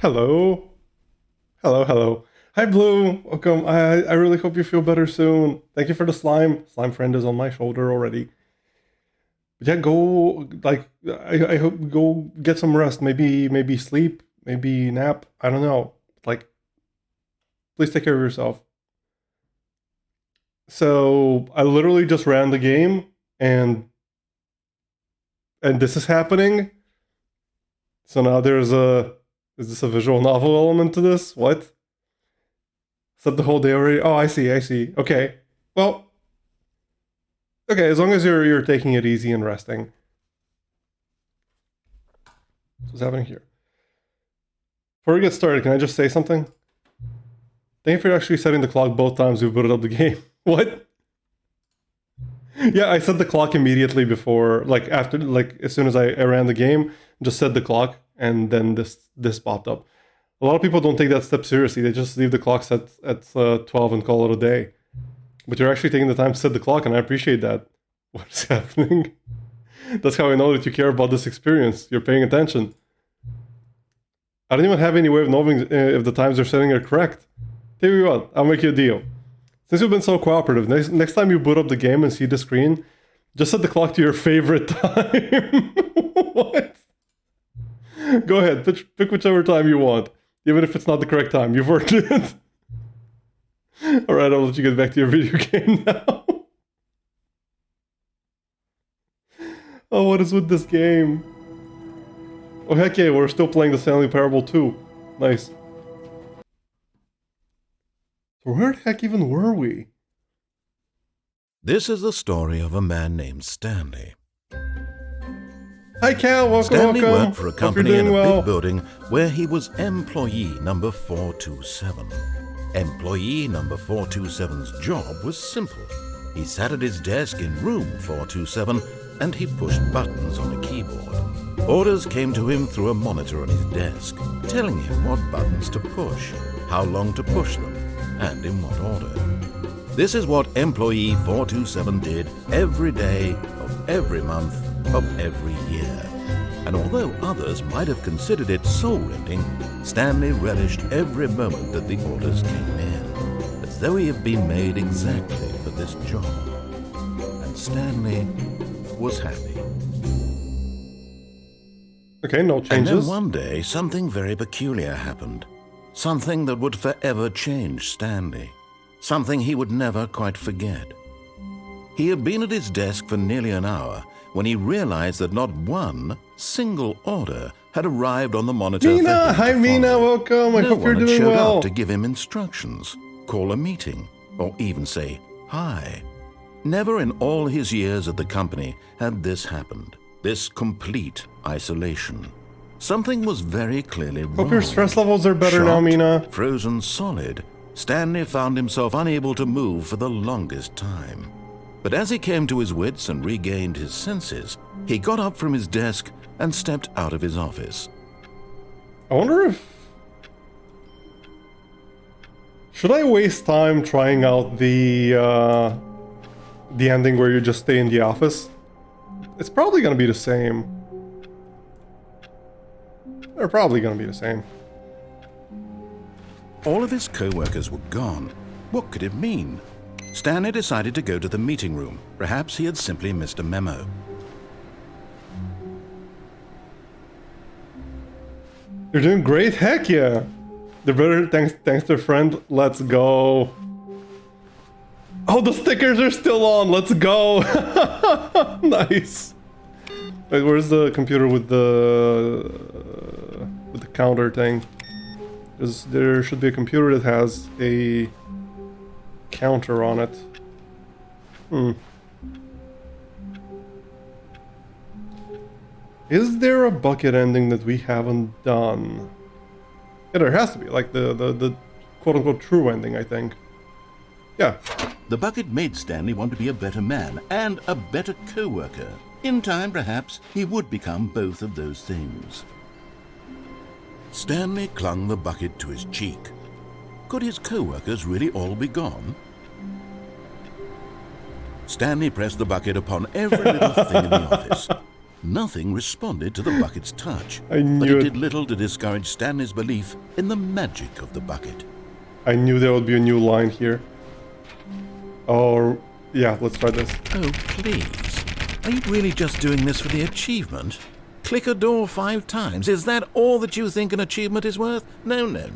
Hello. Hello, hello. Hi, Blue. Welcome. I really hope you feel better soon. Thank you for the slime. Slime friend is on my shoulder already. But yeah, go, like, I hope go get some rest. Maybe sleep. Maybe nap. I don't know. Like, please take care of yourself. So, I literally just ran the game, and this is happening. So now is this a visual novel element to this? What? Set the whole day already? Oh, I see. Okay. Well, okay, as long as you're taking it easy and resting. What's happening here? Before we get started, can I just say something? Thank you for actually setting the clock both times we booted up the game. What? Yeah, I set the clock immediately before, like after, like as soon as I ran the game, just set the clock, and then this popped up. A lot of people don't take that step seriously. They just leave the clock set at 12 and call it a day. But you're actually taking the time to set the clock, and I appreciate that. What is happening? That's how I know that you care about this experience. You're paying attention. I don't even have any way of knowing if the times you're setting are correct. Tell you what, I'll make you a deal. Since you've been so cooperative, next time you boot up the game and see the screen, just set the clock to your favorite time. What? Go ahead, pick whichever time you want. Even if it's not the correct time, you've earned it. Alright, I'll let you get back to your video game now. Oh, what is with this game? Oh, heck yeah, we're still playing the Stanley Parable 2. Nice. Where the heck even were we? This is the story of a man named Stanley. Hi Cal, welcome, Stanley welcome. worked for a company in a well. big building where he was employee number 427. Employee number 427's job was simple. He sat at his desk in room 427 and he pushed buttons on a keyboard. Orders came to him through a monitor on his desk, telling him what buttons to push, how long to push them, and in what order. This is what employee 427 did every day of every month of every year. And although others might have considered it soul-rending, Stanley relished every moment that the orders came in, as though he had been made exactly for this job. And Stanley was happy. Okay, no changes. And then one day, something very peculiar happened. Something that would forever change Stanley. Something he would never quite forget. He had been at his desk for nearly an hour when he realized that not one single order had arrived on the monitor. Mina! Hi Mina, welcome! I hope you're doing showed well. up to give him instructions, call a meeting, or even say hi. Never in all his years at the company had this happened. This complete isolation. Something was very clearly wrong. Hope your stress levels are better now, Shocked, Mina. Frozen solid, Stanley found himself unable to move for the longest time. But as he came to his wits and regained his senses, he got up from his desk and stepped out of his office. I wonder if... Should I waste time trying out the ending where you just stay in the office? It's probably gonna be the same. They're probably gonna be the same. All of his co-workers were gone. What could it mean? Stanley decided to go to the meeting room. Perhaps he had simply missed a memo. You're doing great, heck yeah! The better, thanks to a friend, let's go. Oh, the stickers are still on, let's go! Nice! Wait, where's the computer with the counter thing? There should be a computer that has a counter on it. Is there a bucket ending that we haven't done? Yeah, there has to be, like the quote-unquote true ending, I think. Yeah. The bucket made Stanley want to be a better man and a better co-worker. In time, perhaps, he would become both of those things. Stanley clung the bucket to his cheek. Could his co-workers really all be gone? Stanley pressed the bucket upon every little thing in the office. Nothing responded to the bucket's touch, I but knew it it. did little to discourage Stanley's belief in the magic of the bucket. I knew there would be a new line here. Oh, yeah, let's try this. Oh, please. Are you really just doing this for the achievement? Click a door 5 times. Is that all that you think an achievement is worth? No.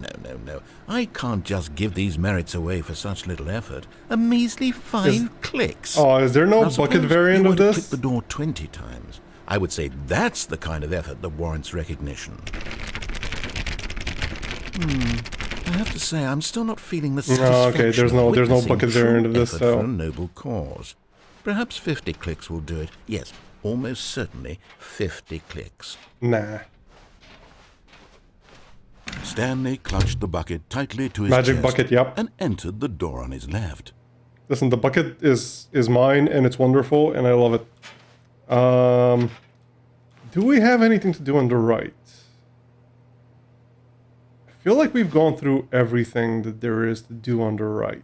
I can't just give these merits away for such little effort. A measly 5 clicks. Oh, is there no Now, bucket suppose variant you of were to this? click the door 20 times. I would say that's the kind of effort that warrants recognition. I have to say, I'm still not feeling the satisfaction okay, there's no of witnessing bucket true variant of this, effort so- for a noble cause. Perhaps 50 clicks will do it. Yes, almost certainly 50 clicks. Nah. Stanley clutched the bucket tightly to his Magic chest bucket, yep. and entered the door on his left. Listen, the bucket is mine, and it's wonderful, and I love it. Do we have anything to do on the right? I feel like we've gone through everything that there is to do on the right.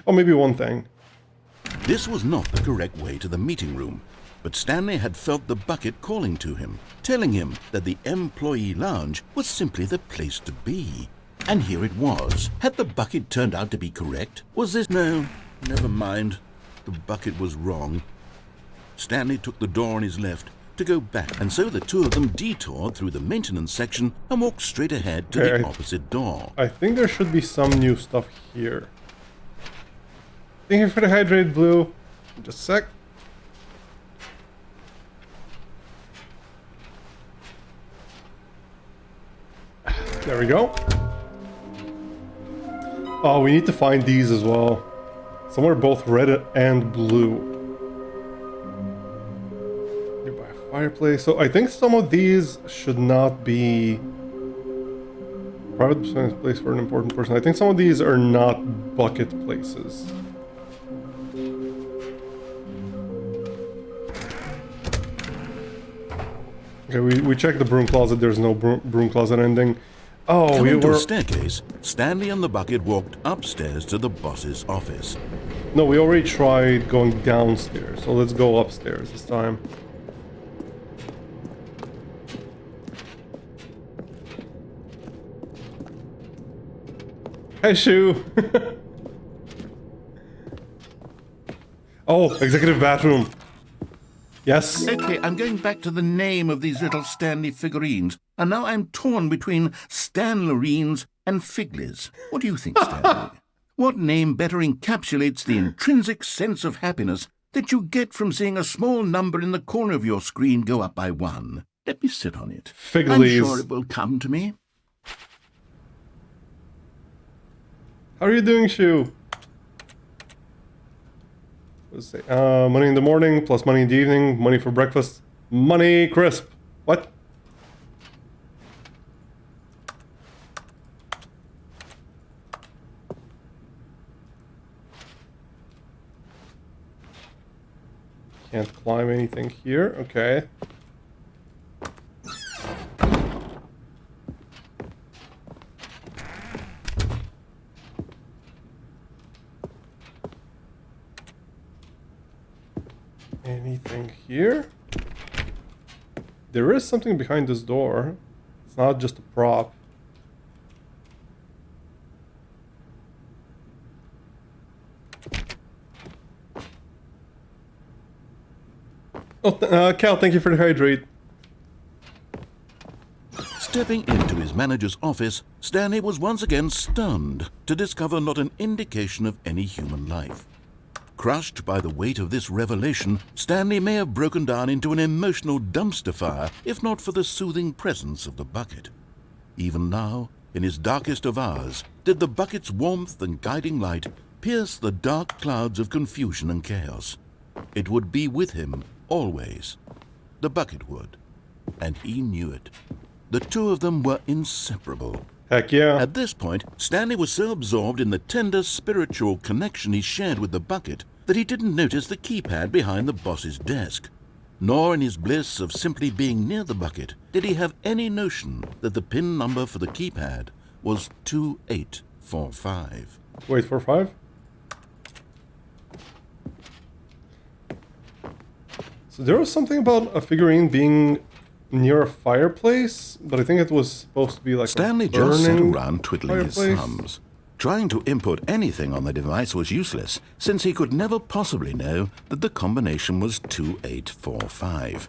Oh, maybe one thing. This was not the correct way to the meeting room, but Stanley had felt the bucket calling to him, telling him that the employee lounge was simply the place to be. And here it was. Had the bucket turned out to be correct? Was this... No, never mind. The bucket was wrong. Stanley took the door on his left to go back, and so the two of them detoured through the maintenance section and walked straight ahead to the opposite door. I think there should be some new stuff here. Thank you for the hydrate, Blue. Just a sec. There we go. Oh, we need to find these as well. Some are both red and blue. Nearby fireplace. So I think some of these should not be private place for an important person. I think some of these are not bucket places. Okay, we checked the broom closet. There's no broom closet ending. Oh, Coming to a staircase, Stanley and the bucket walked upstairs to the boss's office. No, we already tried going downstairs, so let's go upstairs this time. Hey, Shu! Oh, executive bathroom. Yes. Okay, I'm going back to the name of these little Stanley figurines, and now I'm torn between Stanlerines and Figlies. What do you think, Stanley? What name better encapsulates the intrinsic sense of happiness that you get from seeing a small number in the corner of your screen go up by 1? Let me sit on it. Figlies. I'm sure it will come to me. How are you doing, Shu? Let's see. Money in the morning plus money in the evening. Money for breakfast. Money crisp. What? Can't climb anything here. Okay. Anything here? There is something behind this door. It's not just a prop. Oh, Cal, thank you for the hydrate. Stepping into his manager's office, Stanley was once again stunned to discover not an indication of any human life. Crushed by the weight of this revelation, Stanley may have broken down into an emotional dumpster fire if not for the soothing presence of the bucket. Even now, in his darkest of hours, did the bucket's warmth and guiding light pierce the dark clouds of confusion and chaos. It would be with him always. The bucket would. And he knew it. The two of them were inseparable. Heck yeah. At this point, Stanley was so absorbed in the tender spiritual connection he shared with the bucket that he didn't notice the keypad behind the boss's desk. Nor in his bliss of simply being near the bucket did he have any notion that the PIN number for the keypad was 2845. Wait for 5. So there was something about a figurine being near a fireplace, but I think it was supposed to be like Stanley a just sat burning around twiddling his fireplace. thumbs. Trying to input anything on the device was useless, since he could never possibly know that the combination was 2845.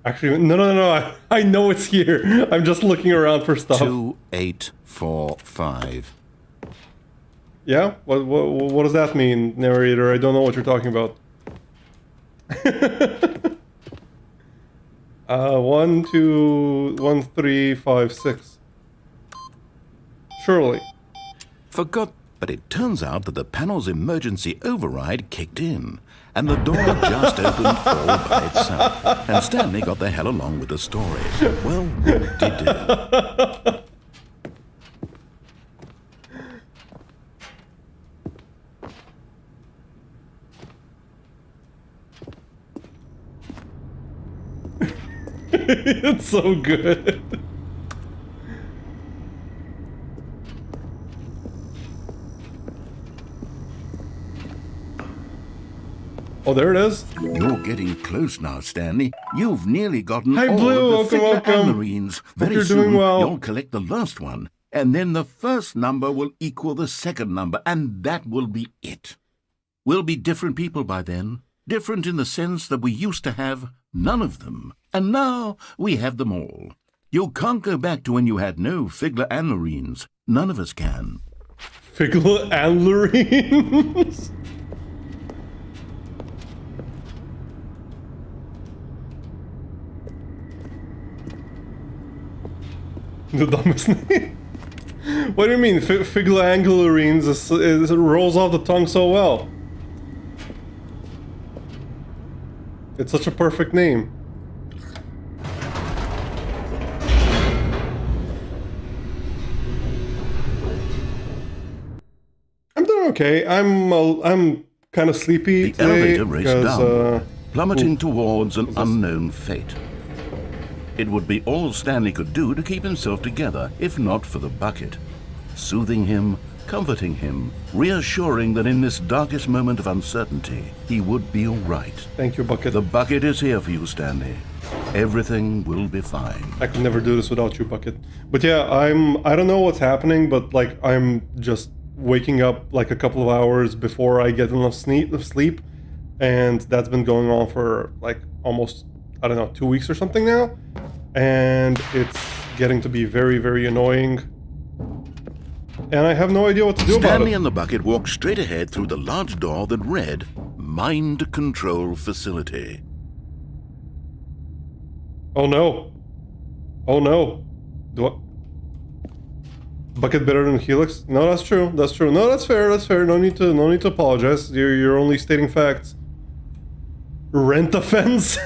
Actually, no. I know it's here. I'm just looking around for stuff. 2845. Yeah? What does that mean, narrator? I don't know what you're talking about. 1, 2, 1, 3, 5, 6. Surely. Forgot, but it turns out that the panel's emergency override kicked in, and the door just opened all by itself, and Stanley got the hell along with the story. Well, whoop-de-doo. It's so good. Oh, there it is. You're getting close now, Stanley. You've nearly gotten Hi, all Blue. of the Welcome. Marines. Hope Very you're soon, doing well. you'll collect the last one, and then the first number will equal the second number, and that will be it. We'll be different people by then. Different in the sense that we used to have none of them, and now we have them all. You can't go back to when you had no Figler and Marines. None of us can. Figler and Lorraines. The dumbest name. What do you mean? Figler and Lorraines it rolls off the tongue so well. It's such a perfect name. I'm doing okay. I'm kind of sleepy The today elevator raced because, down, plummeting towards an unknown fate. It would be all Stanley could do to keep himself together, if not for the bucket. Soothing him, comforting him, reassuring that in this darkest moment of uncertainty, he would be all right. Thank you, Bucket. The bucket is here for you, Stanley. Everything will be fine. I could never do this without you, Bucket. But yeah, I don't know what's happening, but like I'm just waking up like a couple of hours before I get enough sleep, and that's been going on for like almost, I don't know, 2 weeks or something now, and it's getting to be very, very annoying, and I have no idea what to do about Stanley it. and the bucket walked straight ahead through the large door that read, Mind Control Facility. Oh no. Oh no. Do I... Bucket better than Helix? No, that's true. That's true. No, that's fair. That's fair. No need to apologize. You're only stating facts. Rent offense?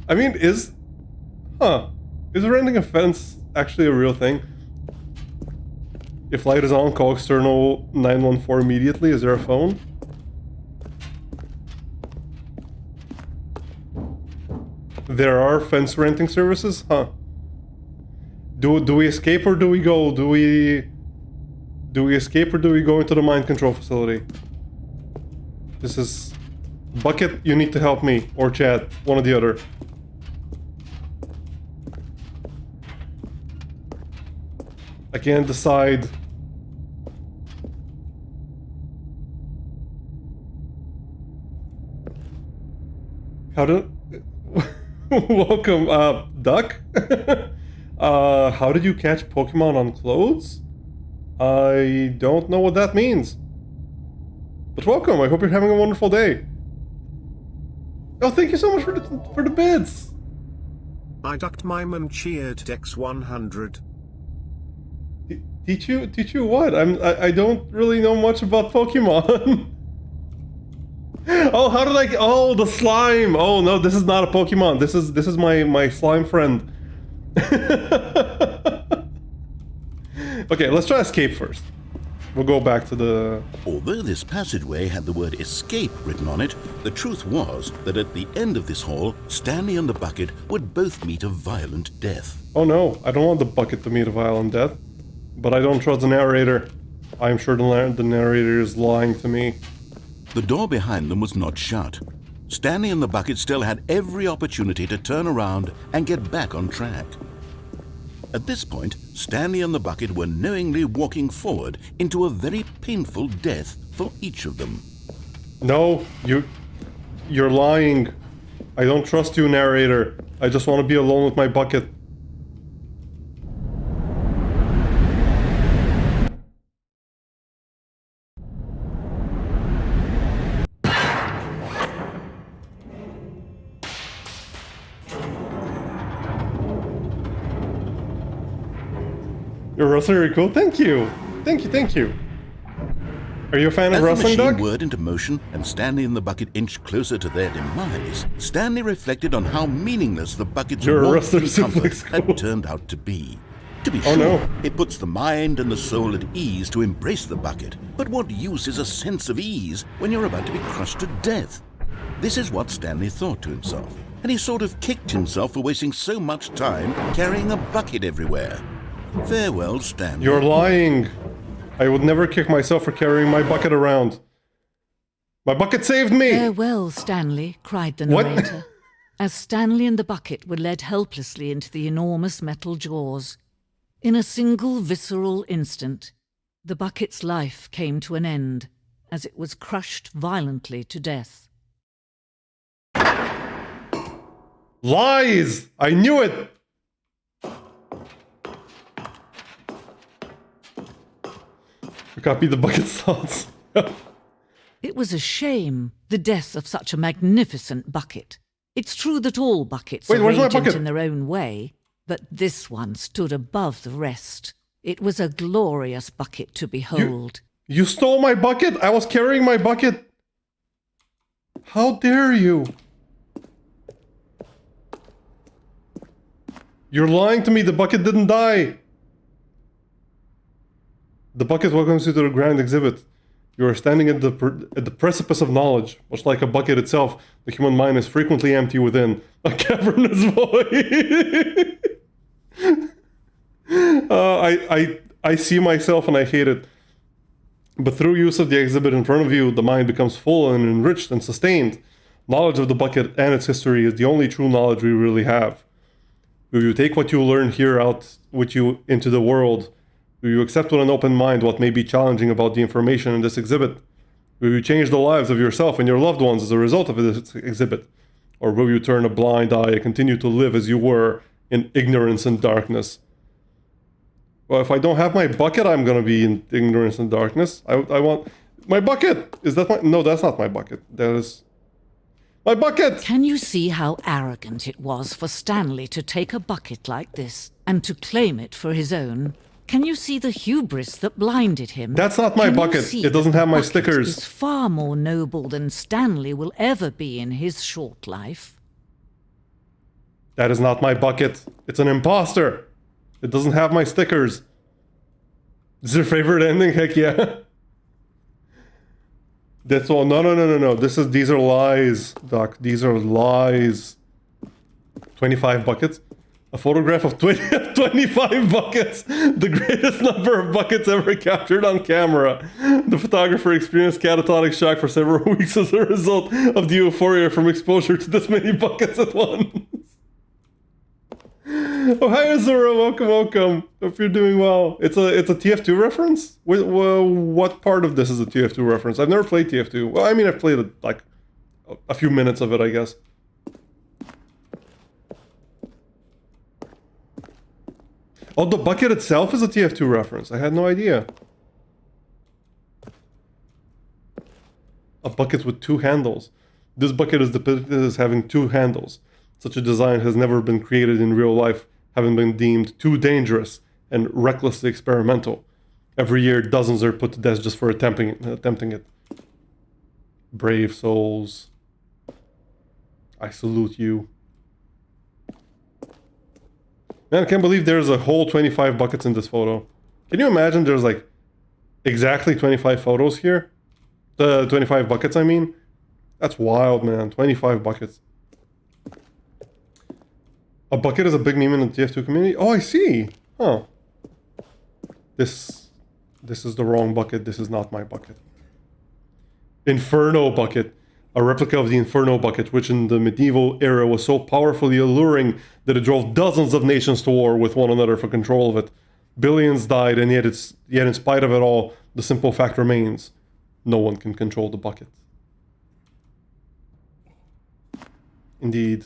I mean, is renting a fence actually a real thing? If light is on, call external 914 immediately. Is there a phone? There are fence renting services? Huh. Do we escape or do we go? Do we escape or do we go into the mind control facility? This is... Bucket, you need to help me. Or Chad. One or the other. I can't decide. How do... Welcome, Duck? How did you catch Pokemon on clothes? I don't know what that means. But welcome, I hope you're having a wonderful day. Oh, thank you so much for the bits! I ducked mime and cheered Dex 100. Teach you what? I don't really know much about Pokemon. Oh, how did I... Oh, the slime! Oh no, this is not a Pokemon. This is my slime friend. Okay, let's try escape first. We'll go back to the... Although this passageway had the word escape written on it, the truth was that at the end of this hall, Stanley and the bucket would both meet a violent death. Oh no, I don't want the bucket to meet a violent death. But I don't trust the narrator. I'm sure the narrator is lying to me. The door behind them was not shut. Stanley and the bucket still had every opportunity to turn around and get back on track. At this point, Stanley and the bucket were knowingly walking forward into a very painful death for each of them. No, you're lying. I don't trust you, narrator. I just want to be alone with my bucket. You're wrestling cool. Thank you. Thank you. Are you a fan of wrestling, As the machine Doug? whirred into motion and Stanley and the bucket inched closer to their demise, Stanley reflected on how meaningless the bucket's You're a warmth wrestler and comfort suplex had cool. turned out to be. To be Oh, sure, no. it puts the mind and the soul at ease to embrace the bucket, but what use is a sense of ease when you're about to be crushed to death? This is what Stanley thought to himself, and he sort of kicked himself for wasting so much time carrying a bucket everywhere. Farewell, Stanley. You're lying. I would never kick myself for carrying my bucket around. My bucket saved me! Farewell, Stanley, cried the What? narrator, as Stanley and the bucket were led helplessly into the enormous metal jaws. In a single visceral instant, the bucket's life came to an end, as it was crushed violently to death. Lies! I knew it! I copied the bucket's thoughts. It was a shame, the death of such a magnificent bucket. It's true that all buckets Wait, are where's my radiant bucket? in their own way, but this one stood above the rest. It was a glorious bucket to behold. You stole my bucket! I was carrying my bucket! How dare you? You're lying to me, the bucket didn't die! The bucket welcomes you to the grand exhibit. You are standing at the precipice of knowledge. Much like a bucket itself, the human mind is frequently empty within. A cavernous void! I see myself and I hate it. But through use of the exhibit in front of you, the mind becomes full and enriched and sustained. Knowledge of the bucket and its history is the only true knowledge we really have. Will you take what you learn here out with you into the world? Will you accept with an open mind what may be challenging about the information in this exhibit? Will you change the lives of yourself and your loved ones as a result of this exhibit? Or will you turn a blind eye and continue to live as you were in ignorance and darkness? Well, if I don't have my bucket, I'm gonna be in ignorance and darkness. I want... My bucket! Is that my... No, that's not my bucket. That is... My bucket! Can you see how arrogant it was for Stanley to take a bucket like this and to claim it for his own? Can you see the hubris that blinded him? That's not my Can you bucket. see It doesn't that have my bucket stickers. is far more noble than Stanley will ever be in his short life. That is not my bucket. It's an imposter. It doesn't have my stickers. Is your favorite ending? Heck yeah. That's all. No. These are lies, Doc. These are lies. 25 buckets? A photograph of 25 buckets! The greatest number of buckets ever captured on camera. The photographer experienced catatonic shock for several weeks as a result of the euphoria from exposure to this many buckets at once. Oh, hi Azura, welcome. Hope you're doing well. It's a TF2 reference? What part of this is a TF2 reference? I've never played TF2. Well, I mean, I've played like a few minutes of it, I guess. Oh, the bucket itself is a TF2 reference. I had no idea. A bucket with two handles. This bucket is depicted as having two handles. Such a design has never been created in real life, having been deemed too dangerous and recklessly experimental. Every year, dozens are put to death just for attempting it. Brave souls. I salute you. Man, I can't believe there's a whole 25 buckets in this photo. Can you imagine there's like exactly 25 photos here? 25 buckets, I mean. That's wild, man. 25 buckets. A bucket is a big meme in the TF2 community? Oh, I see. Huh. This This is the wrong bucket. This is not my bucket. Inferno bucket. A replica of the Inferno bucket, which in the medieval era was so powerfully alluring that it drove dozens of nations to war with one another for control of it. Billions died, and yet in spite of it all, the simple fact remains: no one can control the bucket. Indeed.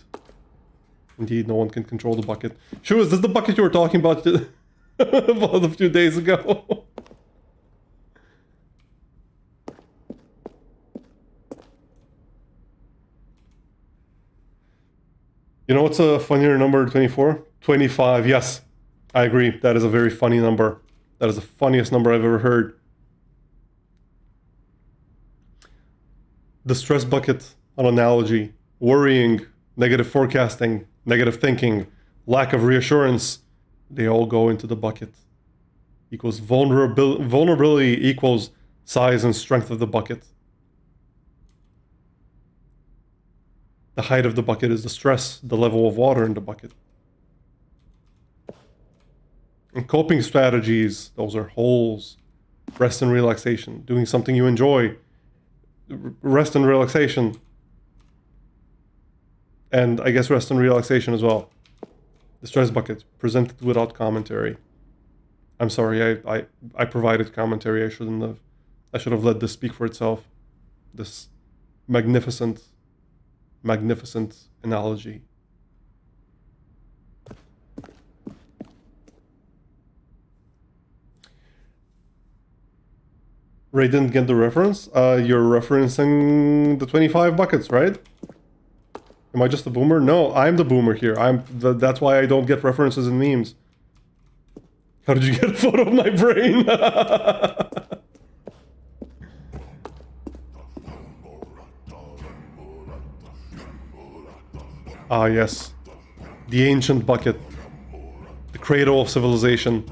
Indeed, no one can control the bucket. Sure, is this the bucket you were talking about a few days ago? You know what's a funnier number, 24? 25, yes. I agree. That is a very funny number. That is the funniest number I've ever heard. The stress bucket, an analogy, worrying, negative forecasting, negative thinking, lack of reassurance, they all go into the bucket. Equals vulnerability equals size and strength of the bucket. The height of the bucket is the stress, the level of water in the bucket. And coping strategies, those are holes. Rest and relaxation, doing something you enjoy. Rest and relaxation. And I guess rest and relaxation as well. The stress bucket, presented without commentary. I'm sorry, I provided commentary. I should have let this speak for itself. This magnificent analogy. Ray didn't get the reference. You're referencing the 25 buckets, right? Am I just a boomer? No, I'm the boomer here. That's why I don't get references in memes. How did you get a photo of my brain? Ah, yes. The ancient bucket. The cradle of civilization.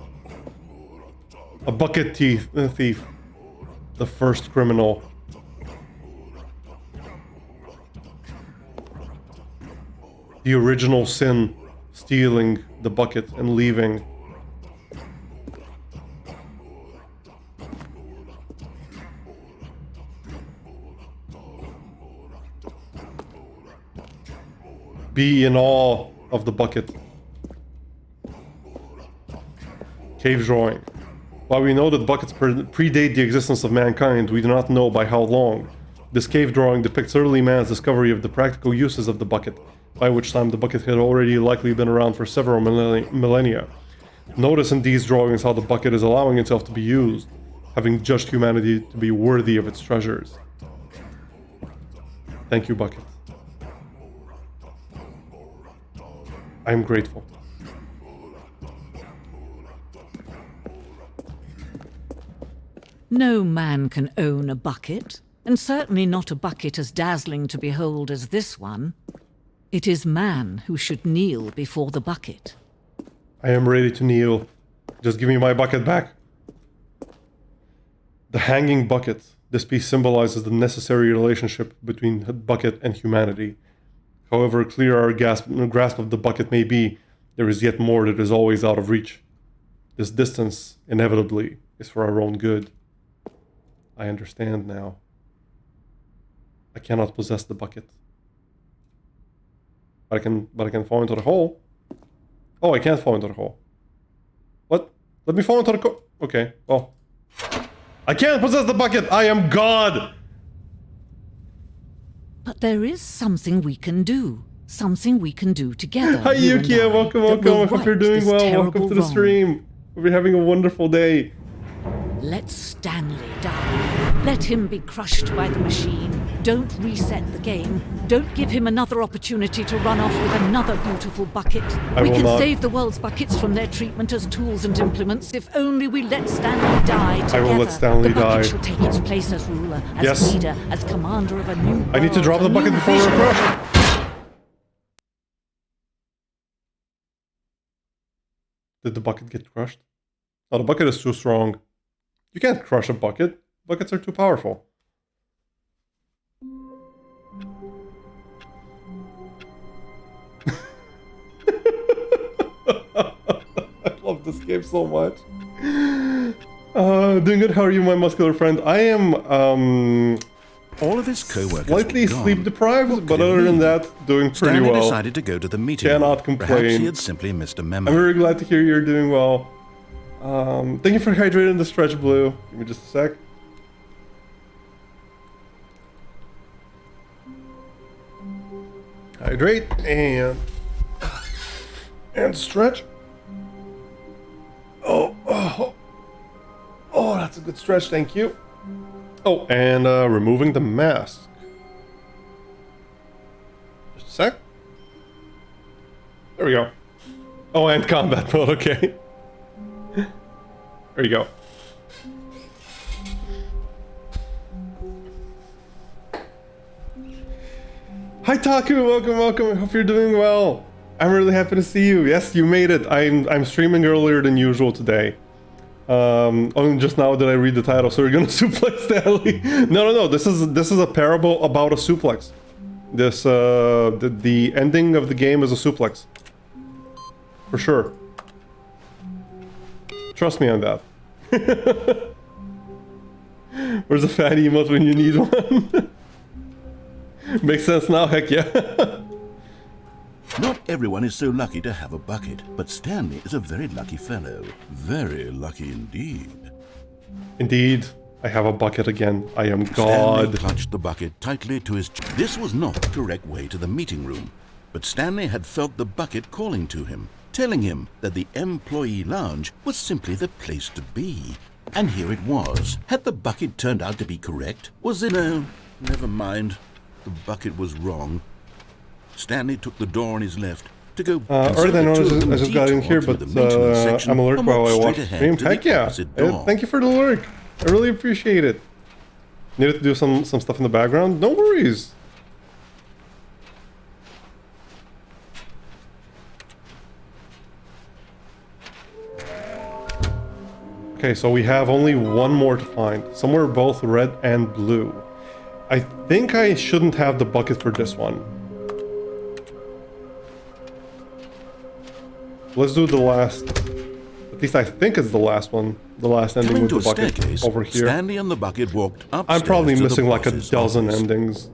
A bucket thief. The first criminal. The original sin. Stealing the bucket and leaving. Be in awe of the bucket. Cave drawing. While we know that buckets predate the existence of mankind, we do not know by how long. This cave drawing depicts early man's discovery of the practical uses of the bucket, by which time the bucket had already likely been around for several millennia. Notice in these drawings how the bucket is allowing itself to be used, having judged humanity to be worthy of its treasures. Thank you, bucket. I am grateful. No man can own a bucket, and certainly not a bucket as dazzling to behold as this one. It is man who should kneel before the bucket. I am ready to kneel. Just give me my bucket back. The hanging bucket. This piece symbolizes the necessary relationship between the bucket and humanity. However clear our grasp of the bucket may be, there is yet more that is always out of reach. This distance, inevitably, is for our own good. I understand now. I cannot possess the bucket. But I can fall into the hole. Oh, I can't fall into the hole. What? Let me fall into the okay, well. I can't possess the bucket! I am God! But there is something we can do. Something we can do together. Hi Yukia, welcome. I hope you're doing well. Welcome to the stream. We're having a wonderful day. Let Stanley die. Let him be crushed by the machine. Don't reset the game. Don't give him another opportunity to run off with another beautiful bucket. We can save the world's buckets from their treatment as tools and implements if only we let Stanley die together. I will let Stanley die. The bucket shall take its place as ruler, as leader, as commander of a new world. I need to drop the bucket before we're crushed. Did the bucket get crushed? Oh, the bucket is too strong. You can't crush a bucket. Buckets are too powerful. I love this game so much. doing good. How are you, my muscular friend? I am, All of his co-workers slightly were gone. sleep deprived, What but could it other than mean? that, doing pretty Stanley well. decided to go to the meeting Cannot room. Perhaps complain. he had simply missed a memo. I'm very glad to hear you're doing well. Thank you for hydrating the stretch, Blue. Give me just a sec. Hydrate and stretch. Oh, that's a good stretch. Thank you. Oh, and removing the mask. Just a sec. There we go. Oh, and combat mode. Okay. There you go. Hi Taku, welcome. I hope you're doing well. I'm really happy to see you. Yes, you made it. I'm streaming earlier than usual today. Only just now did I read the title, so we're gonna suplex Stanley. No. This is a parable about a suplex. This the ending of the game is a suplex. For sure. Trust me on that. Where's the fan emote when you need one? Makes sense now, heck yeah. Not everyone is so lucky to have a bucket, but Stanley is a very lucky fellow. Very lucky indeed. Indeed, I have a bucket again. I am Stanley God. clutched the bucket tightly to his chest. This was not the correct way to the meeting room, but Stanley had felt the bucket calling to him, telling him that the employee lounge was simply the place to be. And here it was. Had the bucket turned out to be correct? Was it? No, never mind. The bucket was wrong. Stanley took the door on his left to go. Alright, I know I just got in here, but I'm alert while I watch the stream. Heck yeah! Thank you for the alert. I really appreciate it. Needed to do some stuff in the background. No worries. Okay, so we have only one more to find. Somewhere both red and blue. I think I shouldn't have the bucket for this one. Let's do the last. At least I think it's the last one. The last ending Coming with to the a bucket staircase, over here. Stanley and the bucket walked upstairs. I'm probably to the missing like a boss's dozen office. endings.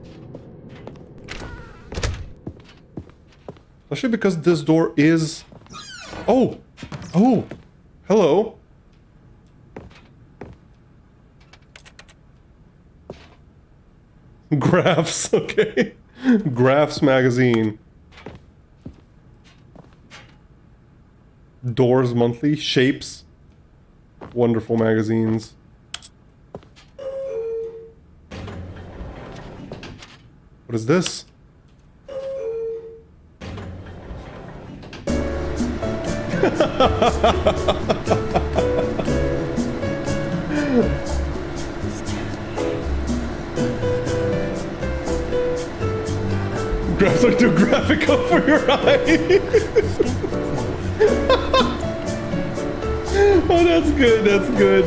Especially because this door is... Oh! Oh! Hello! Graphs, okay. Graphs magazine. Doors Monthly. Shapes. Wonderful magazines. What is this? Graphs are too graphical for your eye. Oh, that's good, that's good.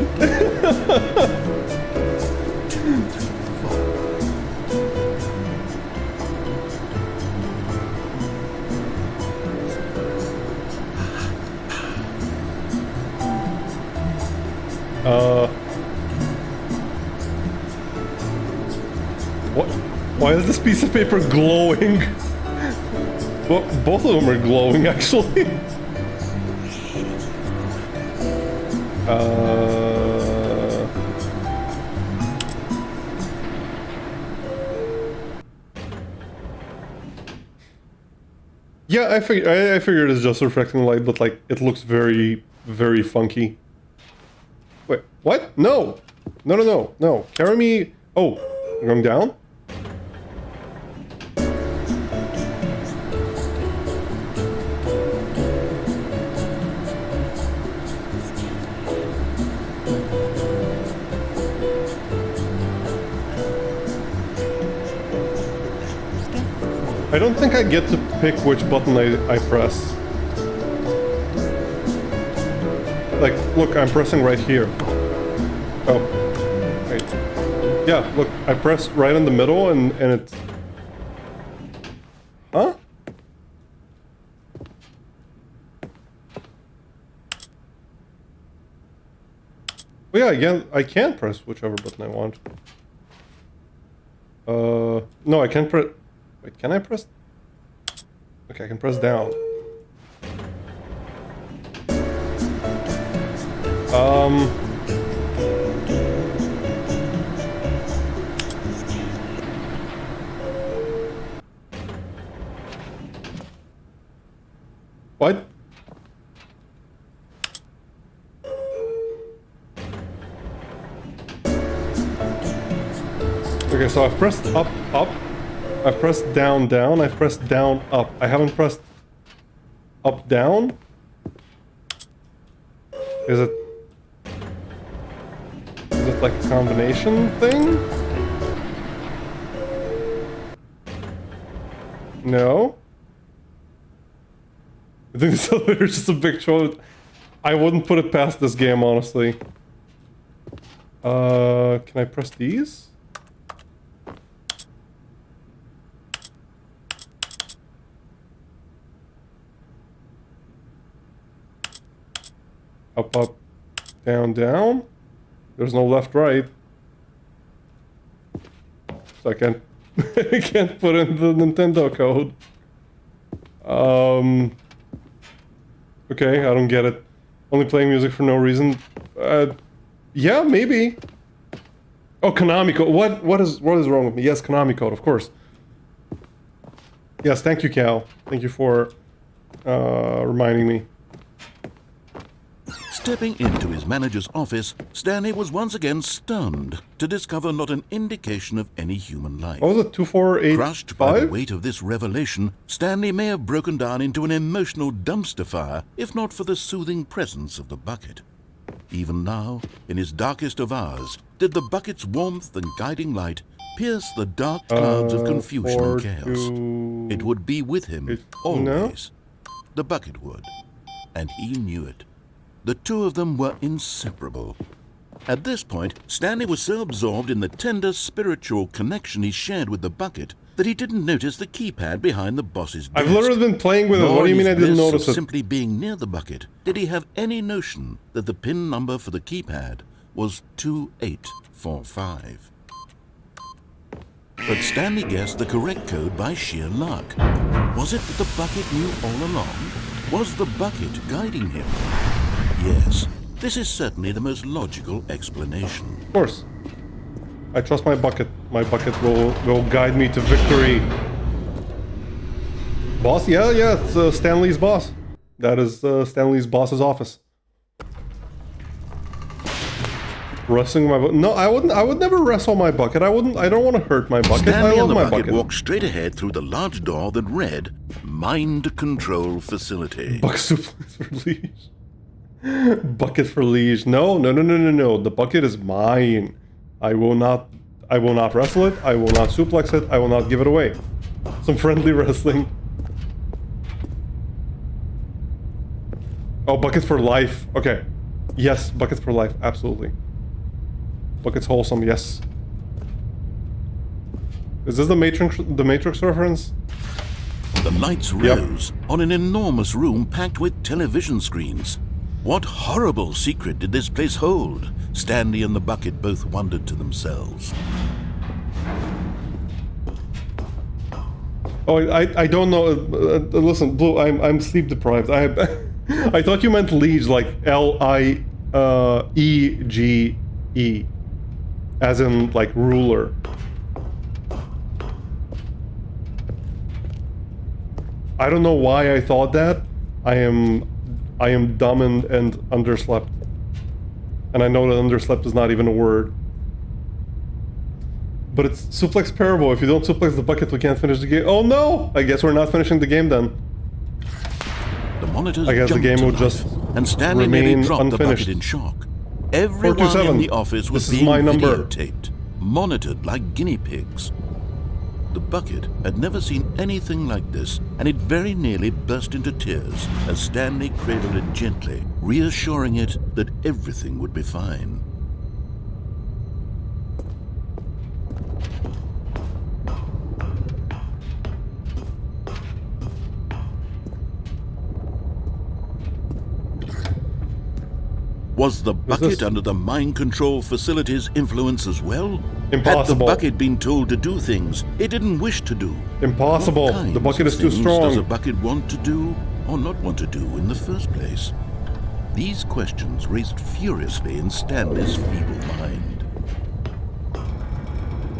What? Why is this piece of paper glowing? Well, both of them are glowing, actually. Yeah, I figured it's just reflecting light, but like it looks very, very funky. Wait, what? No, no. Carry me. Oh, I'm going down. I don't think I get to pick which button I press. Like, look, I'm pressing right here. Oh, wait. Yeah, look, I pressed right in the middle and it's... Huh? Oh yeah, again, I can press whichever button I want. No, I can't press... Wait, can I press... Okay, I can press down. What? Okay, so I've pressed up, up. I've pressed down, down. I've pressed down, up. I haven't pressed up, down. Is it like a combination thing? No. I think this elevator is just a big troll. I wouldn't put it past this game, honestly. Can I press these? Up, up, down, down. There's no left, right. So I can't, I can't put in the Nintendo code. Okay, I don't get it. Only playing music for no reason. Yeah, maybe. Oh, Konami code. What is wrong with me? Yes, Konami code, of course. Yes, thank you, Cal. Thank you for reminding me. Stepping into his manager's office, Stanley was once again stunned to discover not an indication of any human life. What was it, 2485? Crushed by the weight of this revelation, Stanley may have broken down into an emotional dumpster fire if not for the soothing presence of the bucket. Even now, in his darkest of hours, did the bucket's warmth and guiding light pierce the dark clouds of confusion and chaos. It would be with him always. No? The bucket would. And he knew it. The two of them were inseparable. At this point, Stanley was so absorbed in the tender spiritual connection he shared with the bucket that he didn't notice the keypad behind the boss's desk. I've literally been playing with it. What do you mean I didn't notice it? Simply being near the bucket, did he have any notion that the PIN number for the keypad was 2845? But Stanley guessed the correct code by sheer luck. Was it that the bucket knew all along? Was the bucket guiding him? Yes, this is certainly the most logical explanation. Of course. I trust my bucket. My bucket will guide me to victory. Boss? Yeah, it's Stanley's boss. That is Stanley's boss's office. Wrestling my bucket? No, I wouldn't. I would never wrestle my bucket. I don't want to hurt my bucket. Stanley I love and the my bucket bucket. walked straight ahead through the large door that read Mind Control Facility. Bucket suplex for Liege. Bucket for Liege. No. The bucket is mine. I will not wrestle it. I will not suplex it. I will not give it away. Some friendly wrestling. Oh, bucket for life. Okay. Yes, bucket for life. Absolutely. Bucket's wholesome. Yes. Is this the Matrix reference? The lights rose on an enormous room packed with television screens. What horrible secret did this place hold? Stanley and the bucket both wondered to themselves. Oh, I don't know. Listen, Blue, I'm sleep deprived. I thought you meant liege, like Liege, as in like ruler. I don't know why I thought that. I am dumb and underslept. And I know that underslept is not even a word. But it's suplex parable. If you don't suplex the bucket, we can't finish the game. Oh no! I guess we're not finishing the game then. The monitors I guess the game will just and Stanley nearly remain dropped unfinished. the bucket in shock. Everyone in the office was being videotaped, monitored like guinea pigs. The bucket had never seen anything like this, and it very nearly burst into tears as Stanley cradled it gently, reassuring it that everything would be fine. Was the this? bucket under the mind control facility's influence as well? Had the Impossible. bucket been told to do things it didn't wish to do? Impossible. What kinds The bucket of is too things does a strong. bucket want to do or not want to do in the first place? These questions raced furiously in Stanley's feeble mind.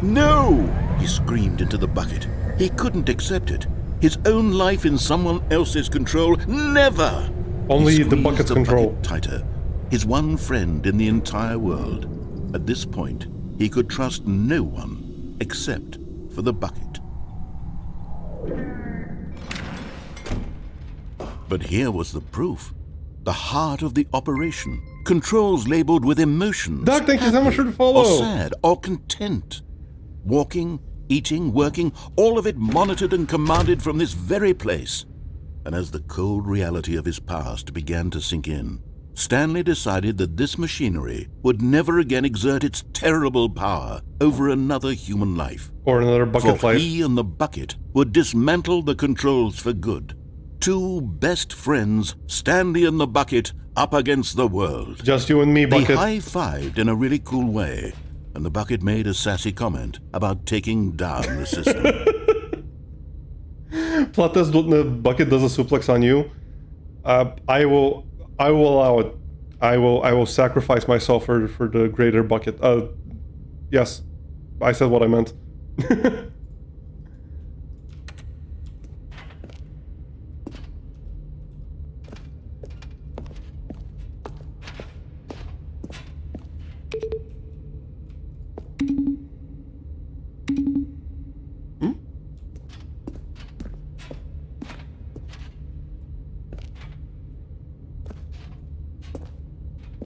No! He screamed into the bucket. He couldn't accept it. His own life in someone else's control? Never! Only He the squeezed bucket's the control. bucket tighter. His one friend in the entire world. At this point, he could trust no one except for the bucket. But here was the proof. The heart of the operation. Controls labeled with emotions. Doc, thank you so much for the Or follow. sad, or content. Walking, eating, working, all of it monitored and commanded from this very place. And as the cold reality of his past began to sink in, Stanley decided that this machinery would never again exert its terrible power over another human life. Or another bucket For life. he and the bucket would dismantle the controls for good. Two best friends, Stanley and the bucket, up against the world. Just you and me, They bucket. high-fived in a really cool way, and the bucket made a sassy comment about taking down the system. Plot test, the bucket does a suplex on you. I will allow it. I will sacrifice myself for the greater bucket. Yes, I said what I meant.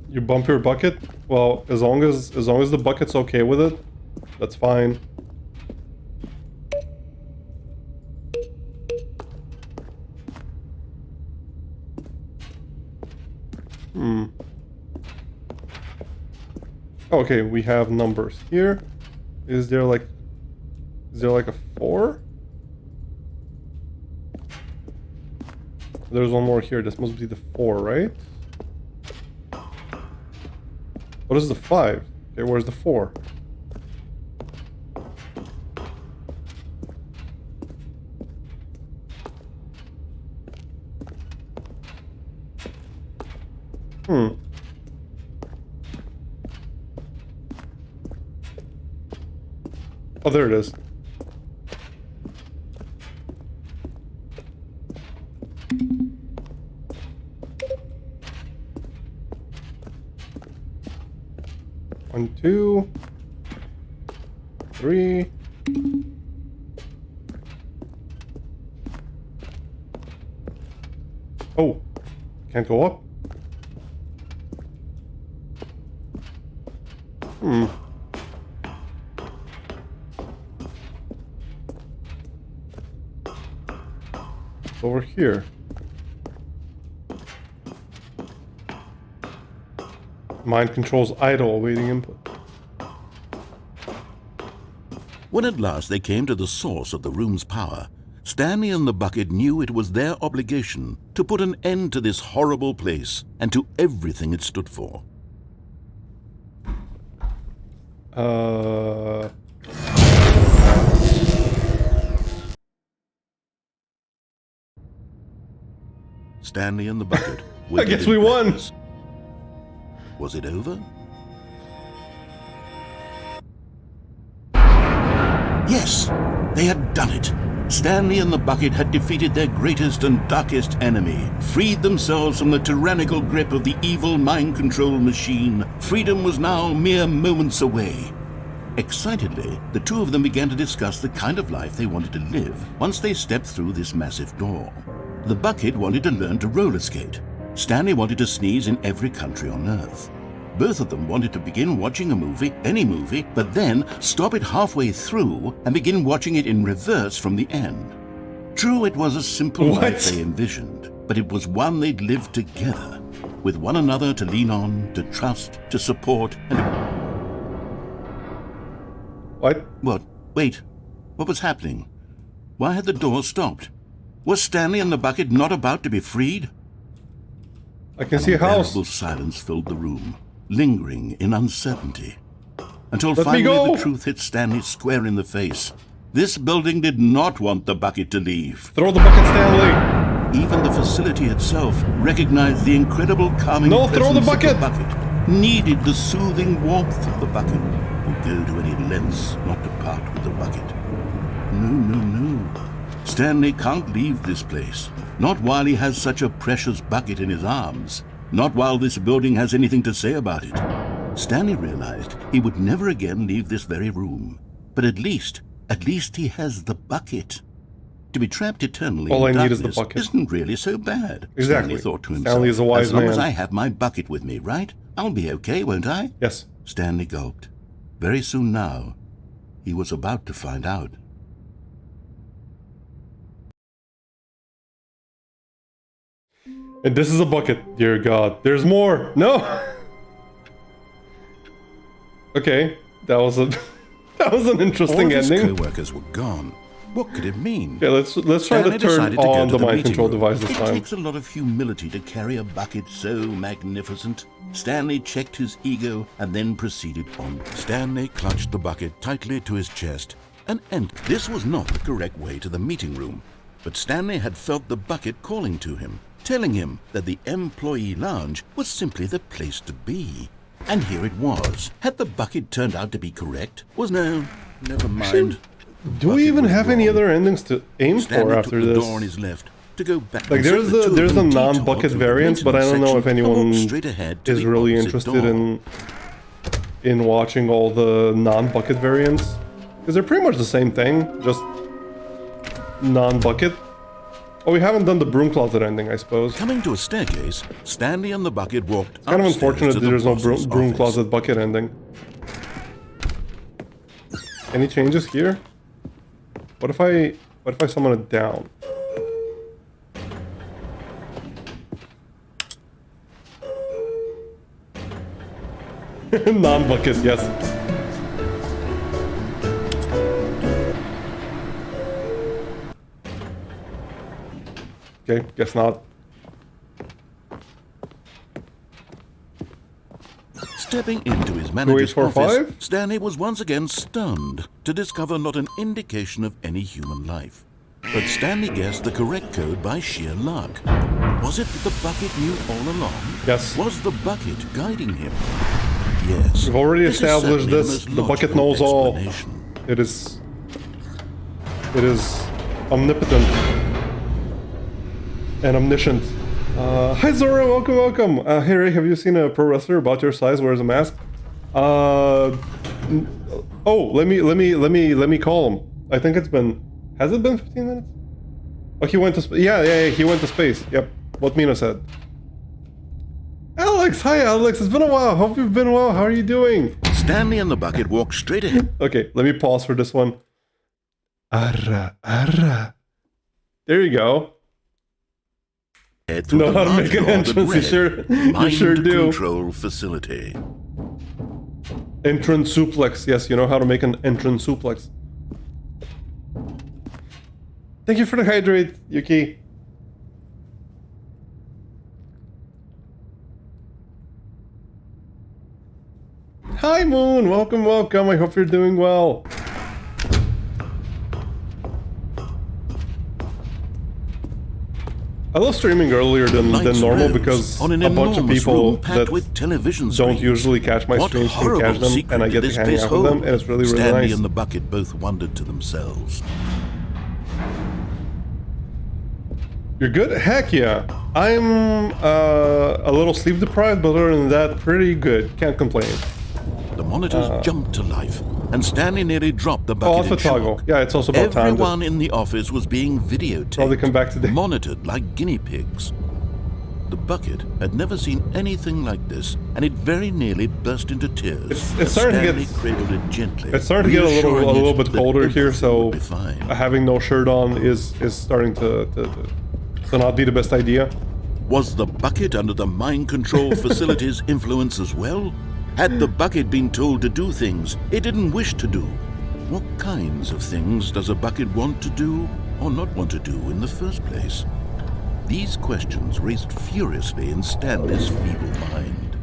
You bump your bucket? Well, as long as the bucket's okay with it, that's fine. Okay, we have numbers here. Is there like a 4? There's one more here. This must be the 4, right? What is the 5? Okay, where's the 4? Oh, there it is. One, 2, 3. Oh, can't go up. It's over here. Mind controls idle, awaiting input. When at last they came to the source of the room's power, Stanley and the bucket knew it was their obligation to put an end to this horrible place and to everything it stood for. Stanley and the bucket I guess we won. breathless. Was it over? Yes, they had done it. Stanley and the bucket had defeated their greatest and darkest enemy, freed themselves from the tyrannical grip of the evil mind control machine. Freedom was now mere moments away. Excitedly, the two of them began to discuss the kind of life they wanted to live once they stepped through this massive door. The bucket wanted to learn to roller skate. Stanley wanted to sneeze in every country on Earth. Both of them wanted to begin watching a movie, any movie, but then stop it halfway through and begin watching it in reverse from the end. True, it was a simple life they envisioned, but it was one they'd lived together, with one another to lean on, to trust, to support, and... What? What? Wait. What was happening? Why had the door stopped? Was Stanley and the bucket not about to be freed? I can see a house. Unbearable silence filled the room, lingering in uncertainty. Until Let me finally go. the truth hit Stanley square in the face. This building did not want the bucket to leave. Throw the bucket, Stanley. Even the facility itself recognized the incredible calming No, presence throw the of bucket. the bucket, needed the soothing warmth of the bucket, would go to any lengths not to part with the bucket. No. Stanley can't leave this place. Not while he has such a precious bucket in his arms. Not while this building has anything to say about it. Stanley realized he would never again leave this very room. But at least he has the bucket. To be trapped eternally All in I need is darkness the bucket. isn't really so bad. Exactly. Stanley thought to himself. Stanley is a wise as long man. as I have my bucket with me, right? I'll be okay, won't I? Yes. Stanley gulped. Very soon now, he was about to find out. And this is a bucket. Dear God. There's more. No. Okay. That was an interesting All of his ending. co-workers were gone. What could it mean? Okay, let's try Stanley to turn decided to go on to the mind meeting control room. device this It time. takes a lot of humility to carry a bucket so magnificent. Stanley checked his ego and then proceeded on. Stanley clutched the bucket tightly to his chest and entered. This was not the correct way to the meeting room, but Stanley had felt the bucket calling to him, telling him that the employee lounge was simply the place to be. And here it was. Had the bucket turned out to be correct? Never mind. Do we Bucket even was have any wrong. other endings to aim Stanley for took after the this? door on his left to go back. Like there's the non-bucket variant, but I don't know if anyone is really interested in watching all the non-bucket variants, because they're pretty much the same thing, just non-bucket. Oh, we haven't done the broom closet ending, I suppose. Coming to a staircase, Stanley and the bucket walked Kind of upstairs unfortunate to that the there's no boss's broom office. closet bucket ending. Any changes here? What if I summon it down? Non-bucket, yes. Okay, guess not. Stepping into his manager's 2845? office, Stanley was once again stunned to discover not an indication of any human life. But Stanley guessed the correct code by sheer luck. Was it that the bucket knew all along? Yes. Was the bucket guiding him? Yes. We've already This is established certainly this. the most The bucket logical knows all. explanation. It is omnipotent and omniscient. Hi Zora, welcome. Hey Ray, have you seen a pro wrestler about your size wears a mask? Oh, let me call him. I think it's been. Has it been 15 minutes? Oh, he went to. Yeah, he went to space. Yep, what Mina said. Alex, hi Alex. It's been a while. Hope you've been well. How are you doing? Stanley and the bucket walked straight ahead. Okay, let me pause for this one. Arra. There you go. Through Know the how to large make an door that entrance, you read, sure Mind do. Control Facility. Entrance suplex. Yes, you know how to make an entrance suplex. Thank you for the hydrate, Yuki. Hi Moon, welcome. I hope you're doing well. I love streaming earlier than Lights normal rose because on an a bunch of enormous people room packed that with television don't screens. usually catch my What streams can horrible catch them, secret and I did get to this hang place out with them, hold? and it's really Stanley nice. and the bucket both wondered to themselves. You're good? Heck yeah. I'm a little sleep deprived, but other than that, pretty good. Can't complain. The monitors jumped to life, and Stanley nearly dropped the Oh, bucket Alpha in shock. Toggle. Yeah, it's also about time. Everyone in the office was being videotaped, Probably come back today. monitored like guinea pigs. The bucket had never seen anything like this, and it very nearly burst into tears. It's as starting to Stanley get- cradled it gently. It's starting to get a reassuring little it bit that colder here, everything so would be fine. having no shirt on is starting to not be the best idea. Was the bucket under the mind control facility's influence as well? Had the bucket been told to do things it didn't wish to do? What kinds of things does a bucket want to do or not want to do in the first place? These questions raced furiously in Stanley's feeble mind.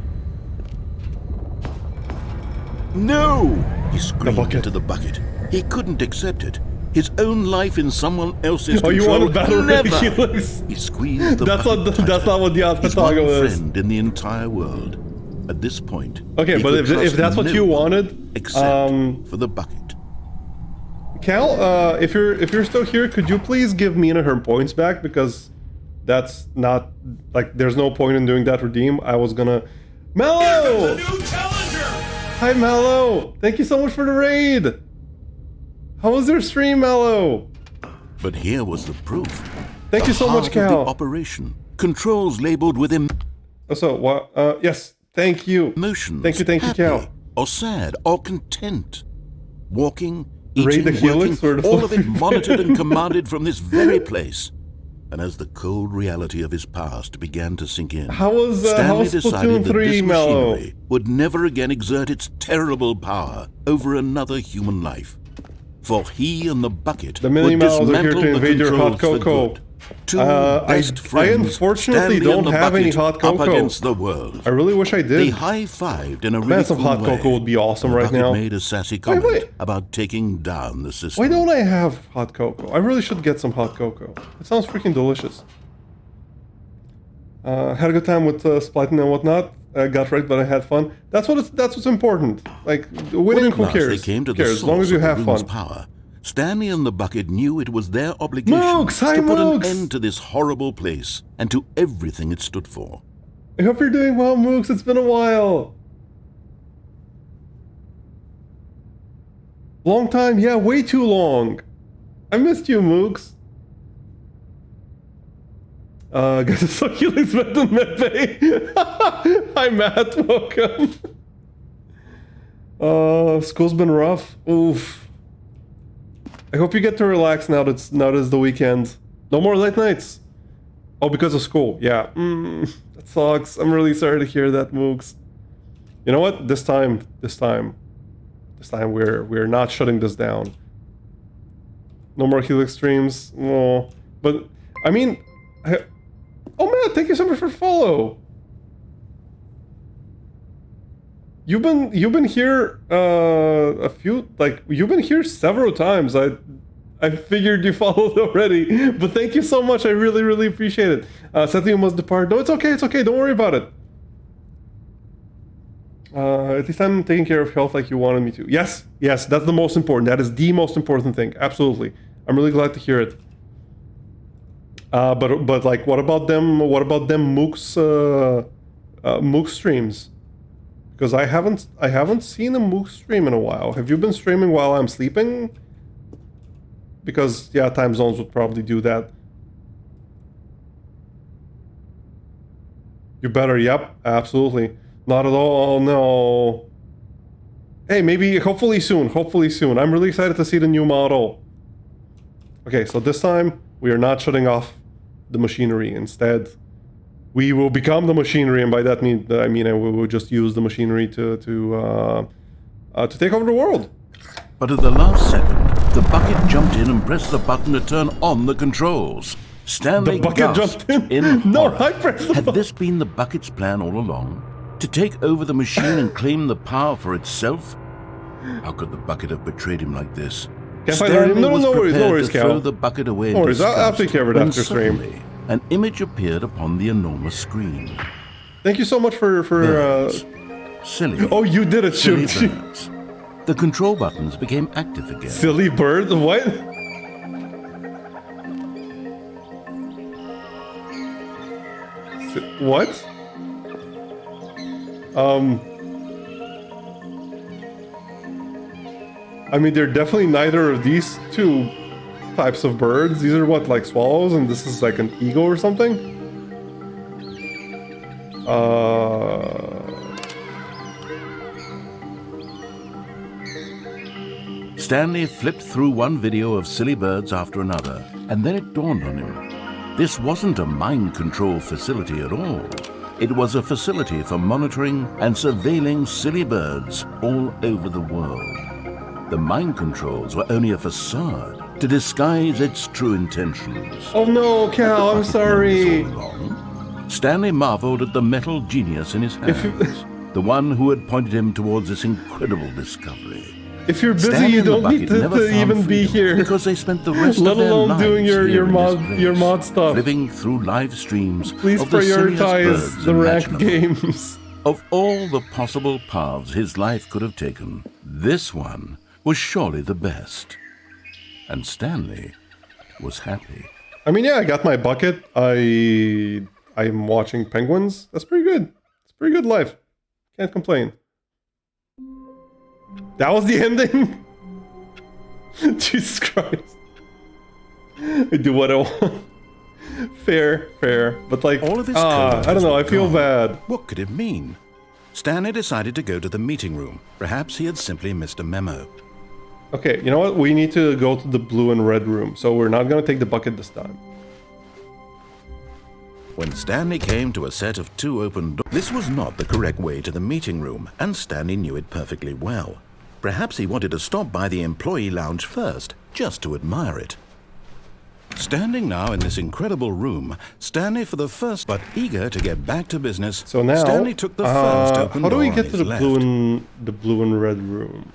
No! He screamed into the bucket. He couldn't accept it. His own life in someone else's control. You want a battle Never! Helix? He squeezed the That's bucket tighter. that's not what the His one Alpha is. friend in the entire world. At this point, Okay, he but could if trust that's what no you one wanted, except for the bucket. Cal, if you're still here, could you please give Mina her points back, because that's not like there's no point in doing that redeem. I was gonna Mello! Hi Mello! Thank you so much for the raid! How was your stream, Mello? But here was the proof. Thank you so much, Heart of the Cal. operation. Controls labeled with So what yes, thank you. emotions. Thank you, happy, Cal. Or sad, or content. Walking, Raid the eating, Helix, working, or the all of it fuck? monitored and commanded from this very place. And as the cold reality of his past began to sink in, How was Stanley Splatoon decided that 3, this Mello? machinery would never again exert its terrible power over another human life. For he and the bucket The mini would Mellows are here dismantle to the invade your hot controls for cocoa. good. Two I best friends, unfortunately Stanley don't and the have any bucket, hot up cocoa. against the world. I really wish I They did. high-fived in a Man, really some cool hot way. cocoa would be awesome The right bucket now. made a sassy comment wait. about taking down the system. Why don't I have hot cocoa? I really should get some hot cocoa. It sounds freaking delicious. Had a good time with splitting and whatnot. Got wrecked, but I had fun. That's what's important. Like winning, When at who last cares? they came to Who the cares? As long source as you of the have room's fun. power, Stanley and the bucket knew it was their obligation Mooks, hi, to put Mooks. an end to this horrible place and to everything it stood for. I hope you're doing well, Mooks. It's been a while. Long time? Yeah, way too long. I missed you, Mooks. Guess it's so Helix better than Medbay. Hi, Matt. Welcome. School's been rough. Oof. I hope you get to relax now that it's the weekend. No more late nights. Oh, because of school. Yeah. That sucks. I'm really sorry to hear that, Mooks. You know what? This time we're not shutting this down. No more Helix streams. Oh, but I mean, oh man, thank you so much for follow. You've been here you've been here several times. I figured you followed already, but thank you so much. I really appreciate it. Seth, you must depart. No, it's okay. Don't worry about it. At least I'm taking care of health like you wanted me to. Yes, that's the most important. That is the most important thing. Absolutely. I'm really glad to hear it. But like, what about them Mooks Mook streams? Because I haven't seen a Mook stream in a while. Have you been streaming while I'm sleeping? Because yeah, time zones would probably do that. You better, yep, absolutely. Not at all, oh no. Hey, maybe, hopefully soon. I'm really excited to see the new model. Okay, so this time, we are not shutting off the machinery. Instead, we will become the machinery, and by that I mean we will just use the machinery to take over the world. But at the last second, the bucket jumped in and pressed the button to turn on the controls. Stanley The bucket gasped jumped in? in No, horror. I pressed the Had button. this been the bucket's plan all along? To take over the machine and claim the power for itself? How could the bucket have betrayed him like this? Can't find her. No was worries, prepared to Cal. throw the bucket away in No worries, I'll disgust take care of it when after stream. suddenly an image appeared upon the enormous screen. Thank you so much for Birds. Silly. Oh, you did it, silly shoot. birds. The control buttons became active again. Silly bird? What? What? I mean, they're definitely neither of these two types of birds. These are what, like swallows, and this is like an eagle or something? Stanley flipped through one video of silly birds after another, and then it dawned on him. This wasn't a mind control facility at all. It was a facility for monitoring and surveilling silly birds all over the world. The mind controls were only a facade. to disguise its true intentions. Oh no, Cal, I'm sorry. Stanley marveled at the metal genius in his hands, the one who had pointed him towards this incredible discovery. If you're busy, Stanley you and the don't need bucket never to found even be freedom here. because they spent the rest Let of their alone lives doing here your in this place, mod stuff. living through live streams Please of the silliest prioritize birds the ranked imaginable. games. Of all the possible paths his life could have taken, this one was surely the best. And Stanley was happy. I mean, yeah, I got my bucket. I'm watching penguins. That's pretty good. It's a pretty good life. Can't complain. That was the ending? Jesus Christ. I do what I want. Fair. But like, All of his I don't know, I feel bad. What could it mean? Stanley decided to go to the meeting room. Perhaps he had simply missed a memo. Okay, you know what? We need to go to the blue and red room, so we're not gonna take the bucket this time. When Stanley came to a set of 2 open doors, this was not the correct way to the meeting room, and Stanley knew it perfectly well. Perhaps he wanted to stop by the employee lounge first, just to admire it. Standing now in this incredible room, Stanley for the first, but eager to get back to business, So now, Stanley took the first open how do we door get on to his the left. blue and red room?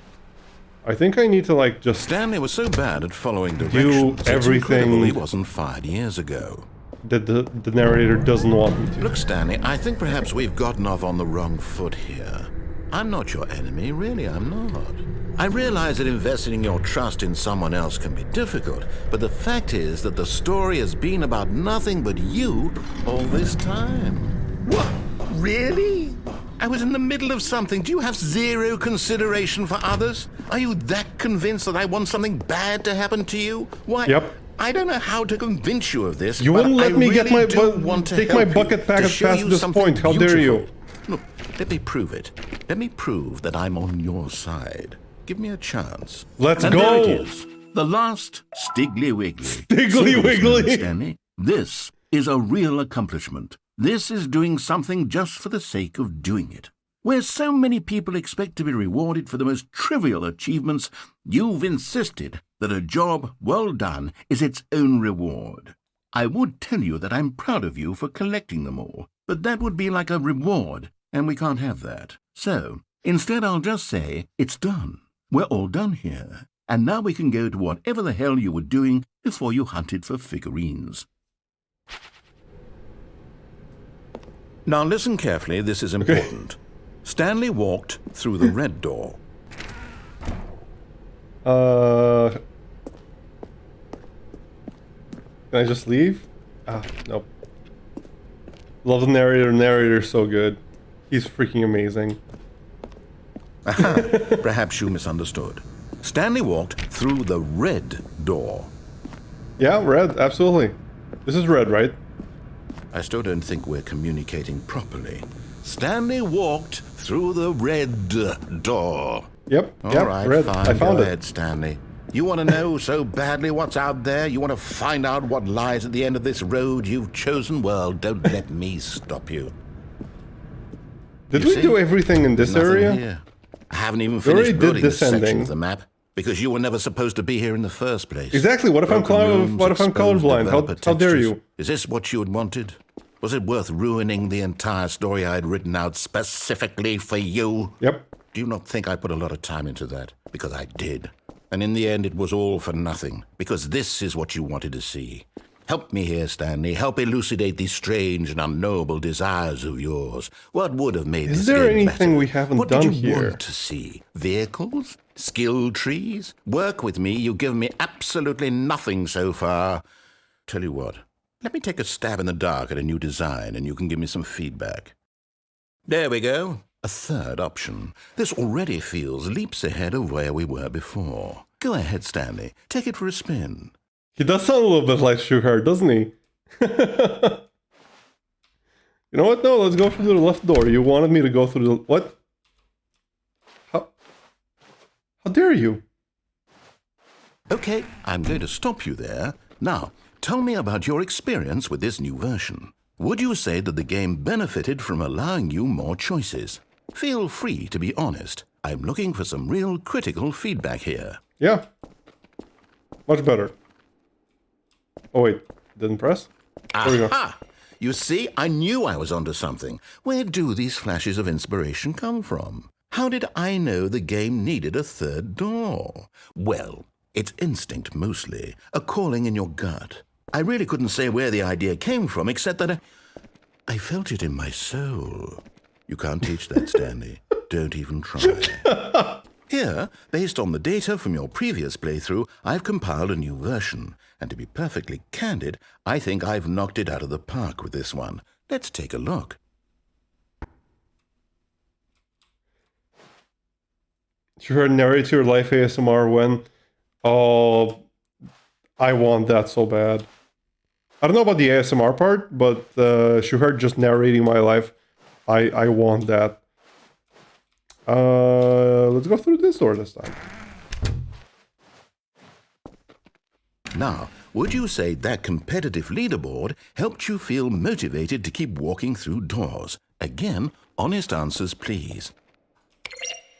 I think I need to like just Stanley was so bad at following directions, it's everything incredible he wasn't fired years ago. that the narrator doesn't want me to. Look, Stanley, I think perhaps we've gotten off on the wrong foot here. I'm not your enemy, really, I'm not. I realize that investing your trust in someone else can be difficult, but the fact is that the story has been about nothing but you all this time. What? Really? I was in the middle of something. Do you have zero consideration for others? Are you that convinced that I want something bad to happen to you? Why? Yep. I don't know how to convince you of this. You but wouldn't let I me get really my do bu- want to take my help bucket you, packet to show past you this something point. How dare you? beautiful. Look, let me prove it. Let me prove that I'm on your side. Give me a chance. Let's and go. There it is. The last Stiggly Wiggly. Stiggly Wiggly. Stanley, this is a real accomplishment. This is doing something just for the sake of doing it. Where so many people expect to be rewarded for the most trivial achievements, you've insisted that a job well done is its own reward. I would tell you that I'm proud of you for collecting them all, but that would be like a reward, and we can't have that. So, instead I'll just say, it's done. We're all done here, and now we can go to whatever the hell you were doing before you hunted for figurines. Now listen carefully, this is important. Stanley walked through the red door. Can I just leave? Nope. Love the narrator. Narrator's so good. He's freaking amazing. Perhaps you misunderstood. Stanley walked through the red door. Yeah, red, absolutely. This is red, right? I still don't think we're communicating properly. Stanley walked through the red door. Yep, All yep, right, red. fine. I found Go it. ahead, Stanley. You want to know so badly what's out there? You want to find out what lies at the end of this road you've chosen? Well, don't let me stop you. Did You we see? do everything in this Nothing area? here. I haven't even We already finished did building this this section ending. of the map because you were never supposed to be here in the first place. Exactly. What if I'm Broken rooms, what if I'm exposed colorblind? developer How dare textures. you? Is this what you had wanted? Was it worth ruining the entire story I had written out specifically for you? Yep. Do you not think I put a lot of time into that? Because I did. And in the end, it was all for nothing. Because this is what you wanted to see. Help me here, Stanley. Help elucidate these strange and unknowable desires of yours. What would have made Is this there game anything better? we haven't what done did you here? want to see? Vehicles? Skill trees? Work with me. You've given me absolutely nothing so far. Tell you what. Let me take a stab in the dark at a new design, and you can give me some feedback. There we go. A third option. This already feels leaps ahead of where we were before. Go ahead, Stanley. Take it for a spin. He does sound a little bit like Sugar, doesn't he? You know what? No, let's go through the left door. You wanted me to go through the... What? How dare you? Okay, I'm going to stop you there. Now, tell me about your experience with this new version. Would you say that the game benefited from allowing you more choices? Feel free to be honest. I'm looking for some real critical feedback here. Yeah. Much better. Oh wait, didn't press? There we go. Aha! You see, I knew I was onto something. Where do these flashes of inspiration come from? How did I know the game needed a third door? Well, it's instinct mostly, a calling in your gut. I really couldn't say where the idea came from, except that I felt it in my soul. You can't teach that, Stanley. Don't even try. Here, based on the data from your previous playthrough, I've compiled a new version. And to be perfectly candid, I think I've knocked it out of the park with this one. Let's take a look. You heard narrate your life ASMR when? Oh, I want that so bad. I don't know about the ASMR part, but Shuhard just narrating my life. I want that. Let's go through this door this time. Now, would you say that competitive leaderboard helped you feel motivated to keep walking through doors? Again, honest answers, please.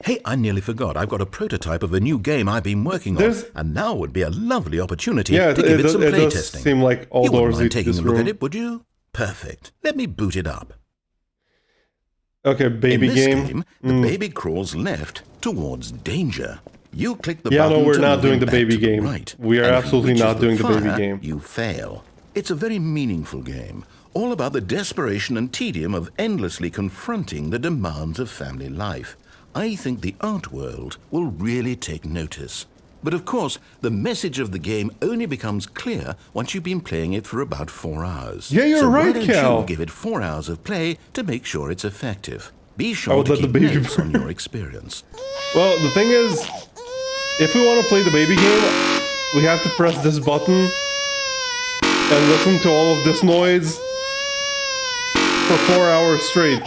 Hey, I nearly forgot. I've got a prototype of a new game I've been working on, and now would be a lovely opportunity to give it some does playtesting. Seem like all you wouldn't doors mind lead to taking this a look room. at it, would you? Perfect. Let me boot it up. Okay, baby In this game. the baby crawls left towards danger. You click the Yeah, button no, we're to not move doing him the back baby to the game. Right. We are And if he absolutely reaches not doing the baby fire, game. You fail. It's a very meaningful game, all about the desperation and tedium of endlessly confronting the demands of family life. I think the art world will really take notice. But of course, the message of the game only becomes clear once you've been playing it for about 4 hours. Yeah, you're so right, why don't Cal. you give it 4 hours of play to make sure it's effective? Be sure would to let the keep baby notes burn. on your experience. Well, the thing is, if we want to play the baby game, we have to press this button and listen to all of this noise for 4 hours straight.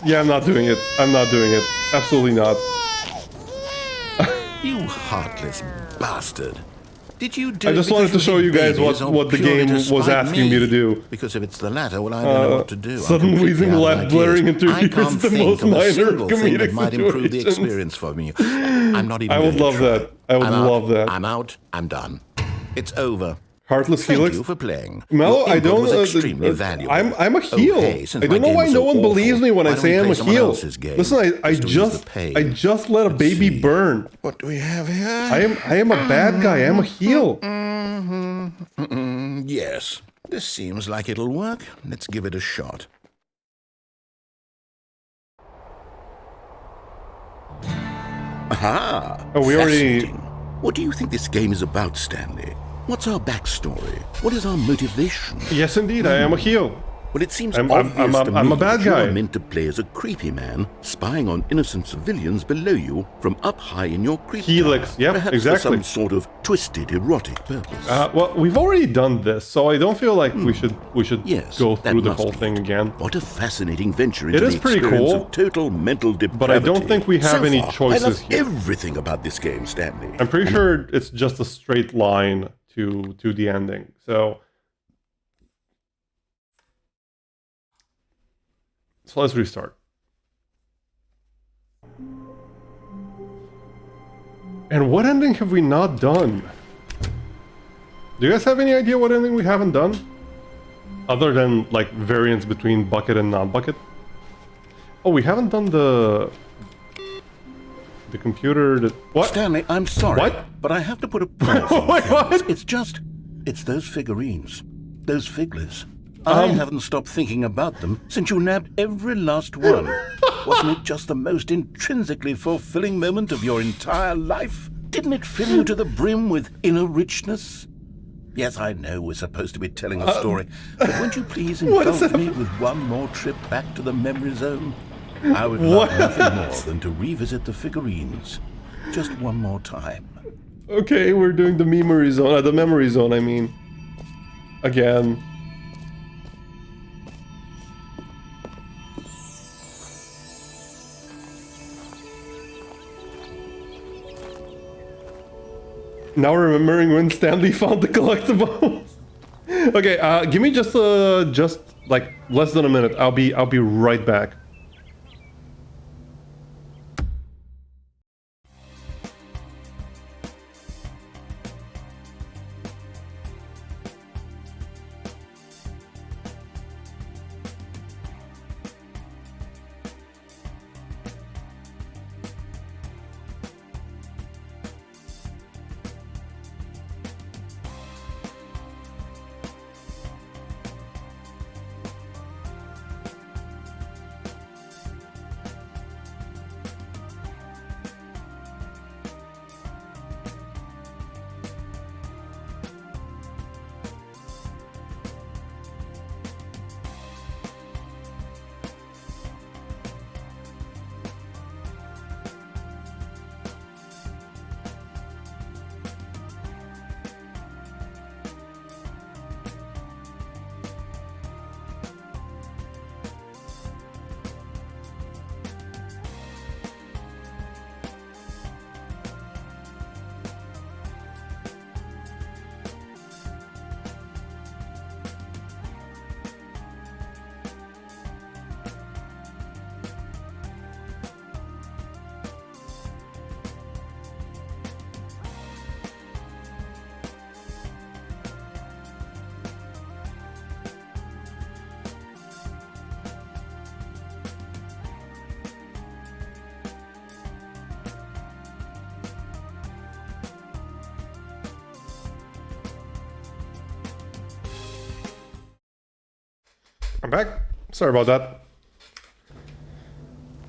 Yeah, I'm not doing it. I'm not doing it. Absolutely not. You heartless bastard. Did you do I it just because wanted to show hate you guys babies what or the purely game to was spite asking me to do. Because if it's the latter, well, I don't know what to do. I'm Sudden completely wheezing out of laugh ideas. blaring into I ears, can't the think most of a minor single thing that comedic might improve the situations. experience for me. I'm not even I would going to love try. that. I would I'm out. love that. I'm out. I'm done. It's over. Heartless Thank Helix. you for playing. Mello, Your I input don't. was extremely valuable. I'm a heel. Okay, since I my don't know game why was no so one believes awful, me when I why don't say we I'm play a someone heel. else's game, Listen, I just to ease the just pain? let a Let's baby see. burn. What do we have here? I am a bad guy. I'm a heel. Yes, this seems like it'll work. Let's give it a shot. Aha! Oh, we already- Fascinating. What do you think this game is about, Stanley? What's our backstory? What is our motivation? Yes, indeed, I am a heel. Well, it seems I'm obvious a- to I'm me a bad that you guy. are meant to play as a creepy man, spying on innocent civilians below you from up high in your creep Helix, tower. yep, Perhaps exactly. for some sort of twisted erotic purpose. Well, we've already done this, so I don't feel like we should Yes, go that through the must whole be thing it. again. What a fascinating venture into is the pretty experience cool, of total mental depravity. but I don't think we have So any far, choices I love here. everything about this game, Stanley. I'm pretty sure it's just a straight line to the ending. So let's restart. And what ending have we not done? Do you guys have any idea what ending we haven't done? Other than, like, variants between bucket and non-bucket? Oh, we haven't done the computer... What? Stanley, I'm sorry, What? but I have to put a pause on Wait, things. what? It's those figurines, those figlers. I haven't stopped thinking about them since you nabbed every last one. Wasn't it just the most intrinsically fulfilling moment of your entire life? Didn't it fill you to the brim with inner richness? Yes, I know we're supposed to be telling a story, but won't you please indulge me with one more trip back to the memory zone? I would love nothing more than to revisit the figurines. Just one more time. Okay, we're doing the memory zone, the memory zone, I mean. Again. Now remembering when Stanley found the collectibles. Okay, give me just like less than a minute. I'll be right back. 。I'm back. Sorry about that.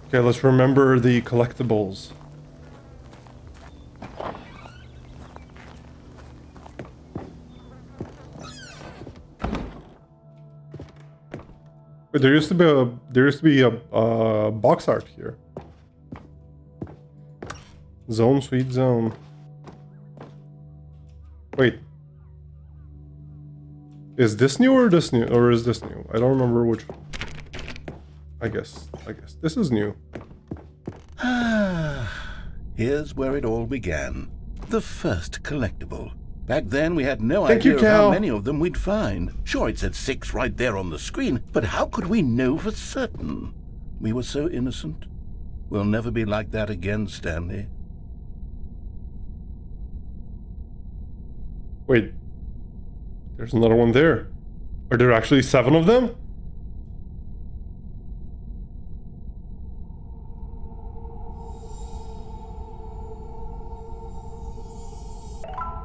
Okay, let's remember the collectibles. Wait, there used to be a box art here. Zone, sweet zone. Wait. Is this new or this new? Or is this new? I don't remember which. I guess this is new. Here's where it all began. The first collectible. Back then, we had no Thank idea you, of how Cal. many of them we'd find. Sure, it said 6 right there on the screen, but how could we know for certain? We were so innocent. We'll never be like that again, Stanley. Wait. There's another one there. Are there actually 7 of them?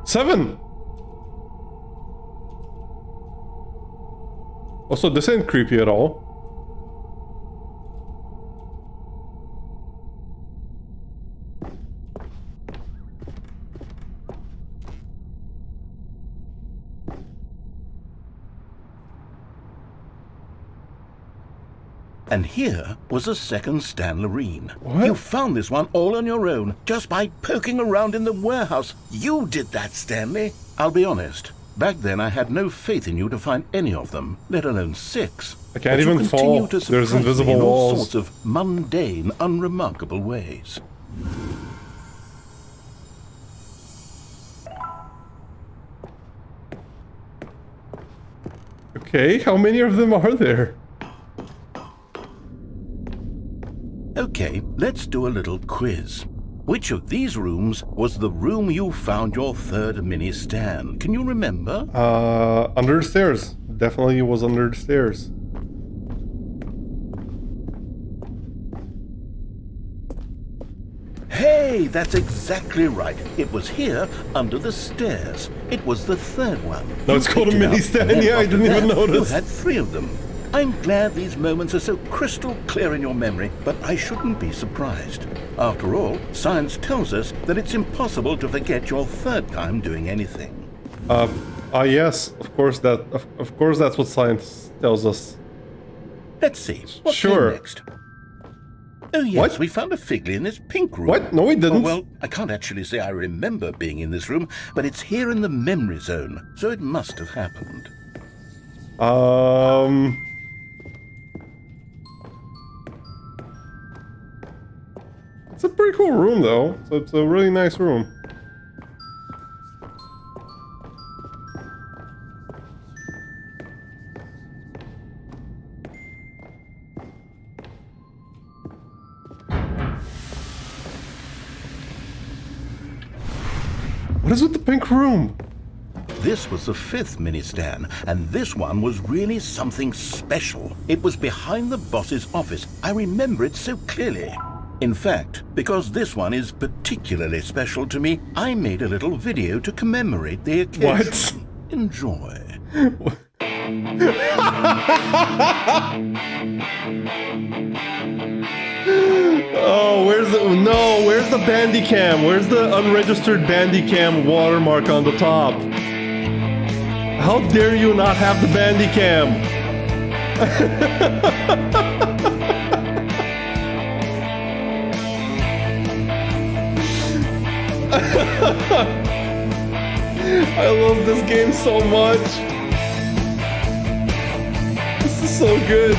Seven! Also, this ain't creepy at all. And here was a second Stanlerine. What? You found this one all on your own, just by poking around in the warehouse. You did that, Stanley. I'll be honest. Back then, I had no faith in you to find any of them, let alone 6. I can't But you even continue fall. to There's surprise me invisible in all walls. sorts of mundane, unremarkable ways. Okay, how many of them are there? Okay, let's do a little quiz. Which of these rooms was the room you found your third mini Stan? Can you remember? Under the stairs. Definitely was under the stairs. Hey, that's exactly right. It was here, under the stairs. It was the third one. No, it's You called a picked it mini up, Stan. and then Yeah, I after didn't even that, notice. You had 3 of them. I'm glad these moments are so crystal clear in your memory, but I shouldn't be surprised. After all, science tells us that it's impossible to forget your third time doing anything. Yes, of course that's what science tells us. Let's see. What Sure. came next? Oh yes, What? we found a Figley in this pink room. What? No, we didn't. Oh, well, I can't actually say I remember being in this room, but it's here in the memory zone, so it must have happened. It's a pretty cool room, though. So it's a really nice room. What is with the pink room? This was the 5th mini Stan, and this one was really something special. It was behind the boss's office. I remember it so clearly. In fact, because this one is particularly special to me, I made a little video to commemorate the occasion. What? Enjoy. Oh, where's the Bandicam? Where's the unregistered Bandicam watermark on the top? How dare you not have the Bandicam? I love this game so much. This is so good.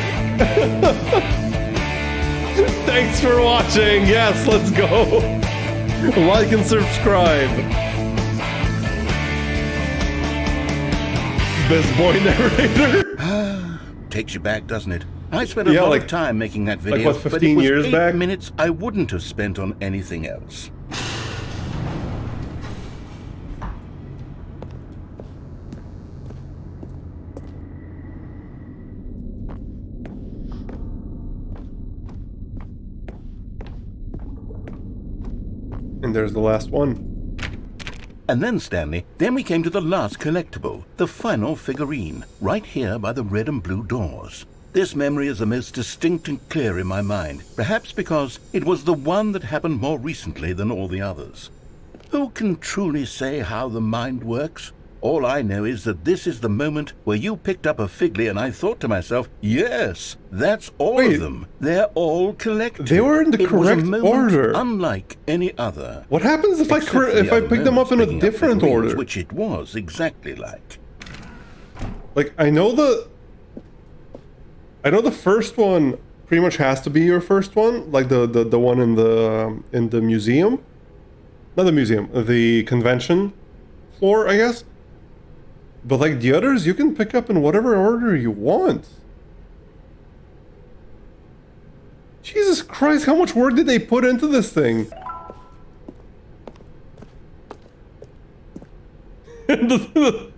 Thanks for watching. Yes, let's go. Like and subscribe. Best boy narrator. Takes you back, doesn't it? I spent a Yeah, lot like- of time making that video, what, but 15 it was years 8 back? minutes I wouldn't have spent on anything else. And there's the last one. And then, Stanley, then we came to the last collectible, the final figurine, right here by the red and blue doors. This memory is the most distinct and clear in my mind, perhaps because it was the one that happened more recently than all the others. Who can truly say how the mind works? All I know is that this is the moment where you picked up a Figley and I thought to myself, yes, that's all of them. They're all collected. They were in the It was a correct moment order. unlike any other. What happens if I pick them up in a different order? Which it was exactly like. Like, I know the first one pretty much has to be your first one, like the one in the museum. Not the museum, the convention floor, I guess. But like the others, you can pick up in whatever order you want. Jesus Christ, how much work did they put into this thing? The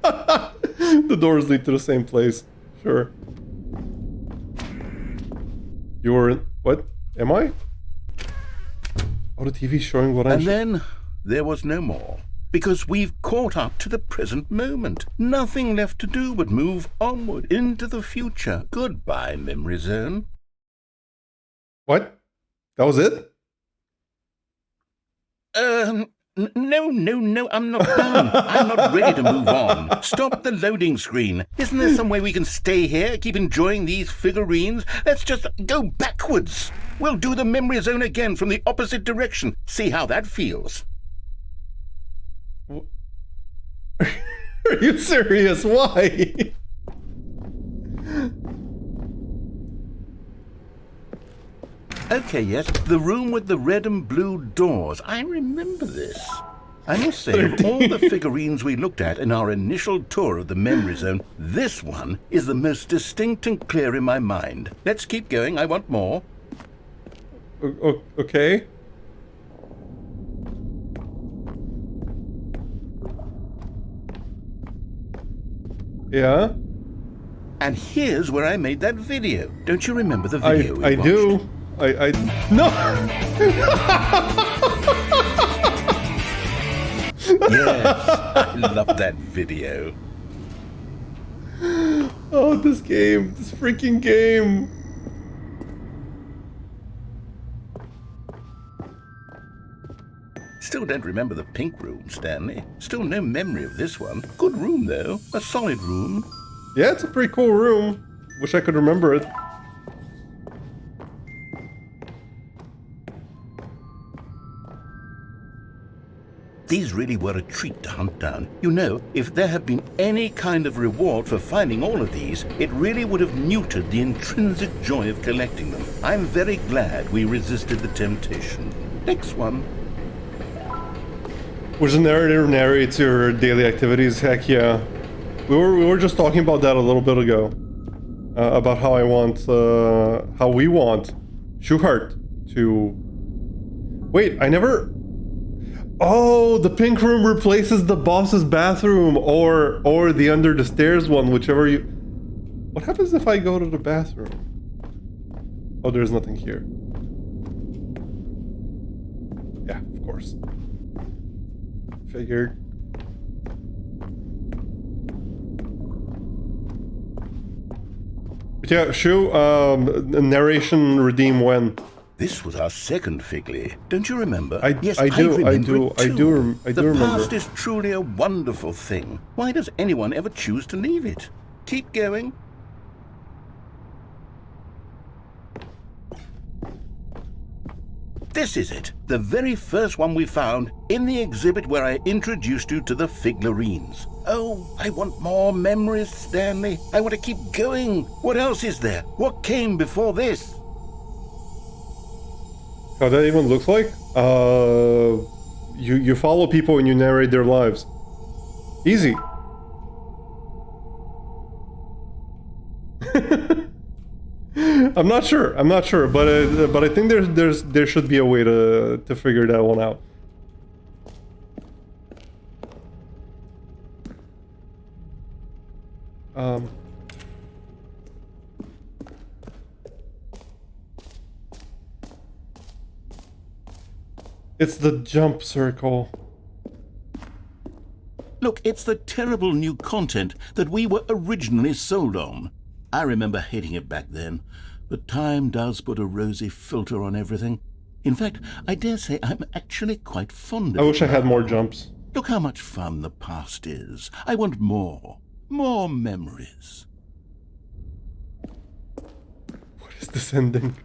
doors lead to the same place. Sure. You were in... What? Am I? Oh, the TV's showing what I'm... And then there was no more. Because we've caught up to the present moment. Nothing left to do but move onward into the future. Goodbye, Memory Zone. What? That was it? No, I'm not done. I'm not ready to move on. Stop the loading screen. Isn't there some way we can stay here, keep enjoying these figurines? Let's just go backwards. We'll do the Memory Zone again from the opposite direction. See how that feels. Are you serious? Why? Okay, yes, the room with the red and blue doors. I remember this. I must say, of all the figurines we looked at in our initial tour of the Memory Zone, this one is the most distinct and clear in my mind. Let's keep going. I want more. Okay. Yeah? And here's where I made that video. Don't you remember the video we I watched? do. No! Yes, I love that video. Oh, this freaking game. Still don't remember the pink room, Stanley. Still no memory of this one. Good room, though. A solid room. Yeah, it's a pretty cool room. Wish I could remember it. These really were a treat to hunt down. You know, if there had been any kind of reward for finding all of these, it really would have muted the intrinsic joy of collecting them. I'm very glad we resisted the temptation. Next one. Which the narrator narrates your daily activities. Heck yeah. We were just talking about that a little bit ago. About how we want Schuhart to... Wait, I never... Oh, the pink room replaces the boss's bathroom or the under the stairs one, whichever you... What happens if I go to the bathroom? Oh, there's nothing here. Yeah, of course. Figured. But yeah, Shu, narration redeem when? This was our second Figley. Don't you remember? Yes, I do remember. The past is truly a wonderful thing. Why does anyone ever choose to leave it? Keep going. This is it, the very first one we found in the exhibit where I introduced you to the figurines. Oh, I want more memories, Stanley. I want to keep going. What else is there? What came before this? How that even looks like? You follow people and you narrate their lives. Easy. I'm not sure, but I think there should be a way to figure that one out. It's the jump circle. Look, it's the terrible new content that we were originally sold on. I remember hating it back then, but time does put a rosy filter on everything. In fact, I dare say I'm actually quite fond of I it wish I had now. more jumps. Look how much fun the past is. I want more memories. What is this ending?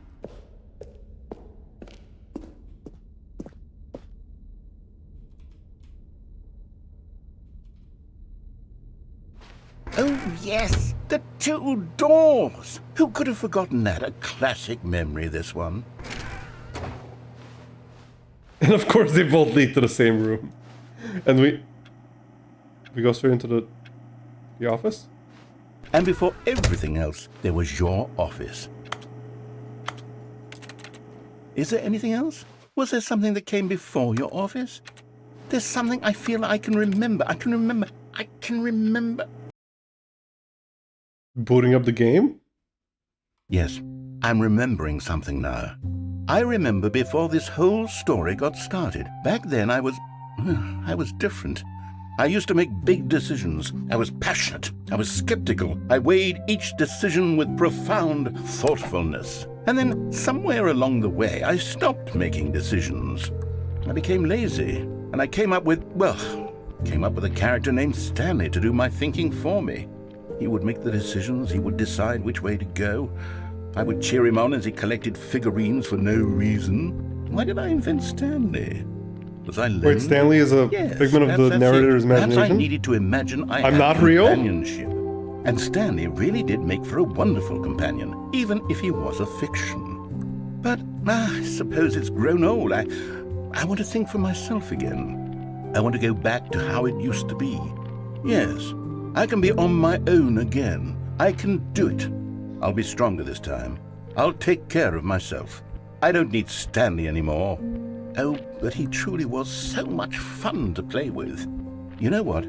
Oh, yes, the 2 doors. Who could have forgotten that? A classic memory, this one. And of course they both lead to the same room. And we go straight into the office? And before everything else, there was your office. Is there anything else? Was there something that came before your office? There's something I feel I can remember. I can remember. Booting up the game? Yes, I'm remembering something now. I remember before this whole story got started. Back then I was different. I used to make big decisions. I was passionate. I was skeptical. I weighed each decision with profound thoughtfulness. And then somewhere along the way, I stopped making decisions. I became lazy, and I came up with a character named Stanley to do my thinking for me. He would make the decisions. He would decide which way to go. I would cheer him on as he collected figurines for no reason. Why did I invent Stanley? Was I lonely? Wait, Stanley is a figment of the narrator's imagination? Perhaps I needed to imagine I I'm had not real? companionship. And Stanley really did make for a wonderful companion, even if he was a fiction. But I suppose it's grown old. I want to think for myself again. I want to go back to how it used to be. Yes, I can be on my own again. I can do it. I'll be stronger this time. I'll take care of myself. I don't need Stanley anymore. Oh, but he truly was so much fun to play with. You know what?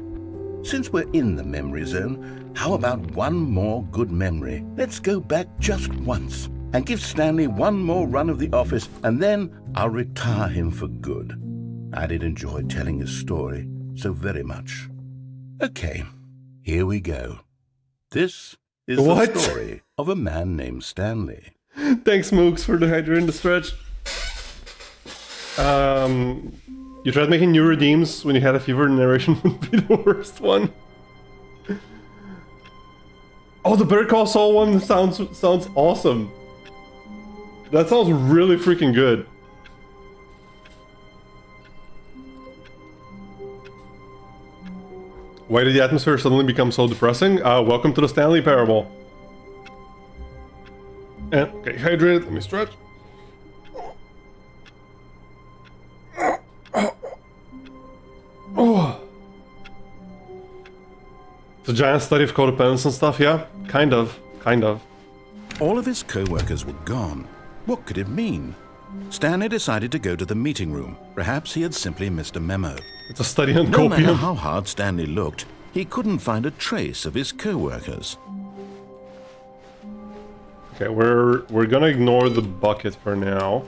Since we're in the memory zone, how about one more good memory? Let's go back just once and give Stanley one more run of the office, and then I'll retire him for good. I did enjoy telling his story so very much. Okay, here we go. This is What? the story of a man named Stanley. Thanks, Mooks, for hydrating the stretch. You tried making new redeems when you had a fever. Narration would be the worst one. Oh, the Better Call Saul one sounds awesome. That sounds really freaking good. Why did the atmosphere suddenly become so depressing? Welcome to the Stanley Parable. And, okay, hydrated, let me stretch. Oh. It's a giant study of codependence and stuff, yeah? Kind of. All of his co-workers were gone. What could it mean? Stanley decided to go to the meeting room. Perhaps he had simply missed a memo. It's a study on No matter copium. how hard Stanley looked, he couldn't find a trace of his co-workers. Okay, we're gonna ignore the bucket for now.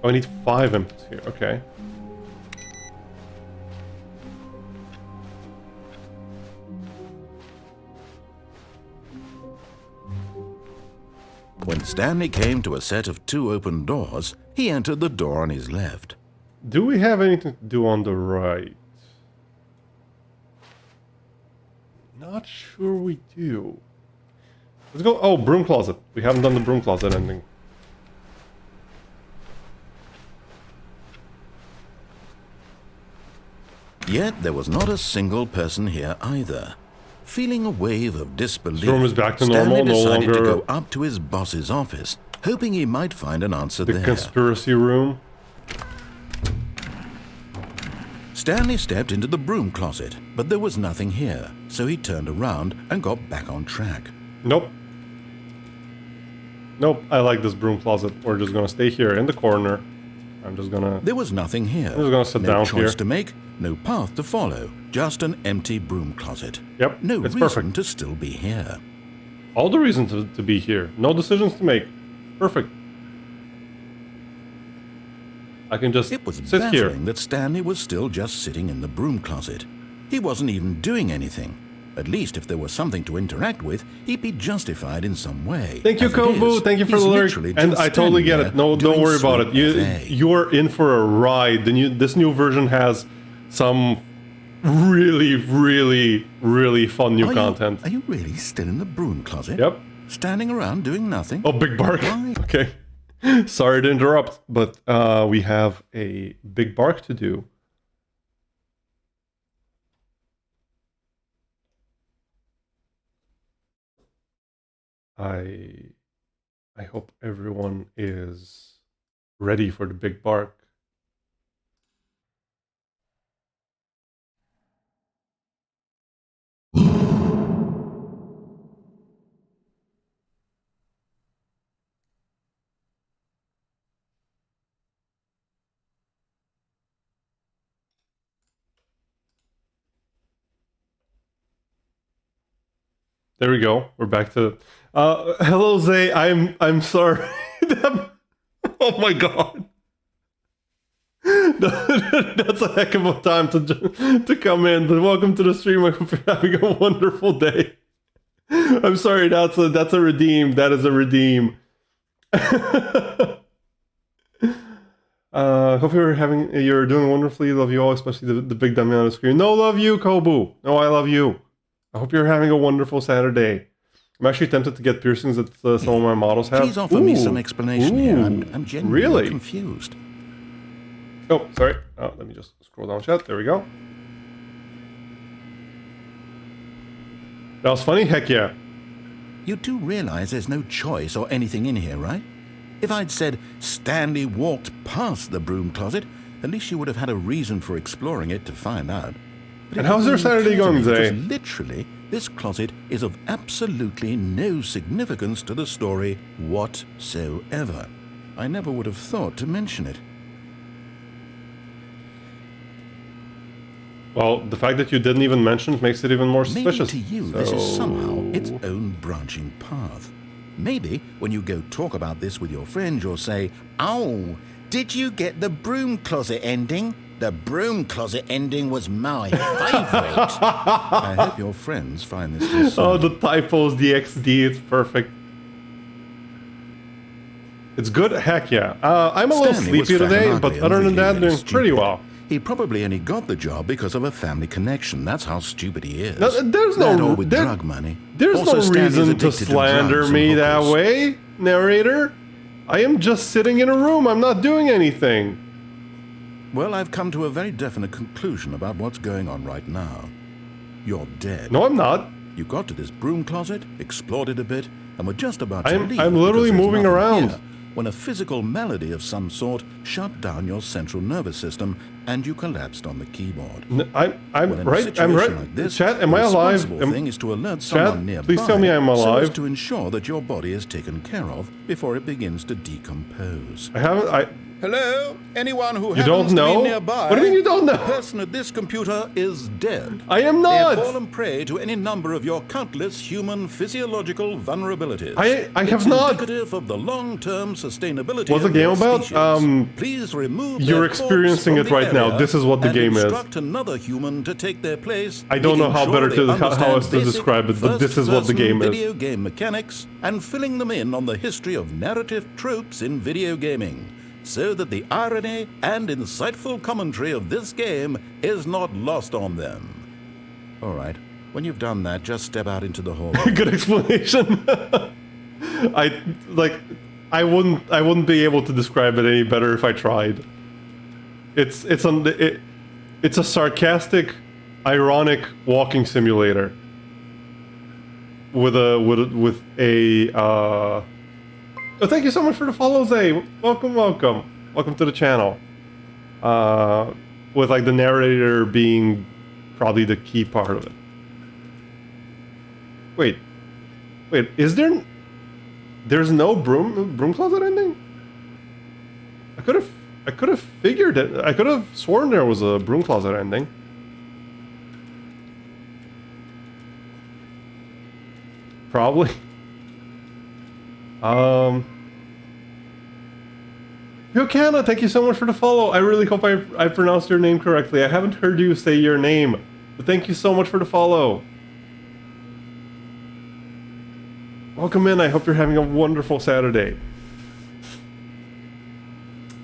Oh, I need 5 inputs here, okay. When Stanley came to a set of 2 open doors, he entered the door on his left. Do we have anything to do on the right? Not sure we do. Let's go. Oh, broom closet. We haven't done the broom closet ending. Yet there was not a single person here either. Feeling a wave of disbelief, This room is back to Stanley normal, no decided to longer go up to his boss's office, hoping he might find an answer the there. conspiracy room. Stanley stepped into the broom closet, but there was nothing here, so he turned around and got back on track. Nope. Nope, I like this broom closet. We're just gonna stay here in the corner. I'm just gonna... There was nothing here. I'm just gonna sit no down choice here. to make, no path to follow, just an empty broom closet. Yep, No it's reason perfect. to still be here. All the reasons to be here. No decisions to make. Perfect. I can just It was sit baffling here. that Stanley was still just sitting in the broom closet. He wasn't even doing anything. At least if there was something to interact with, he'd be justified in some way. Thank you, As it Kobu. is, Thank you for he's the lyric. literally And just I totally get standing it. No, there don't worry doing about it. sort of You're in for a ride. This new version has some really, really, really fun new content. Are you really still in the broom closet? Yep. Standing around doing nothing? Oh, big bark. Why? Okay. Sorry to interrupt, but we have a big bark to do. I hope everyone is ready for the big bark. There we go. We're back to. Hello, Zay. I'm sorry. Oh my god. That's a heck of a time to come in. But welcome to the stream. I hope you're having a wonderful day. I'm sorry. That's a redeem. That is a redeem. Hope you're doing wonderfully. Love you all, especially the big dummy on the screen. No, love you, Kobu. No, I love you. I hope you're having a wonderful Saturday. I'm actually tempted to get piercings that some of my models have. Please offer me some explanation here. I'm genuinely really confused. Oh, sorry. Oh, let me just scroll down chat. There we go. That was funny? Heck yeah. You do realize there's no choice or anything in here, right? If I'd said Stanley walked past the broom closet, at least you would have had a reason for exploring it to find out. And how's their Saturday going, Zay? Literally, this closet is of absolutely no significance to the story whatsoever. I never would have thought to mention it. Well, the fact that you didn't even mention it makes it even more suspicious. Maybe to you, this is somehow its own branching path. Maybe when you go talk about this with your friends, you'll say, "Oh, did you get the broom closet ending? The broom closet ending was my favorite." I hope your friends find this concerning. Oh, the typos, the XD, it's perfect. It's good? Heck yeah. I'm a little Stanley was sleepy fat and today, ugly but and other than really, that, really doing pretty stupid. well. He probably only got the job because of a family connection. That's how stupid he is. No, there's no- That or with there- drug money. There's Also, no Stanley's reason to addicted slander drugs and me that hookers. way, narrator. I am just sitting in a room. I'm not doing anything. Well, I've come to a very definite conclusion about what's going on right now. You're dead. No, I'm not. You got to this broom closet, explored it a bit, and were just about to leave. I'm literally because there's moving nothing around. here, when a physical malady of some sort shut down your central nervous system and you collapsed on the keyboard. I'm Well, in a right. I'm situation right. like this, Chat, am the I alive? responsible thing is to alert someone nearby, please tell me I'm so as alive. to ensure that your body is taken care of before it begins to decompose. I haven't. Hello? Anyone who You happens don't to know? be nearby? What do you mean you don't know? The person at this computer is dead. I am They have not. fallen prey to any number of your countless human physiological vulnerabilities. I have It's not. indicative of the long-term sustainability What's the of game your about? species. Please remove you're their experiencing corpse it from right the now. area This is what the and game is. instruct another human to take their place. I don't know making how sure better they to how understand else to basic describe it, but this is what the first-person game is. video game mechanics and filling them in on the history of narrative tropes in video gaming, so that the irony and insightful commentary of this game is not lost on them. All right, when you've done that, just step out into the hall. Good explanation. I wouldn't be able to describe it any better if I tried. It's a sarcastic, ironic walking simulator with a Oh, thank you so much for the follow, Zay. Welcome to the channel. With like the narrator being probably the key part of it. Wait, is there's no broom closet ending? I could have figured it. I could have sworn there was a broom closet ending. Probably. Yokana, thank you so much for the follow. I really hope I pronounced your name correctly. I haven't heard you say your name But thank you so much for the follow. Welcome in. I hope you're having a wonderful Saturday.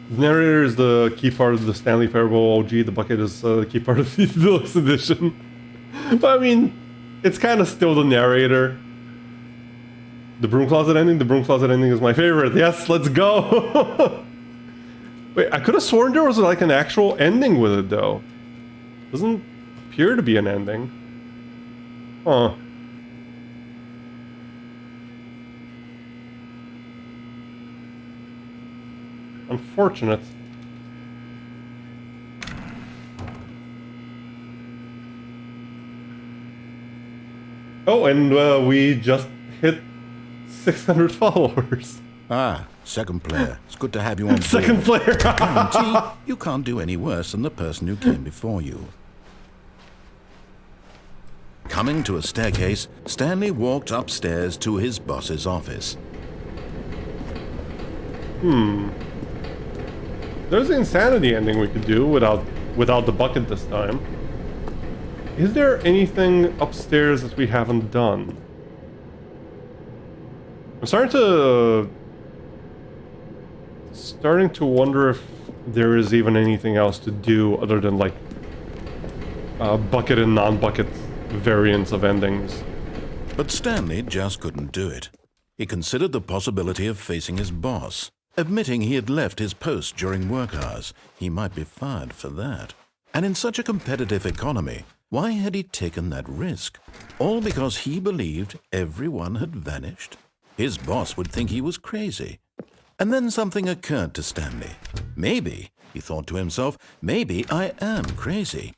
The narrator is the key part of the Stanley Parable OG. The bucket is the key part of the deluxe edition. But I mean, it's kind of still the narrator. The broom closet ending? The broom closet ending is my favorite. Yes, let's go! Wait, I could have sworn there was like an actual ending with it though. Doesn't appear to be an ending. Huh. Unfortunate. Oh, and we just hit 600 followers. Ah, second player. It's good to have you on board. Second player. Guarantee you can't do any worse than the person who came before you. Coming to a staircase, Stanley walked upstairs to his boss's office. There's the insanity ending we could do without the bucket this time. Is there anything upstairs that we haven't done? I'm starting to wonder if there is even anything else to do other than like bucket and non-bucket variants of endings. But Stanley just couldn't do it. He considered the possibility of facing his boss. Admitting he had left his post during work hours, he might be fired for that. And in such a competitive economy, why had he taken that risk? All because he believed everyone had vanished? His boss would think he was crazy. And then something occurred to Stanley. Maybe, he thought to himself, maybe I am crazy.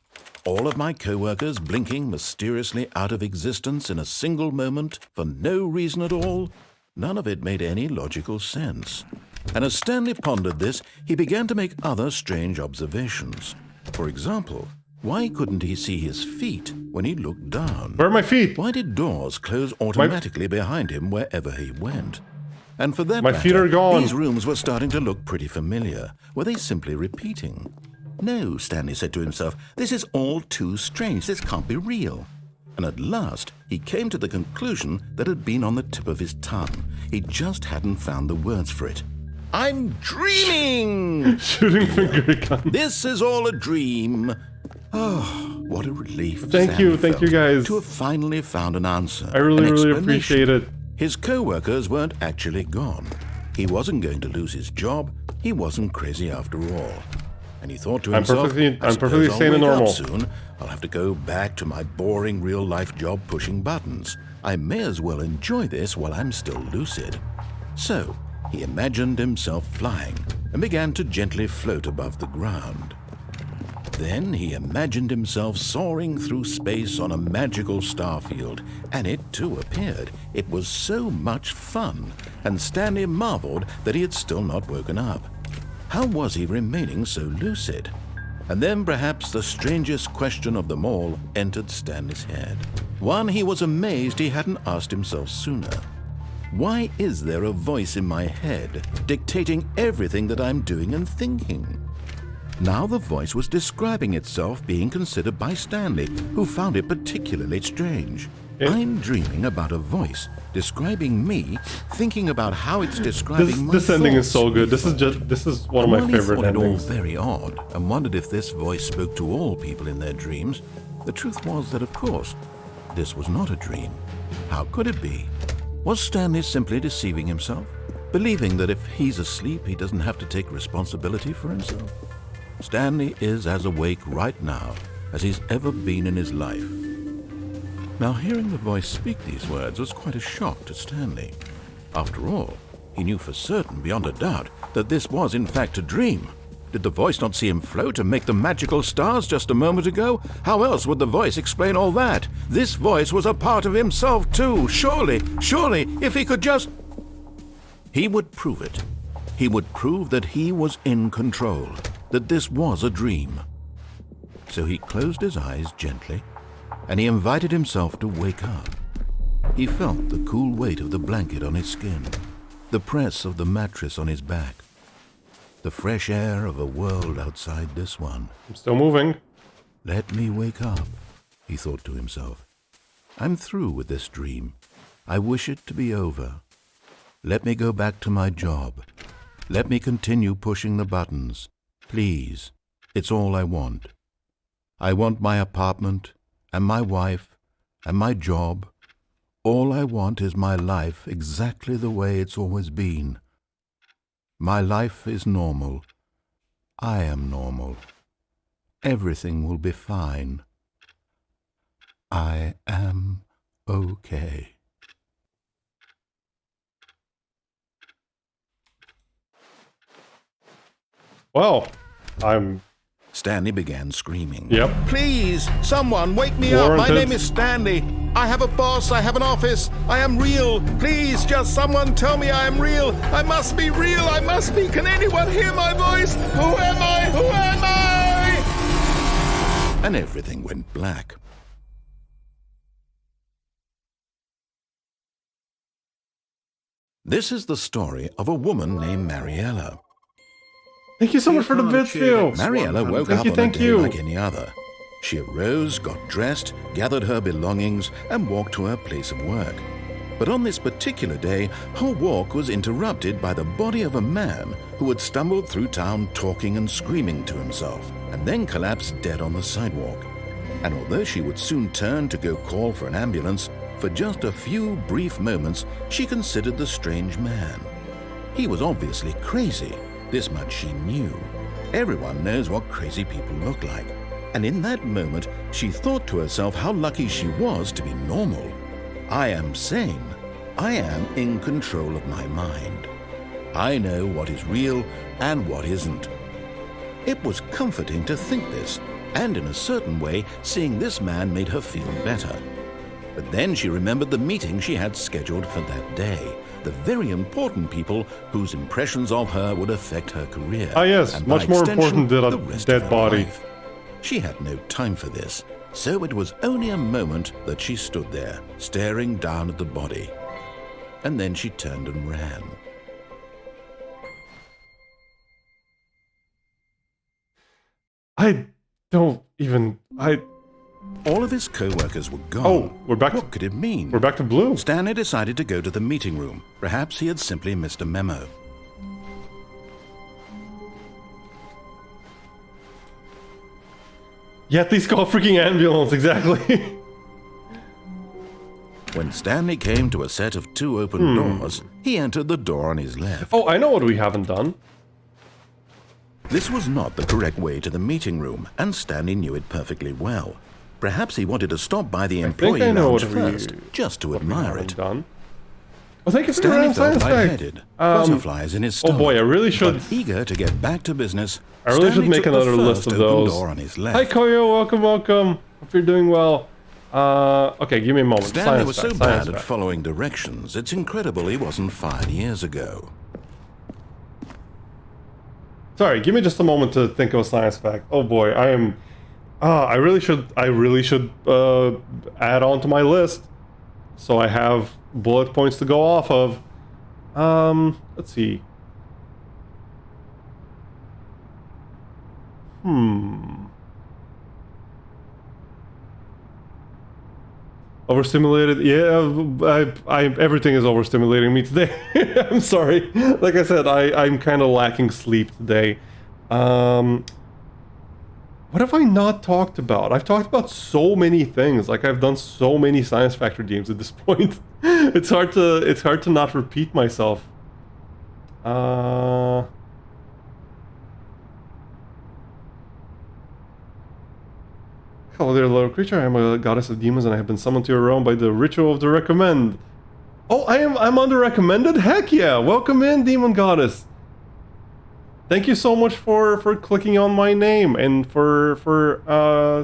All of my co-workers blinking mysteriously out of existence in a single moment for no reason at all? None of it made any logical sense. And as Stanley pondered this, he began to make other strange observations. For example, why couldn't he see his feet when he looked down? Where are my feet? Why did doors close automatically behind him wherever he went? And for that My feet are gone. These rooms were starting to look pretty familiar. Were they simply repeating? No, Stanley said to himself, this is all too strange. This can't be real. And at last, he came to the conclusion that had been on the tip of his tongue. He just hadn't found the words for it. I'm dreaming! Shooting finger gun. This is all a dream. Oh, what a relief. Thank you guys. To have finally found an answer. I really appreciate it. His co-workers weren't actually gone. He wasn't going to lose his job. He wasn't crazy after all. And he thought to himself, I'm perfectly sane and normal. Soon, I'll have to go back to my boring real-life job pushing buttons. I may as well enjoy this while I'm still lucid. So, he imagined himself flying and began to gently float above the ground. Then he imagined himself soaring through space on a magical starfield, and it too appeared. It was so much fun, and Stanley marveled that he had still not woken up. How was he remaining so lucid? And then perhaps the strangest question of them all entered Stanley's head. One he was amazed he hadn't asked himself sooner. Why is there a voice in my head dictating everything that I'm doing and thinking? Now the voice was describing itself being considered by Stanley, who found it particularly strange. I'm dreaming about a voice describing me, thinking about how it's describing my This ending is thoughts. so good. This is one of my favorite While he thought endings. it all very odd and wondered if this voice spoke to all people in their dreams, the truth was that, of course, this was not a dream. How could it be? Was Stanley simply deceiving himself, believing that if he's asleep, he doesn't have to take responsibility for himself? Stanley is as awake right now as he's ever been in his life. Now, hearing the voice speak these words was quite a shock to Stanley. After all, he knew for certain, beyond a doubt, that this was in fact a dream. Did the voice not see him float and make the magical stars just a moment ago? How else would the voice explain all that? This voice was a part of himself too. Surely, if he could just... He would prove it. He would prove that he was in control, that this was a dream. So he closed his eyes gently, and he invited himself to wake up. He felt the cool weight of the blanket on his skin, the press of the mattress on his back, the fresh air of a world outside this one. I'm still moving. Let me wake up. he thought to himself. I'm through with this dream. I wish it to be over. Let me go back to my job. Let me continue pushing the buttons. Please, it's all I want. I want my apartment, and my wife, and my job. All I want is my life exactly the way it's always been. My life is normal. I am normal. Everything will be fine. I am okay. Well, I'm... Stanley began screaming. Yep. Please, someone, wake me up. My name is Stanley. I have a boss. I have an office. I am real. Please, just someone tell me I am real. I must be real. I must be. Can anyone hear my voice? Who am I? Who am I? And everything went black. This is the story of a woman named Mariella. Thank you so much for the bits, Phil. Mariella woke up on a day like any other. She arose, got dressed, gathered her belongings, and walked to her place of work. But on this particular day, her walk was interrupted by the body of a man who had stumbled through town talking and screaming to himself, and then collapsed dead on the sidewalk. And although she would soon turn to go call for an ambulance, for just a few brief moments she considered the strange man. He was obviously crazy. This much she knew. Everyone knows what crazy people look like. And in that moment, she thought to herself how lucky she was to be normal. I am sane. I am in control of my mind. I know what is real and what isn't. It was comforting to think this, and in a certain way, seeing this man made her feel better. But then she remembered the meeting she had scheduled for that day. The very important people whose impressions of her would affect her career. Ah yes, and much more important than the a rest dead of her body. life. She had no time for this, so it was only a moment that she stood there, staring down at the body. And then she turned and ran. I don't even... All of his co-workers were gone. Oh, we're back. What could it mean? We're back to blue. Stanley decided to go to the meeting room. Perhaps he had simply missed a memo. Yeah, please call a freaking ambulance, exactly. When Stanley came to a set of two open doors, he entered the door on his left. Oh, I know what we haven't done. This was not the correct way to the meeting room, and Stanley knew it perfectly well. Perhaps he wanted to stop by the employee lounge first, just to admire it. Done. Oh, thank you for the Stanley random felt science fact. lightheaded, butterflies in his Oh stomach. boy, I really should... But eager to get back to business, I really should Stanley make took the another list first of open those. door on his left. Hi Koyo, welcome, welcome. Hope you're doing well. Okay, give me a moment. Stanley was so Science bad at fact. following directions, it's incredible he wasn't fired years ago. Sorry, give me just a moment to think of a science fact. Oh boy, I am... I really should add on to my list, so I have bullet points to go off of. Let's see. Overstimulated? Yeah, everything is overstimulating me today. I'm sorry. Like I said, I'm kind of lacking sleep today. What have I not talked about? I've talked about so many things. Like I've done so many Science Factor games at this point. It's hard to not repeat myself. Hello there, little creature. I am a goddess of demons and I have been summoned to your realm by the ritual of the recommend. Oh, I'm on the recommended? Heck yeah! Welcome in, demon goddess. Thank you so much for clicking on my name and for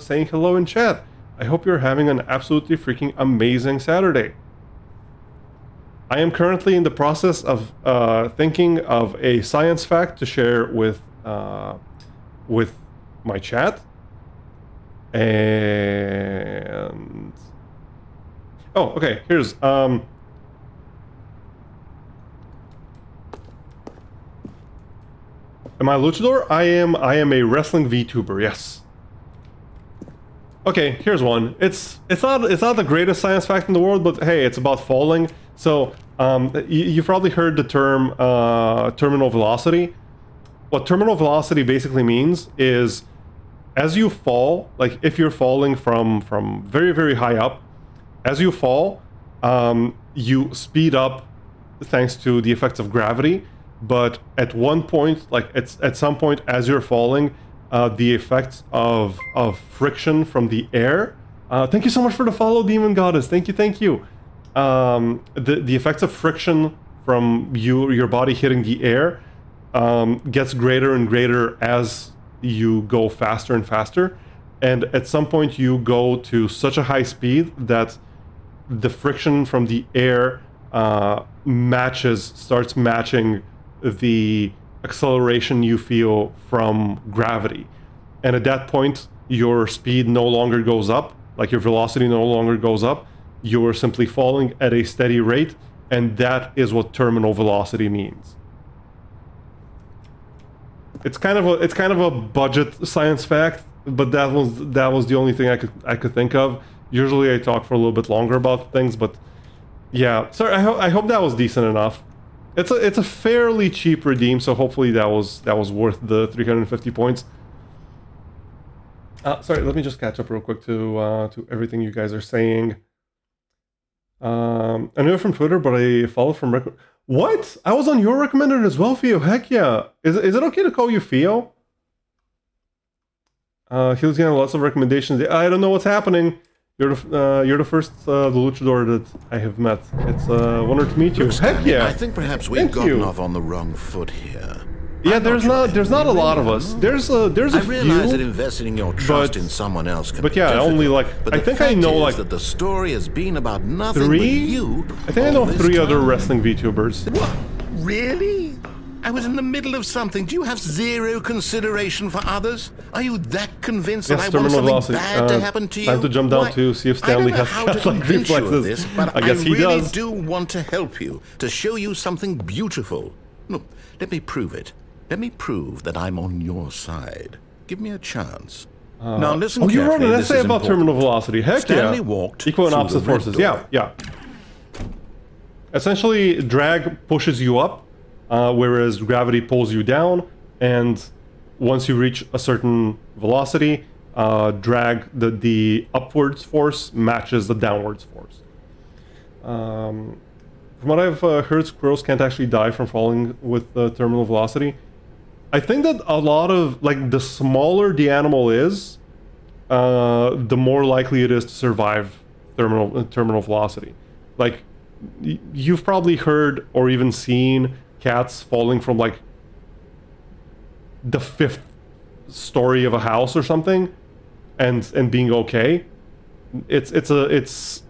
saying hello in chat. I hope you're having an absolutely freaking amazing Saturday. I am currently in the process of thinking of a science fact to share with my chat. And oh, okay. Here's Am I a luchador? I am a wrestling VTuber. Yes. Okay, here's one. It's not the greatest science fact in the world, but hey, it's about falling. So you've probably heard the term terminal velocity. What terminal velocity basically means is, as you fall, like if you're falling from very, very high up, as you fall, you speed up thanks to the effects of gravity. But at one point, like at some point as you're falling, the effects of friction from the air. Thank you so much for the follow, Demon Goddess. Thank you. The effects of friction from your body hitting the air gets greater and greater as you go faster and faster, and at some point you go to such a high speed that the friction from the air starts matching the acceleration you feel from gravity. And at that point, your speed no longer goes up, like your velocity no longer goes up. You're simply falling at a steady rate, and that is what terminal velocity means. It's kind of a budget science fact, but that was the only thing I could think of. Usually I talk for a little bit longer about things, but yeah. Sorry, I hope that was decent enough. It's a fairly cheap redeem, so hopefully that was worth the 350 points. Sorry, let me just catch up real quick to everything you guys are saying. I know from Twitter, but I follow from What? I was on your recommended as well, Theo. Heck yeah. Is it okay to call you Theo? He was getting lots of recommendations. I don't know what's happening. You're the first the luchador that I have met. It's an honor to meet you. Heck yeah! I think perhaps we've gotten off on the wrong foot here. Yeah, there's not a lot of us. There's a few. I realize that investing your trust in someone else can but yeah, be difficult, only like but I think I know like that the story has been about nothing but 3. you. I think I know 3 other time. wrestling VTubers. What? Really? I was in the middle of something. Do you have zero consideration for others? Are you that convinced that I want something bad to happen to you? Time to jump down to see if Stanley has cat-like reflexes. This, but I guess he really does. do want to help you, to show you something beautiful. Look, let me prove it. Let me prove that I'm on your side. Give me a chance. Now listen carefully. You wrote an essay about important. terminal velocity. Heck Stanley yeah. walked Equal and through opposite the red forces. door. Yeah. Essentially, drag pushes you up, whereas gravity pulls you down. And once you reach a certain velocity, drag the upwards force matches the downwards force. From what I've heard, squirrels can't actually die from falling with terminal velocity. I think that a lot of, like, the smaller the animal is, the more likely it is to survive terminal velocity. Like, you've probably heard or even seen cats falling from, like, the 5th story of a house or something, and being okay. It's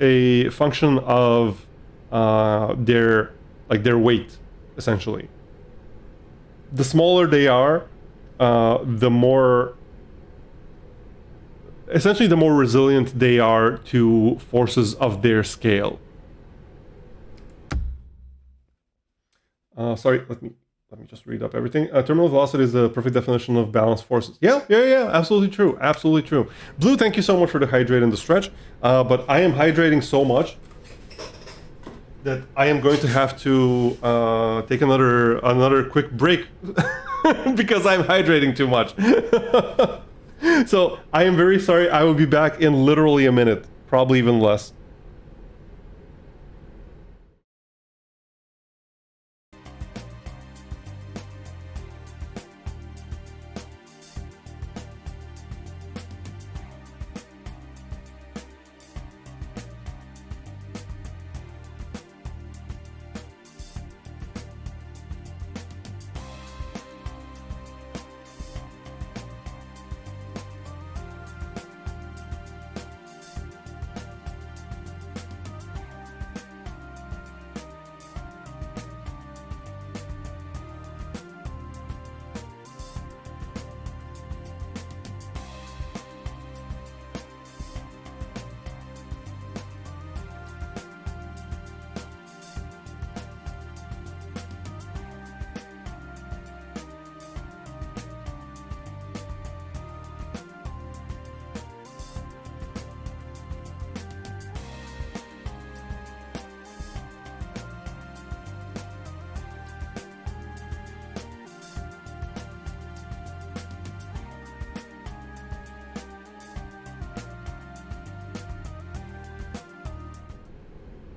a function of their weight, essentially. The smaller they are, the more resilient they are to forces of their scale. Sorry, let me just read up everything. Terminal velocity is the perfect definition of balanced forces. Yeah, absolutely true. Blue, thank you so much for the hydrate and the stretch. But I am hydrating so much that I am going to have to take another quick break because I'm hydrating too much. So I am very sorry. I will be back in literally a minute, probably even less.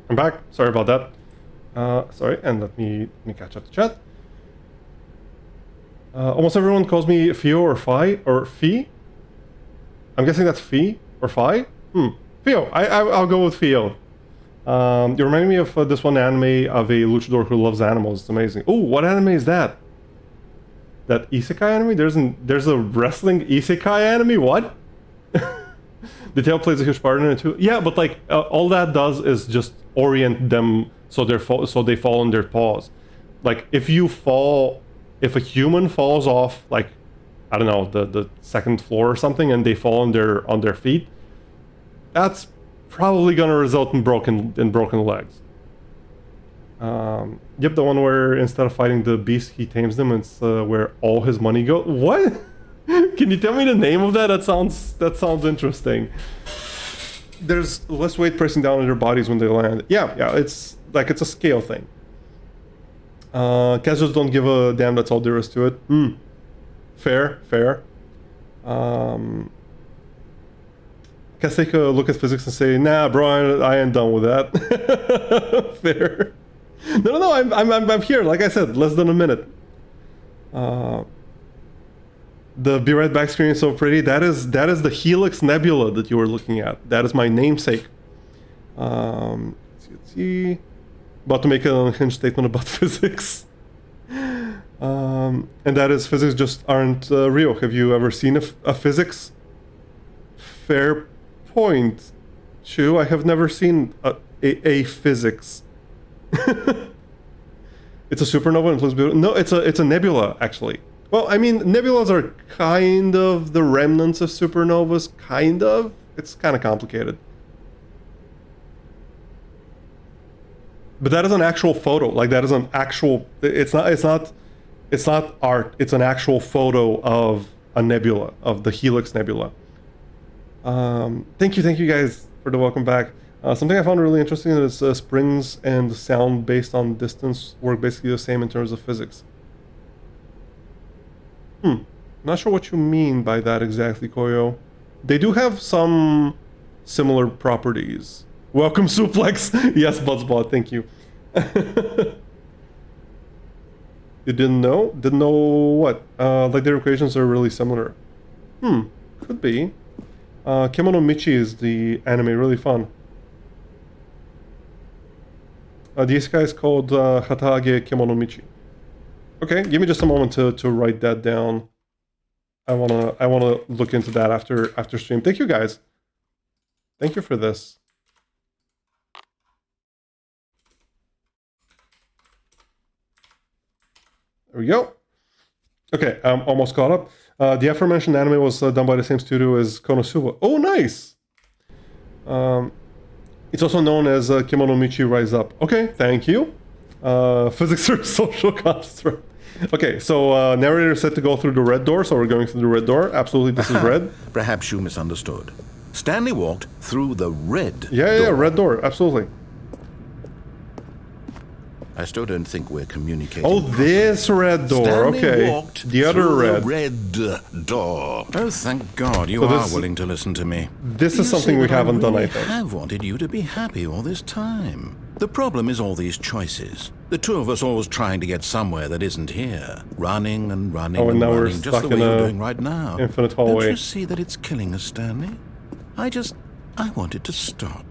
I'm back. Sorry about that. Sorry, and let me catch up the chat. Almost everyone calls me Fio or Fi or Fee. I'm guessing that's Fee or Fi. Fio. I'll go with Fio. You remind me of this one anime of a luchador who loves animals. It's amazing. Oh, what anime is that? That isekai anime? There's a wrestling isekai anime? What? The tail plays a huge part in it too. Yeah, but like all that does is just orient them so they fall on their paws. Like if a human falls off, like I don't know, the second floor or something, and they fall on their feet, that's probably gonna result in broken legs. Yep, the one where instead of fighting the beast, he tames them. It's where all his money goes. What? Can you tell me the name of that? That sounds interesting. There's less weight pressing down on their bodies when they land. Yeah, it's a scale thing. Cats just don't give a damn. That's all there is to it. Fair. Cats take a look at physics and say, "Nah, bro, I ain't done with that." Fair. No. I'm here. Like I said, less than a minute. The Be Right Back screen is so pretty. That is the Helix Nebula that you were looking at. That is my namesake. Let's see. About to make an unhinged statement about physics. And that is, physics just aren't real. Have you ever seen a physics? Fair point, Chu. I have never seen a physics. It's a supernova and includes... No, it's a nebula, actually. Well, I mean, nebulas are kind of the remnants of supernovas, kind of. It's kind of complicated. But that is an actual photo. Like, that is an actual... It's not art. It's an actual photo of a nebula, of the Helix Nebula. Thank you guys for the welcome back. Something I found really interesting is springs and sound based on distance work basically the same in terms of physics. Not sure what you mean by that exactly, Koyo. They do have some similar properties. Welcome, Suplex! Yes, Buzzbot, thank you. You didn't know? Didn't know what? Like their equations are really similar. Could be. Kemono Michi is the anime, really fun. This guy is called Hatage Kemono Michi. Okay, give me just a moment to write that down. I wanna look into that after stream. Thank you guys. Thank you for this. There we go. Okay, I'm almost caught up. The aforementioned anime was done by the same studio as Konosuba. Oh, nice! It's also known as Kemono Michi Rise Up. Okay, thank you. Physics or social construct. Okay, so narrator said to go through the red door, so we're going through the red door. Absolutely, this is red. Perhaps you misunderstood. Stanley walked through the red door. Yeah, red door, absolutely. I still don't think we're communicating. Oh, this red door, Stanley okay. walked The other through red. The red door. Oh, thank God you So are this- willing to listen to me. This You is something see we that haven't done, I really think. I have wanted you to be happy all this time. The problem is all these choices. The two of us always trying to get somewhere that isn't here. Running and running Oh, and now we're running, just stuck the way in you're a doing right now. infinite hallway. Don't you see that it's killing us, Stanley? I wanted to stop.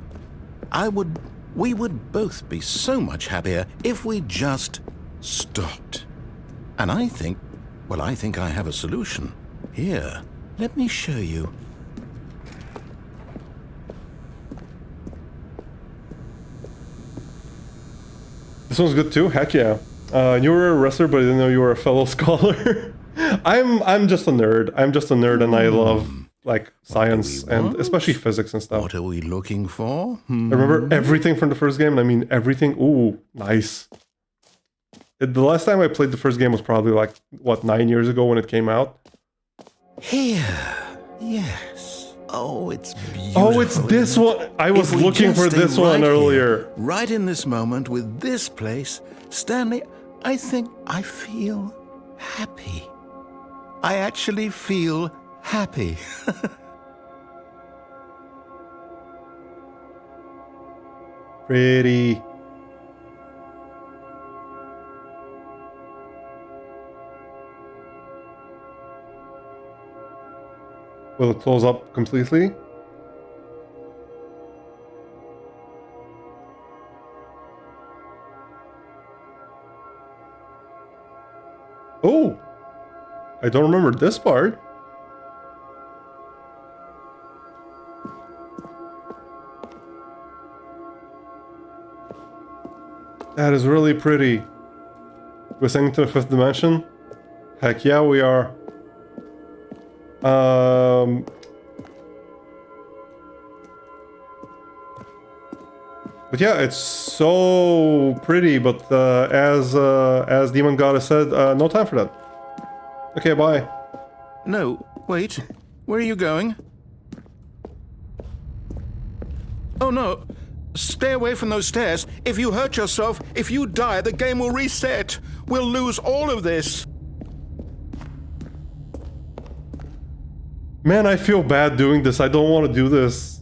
We would both be so much happier if we just stopped. And I think I have a solution. Here, let me show you. This one's good too. Heck yeah. You were a wrestler, but I didn't know you were a fellow scholar. I'm just a nerd. I'm just a nerd, and I love like science and want? especially physics and stuff. What are we looking for? I remember everything from the first game, and I mean everything. Ooh, nice. The last time I played the first game was probably like, what, 9 years ago when it came out? Here. Yes. Oh, it's beautiful. Oh, it's this isn't it? one. I was If we looking just for stay this one right earlier. here, right in this moment with this place, Stanley, I think I feel happy. I actually feel happy. Pretty. Will it close up completely? Oh! I don't remember this part. That is really pretty. We're singing to the 5th dimension? Heck yeah, we are. But yeah, it's so pretty, but as Demon Goddess said, no time for that. Okay, bye. No, wait. Where are you going? Oh no. Stay away from those stairs. If you hurt yourself, if you die, the game will reset. We'll lose all of this. Man, I feel bad doing this. I don't want to do this.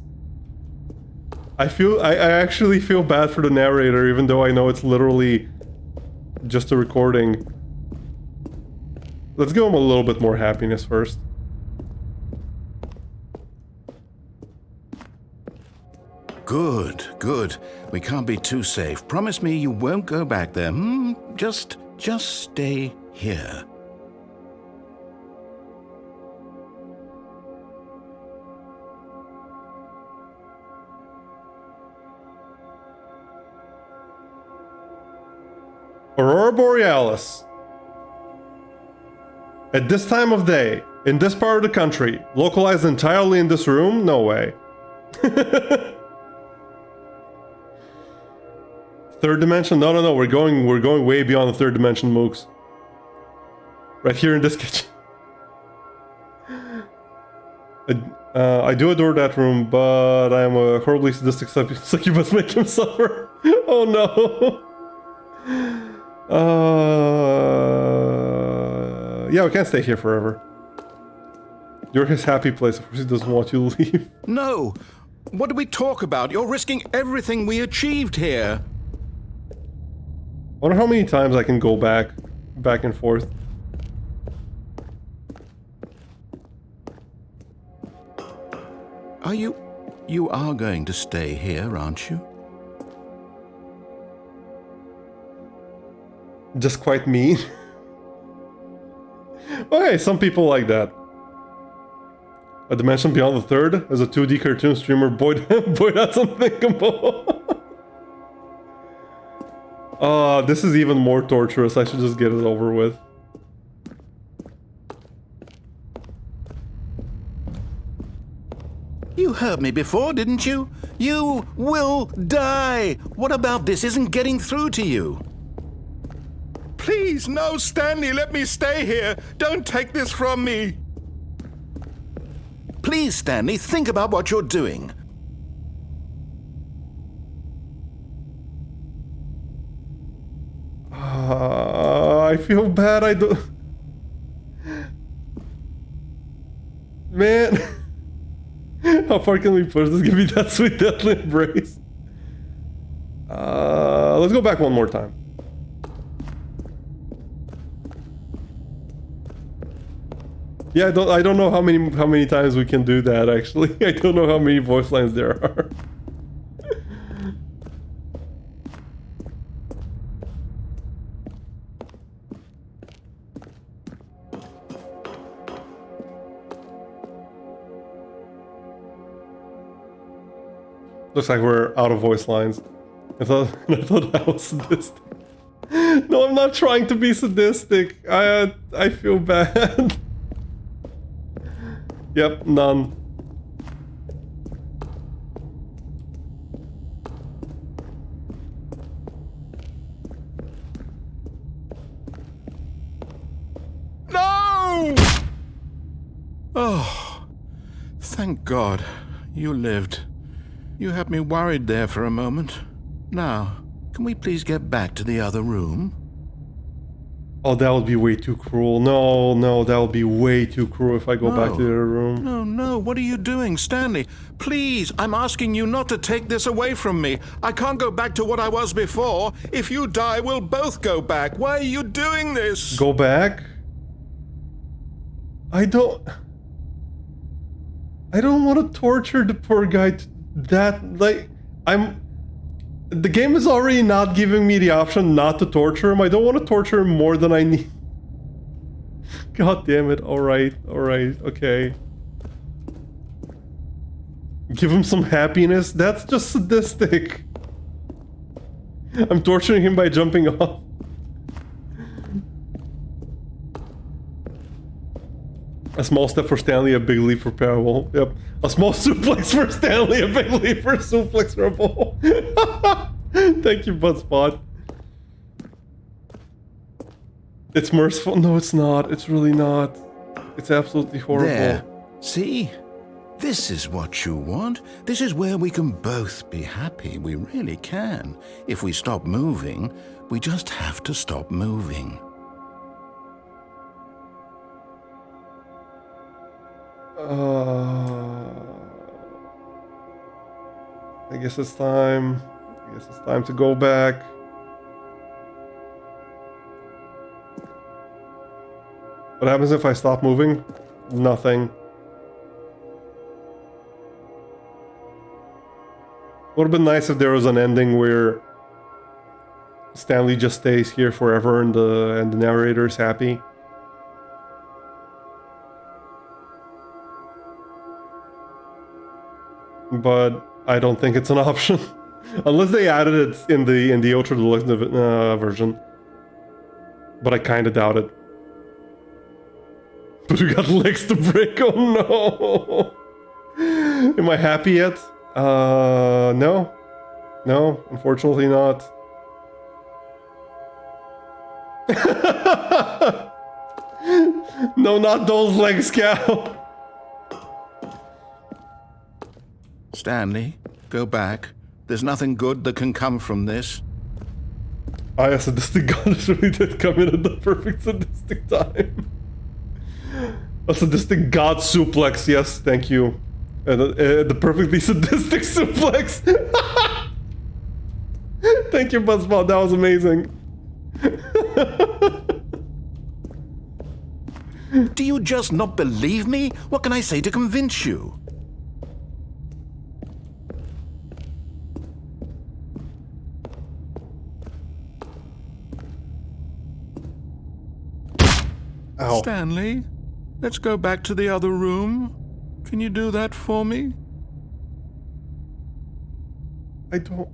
I actually feel bad for the narrator, even though I know it's literally just a recording. Let's give him a little bit more happiness first. Good, good. We can't be too safe. Promise me you won't go back there, hmm? Just stay here. Aurora Borealis. At this time of day, in this part of the country, localized entirely in this room? No way. Third dimension? No. We're going way beyond the third dimension, mooks. Right here in this kitchen. I do adore that room, but I am a horribly sadistic succubus. Make him suffer. Oh no. Yeah, we can't stay here forever. You're his happy place. Of course he doesn't want you to leave. No! What do we talk about? You're risking everything we achieved here. Wonder how many times I can go back and forth. You are going to stay here, aren't you? Just quite mean. Okay, some people like that. A dimension beyond the third? As a 2D cartoon streamer, boy, that's unthinkable. This is even more torturous. I should just get it over with. You heard me before, didn't you? You will die! What about this isn't getting through to you? Please, no, Stanley, let me stay here. Don't take this from me. Please, Stanley, think about what you're doing. I feel bad. I don't... Man. How far can we push this? Give me that sweet deathly embrace. Let's go back one more time. Yeah, I don't know how many times we can do that, actually. I don't know how many voice lines there are. Looks like we're out of voice lines. I thought that was sadistic. No, I'm not trying to be sadistic. I feel bad. Yep, none. No! Oh, thank God you lived. You had me worried there for a moment. Now, can we please get back to the other room? Oh, that would be way too cruel. No, no, that would be way too cruel if I go back to the other room. No, no, what are you doing, Stanley? Please, I'm asking you not to take this away from me. I can't go back to what I was before. If you die, we'll both go back. Why are you doing this? Go back? I don't want to torture the poor guy the game is already not giving me the option not to torture him. I don't want to torture him more than I need. God damn it. Alright, okay. Give him some happiness? That's just sadistic. I'm torturing him by jumping off. A small step for Stanley, a big leap for Parable. Yep. A small suplex for Stanley, a big leap for Suplex Rebel. Thank you, Budspot. It's merciful. No, it's not. It's really not. It's absolutely horrible. There. See? This is what you want. This is where we can both be happy. We really can. If we stop moving, we just have to stop moving. I guess it's time. I guess it's time to go back. What happens if I stop moving? Nothing. Would have been nice if there was an ending where Stanley just stays here forever and the narrator is happy. But I don't think it's an option. Unless they added it in the Ultra Deluxe version. But I kinda doubt it. But we got legs to break, oh no! Am I happy yet? No. No, unfortunately not. No, not those legs, cow! Stanley, go back. There's nothing good that can come from this. A sadistic god really did come in at the perfect sadistic time. A sadistic god suplex, yes, thank you. The perfectly sadistic suplex. Thank you, Buzzball, that was amazing. Do you just not believe me? What can I say to convince you? Ow. Stanley, let's go back to the other room. Can you do that for me? I don't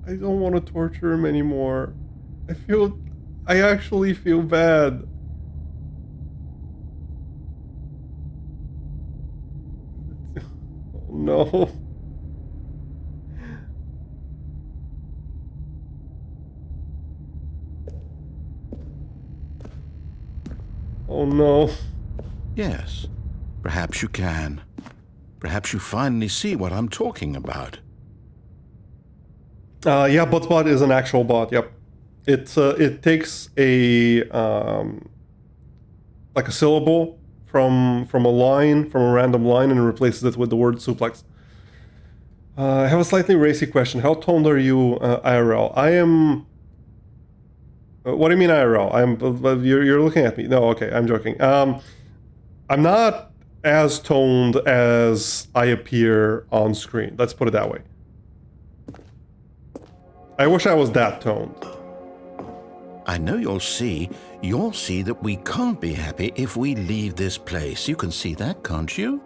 want to torture him anymore. I actually feel bad. Oh, no. Oh no. Yes, perhaps you can. Perhaps you finally see what I'm talking about. Yeah, Botspot is an actual bot, yep. It takes a like a syllable from a random line and replaces it with the word suplex. I have a slightly racy question. How toned are you IRL? I am... what do you mean IRL? You're looking at me. No, okay, I'm joking. I'm not as toned as I appear on screen. Let's put it that way. I wish I was that toned. I know you'll see that we can't be happy if we leave this place. You can see that, can't you?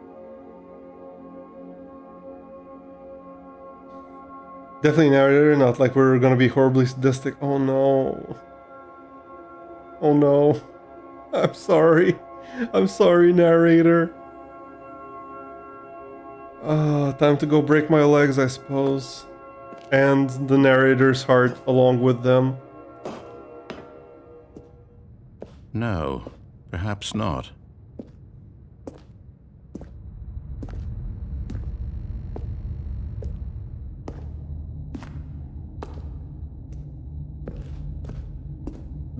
Definitely narrator, not like we're gonna be horribly sadistic. Oh no. Oh no. I'm sorry. I'm sorry, narrator. Time to go break my legs, I suppose. And the narrator's heart along with them. No, perhaps not.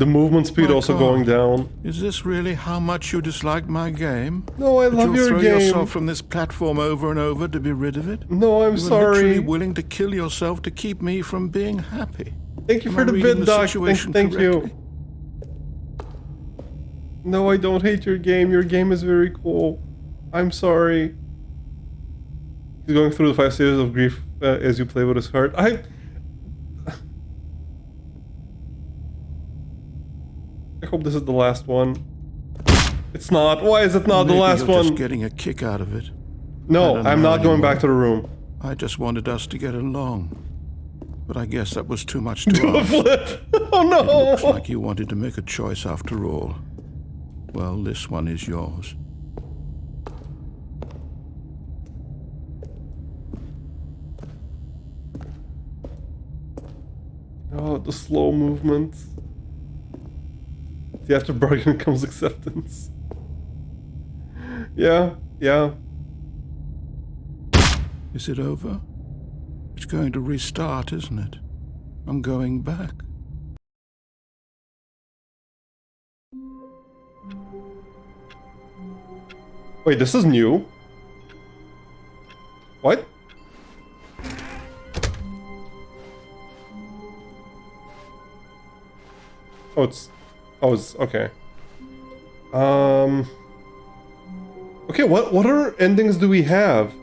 The movement speed My also God. going down. Is this really how much you dislike my game? No, I That love you'll your throw game. yourself from this platform over and over to be rid of it? No, I'm You were literally sorry. willing to kill yourself to keep me from being happy. Thank you Am for I the reading bid, Doc. situation Thank you. correctly? No, I don't hate your game. Your game is very cool. I'm sorry. He's going through the 5 stages of grief as you play with his heart. I hope this is the last one. It's not. Why is it not the Maybe last you're one? just getting a kick out of it. No, I don't I'm know not going back to anymore. the room. I just wanted us to get along. But I guess that was too much to ask. Flip! Oh It looks no! like you wanted to make a choice after all. Well, this one is yours. Oh, the slow movements. See, after bargain comes acceptance. Yeah, yeah. Is it over? It's going to restart, isn't it? I'm going back. Wait, this is new? What? Oh, it's okay. Okay, what other endings do we have?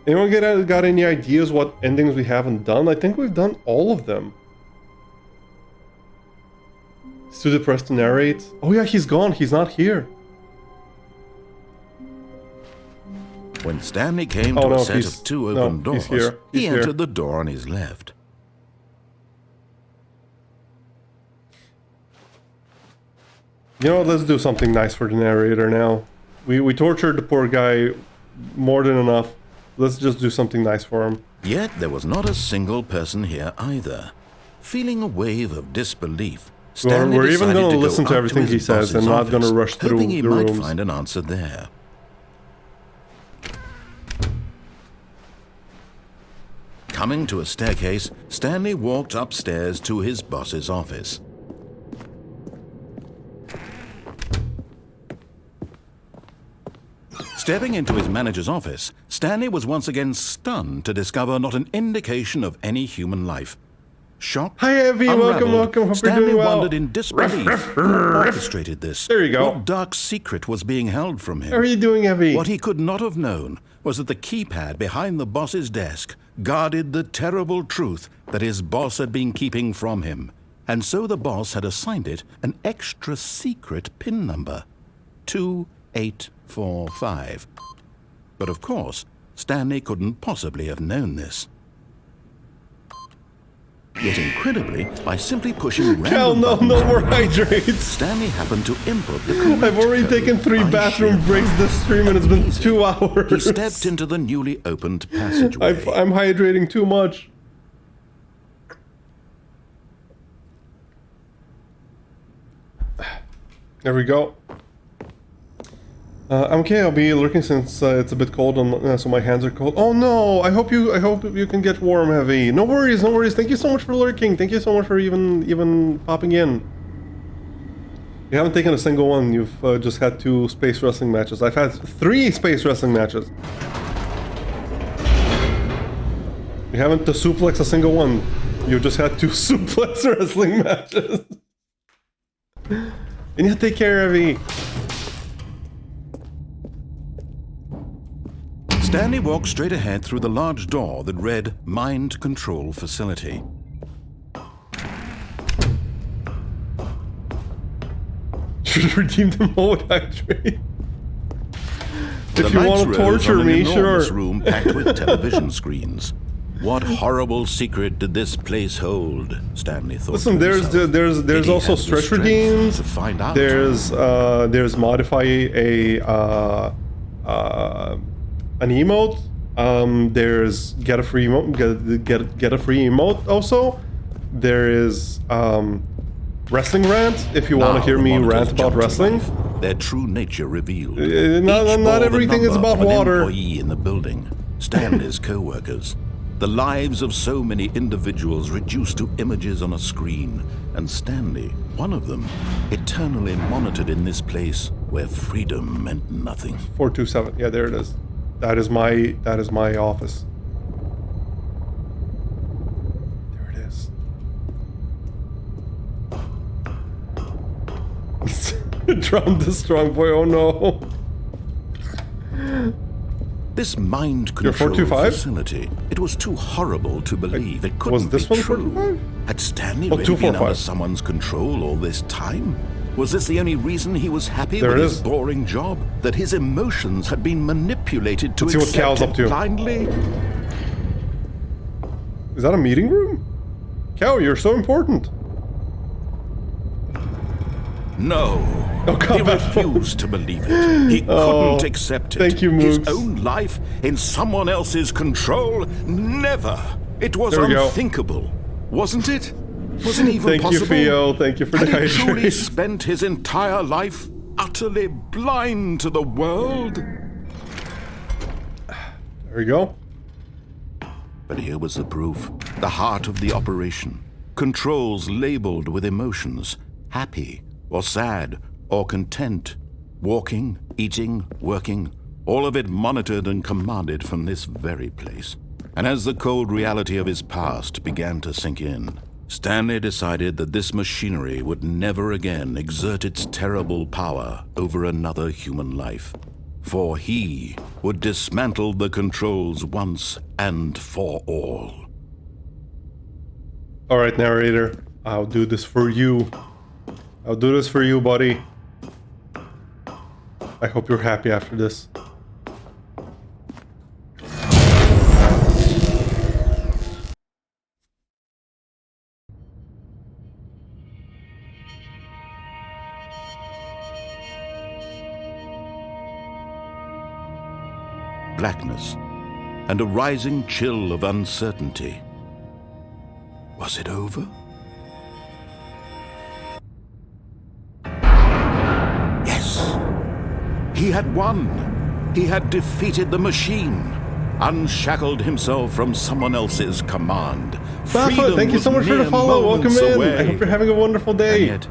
Anyone got any ideas what endings we haven't done? I think we've done all of them. It's too depressed to narrate. Oh yeah, he's gone. He's not here. When Stanley came Oh, to no, a set he's- of two no, open he's doors, here. he He's here. entered the door on his left. You know what, let's do something nice for the narrator now. We tortured the poor guy more than enough. Let's just do something nice for him. Yet there was not a single person here either. Feeling a wave of disbelief, Stanley we're even decided gonna to go listen to up everything his he says boss's and not gonna office, rush through hoping he the might rooms. find an answer there. Coming to a staircase, Stanley walked upstairs to his boss's office. Stepping into his manager's office, Stanley was once again stunned to discover not an indication of any human life. Shocked, Hi, Evie. Welcome, unraveled, welcome. Hope you're Stanley doing well. wondered in disbelief who orchestrated this. There you go. What dark secret was being held from him? How are you doing, Evie? What he could not have known was that the keypad behind the boss's desk guarded the terrible truth that his boss had been keeping from him. And so the boss had assigned it an extra secret PIN number, 2845. But of course, Stanley couldn't possibly have known this. Yet incredibly, by simply pushing Hell random no, buttons, no more hydrates. Stanley happened to input the correct I've already code taken 3 by bathroom sheer breaks this stream and it's been Easy. 2 hours. He stepped into the newly opened passageway. I'm hydrating too much. There we go. I'm okay. I'll be lurking since it's a bit cold, so my hands are cold. Oh no! I hope you can get warm, Heavy. No worries, no worries. Thank you so much for lurking. Thank you so much for even popping in. You haven't taken a single one. You've just had 2 space wrestling matches. I've had 3 space wrestling matches. You haven't suplex a single one. You've just had 2 suplex wrestling matches. And you take care of me. Stanley walked straight ahead through the large door that read Mind Control Facility. Should redeem them all with hydrate. The If you lights want to rose torture on an me, enormous sure. room packed with television screens. What horrible secret did this place hold? Stanley thought. Listen, to there's himself. there's Did he also have the stretch strength redeems. to find out? There's modify an emote. There's get a free emote. Get a free emote also. There is wrestling rant. If you want Now to hear the me monitors rant about jumped to wrestling. life, their true nature revealed. Not Each bore the everything is number about of an water. employee in the building, Stanley's co-workers. The lives of so many individuals reduced to images on a screen, and Stanley, one of them, eternally monitored in this place where freedom meant nothing. 427. Yeah, there it is. That is my office. There it is. Drowned the strong boy. Oh no. This mind You're control 425? facility, it was too horrible to believe. It couldn't Was this be one true. 425? Had Stanley Oh, really been 245. under someone's control all this time? Was this the only reason he was happy There with it his is. boring job? That his emotions had been manipulated to Let's see what accept Cal's it up to. blindly? Is that a meeting room? Cal, you're so important. No. Oh, come He on. refused to believe it. He couldn't accept it. thank you, His Mooks. own life in someone else's control? Never. It was There we go. unthinkable. Wasn't it? Was it even Thank possible? you, Theo. Thank you for the Had he truly hydrate. spent his entire life utterly blind to the world? There we go. But here was the proof. The heart of the operation. Controls labeled with emotions. Happy or sad or content. Walking, eating, working. All of it monitored and commanded from this very place. And as the cold reality of his past began to sink in, Stanley decided that this machinery would never again exert its terrible power over another human life. For he would dismantle the controls once and for all. Alright, narrator. I'll do this for you. I'll do this for you, buddy. I hope you're happy after this. Blackness and a rising chill of uncertainty. Was it over? Yes! He had won! He had defeated the machine, unshackled himself from someone else's command. Bafa, Freedom thank you so was much for the mere follow. Welcome moments in. away. I hope you're having a wonderful And day. yet,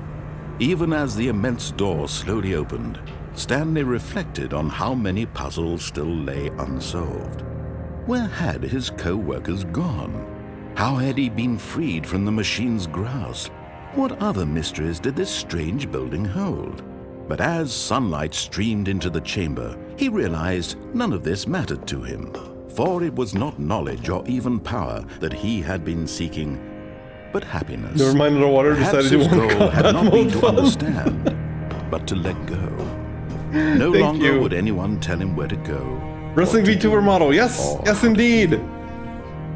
even as the immense door slowly opened, Stanley reflected on how many puzzles still lay unsolved. Where had his co-workers gone? How had he been freed from the machine's grasp? What other mysteries did this strange building hold? But as sunlight streamed into the chamber, he realized none of this mattered to him, for it was not knowledge or even power that he had been seeking, but happiness. Never mind, the water Perhaps decided you his want goal had combat not been mode to fun. understand, but to let go. No Thank longer you. would anyone tell him where to go. Wrestling what to VTuber do, model. Yes, or yes how to indeed. feel.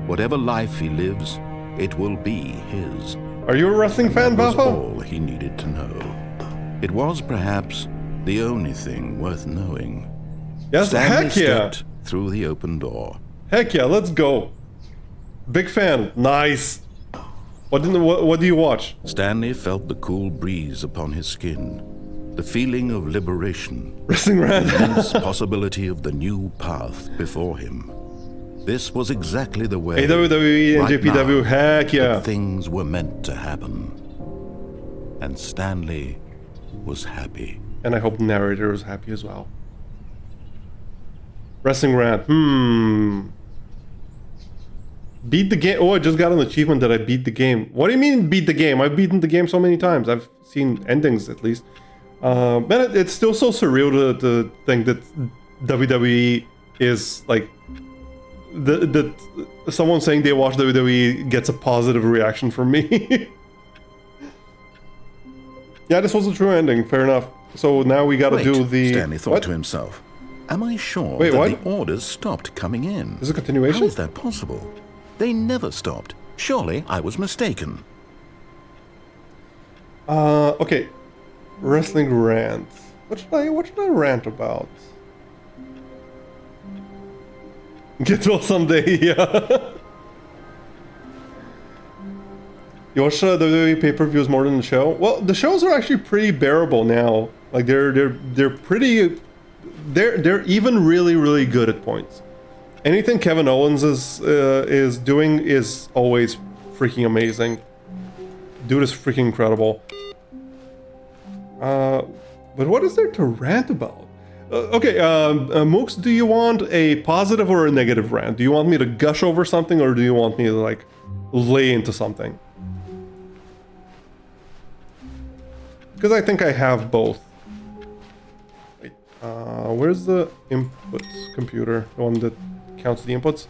Whatever life he lives, it will be his. Are you a wrestling fan, That was Bafa? all he needed to know. It was perhaps the only thing worth knowing. Yes, Stanley heck yeah. stepped through the open door. Heck yeah, let's go. Big fan. Nice. What do you watch? Stanley felt the cool breeze upon his skin, the feeling of liberation, Wrestling Rant. immense possibility of the new path before him. This was exactly the way WWE and right JPW. now, Heck yeah. that things were meant to happen. And Stanley was happy. And I hope the narrator is happy as well. Wrestling Rant. Beat the game. Oh, I just got an achievement that I beat the game. What do you mean beat the game? I've beaten the game so many times. I've seen endings at least. But it's still so surreal to think that WWE is like that someone saying they watch WWE gets a positive reaction from me. Yeah, this was a true ending. Fair enough. So now we gotta Wait, do the. Stanley thought What? to himself. Am I sure Wait, that what? the orders stopped coming in? Is it a continuation? How is that possible? They never stopped. Surely I was mistaken. Okay. Wrestling rant. What should I rant about? Get well someday, yeah. You watch WWE pay-per-views more than the show? Well, the shows are actually pretty bearable now. Like they're pretty they're even really good at points. anything Kevin Owens is doing is always freaking amazing. Dude is freaking incredible. But what is there to rant about? Okay, Mooks, do you want a positive or a negative rant? Do you want me to gush over something, or do you want me to, like, lay into something? Because I think I have both. Wait, where's the inputs computer? The one that counts the inputs?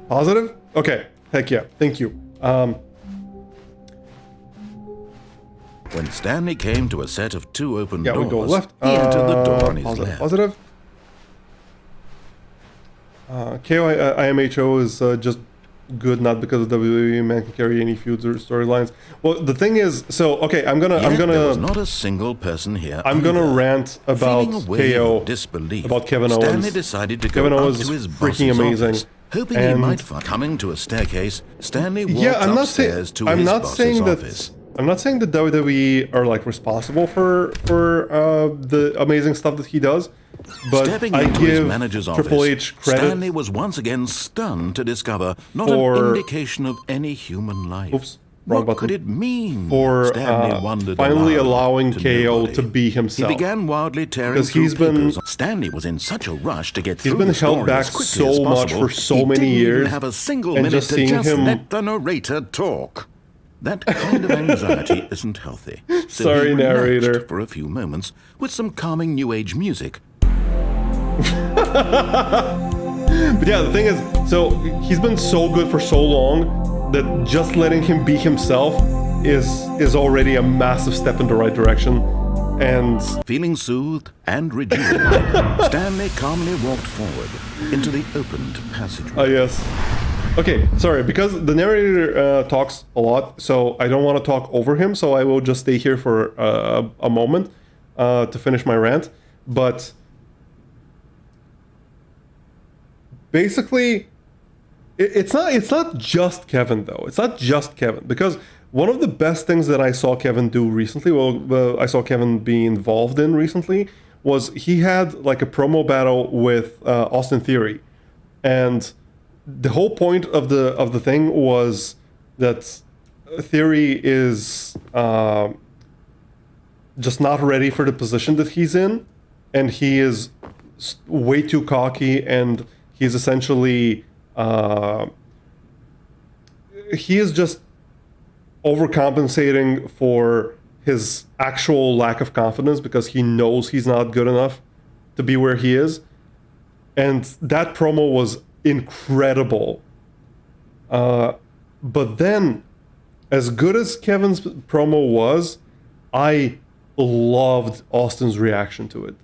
Positive? Okay, heck yeah, thank you. When Stanley came to a set of 2 open Yeah, doors, we go left. he entered the door on his Positive, left. positive. KO IMHO is just good, not because of WWE. Man can carry any feuds or storylines. Well, the thing is, so okay, I'm Yet there was gonna not a single person here. I'm gonna either. rant about Feeling a wave KO, of disbelief, about Kevin Stanley Owens. decided to Kevin go Owens up to is his freaking boss's amazing. office, hoping he And- might find. Coming to a staircase, Stanley walked Yeah, I'm not saying upstairs to I'm his not boss's saying office. that I'm not saying that WWE are like responsible for the amazing stuff that he does, but Stepping I into his give manager's Triple office, H credit. Stanley was once again stunned to discover not for- an indication of any human life. Oops, wrong What button. could it mean? For Stanley wondered finally aloud allowing to KO nobody. to be himself. He began wildly tearing Because through he's been- papers. Stanley was in such a rush to get He's through been the held story back as quickly so as much possible. for so He many didn't even years, have a single and minute just to seeing just him- let the narrator talk. That kind of anxiety isn't healthy. So Sorry, he relaxed narrator. for a few moments with some calming new age music. But yeah, the thing is, so he's been so good for so long that just letting him be himself is already a massive step in the right direction. And Feeling soothed and rejuvenated, Stanley calmly walked forward into the opened passageway. yes. Okay, sorry, because the narrator talks a lot, so I don't want to talk over him, so I will just stay here for a moment to finish my rant. But basically, it's not just Kevin though. It's not just Kevin, because one of the best things that I saw Kevin do recently, I saw Kevin be involved in recently, was he had like a promo battle with Austin Theory, and the whole point of the thing was that Theory is just not ready for the position that he's in, and he is way too cocky, and he's essentially he is just overcompensating for his actual lack of confidence because he knows he's not good enough to be where he is. And that promo was incredible. But then, as good as Kevin's promo was, I loved Austin's reaction to it.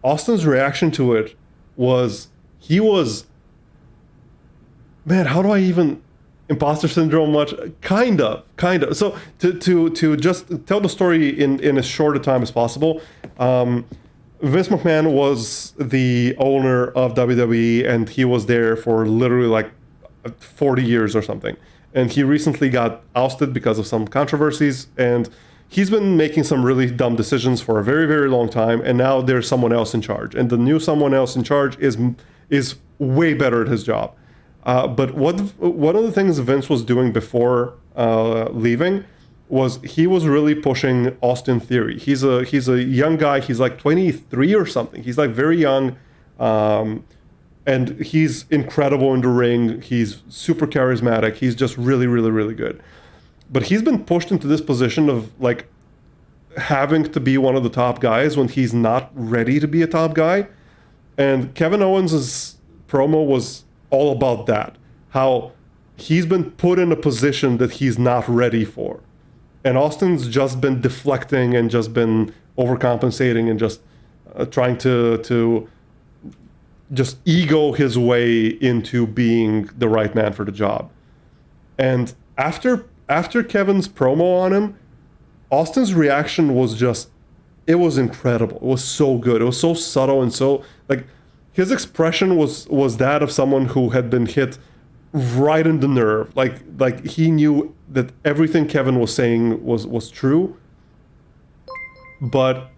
Austin's reaction to it was, man, how do I even imposter syndrome much? Kind of. So to just tell the story in as short a time as possible, Vince McMahon was the owner of WWE, and he was there for literally like 40 years or something. And he recently got ousted because of some controversies, and he's been making some really dumb decisions for a very, very long time, and now there's someone else in charge. And the new someone else in charge is way better at his job. But one of the things Vince was doing before leaving was he was really pushing Austin Theory. He's a young guy. He's like 23 or something. He's like very young, and he's incredible in the ring. He's super charismatic. He's just really, really, really good. But he's been pushed into this position of like having to be one of the top guys when he's not ready to be a top guy. And Kevin Owens' promo was all about that. How he's been put in a position that he's not ready for. And Austin's just been deflecting and just been overcompensating and just trying to just ego his way into being the right man for the job. And after Kevin's promo on him, Austin's reaction was just, it was incredible. It was so good. It was so subtle and so, like, his expression was that of someone who had been hit right in the nerve. Like he knew that everything Kevin was saying was true, but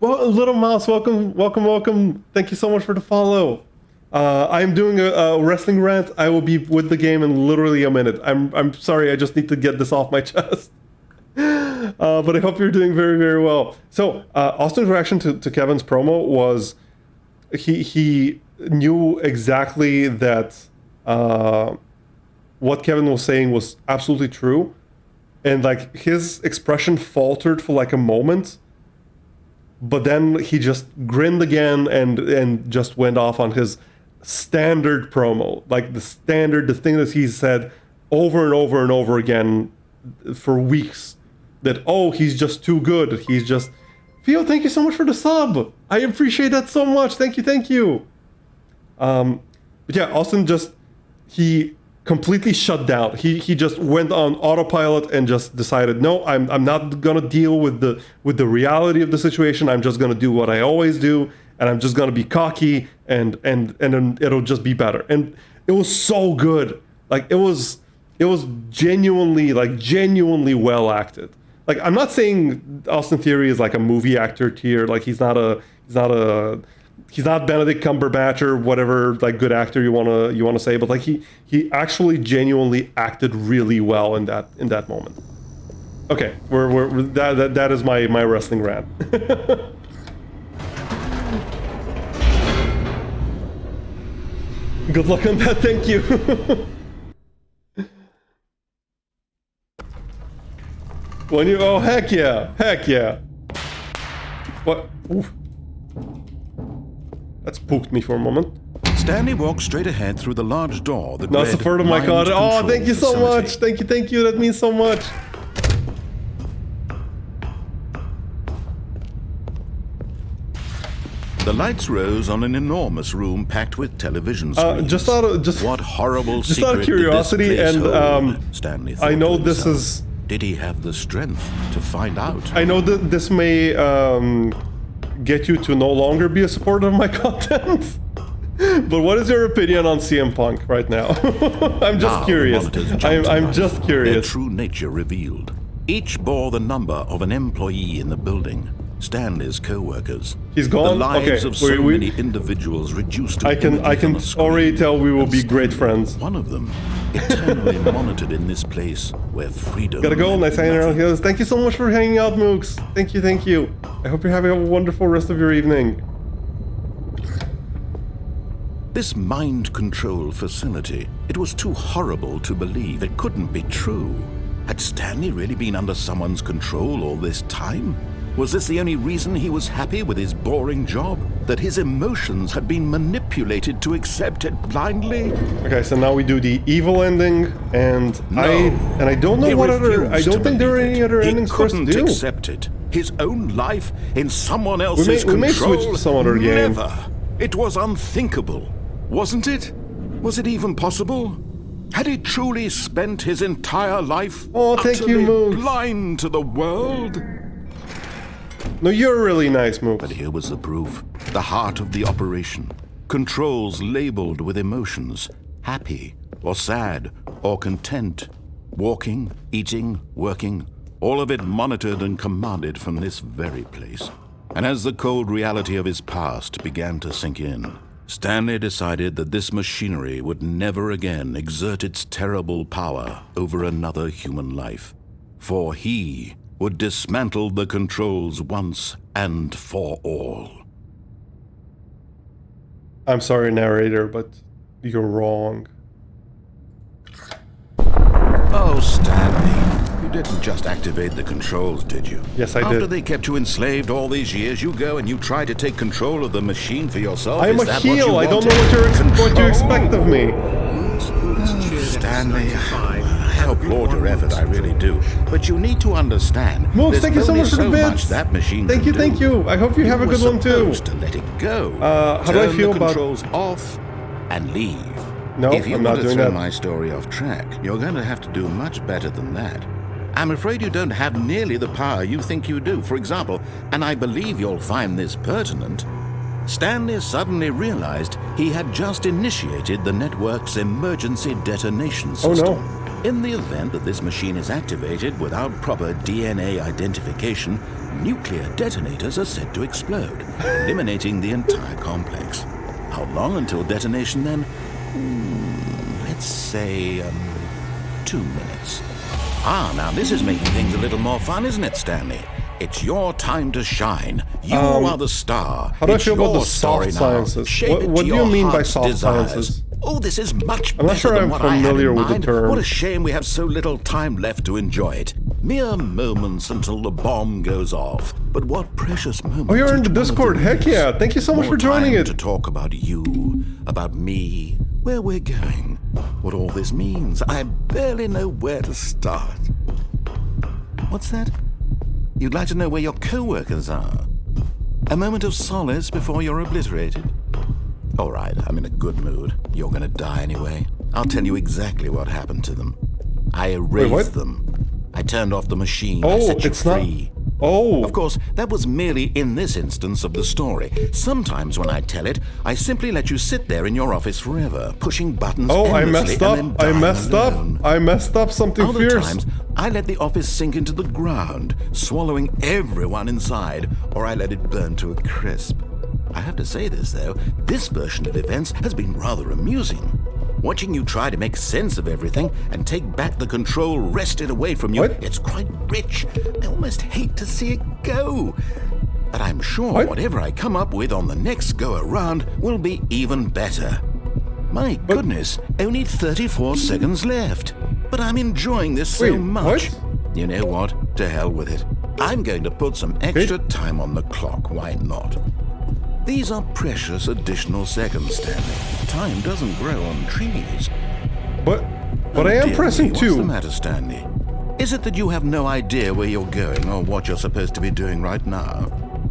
Well, Little Mouse, welcome. Thank you so much for the follow. I'm doing a wrestling rant. I will be with the game in literally a minute. I'm sorry, I just need to get this off my chest. But I hope you're doing very, very well. So, Austin's reaction to Kevin's promo was he knew exactly that what Kevin was saying was absolutely true. And like his expression faltered for like a moment. But then he just grinned again and just went off on his standard promo. Like the thing that he's said over and over and over again for weeks. That, oh, he's just too good. He's just... Theo, thank you so much for the sub. I appreciate that so much. Thank you. But yeah, Austin just... He completely shut down. He just went on autopilot and just decided, no, I'm not gonna deal with the reality of the situation. I'm just gonna do what I always do, and I'm just gonna be cocky, and then it'll just be better. And it was so good. Like it was genuinely well acted. Like I'm not saying Austin Theory is like a movie actor tier. Like he's not Benedict Cumberbatch or whatever like good actor you wanna say, but like he actually genuinely acted really well in that moment. Okay, that is my wrestling rant. Good luck on that. Thank you. Oh heck yeah. What? Oof. That spooked me for a moment. Stanley walked straight ahead through the large door that That's the part of my card. Oh, thank you so much. Thank you. That means so much. The lights rose on an enormous room packed with television screens. What horrible just out of curiosity, secret did this place and hold? Stanley thought I know to this himself. is. Did he have the strength to find out? I know that this may get you to no longer be a supporter of my content. But what is your opinion on CM Punk right now? I'm just curious. I'm just curious. Their true nature revealed. Each bore the number of an employee in the building. Stanley's co-workers. He's gone. The lives Okay, of so many individuals reduced to I can already tell we will be great friends. One of them, eternally monitored in this place where freedom. Gotta go. Nice hanging around nothing. here. Thank you so much for hanging out, Mooks. Thank you. I hope you're having a wonderful rest of your evening. This mind control facility, it was too horrible to believe. It couldn't be true. Had Stanley really been under someone's control all this time? Was this the only reason he was happy with his boring job? That his emotions had been manipulated to accept it blindly? Okay, so now we do the evil ending, and I don't know what other. I don't think there are any other endings for us to do. He couldn't accept it. His own life in someone else's control. We may switch to some other game. Never. It was unthinkable, wasn't it? Was it even possible? Had he truly spent his entire life utterly blind to the world? No, you're really nice, Mook. But here was the proof. The heart of the operation. Controls labeled with emotions. Happy, or sad, or content. Walking, eating, working. All of it monitored and commanded from this very place. And as the cold reality of his past began to sink in, Stanley decided that this machinery would never again exert its terrible power over another human life. For he would dismantle the controls once and for all. I'm sorry, narrator, but you're wrong. Oh, Stanley, you didn't just activate the controls, did you? Yes, I did. After they kept you enslaved all these years, you go and you try to take control of the machine for yourself. I'm Is a that what heel. you I don't wanted? know what you expect of me. Stanley, I applaud your effort, I really do. But you need to understand. Mooks, thank you so much for the bits. Much that machine Thank you. I hope you have a good one too. Supposed to let it go. How do I feel Turn the about controls off and leave? No, if you I'm want not to doing throw that. my story off track, you're going to have to do much better than that. I'm afraid you don't have nearly the power you think you do. For example, and I believe you'll find this pertinent, Stanley suddenly realized he had just initiated the network's emergency detonation system. Oh no. In the event that this machine is activated without proper DNA identification, nuclear detonators are said to explode, eliminating the entire complex. How long until detonation then? Let's say 2 minutes. Ah, now this is making things a little more fun, isn't it, Stanley? It's your time to shine. You are the star. How do I It's feel about your the soft story now. sciences? Shape it What to do you your mean by heart's soft desires. sciences? Oh, this is much I'm not better sure than I'm what I had familiar in with the mind. term. What a shame we have so little time left to enjoy it. Mere moments until the bomb goes off. But what precious moments. Oh, you're in each the one of Discord. them Heck is. yeah. Thank you so much More for joining time it. to talk about you, about me, where we're going, what all this means. I barely know where to start. What's that? You'd like to know where your co-workers are? A moment of solace before you're obliterated? All right, I'm in a good mood. You're gonna die anyway. I'll tell you exactly what happened to them. I erased what? them. I turned off the machine. I Oh, set you it's not. free. Oh. Of course, that was merely in this instance of the story. Sometimes when I tell it, I simply let you sit there in your office forever, pushing buttons Oh, I endlessly messed and up. then I dying messed alone. up. I messed up something Other fierce. times, I let the office sink into the ground, swallowing everyone inside, or I let it burn to a crisp. I have to say this, though, this version of events has been rather amusing. Watching you try to make sense of everything and take back the control wrested away from you, What? it's quite rich. I almost hate to see it go. But I'm sure What? whatever I come up with on the next go-around will be even better. My goodness, only 34 seconds left. But I'm enjoying this so Wait, much. what? You know what? To hell with it. I'm going to put some extra time on the clock. Why not? These are precious additional seconds, Stanley. Time doesn't grow on trees. But Oh, I am dear pressing me, What's the 2. matter, Stanley? Is it that you have no idea where you're going or what you're supposed to be doing right now?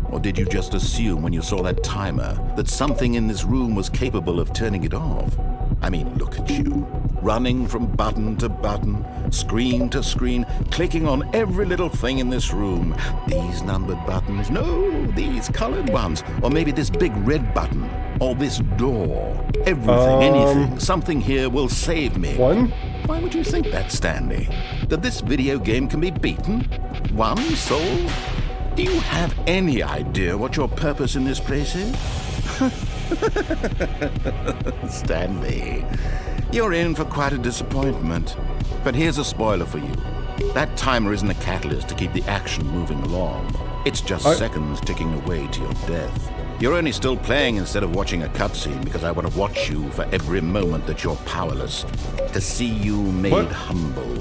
Or did you just assume when you saw that timer that something in this room was capable of turning it off? I mean, look at you. Running from button to button, screen to screen, clicking on every little thing in this room. These numbered buttons, no, these colored ones. Or maybe this big red button. Or this door. Everything, anything, something here will save me. 1? Why would you think that, Stanley? That this video game can be beaten? One soul? Do you have any idea what your purpose in this place is? Stanley, you're in for quite a disappointment. But here's a spoiler for you. That timer isn't a catalyst to keep the action moving along. It's just seconds ticking away to your death. You're only still playing instead of watching a cutscene because I want to watch you for every moment that you're powerless. To see you made humble.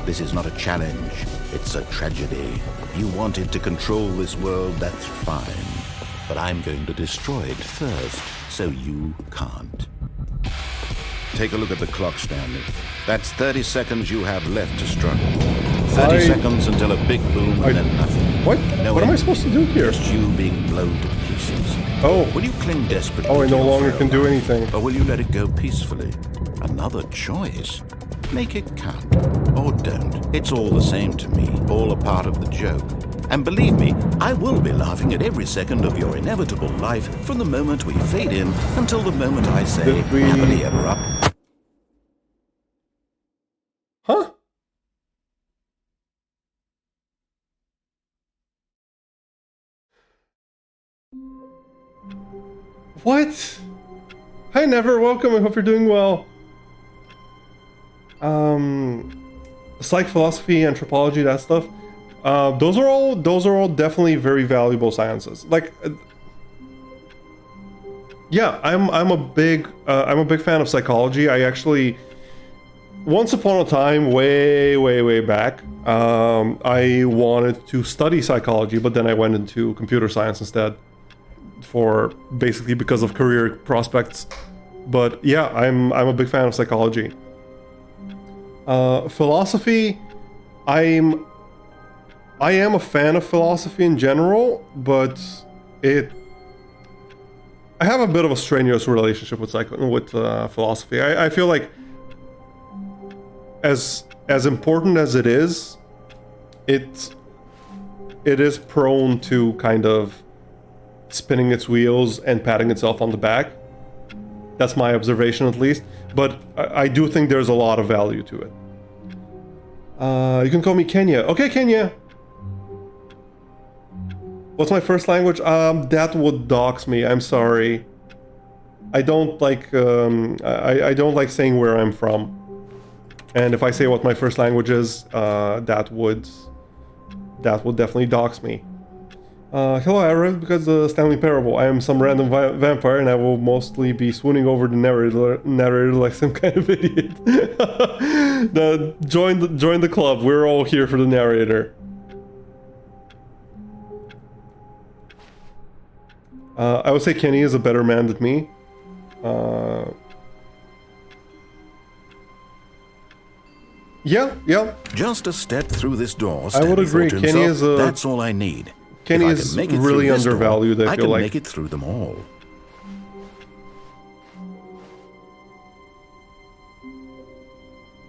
This is not a challenge. It's a tragedy. You wanted to control this world, that's fine. But I'm going to destroy it first, so you can't. Take a look at the clock, Stanley. That's 30 seconds you have left to struggle. 30 seconds until a big boom and then nothing. What? No What am I end. supposed to do here? Just you being blown to pieces. Oh. Will you cling desperately Oh, I to no your longer frail can do life, anything. Or will you let it go peacefully? Another choice. Make it count. Or don't. It's all the same to me. All a part of the joke. And believe me, I will be laughing at every second of your inevitable life from the moment we fade in until the moment I say, Did we- happily ever up. Huh? What? Hi, Never. Welcome. I hope you're doing well. Psych, philosophy, anthropology, that stuff. Those are all definitely very valuable sciences. Like, yeah, I'm a big fan of psychology. I actually, once upon a time, way back, I wanted to study psychology, but then I went into computer science instead, for basically because of career prospects. But yeah, I'm a big fan of psychology. Philosophy, I am a fan of philosophy in general, but I have a bit of a strenuous relationship with philosophy. I feel like as important as it is prone to kind of spinning its wheels and patting itself on the back. That's my observation, at least. But I do think there's a lot of value to it. You can call me Kenya. Okay, Kenya. What's my first language? That would dox me. I'm sorry. I don't like I don't like saying where I'm from. And if I say what my first language is, that would definitely dox me. Hello, I arrived because of Stanley Parable. I am some random vampire, and I will mostly be swooning over the narrator like some kind of idiot. Join the club. We're all here for the narrator. I would say Kenny is a better man than me. Yeah. Just a step through this door, I would Stanley agree. thought to Kenny himself, is a... that's all I need. Kenny If I is can make it really through this door, undervalued, I feel can like. make it through them all.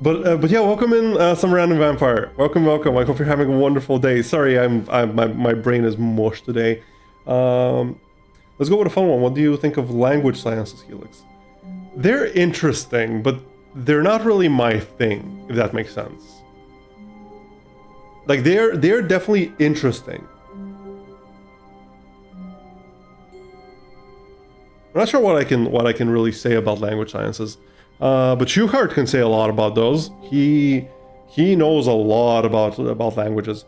But yeah, welcome in some random vampire. Welcome. I hope you're having a wonderful day. Sorry, my brain is mush today. Let's go with a fun one. What do you think of language sciences, Helix? They're interesting, but they're not really my thing, if that makes sense. Like they're definitely interesting. I'm not sure what I can really say about language sciences. But Schuchart can say a lot about those. He knows a lot about languages.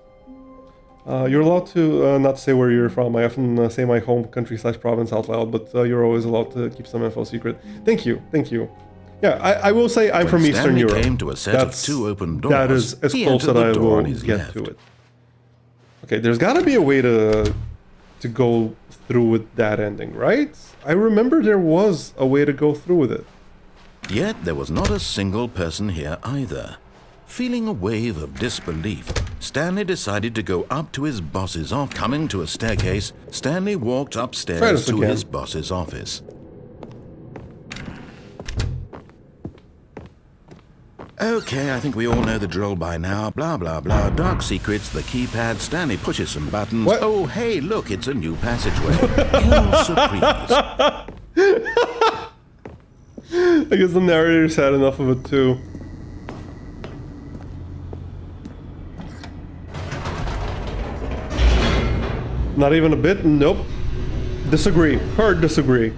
You're allowed to not say where you're from. I often say my home country / province out loud, but you're always allowed to keep some info secret. Thank you. Yeah, I will say I'm from Eastern Europe. Came to a set of two open doors, that is as he close entered that the I door will on his get left. to it. Okay, there's got to be a way to go through with that ending, right? I remember there was a way to go through with it. Yet there was not a single person here either. Feeling a wave of disbelief, Stanley decided to go up to his boss's office. Coming to a staircase, Stanley walked upstairs to his boss's office. Okay, I think we all know the drill by now. Blah, blah, blah. Dark secrets, the keypad. Stanley pushes some buttons. What? Oh, hey, look, it's a new passageway. Kill surprise. I guess the narrator's had enough of it too. Not even a bit? Nope. Disagree. Hard disagree.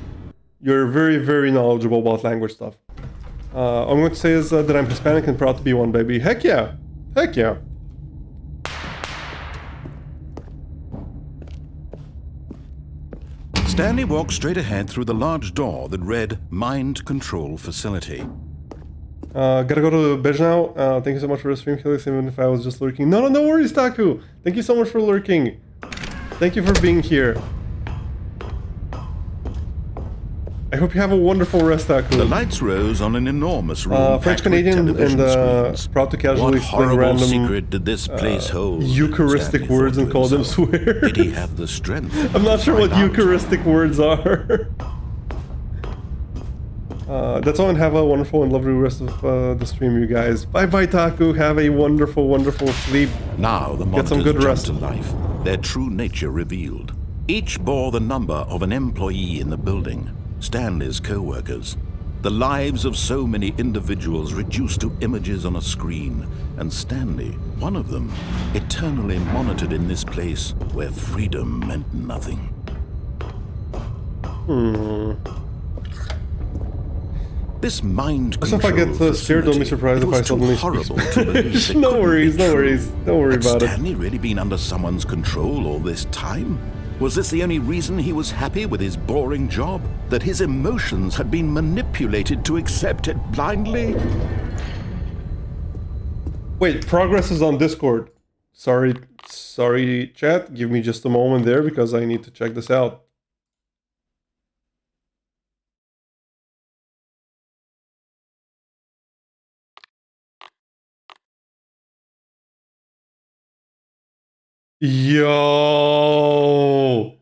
You're very, very knowledgeable about language stuff. All I'm going to say is that I'm Hispanic and proud to be one, baby. Heck yeah. Heck yeah. Stanley walked straight ahead through the large door that read Mind Control Facility. Gotta go to bed now. Thank you so much for the stream, Helix, even if I was just lurking. No worries, Taku. Thank you so much for lurking. Thank you for being here. I hope you have a wonderful rest, Taku. The lights rose on an enormous room. French Canadian and proud to casually sling random secret did this place hold? Eucharistic Stanley words thought and to call them himself. swears. Did he have the strength? I'm not to sure what find out? Eucharistic words are. That's all, and have a wonderful and lovely rest of the stream, you guys. Bye, Taku. Have a wonderful, wonderful sleep. Now the Get some monsters good jumped rest. to life, their true nature revealed. Each bore the number of an employee in the building, Stanley's co-workers. The lives of so many individuals reduced to images on a screen, and Stanley, one of them, eternally monitored in this place where freedom meant nothing. This mind So control if I get scared, don't be surprised if I suddenly horrible to believe it No couldn't worries, be no true. worries. Don't worry Had about it. Stanley really been under someone's control all this time? Was this the only reason he was happy with his boring job? That his emotions had been manipulated to accept it blindly? Wait, progress is on Discord. Sorry, chat. Give me just a moment there because I need to check this out. Yo,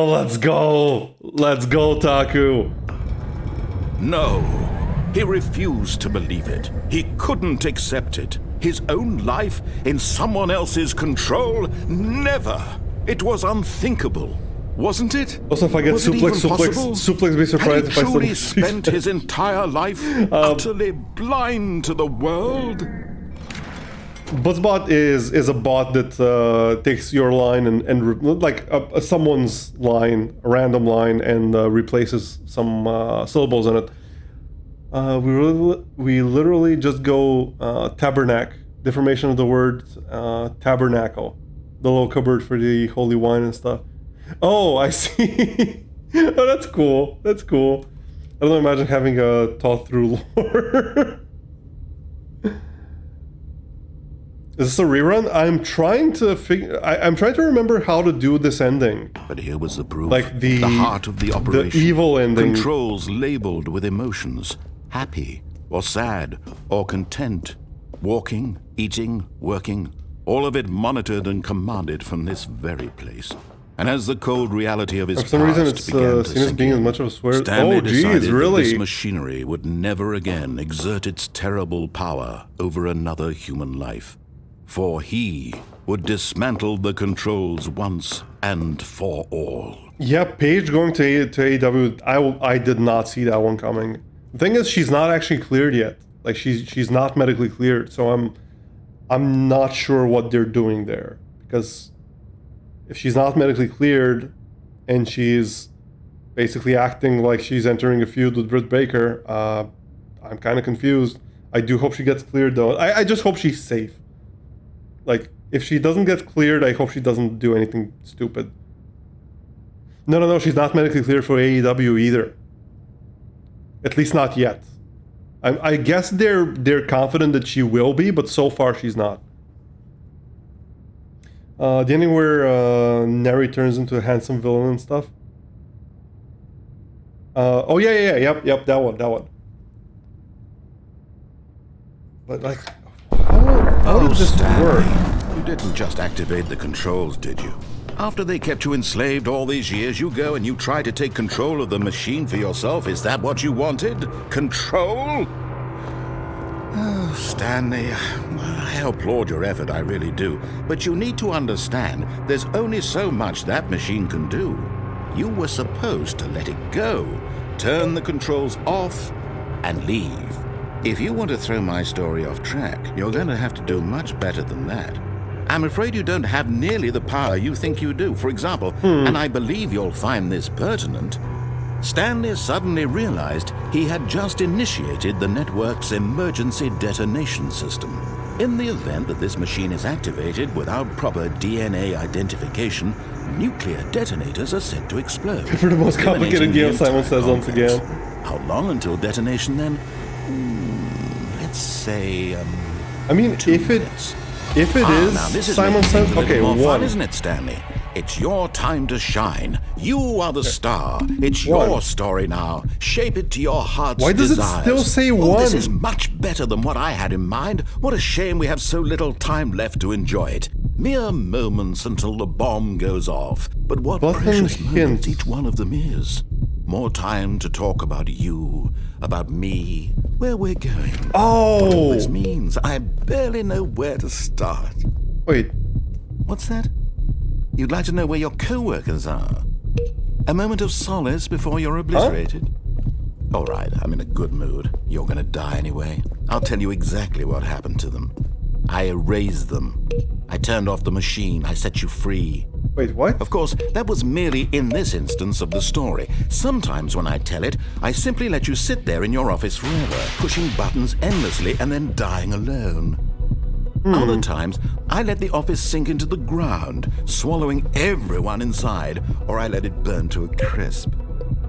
let's go, Taku. No. He refused to believe it. He couldn't accept it. His own life in someone else's control? Never. It was unthinkable. wasn't it? Also, if I get Was it even possible? suplex, be surprised Had if he I still truly spent his entire life utterly blind to the world? Buzzbot is a bot that takes your line and like someone's line, a random line, and replaces some syllables in it. We literally just go tabernacle, deformation of the word tabernacle, the little cupboard for the holy wine and stuff. Oh, I see. Oh, that's cool. That's cool. I don't imagine having a taught through lore. Is this a rerun? I'm trying to I'm trying to remember how to do this ending. But here was the proof. Like the heart of the operation. The evil ending. Controls labeled with emotions. Happy, or sad, or content. Walking, eating, working. All of it monitored and commanded from this very place. And as the cold reality of his For some reason, past it's began to seen as sink being in, as much of a swear. Stanley Oh, decided geez, that really? this machinery would never again exert its terrible power over another human life. For he would dismantle the controls once and for all. Yeah, Paige going to AEW, I did not see that one coming. The thing is, she's not actually cleared yet. Like she's not medically cleared, so I'm not sure what they're doing there. Because if she's not medically cleared and she's basically acting like she's entering a feud with Britt Baker, I'm kind of confused. I do hope she gets cleared though. I just hope she's safe. Like, if she doesn't get cleared, I hope she doesn't do anything stupid. No, she's not medically cleared for AEW either. At least not yet. I guess they're confident that she will be, but so far she's not. The ending where Neri turns into a handsome villain and stuff. Oh yeah, yep, that one. But like, how did this work? You didn't just activate the controls, did you? After they kept you enslaved all these years, you go and you try to take control of the machine for yourself. Is that what you wanted? Control? Oh, Stanley, I applaud your effort, I really do. But you need to understand, there's only so much that machine can do. You were supposed to let it go, turn the controls off, and leave. If you want to throw my story off track, you're going to have to do much better than that. I'm afraid you don't have nearly the power you think you do. For example, and I believe you'll find this pertinent, Stanley suddenly realized he had just initiated the network's emergency detonation system. In the event that this machine is activated without proper DNA identification, nuclear detonators are set to explode. For the most complicated game, Simon says once again. How long until detonation then? Let's say, I mean, 2 minutes. If it now is this is Simon making says, things a okay, little more fun, 1. isn't it, Stanley? It's your time to shine. You are the star. It's your story now. Shape it to your heart's Why does desires. it still say Oh, 1? this is much better than what I had in mind. What a shame we have so little time left to enjoy it. Mere moments until the bomb goes off. But what precious moments each one of them is. More time to talk about you, about me, where we're going. Oh! What all this means, I barely know where to start. Wait. What's that? You'd like to know where your co-workers are? A moment of solace before you're obliterated? All right, I'm in a good mood. You're gonna die anyway. I'll tell you exactly what happened to them. I erased them. I turned off the machine. I set you free. Wait, what? Of course, that was merely in this instance of the story. Sometimes when I tell it, I simply let you sit there in your office forever, pushing buttons endlessly and then dying alone. Other times, I let the office sink into the ground, swallowing everyone inside, or I let it burn to a crisp.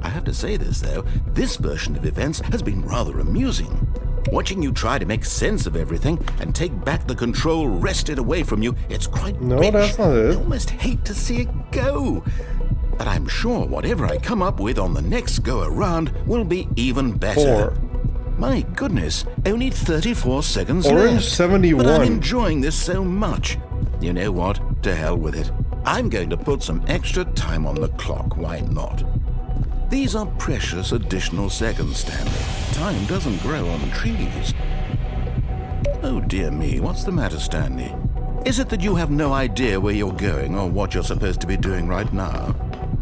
I have to say this, though, this version of events has been rather amusing. Watching you try to make sense of everything and take back the control wrested away from you, it's quite rich. That's not it. I almost hate to see it go. But I'm sure whatever I come up with on the next go-around will be even better. 4. My goodness, only 34 seconds Orange left. 71. But I'm enjoying this so much. You know what? To hell with it. I'm going to put some extra time on the clock. Why not? These are precious additional seconds, Stanley. Time doesn't grow on trees. Oh dear me, what's the matter, Stanley? Is it that you have no idea where you're going or what you're supposed to be doing right now?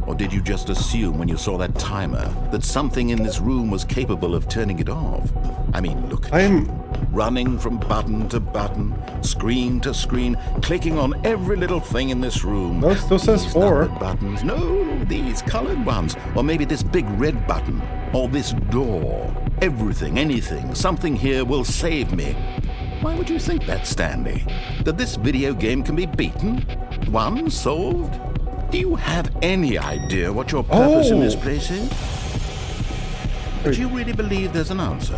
Or did you just assume when you saw that timer that something in this room was capable of turning it off? I mean, look at you. Running from button to button, screen to screen, clicking on every little thing in this room. No, it still says These 4. numbered buttons. No, these colored ones. Or maybe this big red button. Or this door. Everything, anything, something here will save me. Why would you think that, Stanley? That this video game can be beaten? Won? Solved? Do you have any idea what your purpose in this place is? Do you really believe there's an answer?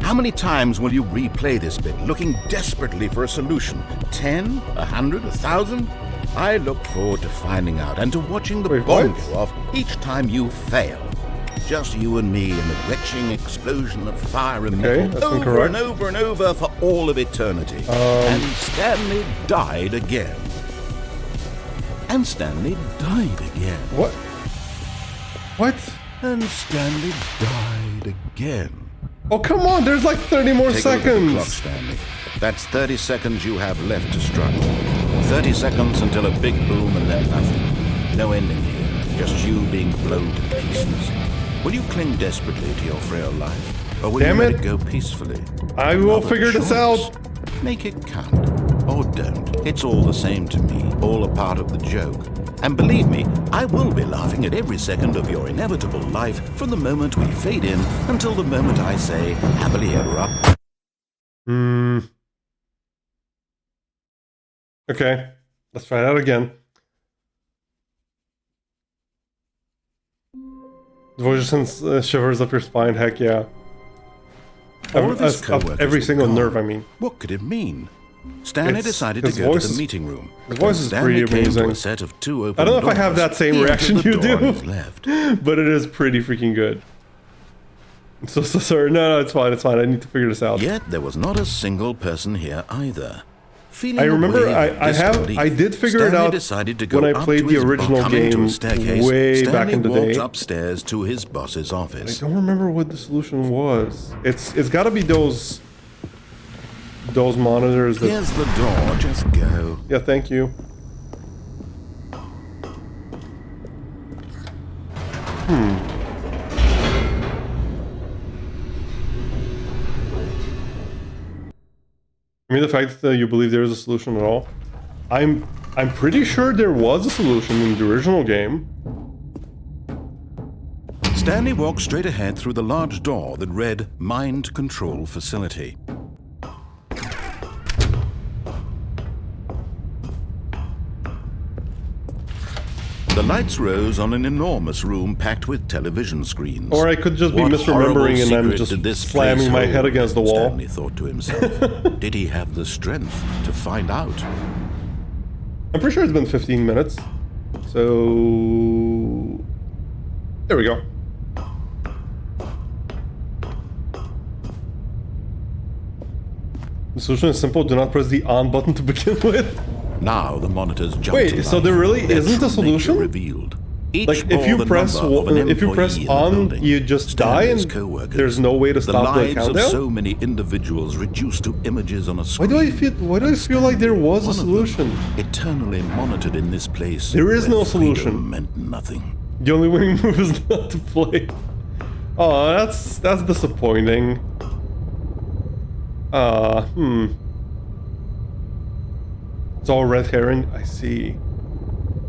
How many times will you replay this bit, looking desperately for a solution? 10? 100? 1,000? I look forward to finding out and to watching the bomb go off each time you fail. Just you and me in the retching explosion of fire and metal over and over and over for all of eternity. And Stanley died again. And Stanley died again. What? What? And Stanley died again. Oh, come on, there's like 30 more Take a look at the seconds. clock, Stanley. That's 30 seconds you have left to struggle. 30 seconds until a big boom and then nothing. No ending here, just you being blown to pieces. Will you cling desperately to your frail life? Or will you let it go peacefully? I will figure this out. Make it count. Or don't. It's all the same to me. All a part of the joke. And believe me, I will be laughing at every second of your inevitable life from the moment we fade in until the moment I say, happily ever up. Okay, let's try that again. The voice sends shivers up your spine, heck yeah. All of his co-workers Every single were nerve, gone. I mean. What could it mean? Stanley decided to his go to voice the is- meeting room. his voice is Stanley pretty came to amazing. a set of 2 open I don't know if I have doors. that same He reaction entered the you door do. on his left. But it is pretty freaking good. I'm so sorry. No, it's fine, it's fine. I need to figure this out. Yet there was not a single person here either. Feeling I remember a wave of I disbelief, did figure it Stanley out decided to go when I up played to the his original coming to a game staircase. way Stanley back in the walked day. upstairs to his boss's I office. don't remember what the solution was. It's got to be those monitors that... Here's the door, just go. Yeah, thank you. I mean, the fact that you believe there is a solution at all. I'm pretty sure there was a solution in the original game. Stanley walked straight ahead through the large door that read Mind Control Facility. The lights rose on an enormous room packed with television screens. Or I could just be What misremembering and I'm horrible just secret did this slamming place my hold? head against the wall. Stanley thought to himself. Did he have the strength to find out? I'm pretty sure it's been 15 minutes. So... There we go. The solution is simple. Do not press the on button to begin with. Now the monitors jumped Wait, to so life. there really Their isn't a true solution? nature revealed. Each Like, if bore you the press number of an if you press employee in the on, building. you just die Stanley's and co-workers, there's no way to the stop the lives of countdown? so many individuals reduced to images on a Why screen. do I feel like there was a One of them, solution? eternally monitored in this place. There is where no freedom solution. meant nothing. The only winning move is not to play. Oh, that's disappointing. It's all red herring. I see.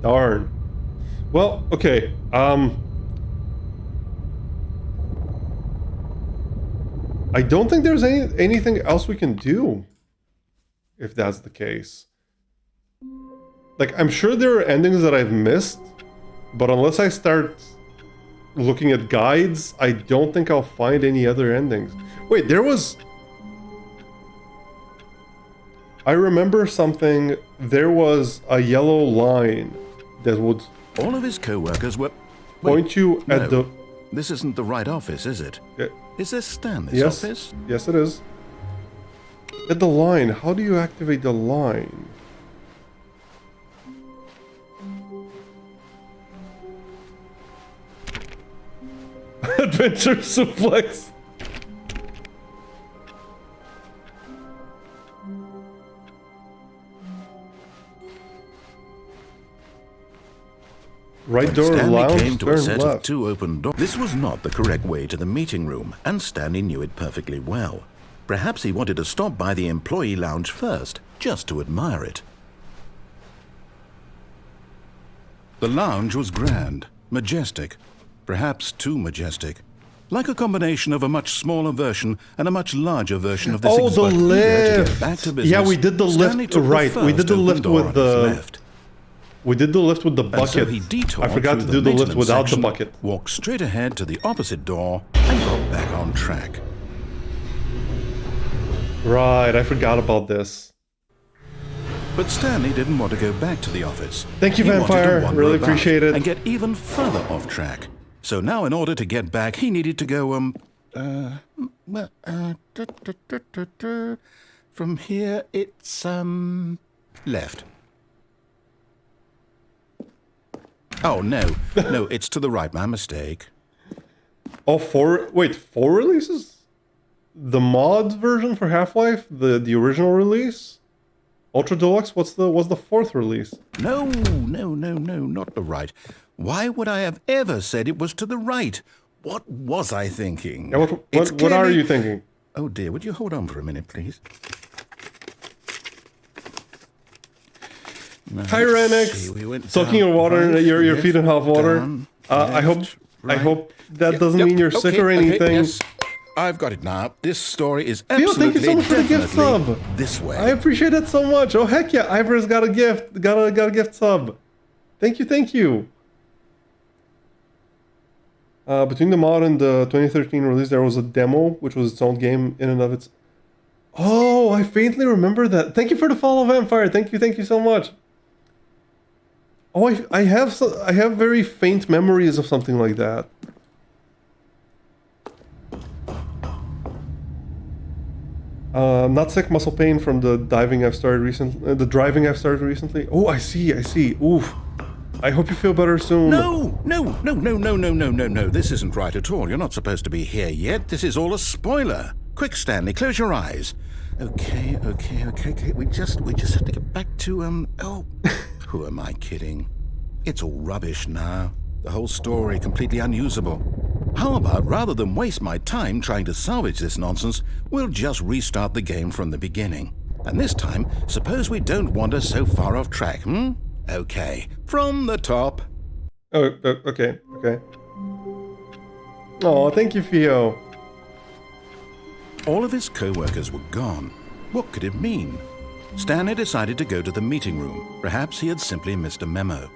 Darn. Well, okay. I don't think there's anything else we can do. If that's the case. Like, I'm sure there are endings that I've missed, but unless I start looking at guides, I don't think I'll find any other endings. Wait, there was... I remember something. There was a yellow line that would All of his co-workers were... point you at no. the... This isn't the right office, is it? Yeah, Is this Stanley's yes, office? yes it is. At the line. How do you activate the line? Adventure suplex. Right When door, Stanley lounge, came to a turn set of left. 2 open doors. This was not the correct way to the meeting room, and Stanley knew it perfectly well. Perhaps he wanted to stop by the employee lounge first, just to admire it. The lounge was grand, majestic, perhaps too majestic. Like a combination of a much smaller version and a much larger version of this Oh, the exotic eager to get lift! back to business, Yeah, we did the Stanley lift, took the right. We did first the open lift door with on his the... left. We did the lift with the And bucket. so he detoured I forgot through to do the lift maintenance without the section, bucket. walked straight ahead to the opposite door, and got back on track. Right, I forgot about this. But Stanley didn't want to go back to the office. Thank you, He wanted to Vampire. wander Really about appreciate it. And get even further off track. So now in order to get back, he needed to go, from here, it's, left. Oh, no, it's to the right, my mistake. Oh, 4 releases? The mod version for Half-Life? The original release? Ultra Deluxe? What's the 4th release? No, not the right. Why would I have ever said it was to the right? What was I thinking? Yeah, what are you thinking? Oh dear, would you hold on for a minute, please? Hi, Renix. Soaking your water, your feet in hot water. I hope that doesn't mean you're sick or anything. Yes. I've got it now. This story is Theo, absolutely thank you so much for the gift sub. This way. I appreciate that so much. Oh heck yeah, Ivor's got a gift. Got a gift sub. Thank you. Between the mod and the 2013 release, there was a demo, which was its own game in and of its. Oh, I faintly remember that. Thank you for the follow, Vampire. Thank you so much. Oh, I have very faint memories of something like that. Not sick, muscle pain from the driving I've started recently. Oh, I see. Oof. I hope you feel better soon. No. This isn't right at all. You're not supposed to be here yet. This is all a spoiler. Quick, Stanley, close your eyes. Okay. We just have to get back to, oh, who am I kidding? It's all rubbish now. The whole story completely unusable. How about, rather than waste my time trying to salvage this nonsense, we'll just restart the game from the beginning. And this time, suppose we don't wander so far off track, Okay, from the top. Oh, okay. Oh, thank you, Theo. All of his co-workers were gone. What could it mean? Stanley decided to go to the meeting room. Perhaps he had simply missed a memo.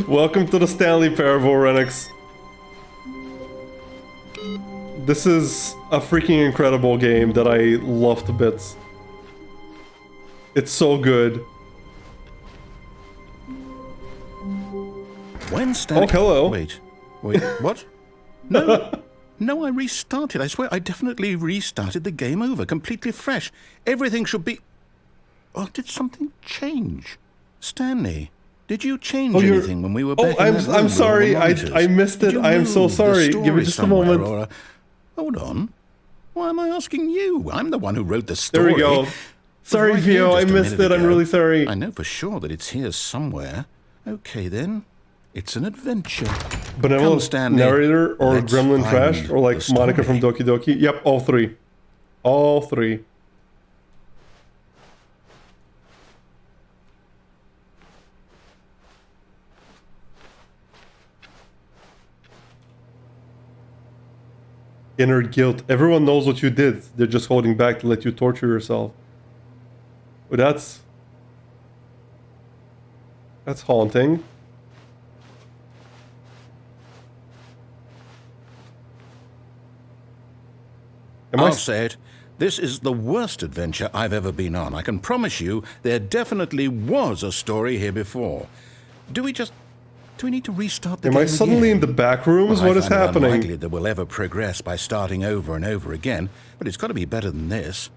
Welcome to the Stanley Parable, Renix. This is a freaking incredible game that I love to bits. It's so good. When Stanley... Oh, hello. Wait, what? No, I restarted. I swear I definitely restarted the game over, completely fresh. Everything should be... Oh, did something change? Stanley, did you change anything when we were back in that room I'm with sorry. all the monitors? I missed it. Did you I am so move the sorry. Give me story just a somewhere, moment. Hold on. Why am I asking you? I'm the one who wrote the story. There we go. Sorry, Right Theo. here I just a missed minute it. I'm ago. really sorry. I know for sure that it's here somewhere. Okay, then. It's an adventure. Benevolent Stanley. narrator or Let's Gremlin find Trash or like the Monica from story. Doki Doki. Yep, all three. All three. Inner guilt. Everyone knows what you did. They're just holding back to let you torture yourself. But that's haunting. I'll say it. This is the worst adventure I've ever been on. I can promise you there definitely was a story here before. Do we need to restart the Am game I suddenly again? in the back rooms? Well, What I is find it happening? unlikely that we'll ever progress by starting over and over again, but it's got to be better than this.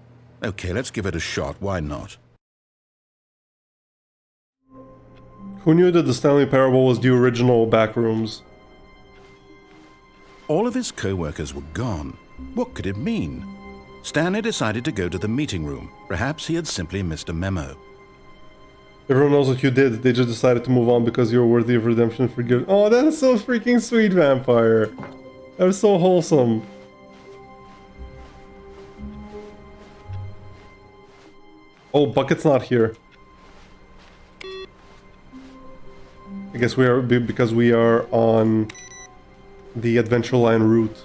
Okay, let's give it a shot. Why not? Who knew that the Stanley Parable was the original Backrooms? All of his co-workers were gone. What could it mean? Stanley decided to go to the meeting room. Perhaps he had simply missed a memo. Everyone knows what you did. They just decided to move on because you're worthy of redemption and forgiveness. Oh, that is so freaking sweet, Vampire. That is so wholesome. Oh, Bucket's not here. I guess we are because we are on the adventure line route.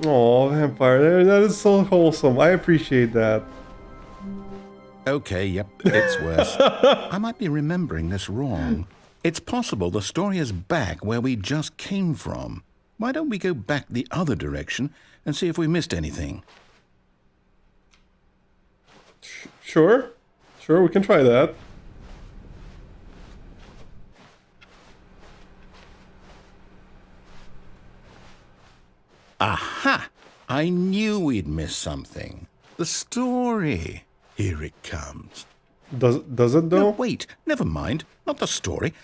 Oh, Vampire, that is so wholesome. I appreciate that. Okay, yep, it's worse. I might be remembering this wrong. It's possible the story is back where we just came from. Why don't we go back the other direction and see if we missed anything? Sure. Sure, we can try that. Aha! I knew we'd miss something. The story. Here it comes. Does it though? No, wait, never mind. Not the story.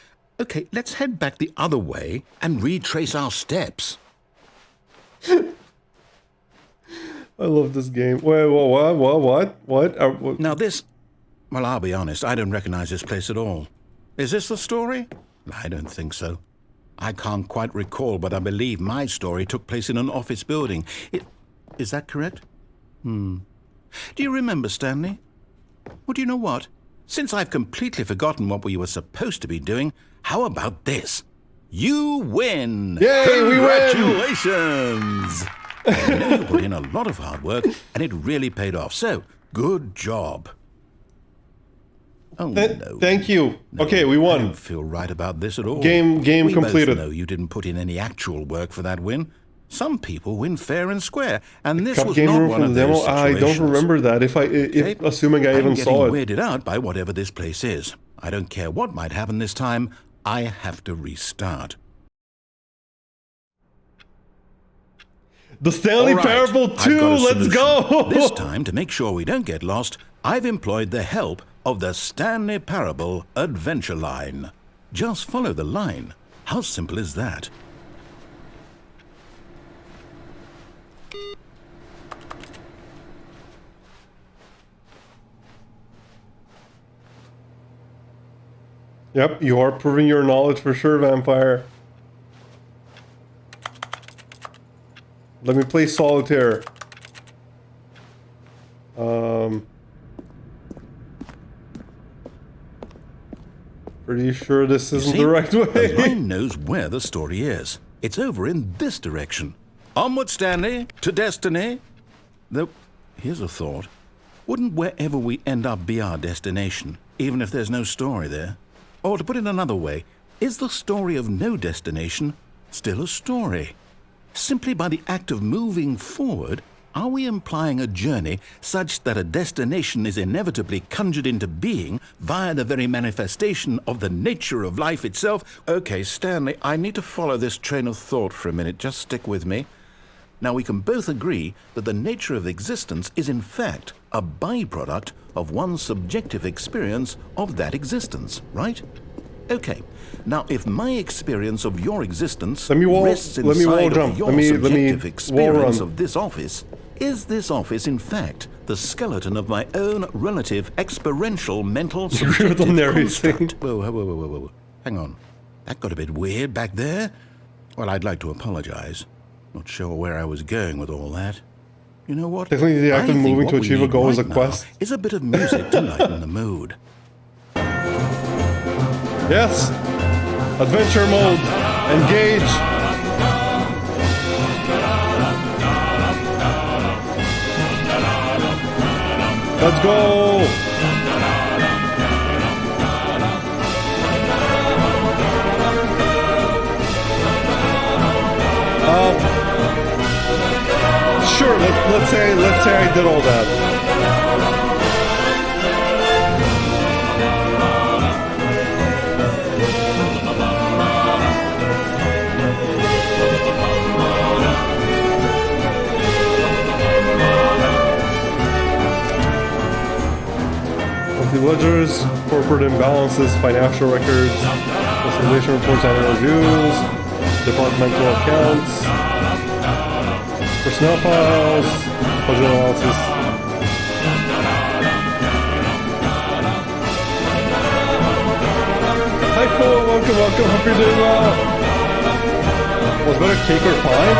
Okay, let's head back the other way and retrace our steps. I love this game. Wait, what? What? Now this... Well, I'll be honest, I don't recognize this place at all. Is this the story? I don't think so. I can't quite recall, but I believe my story took place in an office building. Is that correct? Do you remember, Stanley? Well, do you know what? Since I've completely forgotten what we were supposed to be doing, how about this? You win! Yay, we win! Congratulations! I know you put in a lot of hard work, and it really paid off, so good job. Oh, no. Thank you. No, okay, we I won. don't feel right about this at all. Game we completed. Both know you didn't put in any actual work for that win. Some people win fair and square, and this Cup was game not room one from of the those demo. I don't situations. remember that. If assuming I even saw I'm it. getting weirded out by whatever this place is. I don't care what might happen this time. I have to restart. The Stanley All right, Parable I've 2. got a Let's solution. go. This time, to make sure we don't get lost, I've employed the help of the Stanley Parable Adventure Line. Just follow the line. How simple is that? Yep, you are proving your knowledge for sure, Vampire. Let me play solitaire. Pretty sure this isn't See, the right the way. line knows where the story is. It's over in this direction. Onward, Stanley, to destiny. Though, here's a thought. Wouldn't wherever we end up be our destination, even if there's no story there? Or to put it another way, is the story of no destination still a story? Simply by the act of moving forward, are we implying a journey such that a destination is inevitably conjured into being via the very manifestation of the nature of life itself? Okay, Stanley, I need to follow this train of thought for a minute. Just stick with me. Now, we can both agree that the nature of existence is in fact a byproduct of one's subjective experience of that existence, right? Okay. Now, if my experience of your existence rests inside of your subjective experience of this office, is this office in fact the skeleton of my own relative experiential mental subjective construct? Whoa. Hang on. That got a bit weird back there. Well, I'd like to apologize. Not sure where I was going with all that. You know what? Definitely the act of moving to achieve a goal is a quest. Is a bit of music to lighten the mood. Yes! Adventure mode! Engage! Let's go! Sure, let's say I did all that. Ledgers, corporate imbalances, financial records, consolidation reports, annual reviews, departmental accounts, personnel files, budget analysis. welcome, welcome. Hope you're doing well. Was better cake or pie?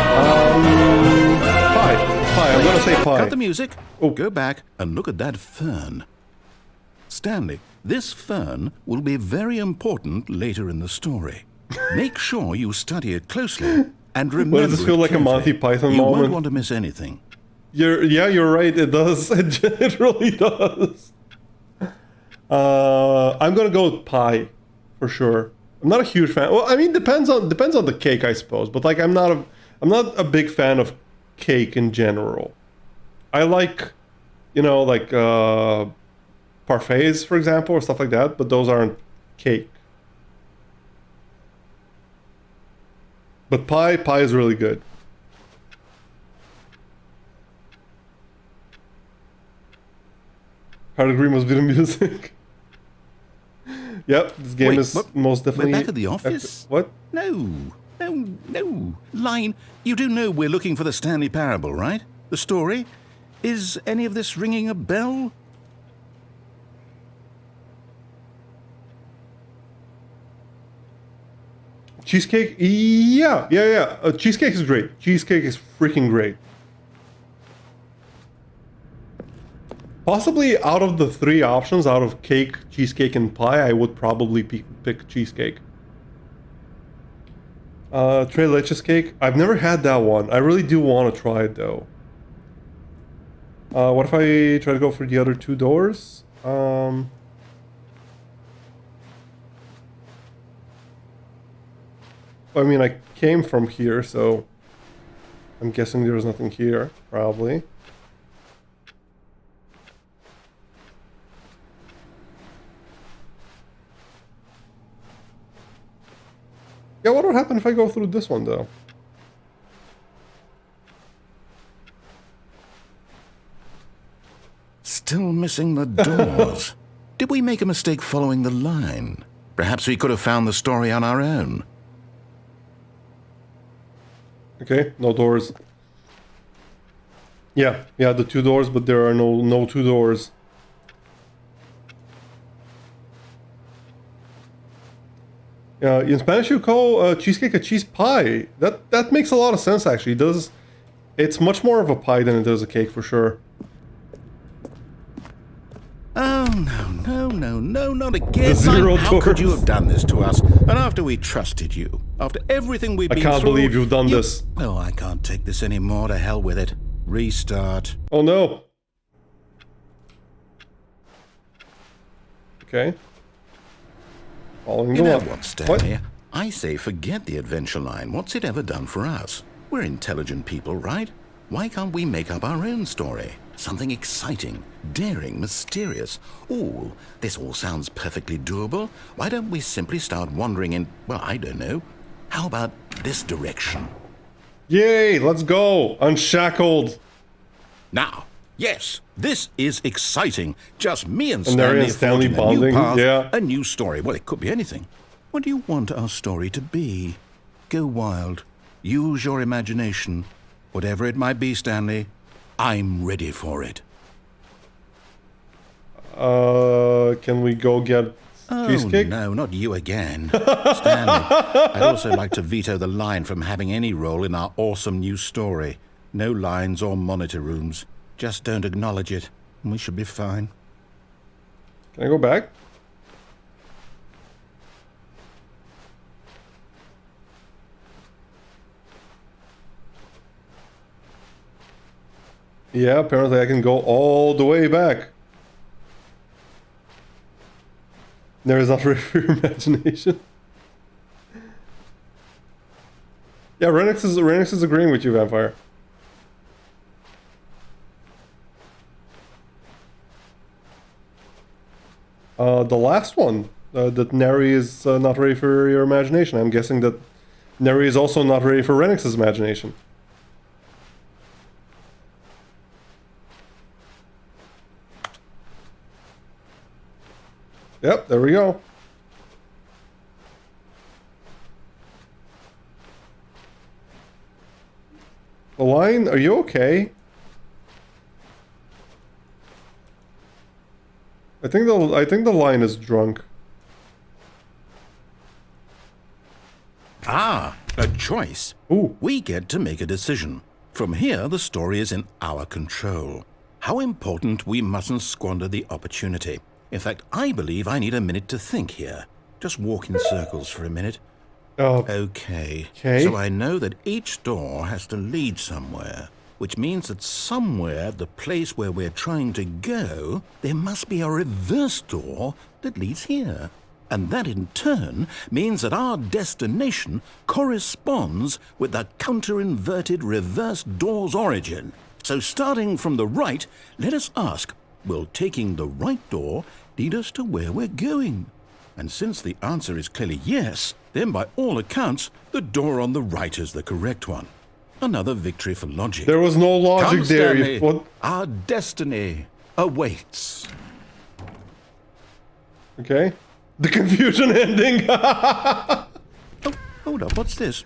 Pie. Pie. I'm gonna say pie. Cut the music. Oh. Go back and look at that fern. Stanley, this fern will be very important later in the story. Make sure you study it closely and remember. What does this feel it like a carefully. Monty Python You moment? won't want to miss anything. You're right. It does. It really does. I'm gonna go with pie, for sure. I'm not a huge fan. Well, I mean, depends on the cake, I suppose. But like, I'm not a big fan of cake in general. I like, like parfaits, for example, or stuff like that. But those aren't cake. But pie is really good. Hard agree must be the music. Yep, this game Wait, is what? most definitely... We're back at the office? What? No. Line, you do know we're looking for the Stanley Parable, right? The story? Is any of this ringing a bell? Cheesecake? Yeah. Cheesecake is great. Cheesecake is freaking great. Possibly out of the three options, out of cake, cheesecake, and pie, I would probably pick cheesecake. Tres leches cake? I've never had that one. I really do want to try it, though. What if I try to go for the other two doors? I mean, I came from here, so I'm guessing there's nothing here, probably. Yeah, what would happen if I go through this one, though? Still missing the doors. Did we make a mistake following the line? Perhaps we could have found the story on our own. Okay, no doors. Yeah, the two doors, but there are no two doors. In Spanish, you call cheesecake a cheese pie. That makes a lot of sense, actually. It's much more of a pie than it is a cake, for sure. Oh, no, not again. Zero How could you doors. have done this to us? And after we trusted you, after everything we've I been can't through... believe you've done this. Oh, I can't take this anymore. To hell with it. Restart. Oh no. Okay. Following You the know law. what, Stanley? I say forget the adventure line. What's it ever done for us? We're intelligent people, right? Why can't we make up our own story? Something exciting, daring, mysterious. Ooh, this all sounds perfectly doable. Why don't we simply start wandering in, well, I don't know. How about this direction? Yay, let's go. Unshackled. Now, yes, this is exciting. Just me and Neri Stanley, and Stanley forging a new bonding, path, yeah. a new story. Well, it could be anything. What do you want our story to be? Go wild. Use your imagination. Whatever it might be, Stanley, I'm ready for it. Can we go get cheesecake? Oh, no, not you again. Stanley, I'd also like to veto the line from having any role in our awesome new story. No lines or monitor rooms. Just don't acknowledge it, and we should be fine. Can I go back? Yeah, apparently I can go all the way back. There is not room for your imagination. Yeah, Renix is agreeing with you, Vampire. The last one, that Neri is not ready for your imagination. I'm guessing that Neri is also not ready for Renix's imagination. Yep, there we go. The line, are you okay? I think the line is drunk. Ah, a choice. Ooh. We get to make a decision. From here, the story is in our control. How important, we mustn't squander the opportunity. In fact, I believe I need a minute to think here. Just walk in circles for a minute. Okay. So I know that each door has to lead somewhere, which means that somewhere at the place where we're trying to go, there must be a reverse door that leads here. And that in turn means that our destination corresponds with the counter-inverted reverse door's origin. So starting from the right, let us ask, will taking the right door lead us to where we're going? And since the answer is clearly yes, then by all accounts, the door on the right is the correct one. Another victory for logic. There was no logic Come, there. Stanley. What? Our destiny awaits. Okay. The confusion ending. Oh, hold up, what's this?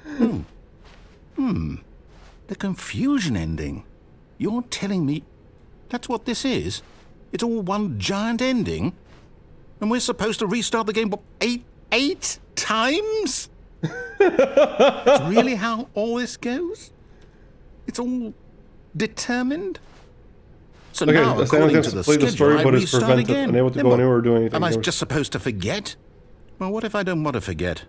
The confusion ending. You're telling me that's what this is? It's all one giant ending? And we're supposed to restart the game, what, eight times? That's really how all this goes? It's all determined? So Okay, now, according to the play the schedule, story, I but is restart prevented, again. unable to Then go what? anywhere or do anything. Am I just supposed to forget? Well, what if I don't want to forget?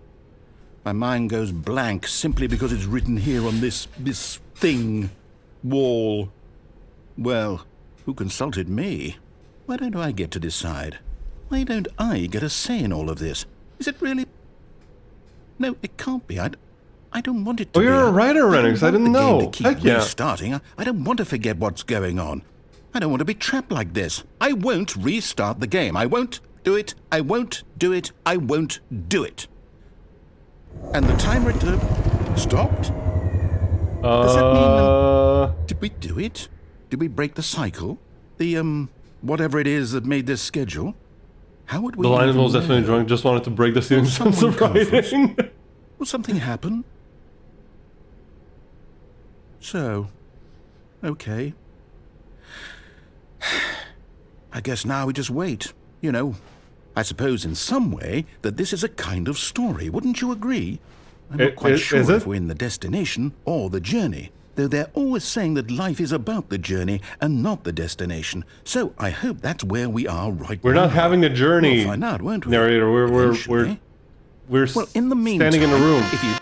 My mind goes blank simply because it's written here on this thing, wall. Well, who consulted me? Why don't I get to decide? Why don't I get a say in all of this? Is it really? No, it can't be. I don't want it to Oh, be. you're a writer, Renix. I didn't know. To keep Heck yeah. restarting. I don't want to forget what's going on. I don't want to be trapped like this. I won't restart the game. I won't do it. I won't do it. I won't do it. And the timer stopped? Does that mean... did we do it? Did we break the cycle? The, whatever it is that made this schedule? How would we... The line even was definitely know? drunk. Just wanted to break the season sense of writing. Will something happen? So, okay. I guess now we just wait. You know, I suppose in some way that this is a kind of story. Wouldn't you agree? I'm not quite sure if we're in the destination or the journey, though they're always saying that life is about the journey and not the destination. So I hope that's where we are right now. We're not having a journey, We'll find out, won't we? narrator. We're Well, in the meantime, standing in a room. if you...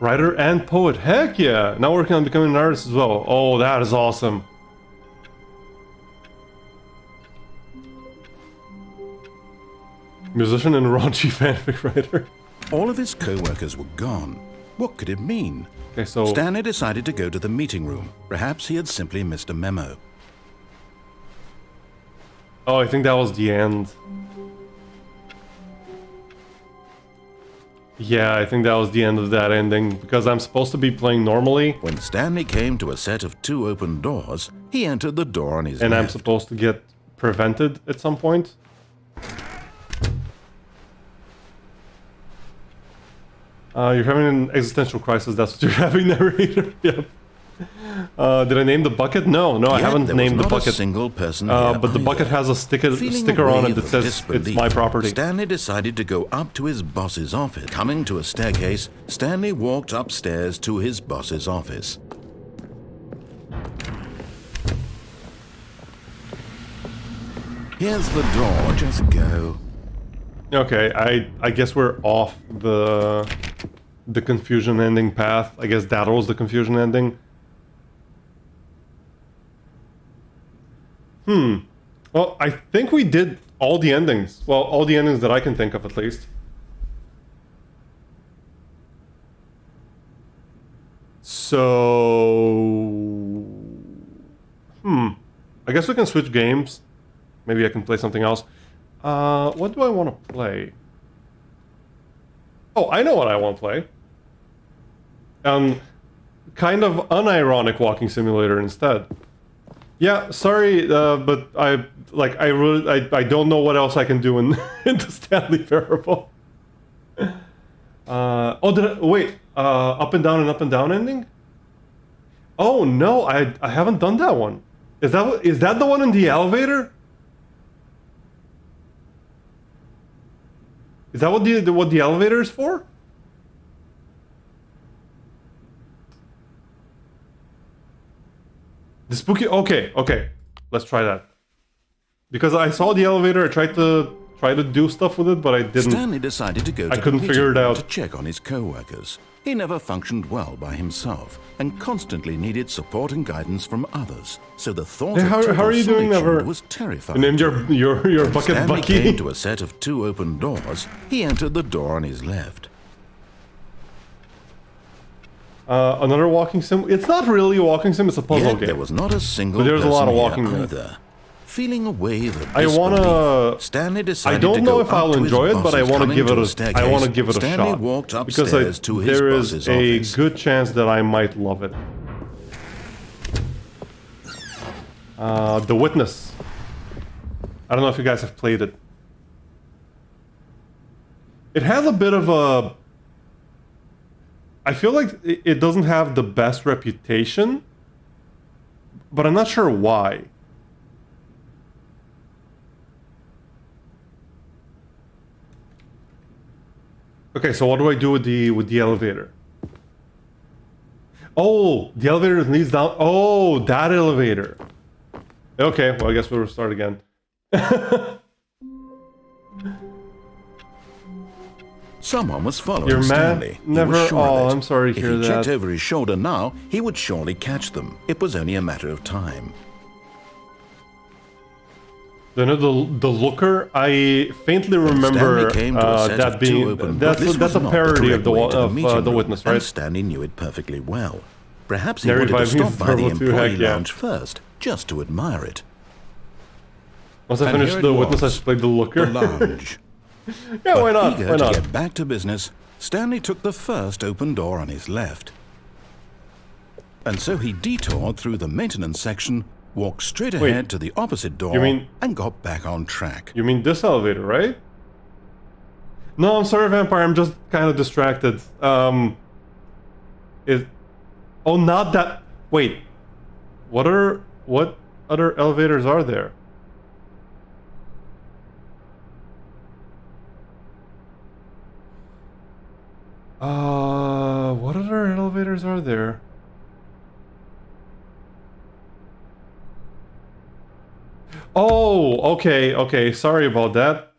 Writer and poet. Heck yeah. Now working on becoming an artist as well. Oh, that is awesome. Musician and raunchy fanfic writer. All of his co-workers were gone. What could it mean? Okay, so... Stanley decided to go to the meeting room. Perhaps he had simply missed a memo. Oh, I think that was the end. Yeah, I think that was the end of that ending, because I'm supposed to be playing normally. When Stanley came to a set of 2 open doors, he entered the door on his And left. I'm supposed to get prevented at some point. You're having an existential crisis, that's what you're having, narrator. Yep. Did I name the bucket? No, I haven't named the bucket. A single person here but the bucket either. has a sticker Feeling on a it that wave says of disbelief, it's my property. Stanley decided to go up to his boss's office. Coming to a staircase, Stanley walked upstairs to his boss's office. Here's the door, just go. Okay, I guess we're off the confusion ending path. I guess that was the confusion ending. Well, I think we did all the endings. Well, all the endings that I can think of, at least. So... I guess we can switch games. Maybe I can play something else. What do I want to play? Oh, I know what I want to play. Kind of unironic walking simulator instead. Yeah, sorry, but I don't know what else I can do in in the Stanley Parable. Wait, up and down ending? Oh no, I haven't done that one. Is that the one in the elevator? Is that what the elevator is for? The spooky. Okay. Let's try that. Because I saw the elevator, I tried to do stuff with it, but I didn't. Stanley decided to go to I couldn't the figure it meeting out. to check on his co-workers. He never functioned well by himself and constantly needed support and guidance from others. So the thought Hey, of how total are you doing, solitude Never? was terrifying. You named your bucket Stanley Bucky. came to a set of 2 open doors. He entered the door on his left. Another walking sim. It's not really a walking sim. It's a puzzle Yet game. there was not a single But there's a person lot of here walking in it. either. Feeling a wave of I wanna- disbelief, Stanley decided I don't to know go if I'll up to his enjoy it, but I bosses want to coming give it to a. a staircase. I want to give it a Stanley shot walked because upstairs to his there is boss's a office. good chance that I might love it. The Witness. I don't know if you guys have played it. It has a bit of a. I feel like it doesn't have the best reputation, but I'm not sure why. Okay, so what do I do with the elevator? Oh, the elevator leads down. Oh, that elevator. Okay, well I guess we'll start again. Someone was following Your man Stanley. He never. was sure Oh, of it. I'm sorry to If hear he checked that. over his shoulder now, he would surely catch them. It was only a matter of time. The looker. I faintly remember Stanley came to a set that of 2 being open that's doors. This that's was a not parody correct of the way to of meeting the room, Witness, and right? Stanley knew it perfectly well. Perhaps he Narrative wanted to vibe stop is by the terrible too, employee heck yeah. lounge first, just to admire it. Once I And finish here the it Witness, I was, should play the looker. The lounge. Yeah, why not? Eager Why to not? get back to business, Stanley took the first open door on his left. And so he detoured through the maintenance section, walked straight Wait, ahead to the opposite door, you mean- and got back on track. You mean this elevator, right? No, I'm sorry, Vampire. I'm just kind of distracted. Oh, not that. Wait. What other elevators are there? What other elevators are there? Oh, okay. Sorry about that.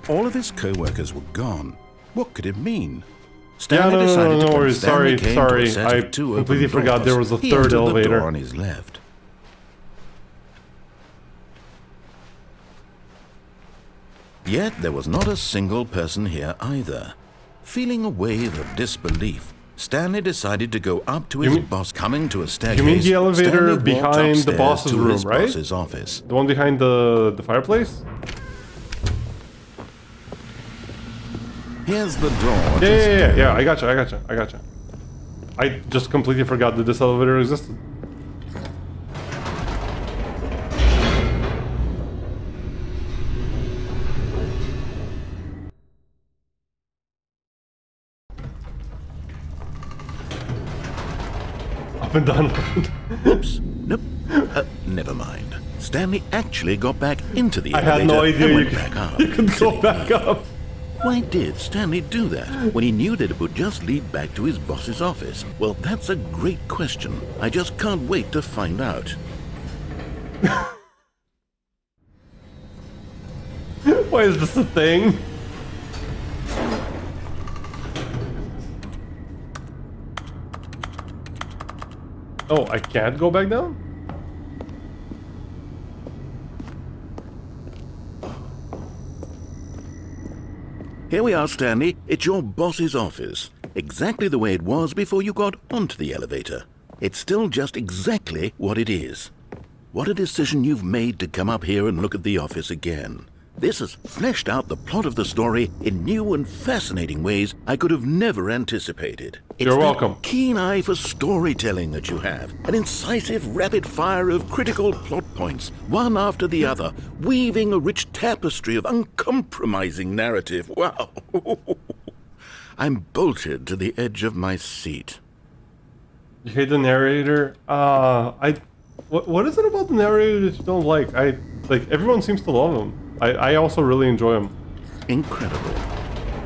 All of his co-workers were gone. What could it mean? Yeah, Stanley decided no to worries. Stanley Sorry. came to a set I of 2 completely open forgot doors. there was a He third entered the elevator. door on his left. Yet there was not a single person here either. Feeling a wave of disbelief, Stanley decided to go up to his boss. Coming to a staircase, the elevator Stanley walked behind the upstairs boss's to room, his right? boss's office. The one behind the fireplace? Here's the door. Yeah. I gotcha. I just completely forgot that this elevator existed. Up and down. Oops. Nope. Never mind. Stanley actually got back into the I elevator had no idea and you went could, back up. you could go Silly back me. up. Why did Stanley do that when he knew that it would just lead back to his boss's office? Well, that's a great question. I just can't wait to find out. Why is this a thing? Oh, I can't go back down? Here we are, Stanley. It's your boss's office. Exactly the way it was before you got onto the elevator. It's still just exactly what it is. What a decision you've made to come up here and look at the office again. This has fleshed out the plot of the story in new and fascinating ways I could have never anticipated. It's You're that welcome. keen eye for storytelling that you have, an incisive rapid fire of critical plot points, one after the other, weaving a rich tapestry of uncompromising narrative. Wow! I'm bolted to the edge of my seat. You hate the narrator? What is it about the narrator that you don't like? Like, everyone seems to love him. I also really enjoy him. Incredible.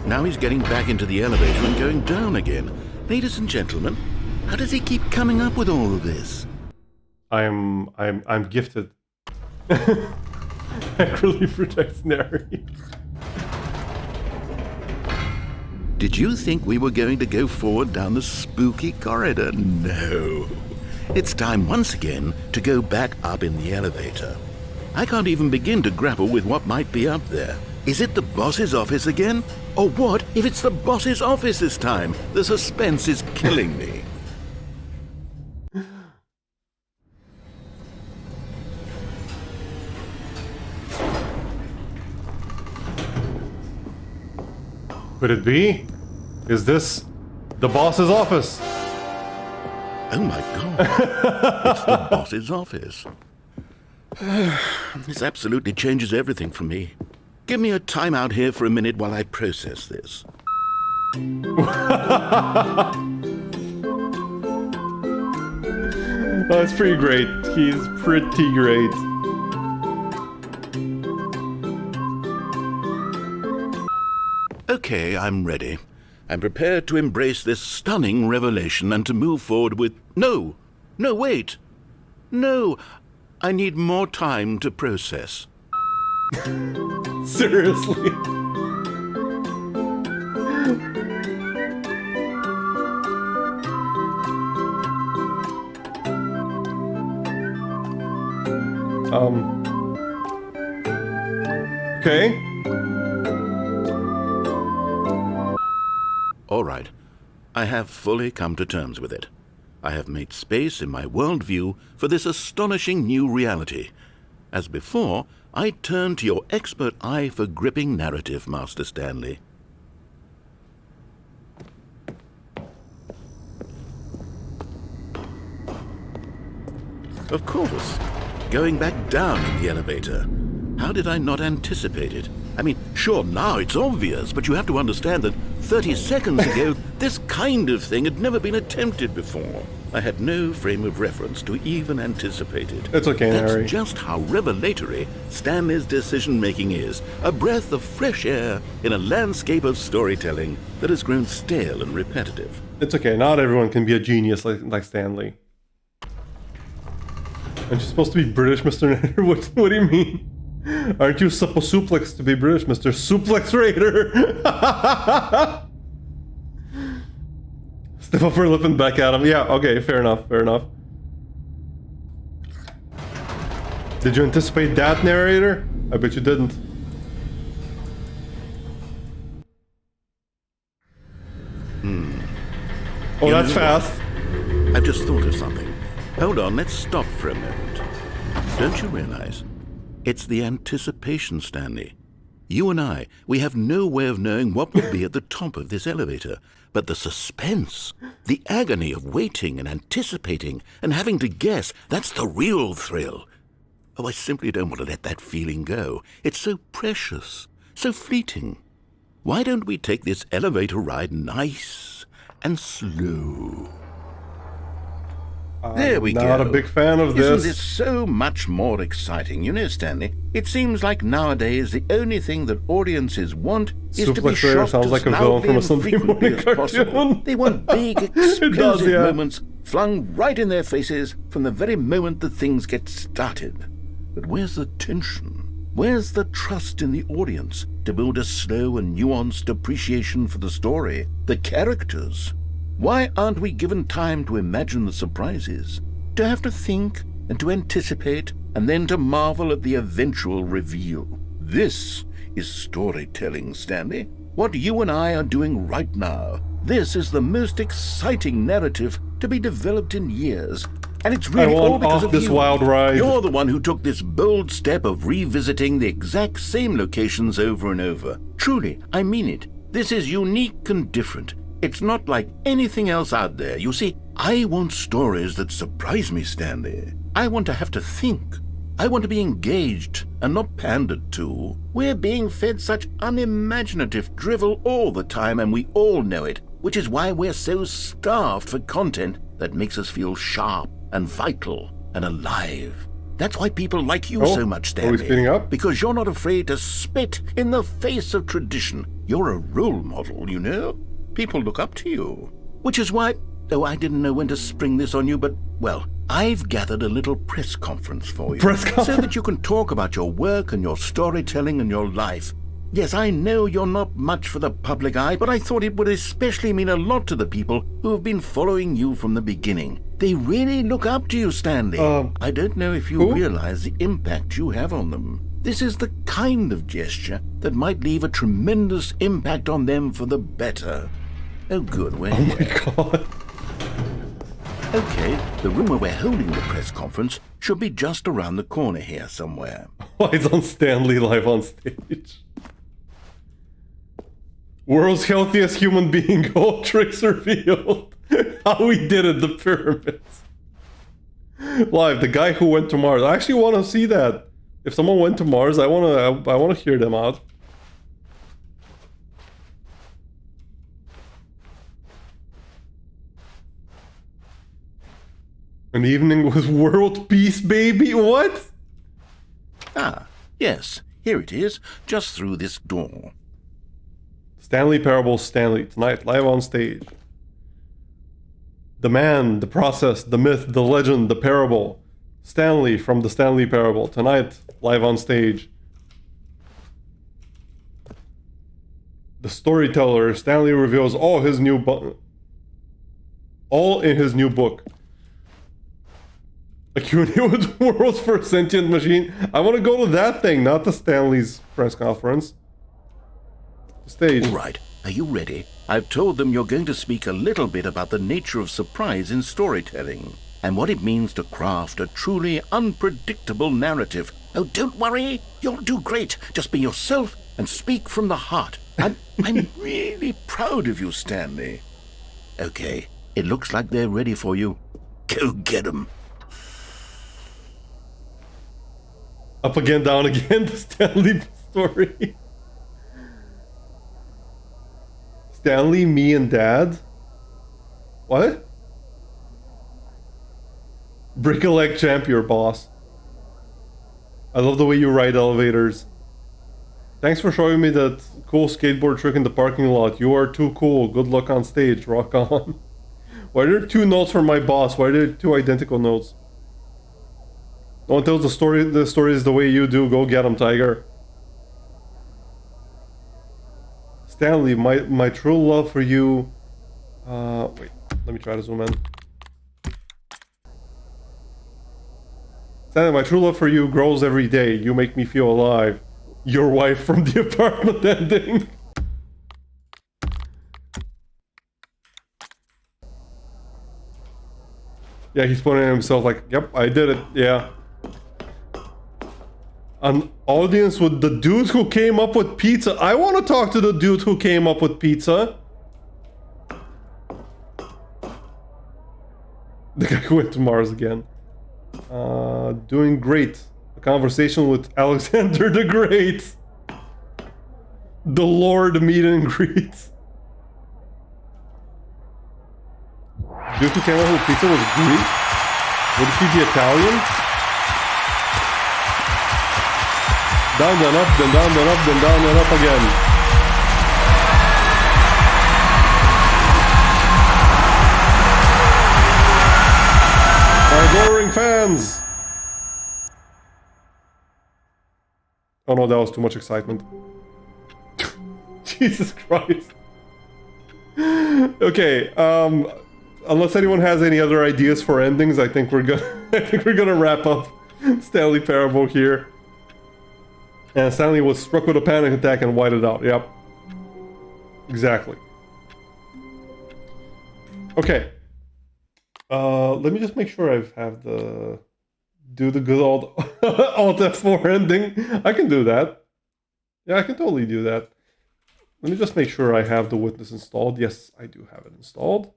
Now he's getting back into the elevator and going down again. Ladies and gentlemen, how does he keep coming up with all of this? I'm gifted. Accurately protects narrator. Did you think we were going to go forward down the spooky corridor? No. It's time once again to go back up in the elevator. I can't even begin to grapple with what might be up there. Is it the boss's office again? Or what if it's the boss's office this time? The suspense is killing me. Could it be? Is this the boss's office? Oh my god. It's the boss's office. This absolutely changes everything for me. Give me a timeout here for a minute while I process this. That's pretty great. He's pretty great. Okay, I'm ready. I'm prepared to embrace this stunning revelation and to move forward with... No! No, wait! No! I need more time to process. Seriously. Okay. All right. I have fully come to terms with it. I have made space in my worldview for this astonishing new reality. As before, I turn to your expert eye for gripping narrative, Master Stanley. Of course. Going back down in the elevator. How did I not anticipate it? I mean, sure, now it's obvious, but you have to understand that 30 seconds ago, this kind of thing had never been attempted before. I had no frame of reference to even anticipate it. It's okay, That's Harry. just how revelatory Stanley's decision-making is. A breath of fresh air in a landscape of storytelling that has grown stale and repetitive. It's okay. Not everyone can be a genius like Stanley. Aren't you supposed to be British, Mr. Narrator? What do you mean? Aren't you supposuplex to be British, Mr. Suplex Raider? Step up her lip and back at him. Yeah, okay, fair enough, fair enough. Did you anticipate that, narrator? I bet you didn't. Oh, You that's know fast. I've just thought of something. Hold on, let's stop for a moment. Don't you realize? It's the anticipation, Stanley. You and I, we have no way of knowing what will be at the top of this elevator. But the suspense, the agony of waiting and anticipating and having to guess, that's the real thrill. Oh, I simply don't want to let that feeling go. It's so precious, so fleeting. Why don't we take this elevator ride nice and slow? There we go. Not a big fan of Isn't this. this so much more exciting? You know, Stanley, it seems like nowadays the only thing that audiences want is to be Suplex Raider shocked sounds as like a villain loudly from a and Sunday frequently morning as possible. cartoon. They want big, It does, explosive yeah. moments flung right in their faces from the very moment that things get started. But where's the tension? Where's the trust in the audience to build a slow and nuanced appreciation for the story, the characters? Why aren't we given time to imagine the surprises, to have to think and to anticipate, and then to marvel at the eventual reveal? This is storytelling, Stanley. What you and I are doing right now. This is the most exciting narrative to be developed in years. And it's really I want all because off of this you. wild ride. You're the one who took this bold step of revisiting the exact same locations over and over. Truly, I mean it. This is unique and different. It's not like anything else out there. You see, I want stories that surprise me, Stanley. I want to have to think. I want to be engaged and not pandered to. We're being fed such unimaginative drivel all the time, and we all know it. which is why we're so starved for content that makes us feel sharp and vital and alive. That's why people like you so much, Stanley. Are we speeding up? Because you're not afraid to spit in the face of tradition. You're a role model, you know? People look up to you. Which is why, oh, I didn't know when to spring this on you, but, well, I've gathered a little press conference for you. Press conference? So that you can talk about your work and your storytelling and your life. Yes, I know you're not much for the public eye, but I thought it would especially mean a lot to the people who have been following you from the beginning. They really look up to you, Stanley. I don't know if you realize the impact you have on them. This is the kind of gesture that might leave a tremendous impact on them for the better. Oh, good, we're here. Oh my god. Okay, the room where we're holding the press conference should be just around the corner here somewhere. Why is on Stanley live on stage? World's healthiest human being, all tricks revealed. How we did it, the pyramids. Live, the guy who went to Mars. I actually want to see that. If someone went to Mars, I want to hear them out. An evening with world peace, baby. What? Ah, yes, here it is, just through this door. Stanley Parable, Stanley, tonight, live on stage. The man, the process, the myth, the legend, the parable. Stanley from the Stanley Parable, tonight, live on stage. The storyteller, Stanley reveals all in his new book. A Q&A with world's first sentient machine. I want to go to that thing, not the Stanley's press conference. Stage. All right, are you ready? I've told them you're going to speak a little bit about the nature of surprise in storytelling and what it means to craft a truly unpredictable narrative. Oh, don't worry, you'll do great. Just be yourself and speak from the heart. I'm really proud of you, Stanley. Okay, it looks like they're ready for you. Go get them. Up again, down again, the Stanley story. Stanley, me, and Dad? What? Break a leg champion, boss. I love the way you ride elevators. Thanks for showing me that cool skateboard trick in the parking lot. You are too cool. Good luck on stage. Rock on. Why are there two notes from my boss? Why are there two identical notes? No one tells the story is the way you do. Go get him, Tiger. Stanley, my true love for you... wait, let me try to zoom in. Stanley, my true love for you grows every day. You make me feel alive. Your wife from the apartment ending. Yeah, he's pointing at himself like, yep, I did it, yeah. An audience with the dude who came up with pizza. I want to talk to the dude who came up with pizza. The guy who went to Mars again. Doing great. A conversation with Alexander the Great. The Lord meet and greet. Dude who came up with pizza was Greek? Would he be Italian? Down, then up, then down, then up, then down, then up again. My adoring fans! Oh no, that was too much excitement. Jesus Christ. Okay, unless anyone has any other ideas for endings, I think we're gonna wrap up Stanley Parable here. And Stanley was struck with a panic attack and whited out. Yep. Exactly. Okay. Let me just make sure I have do the good old Alt F4 ending. I can do that. Yeah, I can totally do that. Let me just make sure I have the witness installed. Yes, I do have it installed.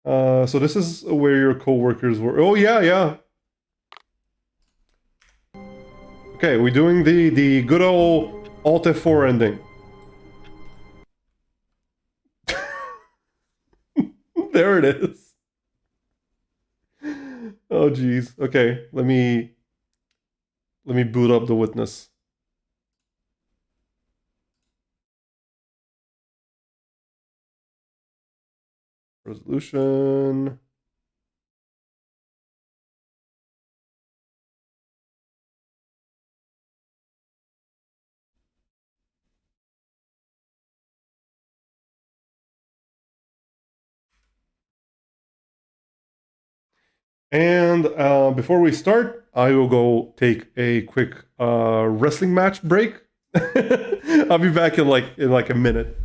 So this is where your co-workers were. Oh, yeah. Okay, we're doing the good old Alt F4 ending. There it is. Oh jeez. Okay, let me boot up the witness. Resolution. And before we start, I will go take a quick wrestling match break. I'll be back in like a minute.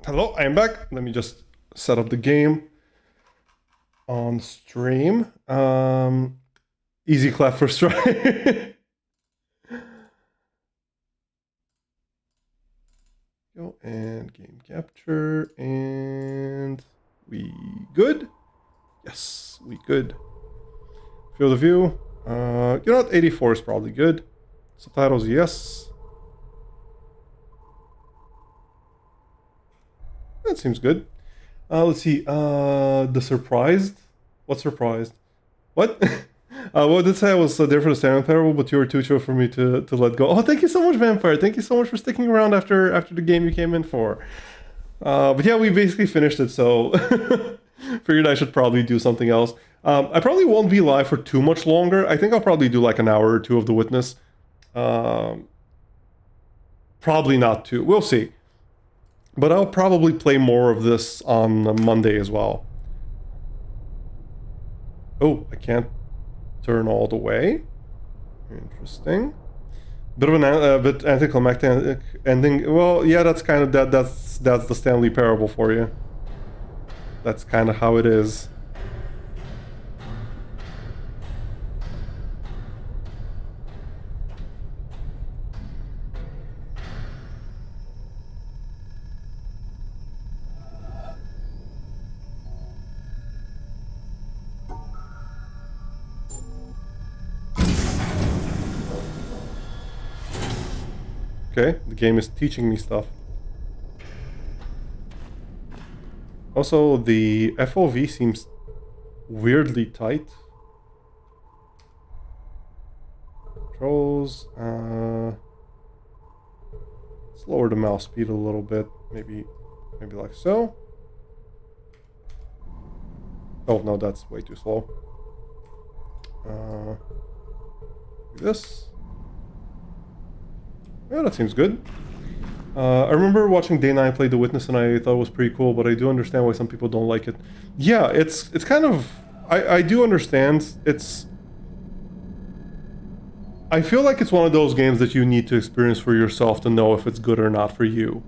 Hello, I am back. Let me just set up the game on stream. Easy clap first try. Go and game capture, and we good? Yes, we good. Field of view. You know what? 84 is probably good. Subtitles, yes. That seems good. Let's see. The surprised? What surprised? What? What did say I was there for the Stanley Parable, but you were too chill for me to let go. Oh, thank you so much, Vampire. Thank you so much for sticking around after the game you came in for. But yeah, we basically finished it, so figured I should probably do something else. I probably won't be live for too much longer. I think I'll probably do like an hour or two of The Witness. Probably not two. We'll see. But I'll probably play more of this on Monday as well. Oh, I can't turn all the way. Interesting. Bit of an bit anticlimactic ending. Well, yeah, that's kind of that's the Stanley Parable for you. That's kind of how it is. Okay, the game is teaching me stuff. Also, the FOV seems weirdly tight. Controls, let's lower the mouse speed a little bit, maybe like so. Oh no, that's way too slow. Do this. Yeah, that seems good. I remember watching Day 9 play The Witness and I thought it was pretty cool, but I do understand why some people don't like it. Yeah, it's kind of... I do understand. I feel like it's one of those games that you need to experience for yourself to know if it's good or not for you.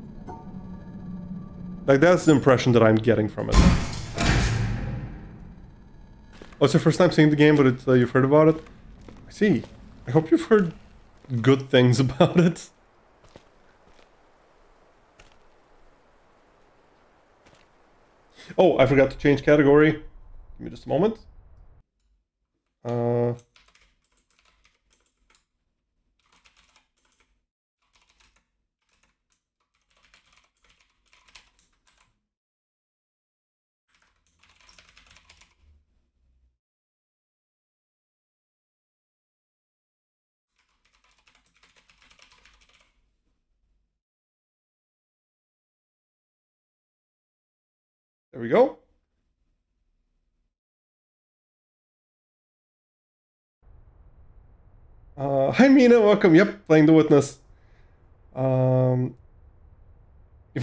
Like, that's the impression that I'm getting from it. Oh, it's your first time seeing the game, but it's, you've heard about it? I see. I hope you've heard good things about it. Oh, I forgot to change category. Give me just a moment. There we go. Hi Mina, welcome. Yep, playing The Witness. If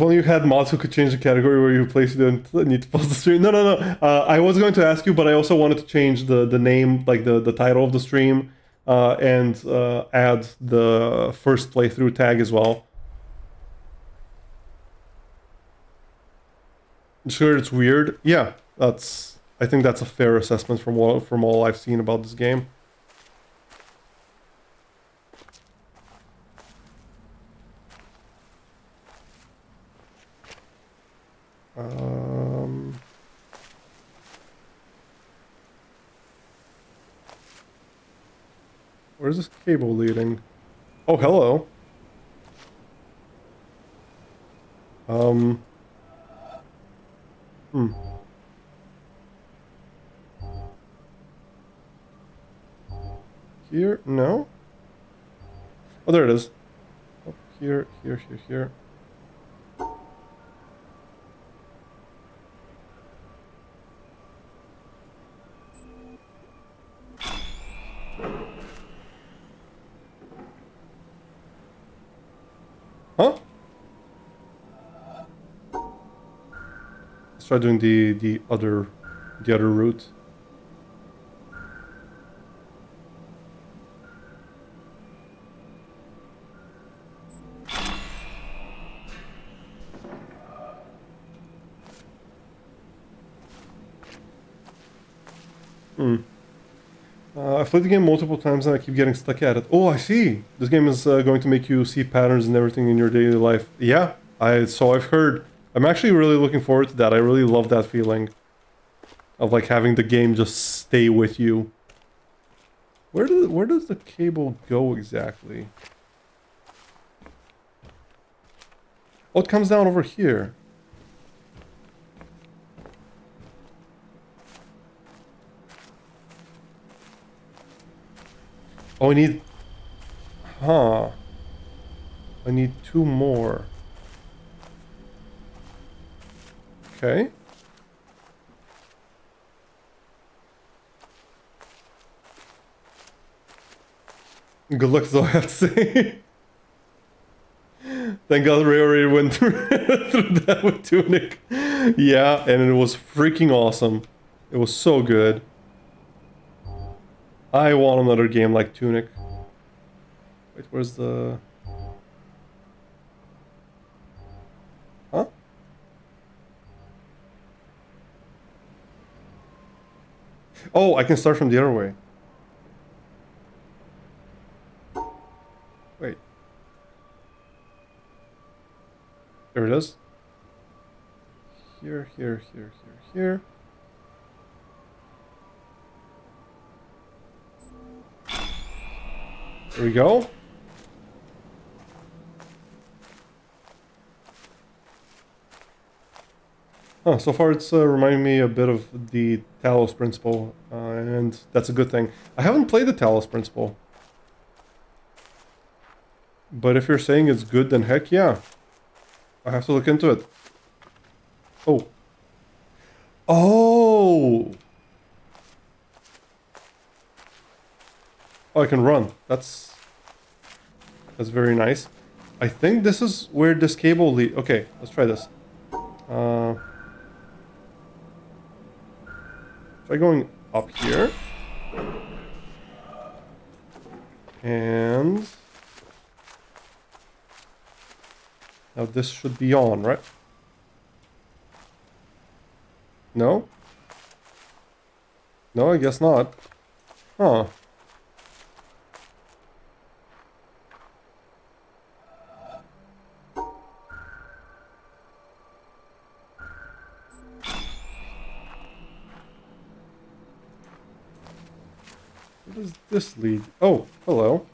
only you had mods who could change the category where you place it and need to pause the stream. No, no, no. I was going to ask you, but I also wanted to change the name, like the title of the stream, and add the first playthrough tag as well. Sure, it's weird. Yeah, I think that's a fair assessment from all I've seen about this game. Where's this cable leading? Oh, hello. Here? No? Oh, there it is. Oh, here, here, here, here. Huh? Let's try doing the other route. I've played the game multiple times and I keep getting stuck at it. Oh, I see. This game is going to make you see patterns and everything in your daily life. Yeah, so I've heard. I'm actually really looking forward to that. I really love that feeling of like having the game just stay with you. Where does the cable go exactly? Oh, it comes down over here. Oh, I need... Huh. I need 2 more. Okay. Good luck, though, I have to say. Thank God Ray already went through that with Tunic. Yeah, and it was freaking awesome. It was so good. I want another game like Tunic. Wait, where's the... Huh? Oh, I can start from the other way. Wait. There it is. Here, here, here, here, here. There we go. Huh, so far it's reminding me a bit of the Talos Principle, and that's a good thing. I haven't played the Talos Principle. But if you're saying it's good, then heck yeah. I have to look into it. Oh. Oh! Oh, I can run. That's very nice. I think this is where this cable lead. Okay, let's try this. Try going up here. And now this should be on, right? No? No, I guess not. Huh. Where does this lead? Oh, hello.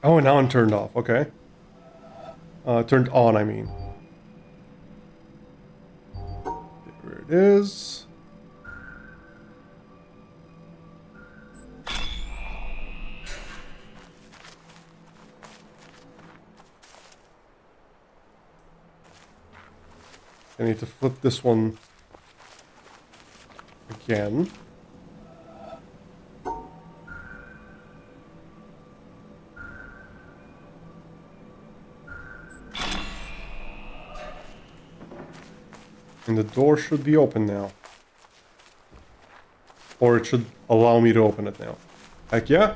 Oh, and now I'm turned off. Okay. Turned on, I mean. There it is. I need to flip this one again. And the door should be open now. Or it should allow me to open it now. Heck yeah.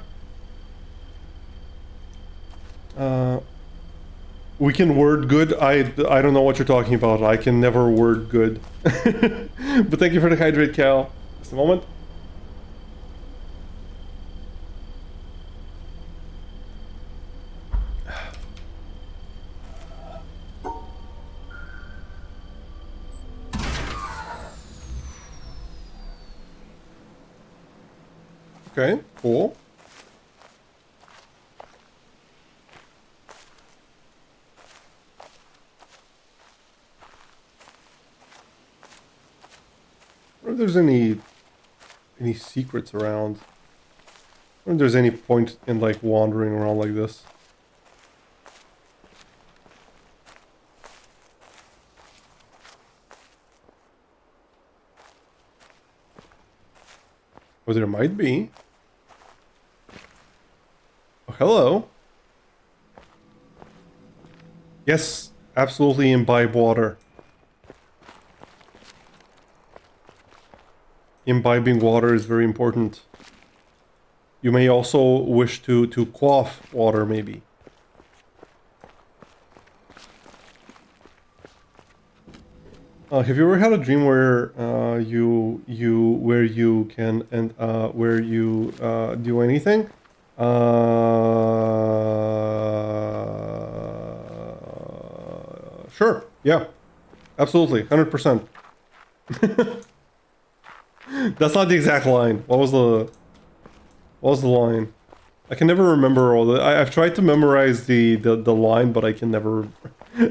We can word good. I don't know what you're talking about. I can never word good. But thank you for the hydrate, Cal. Just a moment. Okay, cool. I wonder if there's any secrets around. I wonder if there's any point in like wandering around like this. Or there might be. Oh, hello. Yes, absolutely imbibe water. Imbibing water is very important. You may also wish to quaff water, maybe. Have you ever had a dream where you can do anything? Sure. Yeah. Absolutely. 100%. That's not the exact line. What was the line? I can never remember all the. I've tried to memorize the line, but I can never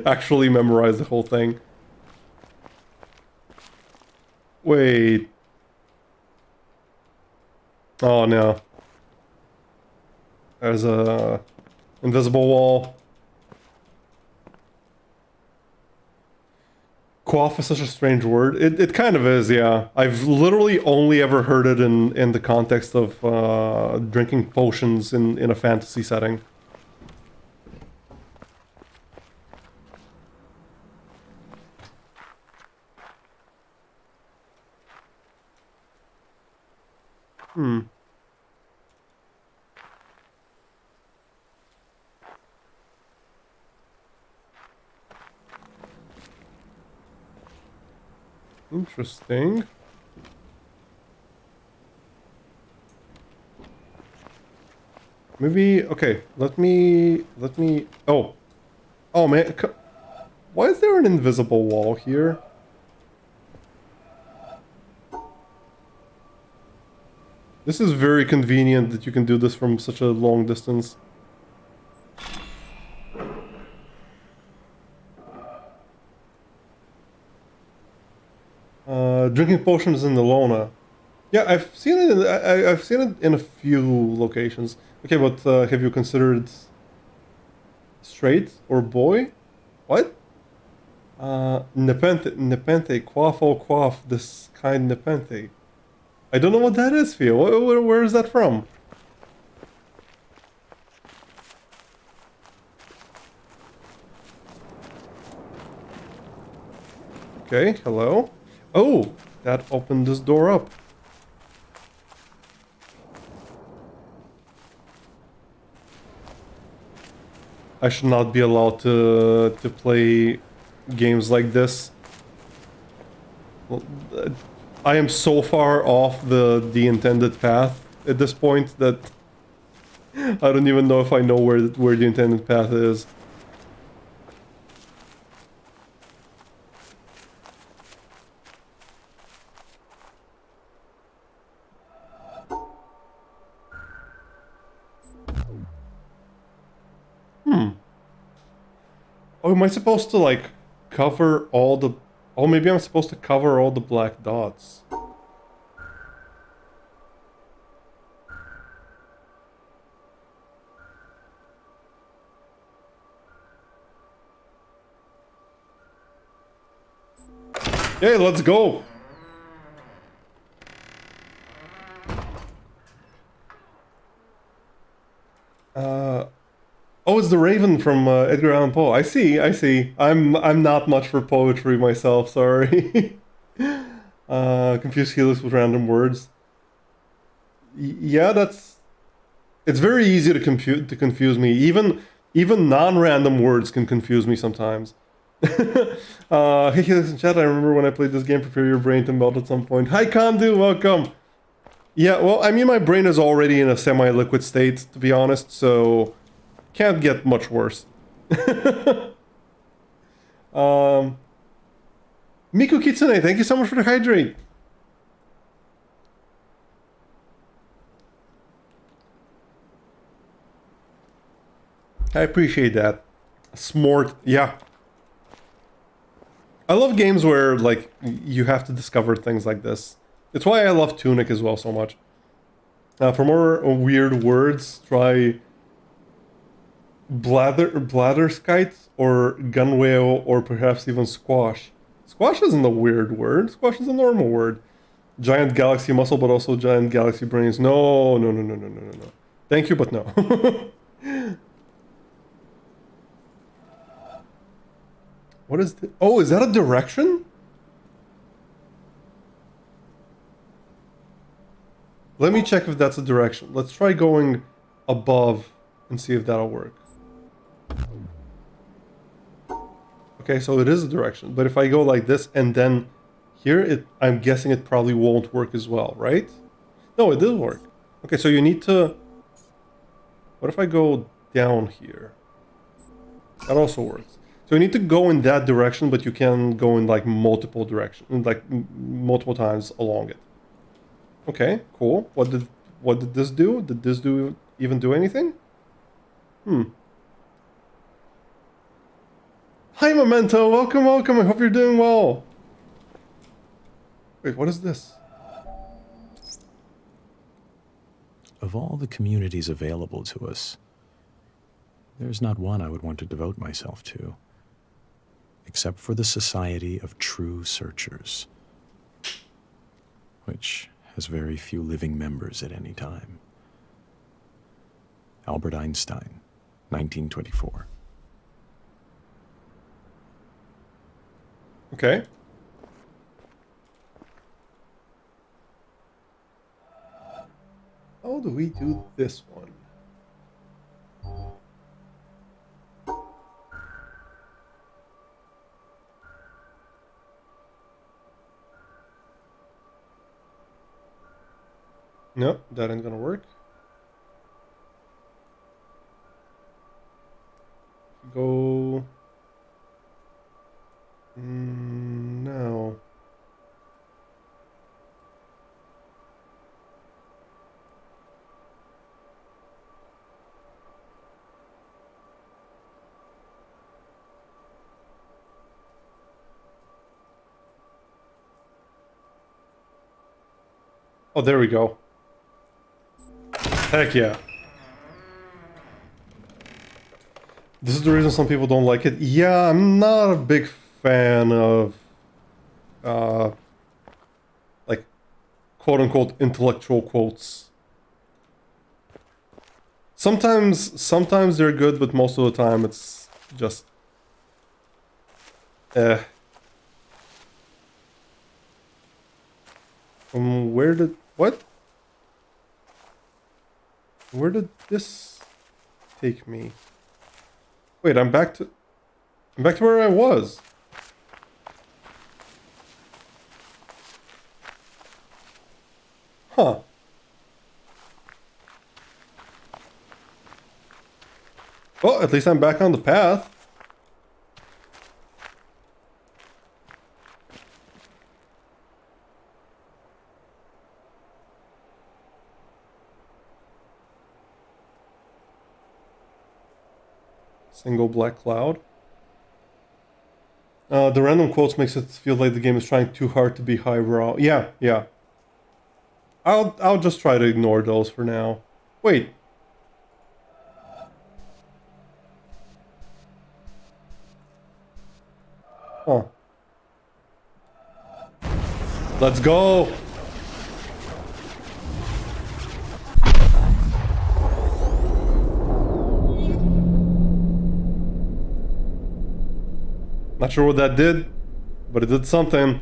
actually memorize the whole thing. Wait. Oh no. There's a invisible wall. Quaff is such a strange word. It kind of is, yeah. I've literally only ever heard it in the context of drinking potions in a fantasy setting. Hmm. Interesting. Maybe, okay, let me, oh. Oh man, why is there an invisible wall here? This is very convenient that you can do this from such a long distance. Drinking potions in the Lona. Yeah, I've seen it. I've seen it in a few locations. Okay, but have you considered straight or boy? What? Nepenthe, quaff, this kind nepenthe. I don't know what that is, Theo. Where is that from? Okay, hello? Oh, that opened this door up. I should not be allowed to play games like this. Well, I am so far off the intended path at this point that I don't even know if I know where the intended path is. Oh, am I supposed to like cover all the... Oh, maybe I'm supposed to cover all the black dots. Hey, let's go! Oh, it's the Raven from Edgar Allan Poe. I see, I see. I'm not much for poetry myself, sorry. Confuse Helix with random words. Yeah, that's... It's very easy to confuse me. Even non-random words can confuse me sometimes. Hey Helix in chat, I remember when I played this game, prepare your brain to melt at some point. Hi Kandu, welcome! Yeah, well, I mean, my brain is already in a semi-liquid state, to be honest, so... Can't get much worse. Miku Kitsune, thank you so much for the hydrate. I appreciate that. Smart, yeah. I love games where, like, you have to discover things like this. It's why I love Tunic as well so much. For more weird words, try... Blatherskite or gunwale or perhaps even squash. Squash isn't a weird word. Squash is a normal word. Giant galaxy muscle, but also giant galaxy brains. No. Thank you, but no. What is this? Oh, is that a direction? Let me check if that's a direction. Let's try going above and see if that'll work. Okay, so it is a direction, but if I go like this and then here, I'm guessing it probably won't work as well, right? No, it did work. Okay, so you need to... What if I go down here? That also works. So you need to go in that direction, but you can go in like multiple directions, like multiple times along it. Okay, cool. What did this do? Did this even do anything? Hi, Memento! Welcome! I hope you're doing well! Wait, what is this? Of all the communities available to us, there's not one I would want to devote myself to, except for the Society of True Searchers, which has very few living members at any time. Albert Einstein, 1924. Okay. How do we do this one? No, that ain't gonna work. Go... no. Oh, there we go. Heck yeah. This is the reason some people don't like it. Yeah, I'm not a big fan of, like, quote-unquote intellectual quotes. Sometimes they're good, but most of the time it's just, eh. Where did, what? Where did this take me? Wait, I'm back to where I was. Huh. Well, at least I'm back on the path. Single black cloud. The random quotes makes it feel like the game is trying too hard to be highbrow. Yeah, yeah. I'll just try to ignore those for now. Wait. Huh. Let's go. Not sure what that did, but it did something.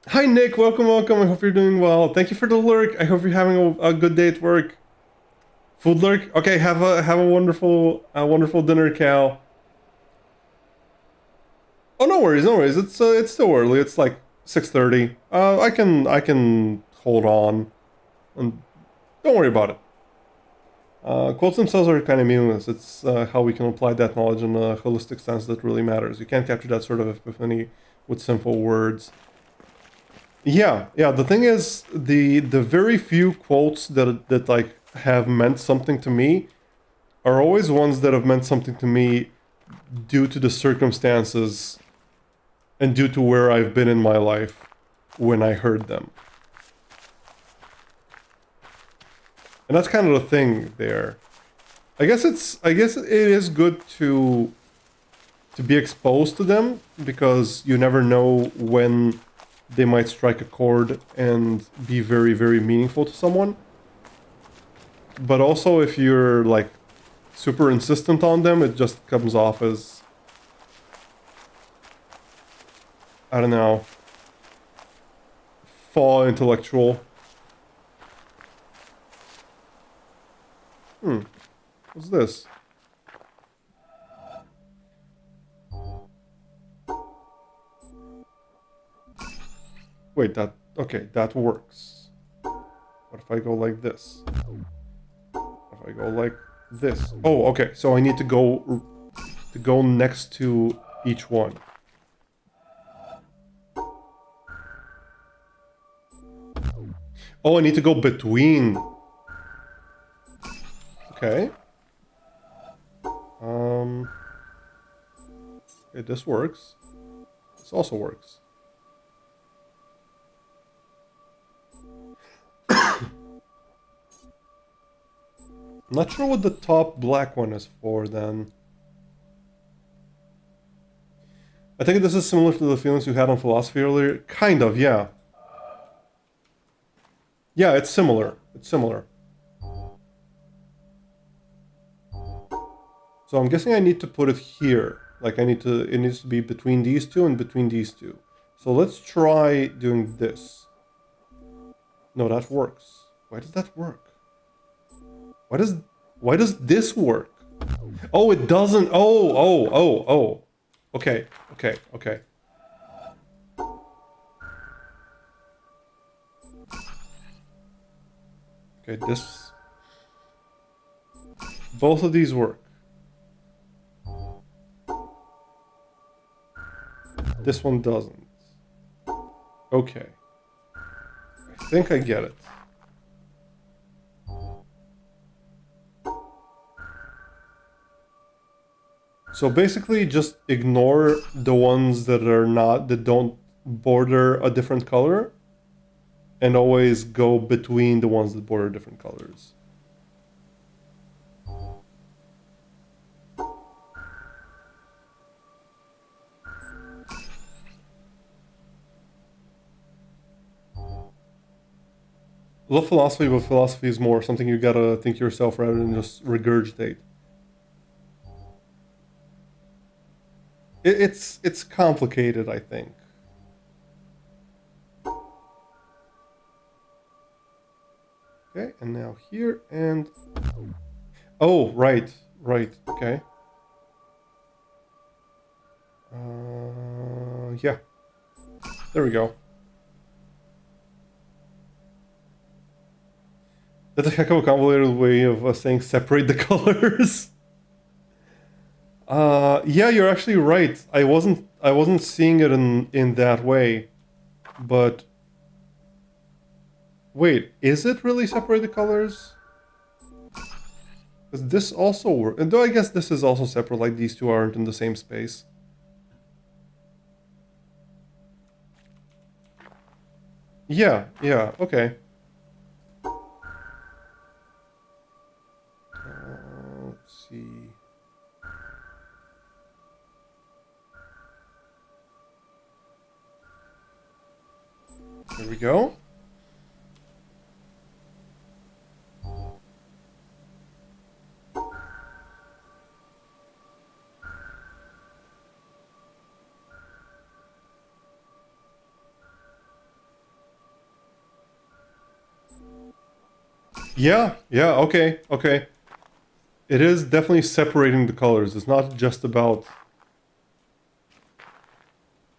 Hi Nick, welcome, welcome. I hope you're doing well. Thank you for the lurk. I hope you're having a good day at work. Food lurk. Okay, have a wonderful dinner, Cal. Oh, no worries, no worries. It's still early. It's like 6:30. I can hold on, and don't worry about it. Quotes themselves are kind of meaningless. It's how we can apply that knowledge in a holistic sense that really matters. You can't capture that sort of epiphany with simple words. Yeah, yeah. The thing is, the very few quotes that like have meant something to me are always ones that have meant something to me due to the circumstances and due to where I've been in my life when I heard them. And that's kind of the thing there. I guess it is good to be exposed to them because you never know when they might strike a chord and be very, very meaningful to someone. But also if you're like super insistent on them, it just comes off as, I don't know, fall intellectual. What's this? Wait, that works. What if I go like this? If I go like this? Oh, okay, so I need to go next to each one. Oh, I need to go between. Okay. Okay, this works. This also works. I'm not sure what the top black one is for then. I think this is similar to the feelings you had on philosophy earlier. Kind of, yeah. Yeah, it's similar. It's similar. So I'm guessing I need to put it here. Like it needs to be between these two and between these two. So let's try doing this. No, that works. Why does that work? Why does this work? Oh, it doesn't. Oh. Okay. Okay, this. Both of these work. This one doesn't. Okay. I think I get it. So basically just ignore the ones that border a different color and always go between the ones that border different colors. Love philosophy, but philosophy is more something you gotta think yourself rather than just regurgitate. It's complicated, I think. Okay, and now here and... Oh, right, okay. Yeah. There we go. That's a heck of a convoluted way of saying separate the colors. Yeah, you're actually right. I wasn't seeing it in that way. But wait, is it really separate the colors? Because this also works. Though I guess this is also separate, like these two aren't in the same space. Yeah, okay. Let's see. There we go. Yeah, okay. It is definitely separating the colors. It's not just about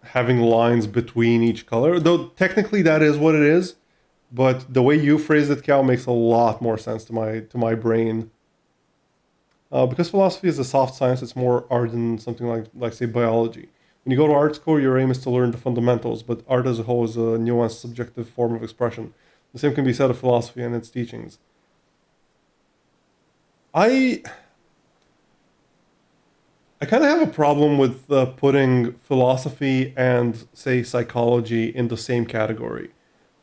having lines between each color, though technically that is what it is. But the way you phrased it, Cal, makes a lot more sense to my brain. Because philosophy is a soft science, it's more art than something like say biology. When you go to art school, your aim is to learn the fundamentals, but art as a whole is a nuanced, subjective form of expression. The same can be said of philosophy and its teachings. I kind of have a problem with putting philosophy and, say, psychology in the same category.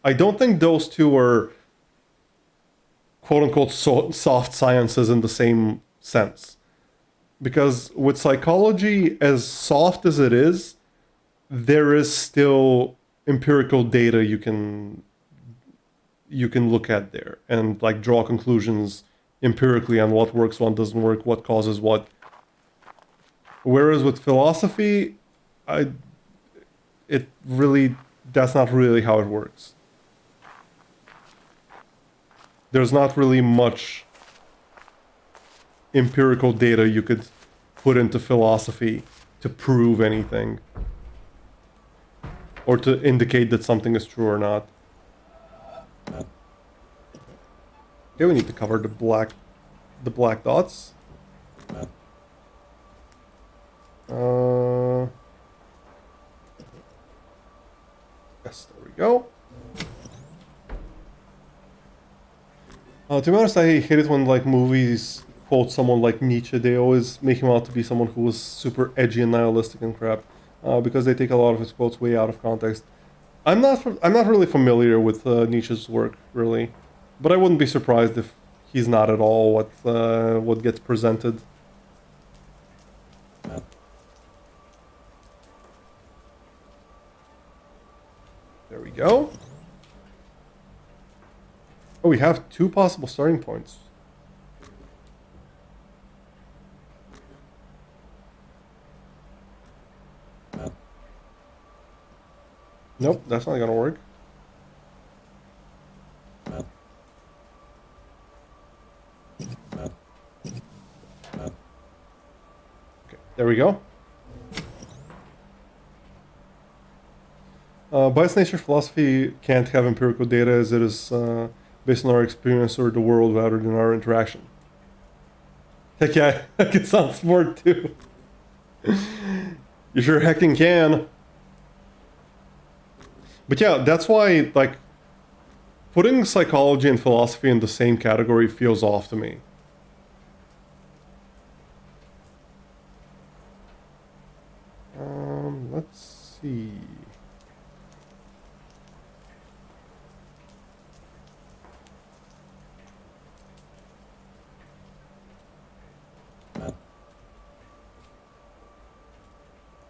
I don't think those two are quote-unquote soft sciences in the same sense. Because with psychology, as soft as it is, there is still empirical data you can look at there and like draw conclusions empirically on what works, what doesn't work, what causes what. Whereas with philosophy, that's not really how it works. There's not really much empirical data you could put into philosophy to prove anything or to indicate that something is true or not. Okay, we need to cover the black dots. Yes, there we go. To be honest, I hate it when like movies quote someone like Nietzsche. They always make him out to be someone who was super edgy and nihilistic and crap, because they take a lot of his quotes way out of context. I'm not really familiar with Nietzsche's work really, but I wouldn't be surprised if he's not at all what gets presented. There we go. Oh, we have two possible starting points. Nope, that's not gonna work. Okay, there we go. By its nature, philosophy can't have empirical data as it is based on our experience or the world rather than our interaction. Heck yeah, I can sound smart too. You sure heckin' can. But yeah, that's why, like, putting psychology and philosophy in the same category feels off to me. Let's see.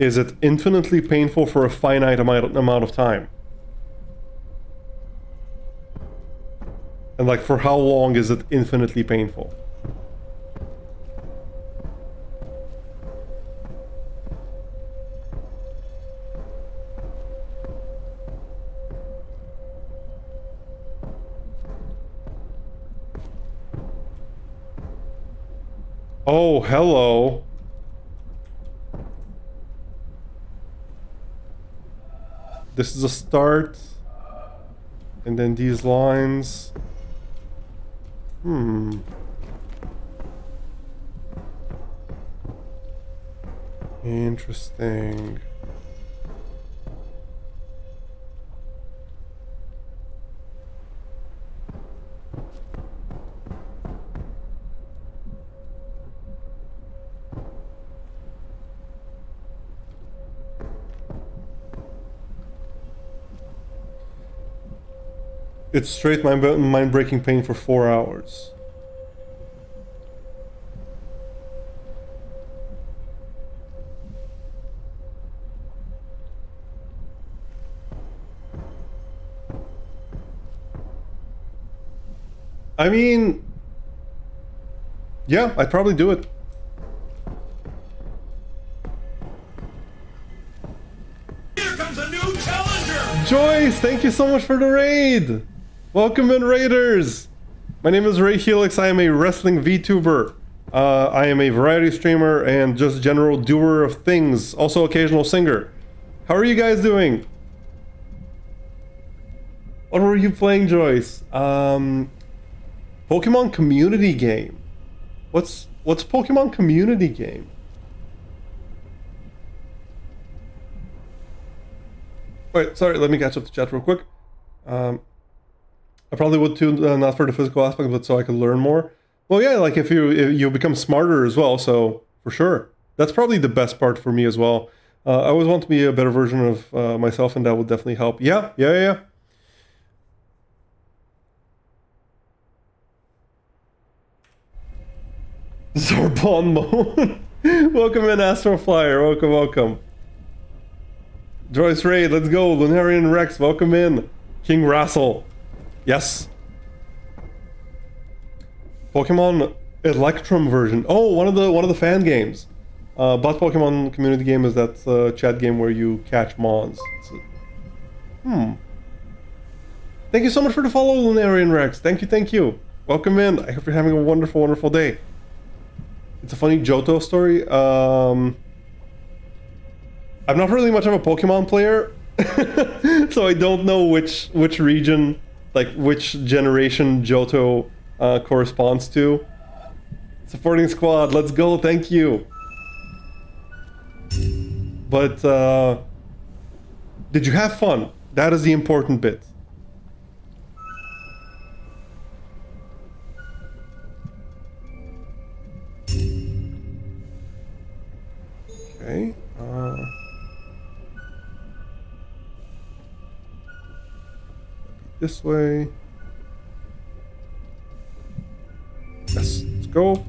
is it infinitely painful for a finite amount of time? And like, for how long is it infinitely painful? Oh, hello. This is a start. And then these lines. Interesting. It's straight mind-breaking pain for 4 hours. I mean, yeah, I'd probably do it. Here comes a new challenger! Joyce, thank you so much for the raid! Welcome in, Raiders! My name is Ray Helix, I am a wrestling VTuber. I am a variety streamer and just general doer of things, also occasional singer. How are you guys doing? What were you playing, Joyce? Pokemon community game. What's Pokemon community game? Wait, sorry, let me catch up the chat real quick. I probably would too, not for the physical aspect, but so I could learn more. Well, yeah, like if you become smarter as well, so for sure. That's probably the best part for me as well. I always want to be a better version of myself, and that would definitely help. Yeah. Zorbon Moan. Welcome in, Astro Flyer. Welcome. Joyce Raid, let's go. Lunarian Rex, welcome in. King Rassel. Yes. Pokemon Electrum version. Oh, one of the fan games. But Pokemon community game is that chat game where you catch mons. Thank you so much for the follow, Lunarian Rex. Thank you. Welcome in. I hope you're having a wonderful day. It's a funny Johto story. I'm not really much of a Pokemon player, so I don't know which region, like which generation Johto corresponds to. Supporting squad, let's go, thank you. But did you have fun? That is the important bit. Okay. This way. Yes, let's go.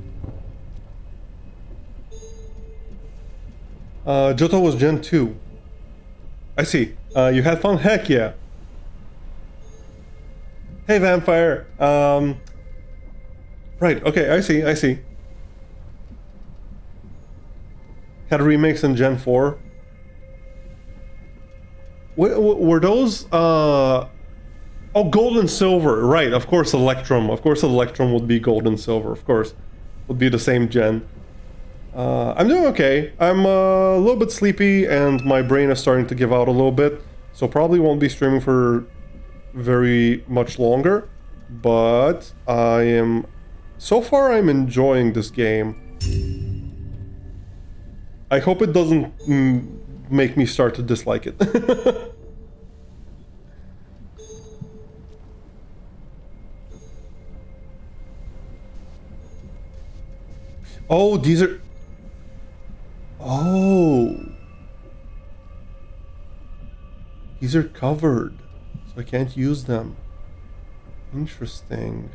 Johto was Gen 2. I see. You had fun? Heck yeah. Hey, Vampire. Right, okay, I see. Had remakes in Gen 4. Were those, oh, gold and silver, right, of course Electrum. Of course Electrum would be gold and silver, of course. Would be the same gen. I'm doing okay. I'm a little bit sleepy and my brain is starting to give out a little bit. So probably won't be streaming for very much longer. But so far I'm enjoying this game. I hope it doesn't make me start to dislike it. Oh, these are... Oh. These are covered, so I can't use them. Interesting.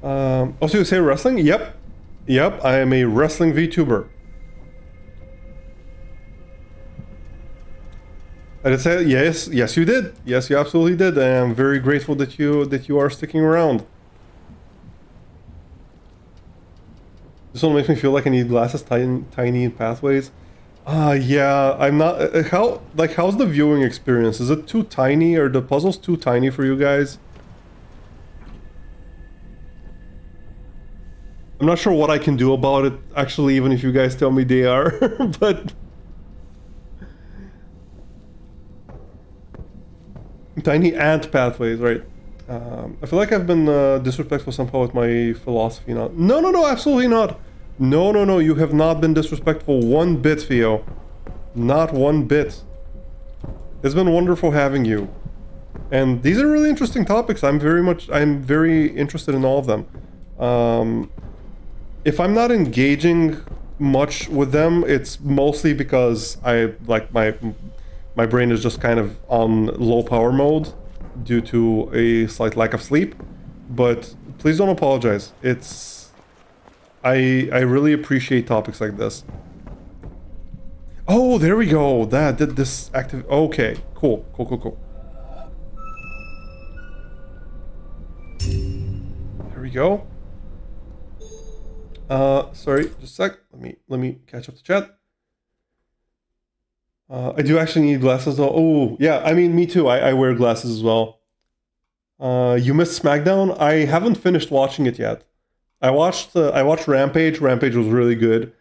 Also, you say wrestling? Yep. Yep, I am a wrestling VTuber. I did say yes, yes you did. Yes, you absolutely did. I am very grateful that you are sticking around. This one makes me feel like I need glasses, tiny pathways. Yeah, I'm not. How's the viewing experience? Is it too tiny? Are the puzzles too tiny for you guys? I'm not sure what I can do about it, actually, even if you guys tell me they are, but... Tiny ant pathways, right. I feel like I've been disrespectful somehow with my philosophy now. No, absolutely not. No, you have not been disrespectful one bit, Theo. Not one bit. It's been wonderful having you. And these are really interesting topics. I'm very interested in all of them. If I'm not engaging much with them, it's mostly because my brain is just kind of on low power mode due to a slight lack of sleep. But please don't apologize. I really appreciate topics like this. Oh, there we go. That did this active. Okay, cool. There we go. Sorry, just a sec. Let me catch up to chat. I do actually need glasses though. Oh, yeah, I mean, me too. I wear glasses as well. You missed SmackDown? I haven't finished watching it yet. I watched Rampage. Rampage was really good.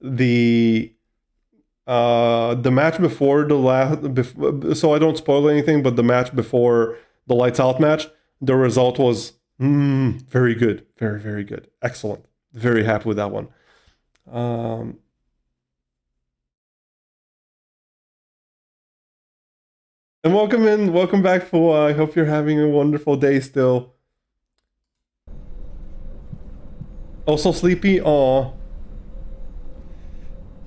The match before the last, so I don't spoil anything, but the match before the Lights Out match, the result was very good. Very good. Excellent. Very happy with that one. And welcome back, Fool. I hope you're having a wonderful day still. Also sleepy? Aw.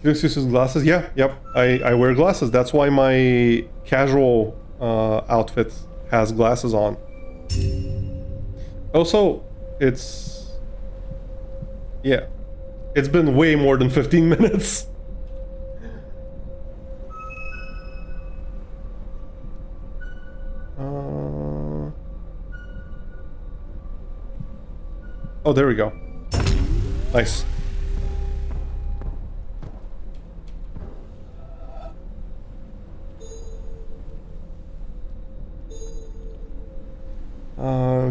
Felix uses glasses? Yeah, yep. I wear glasses. That's why my casual outfit has glasses on. Also, yeah. It's been way more than 15 minutes. Oh, there we go. Nice.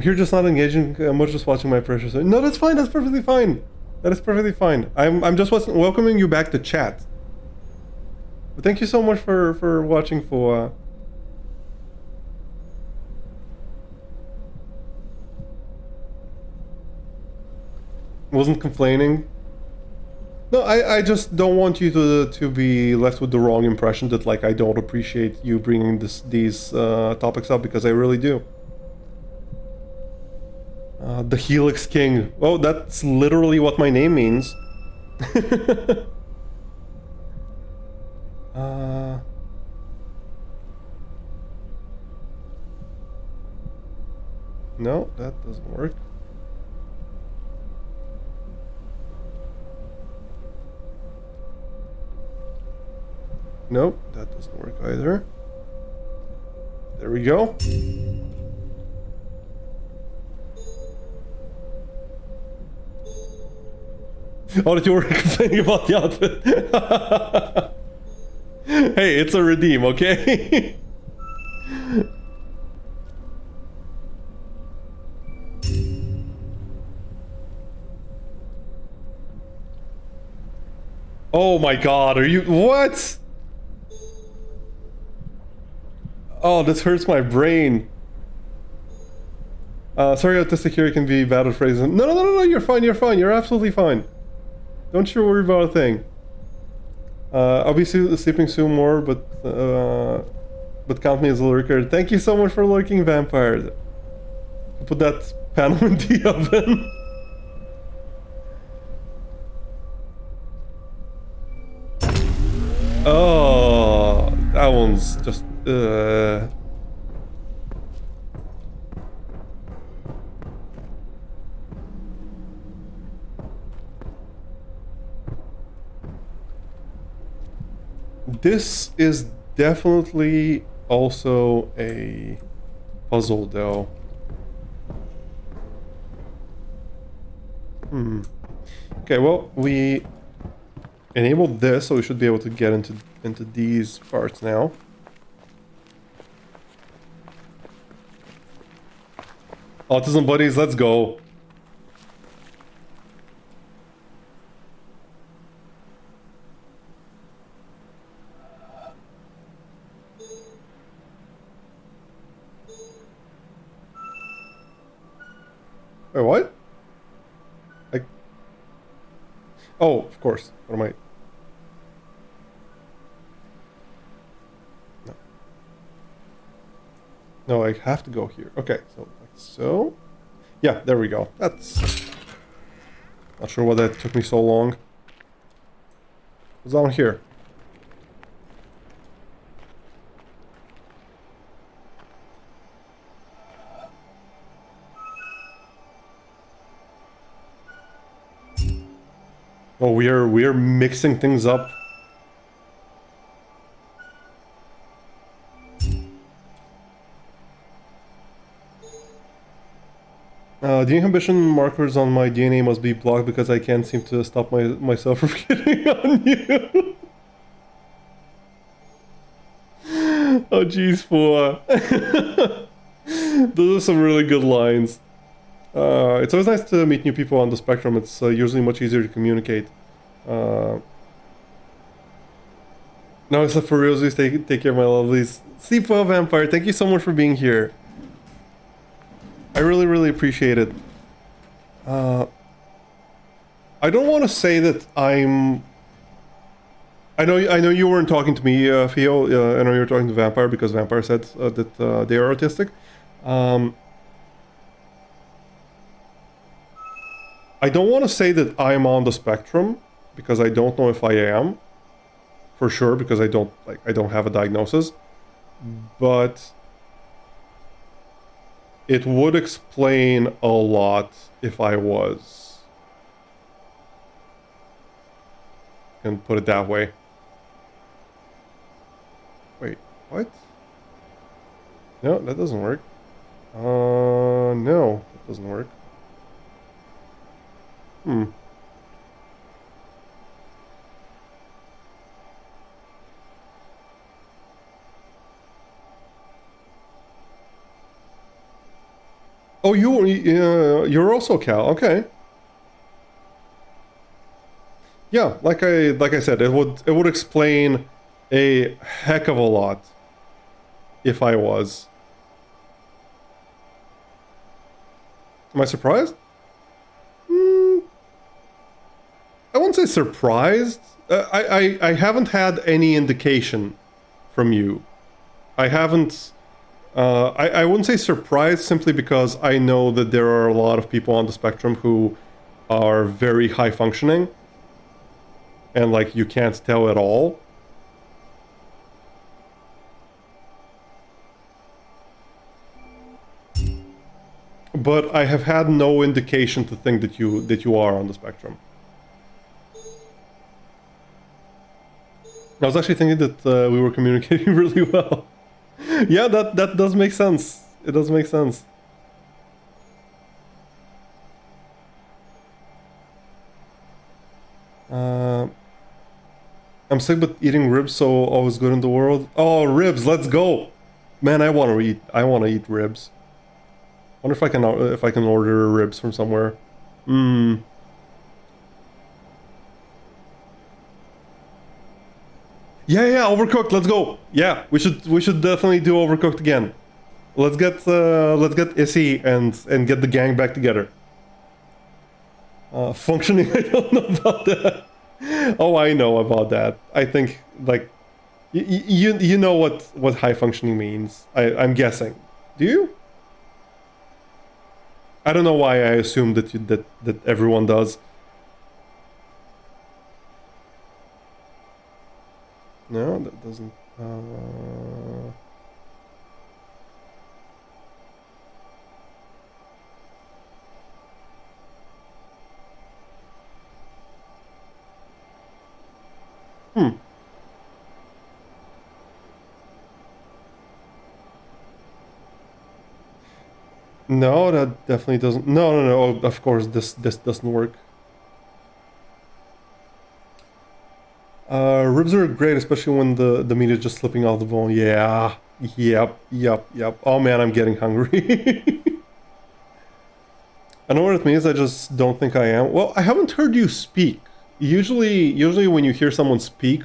You're just not engaging much, just watching my precious. No, that's fine. That's perfectly fine. That is perfectly fine. I'm just welcoming you back to chat. But thank you so much for watching. Wasn't complaining. No, I just don't want you to be left with the wrong impression that like I don't appreciate you bringing these topics up, because I really do. The Helix King. Oh, that's literally what my name means. No, that doesn't work. Nope, that doesn't work either. There we go. Oh, that you were complaining about the outfit. Hey, it's a redeem, okay? Oh my god, are you... What? Oh, this hurts my brain. Sorry, autistic here can be bad at phrases. No, you're fine, you're absolutely fine. Don't you worry about a thing. I'll be sleeping soon more, but count me as a lurker. Thank you so much for lurking, vampire. Put that panel in the oven. Oh, that one's just... This is definitely also a puzzle, though. Okay, well, we enabled this, so we should be able to get into these parts now. Autism buddies, let's go. Wait, what? Like, oh, of course. What am I? No. No, I have to go here. Okay, so like so. Yeah, there we go. That's not sure why that took me so long. What's down here? Oh, we're mixing things up. The inhibition markers on my DNA must be blocked because I can't seem to stop myself from getting on you. Oh, jeez, for those are some really good lines. It's always nice to meet new people on the spectrum. It's usually much easier to communicate. No, except for realsies, take care of my lovelies. Sleep well, Vampire. Thank you so much for being here. I really, really appreciate it. I don't want to say that I'm... I know you weren't talking to me, Theo. I know you were talking to Vampire because Vampire said that they are autistic. I don't want to say that I'm on the spectrum because I don't know if I am, for sure, because I don't have a diagnosis. But it would explain a lot if I was. Can put it that way. Wait, what? No, that doesn't work. No, that doesn't work. Oh, you're also Cal. Okay. Yeah, like I said, it would explain a heck of a lot if I was. Am I surprised? I won't say surprised. I haven't had any indication from you. I haven't. I wouldn't say surprised simply because I know that there are a lot of people on the spectrum who are very high functioning. And like you can't tell at all. But I have had no indication to think that you are on the spectrum. I was actually thinking that we were communicating really well. Yeah, that does make sense. It does make sense. I'm sick but eating ribs, so always good in the world. Oh, ribs, let's go. Man, I want to eat ribs. Wonder if I can order ribs from somewhere. Yeah, Overcooked, let's go. Yeah, we should definitely do Overcooked again. Let's get Issy and get the gang back together. Functioning, I don't know about that. Oh, I know about that. I think like you know what high functioning means. I'm guessing. Do you? I don't know why I assume that everyone does. No, that doesn't. No, that definitely doesn't. No, no, no. Of course, this doesn't work. Ribs are great, especially when the meat is just slipping off the bone. Yeah. Yep. Oh man, I'm getting hungry. I know what it means. I just don't think I am. Well, I haven't heard you speak. Usually when you hear someone speak,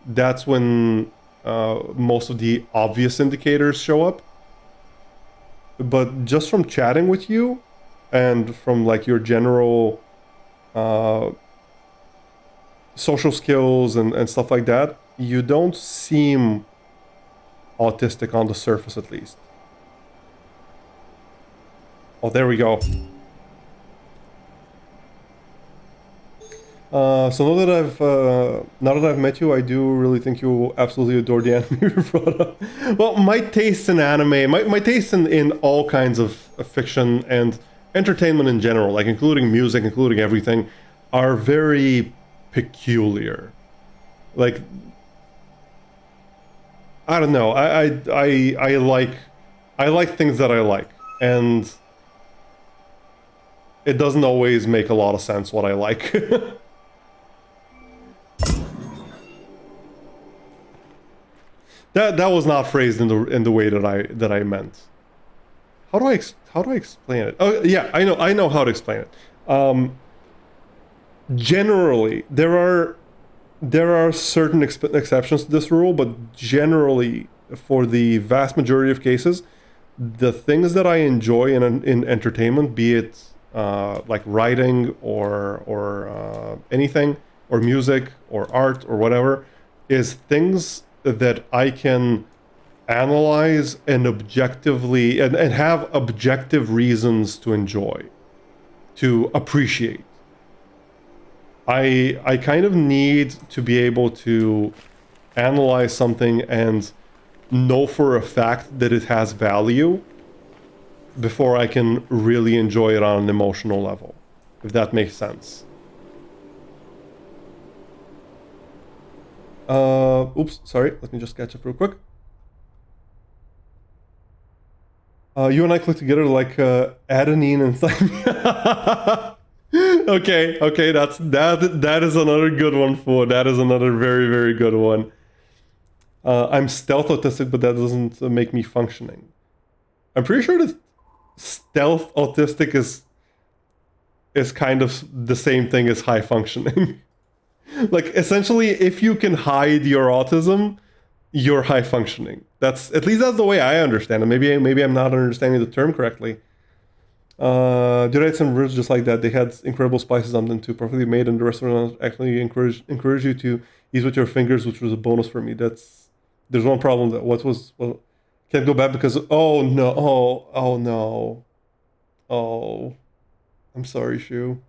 that's when most of the obvious indicators show up. But just from chatting with you and from like your general social skills and stuff like that, you don't seem autistic on the surface, at least. Oh, there we go. So now that I've met you, I do really think you absolutely adore the anime you brought up. Well, my taste in anime, my taste in all kinds of fiction and entertainment in general, like including music, including everything, are very peculiar. Like, I don't know. I like things that I like, and it doesn't always make a lot of sense what I like. That was not phrased in the way that I meant. How do I explain it? Oh yeah, I know how to explain it. Generally, there are certain exceptions to this rule, but generally, for the vast majority of cases, the things that I enjoy in entertainment, be it like writing or anything, or music or art or whatever, is things that I can analyze and objectively and have objective reasons to enjoy, to appreciate. I kind of need to be able to analyze something and know for a fact that it has value before I can really enjoy it on an emotional level, if that makes sense. Oops, sorry, let me just catch up real quick. You and I click together like adenine and thymine. Okay, that is another good one for. That is another very, very good one. I'm stealth autistic, but that doesn't make me functioning. I'm pretty sure that stealth autistic is kind of the same thing as high functioning. Like, essentially, if you can hide your autism, you're high functioning. That's the way I understand it. Maybe I'm not understanding the term correctly. Dude, I had some ribs just like that. They had incredible spices on them too, perfectly made, and the restaurant actually encouraged you to eat with your fingers, which was a bonus for me. There's one problem that can't go back because oh no, I'm sorry, Shu.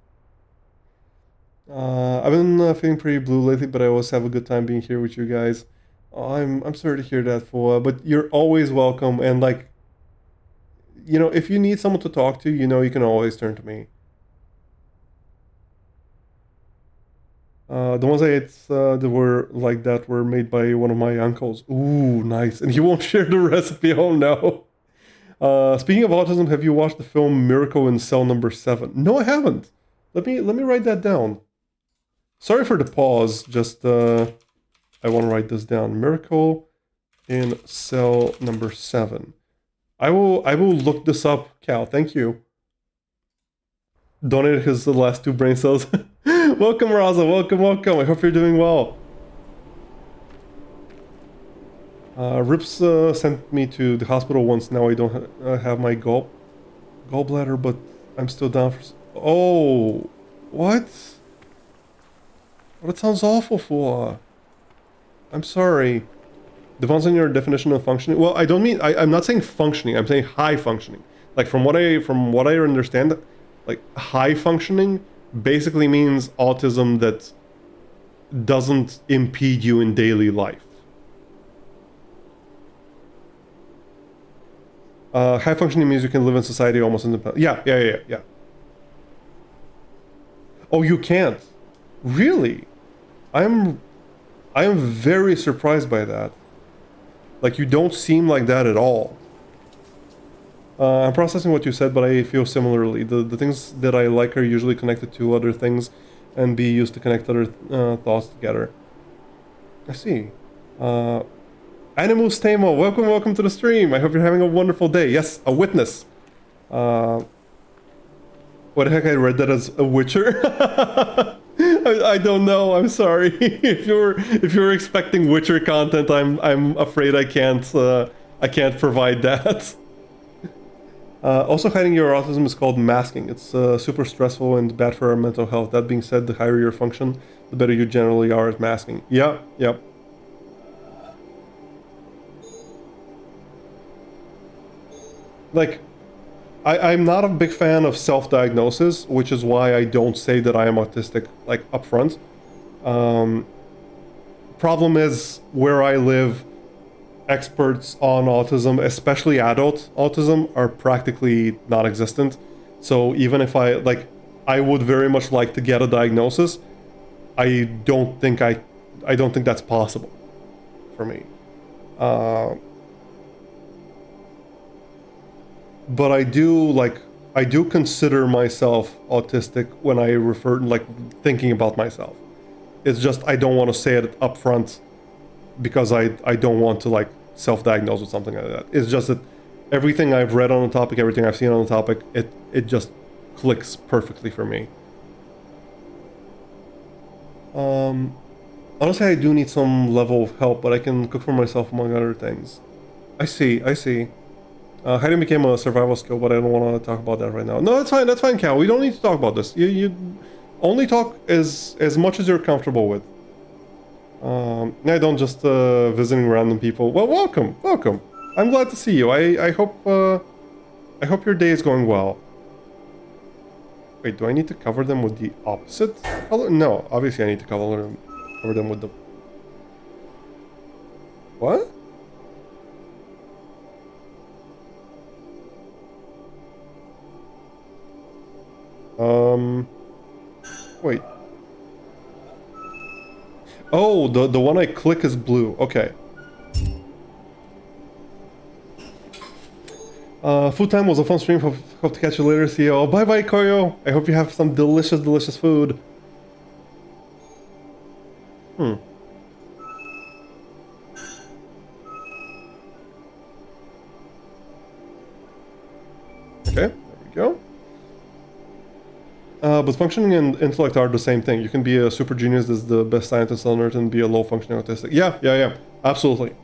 I've been feeling pretty blue lately, but I always have a good time being here with you guys. Oh, I'm sorry to hear that, Foa, but you're always welcome. And like, if you need someone to talk to, you can always turn to me. The ones I ate that were like that were made by one of my uncles. Ooh, nice. And he won't share the recipe. Oh no. Speaking of autism, have you watched the film Miracle in Cell Number 7? No, I haven't. Let me write that down. Sorry for the pause. Just I want to write this down. Miracle in Cell Number 7. I will look this up, Cal. Thank you. Donated his last 2 brain cells. Welcome, Raza. Welcome. I hope you're doing well. Rips sent me to the hospital once. Now I don't have my gallbladder, but I'm still down for... Oh, what? Well, that sounds awful, for. I'm sorry. Depends on your definition of functioning. Well, I don't mean... I'm not saying functioning. I'm saying high functioning. Like, from what I understand, like, high functioning basically means autism that doesn't impede you in daily life. High functioning means you can live in society almost independently. Yeah. Oh, you can't? Really? I am very surprised by that. Like, you don't seem like that at all. I'm processing what you said, but I feel similarly. The things that I like are usually connected to other things and be used to connect other thoughts together. I see. Animus Tamo, welcome to the stream. I hope you're having a wonderful day. Yes, a witness. What the heck, I read that as a Witcher? I don't know. I'm sorry. if you're expecting Witcher content, I'm afraid I can't provide that. Also, hiding your autism is called masking. It's super stressful and bad for our mental health. That being said, the higher your function, the better you generally are at masking. Yeah, yep. Like, I'm not a big fan of self-diagnosis, which is why I don't say that I am autistic, like, upfront. Problem is, where I live, experts on autism, especially adult autism, are practically non-existent. So even if I would very much like to get a diagnosis, I don't think that's possible for me. But I do consider myself autistic when I refer, like, thinking about myself. It's just I don't want to say it up front because I don't want to, like, self-diagnose with something like that. It's just that everything I've read on the topic, everything I've seen on the topic, it just clicks perfectly for me. Honestly, I do need some level of help, but I can cook for myself among other things. I see. Hiding became a survival skill, but I don't want to talk about that right now. No, that's fine, Cal. We don't need to talk about this. You only talk as much as you're comfortable with. I don't just visiting random people. Well, welcome. I'm glad to see you. I hope your day is going well. Wait, do I need to cover them with the opposite color? No, obviously I need to cover them with the... What? Wait. Oh, the one I click is blue. Okay. Food time was a fun stream. Hope to catch you later. See you all. Bye bye, Koyo. I hope you have some delicious food. Okay, there we go. But functioning and intellect are the same thing. You can be a super genius that's the best scientist on earth and be a low functioning autistic. Yeah. Absolutely.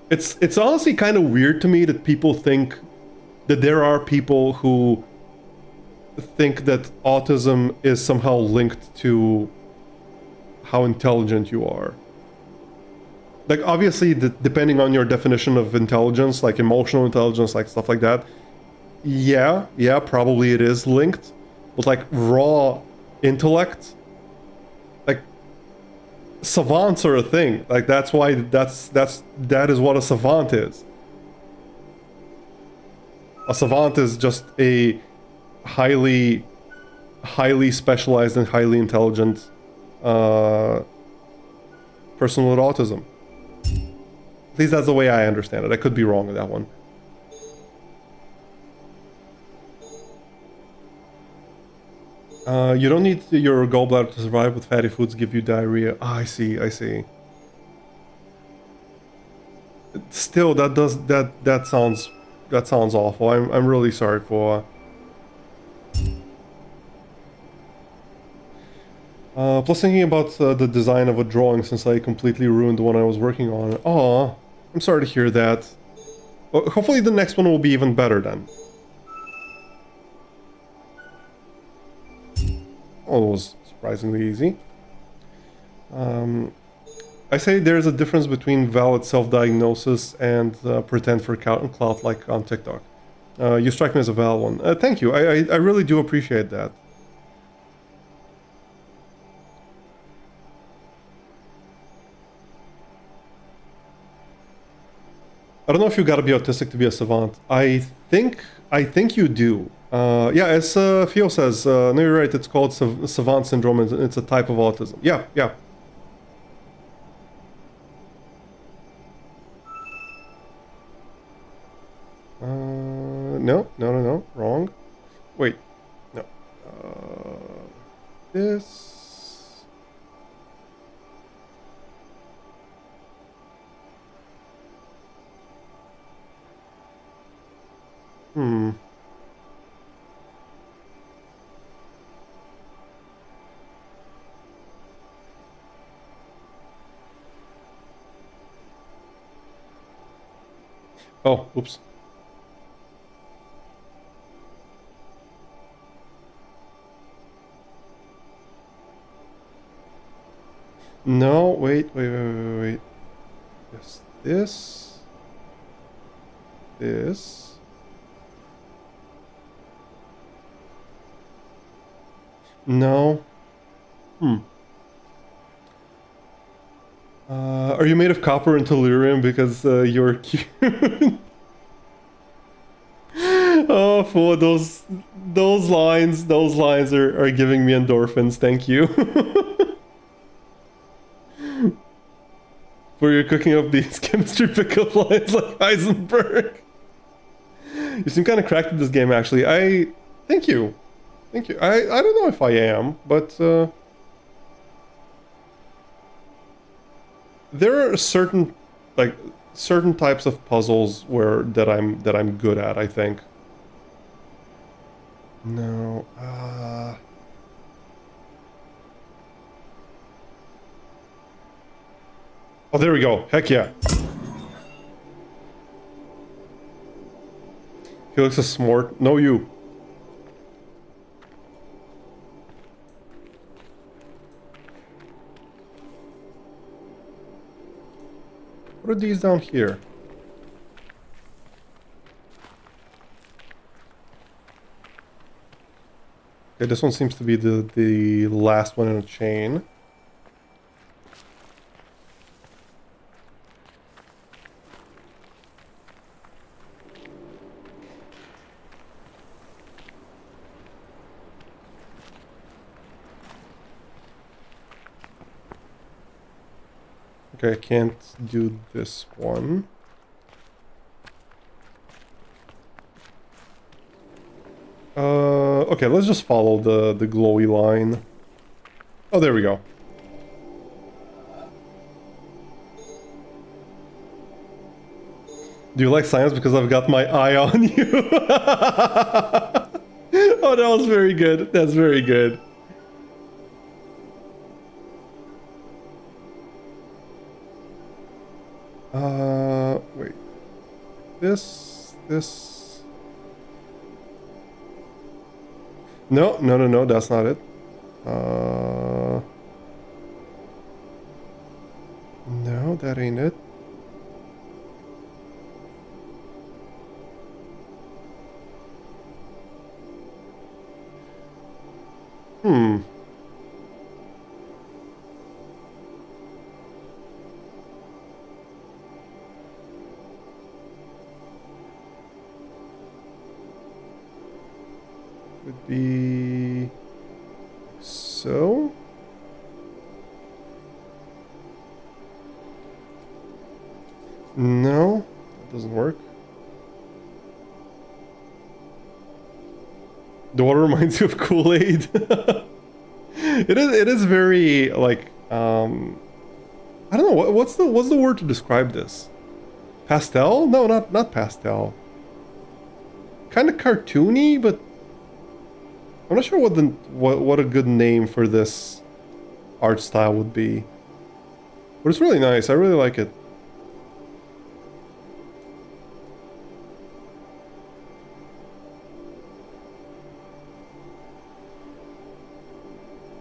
It's honestly kind of weird to me that people think that there are people who think that autism is somehow linked to how intelligent you are. Like, obviously, depending on your definition of intelligence, like emotional intelligence, like stuff like that, yeah, probably it is linked. But like raw intellect, like savants are a thing. Like that's why that is what a savant is. A savant is just a highly specialized and highly intelligent person with autism. At least that's the way I understand it. I could be wrong with that one. You don't need your gallbladder to survive, with fatty foods give you diarrhea. I see. Still, that sounds awful. I'm really sorry for. Plus, thinking about the design of a drawing, since I completely ruined the one I was working on. Aw, I'm sorry to hear that. Well, hopefully the next one will be even better then. Oh, it was surprisingly easy. I say there's a difference between valid self-diagnosis and pretend for clout like on TikTok. You strike me as a valid one. Thank you. I really do appreciate that. I don't know if you gotta be autistic to be a savant. I think you do. Yeah, as Theo says, no, you're right, it's called savant syndrome, and it's a type of autism. Yeah. No. Wrong. Wait. No. This. Hmm. Oh, oops. No, wait. Yes, this. This. No. Hmm. Are you made of copper and tellurium because you're cute? Oh, fool, those lines are giving me endorphins. Thank you for your cooking up these chemistry pickup lines like Heisenberg. You seem kind of cracked at this game, actually. Thank you. I don't know if I am, but there are certain types of puzzles that I'm good at, I think. No. Oh, there we go. Heck yeah. He looks a smart. No, you. What are these down here? Okay, this one seems to be the last one in a chain. Okay, I can't do this one. Okay, let's just follow the glowy line. Oh, there we go. Do you like science because I've got my eye on you? Oh, that was very good. That's very good. Wait. This. No, that's not it. No, that ain't it. Hmm. Would be so. No, that doesn't work. The water reminds you of Kool-Aid. It is very like I don't know what's the word to describe this? Pastel? No, not pastel. Kind of cartoony, but I'm not sure what a good name for this art style would be. But it's really nice. I really like it.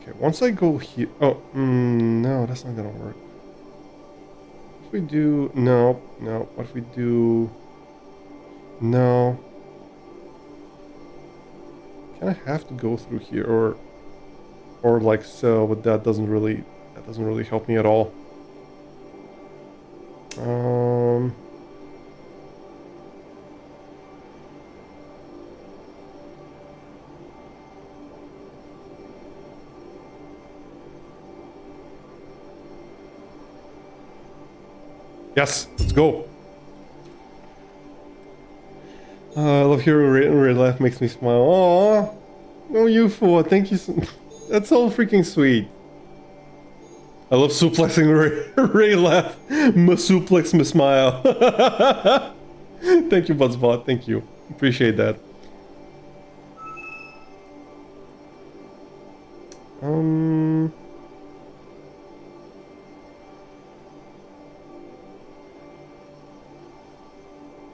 Okay, once I go here... Oh, no, that's not gonna work. If we do... No. What if we do... No. Kind of have to go through here, or like so, but that doesn't really help me at all. Yes, let's go. I love hearing Ray laugh, makes me smile. Aww. Oh, you fool. Thank you. That's so freaking sweet. I love suplexing Ray laugh. Suplex, my smile. Thank you, Buzzbot. Thank you. Appreciate that.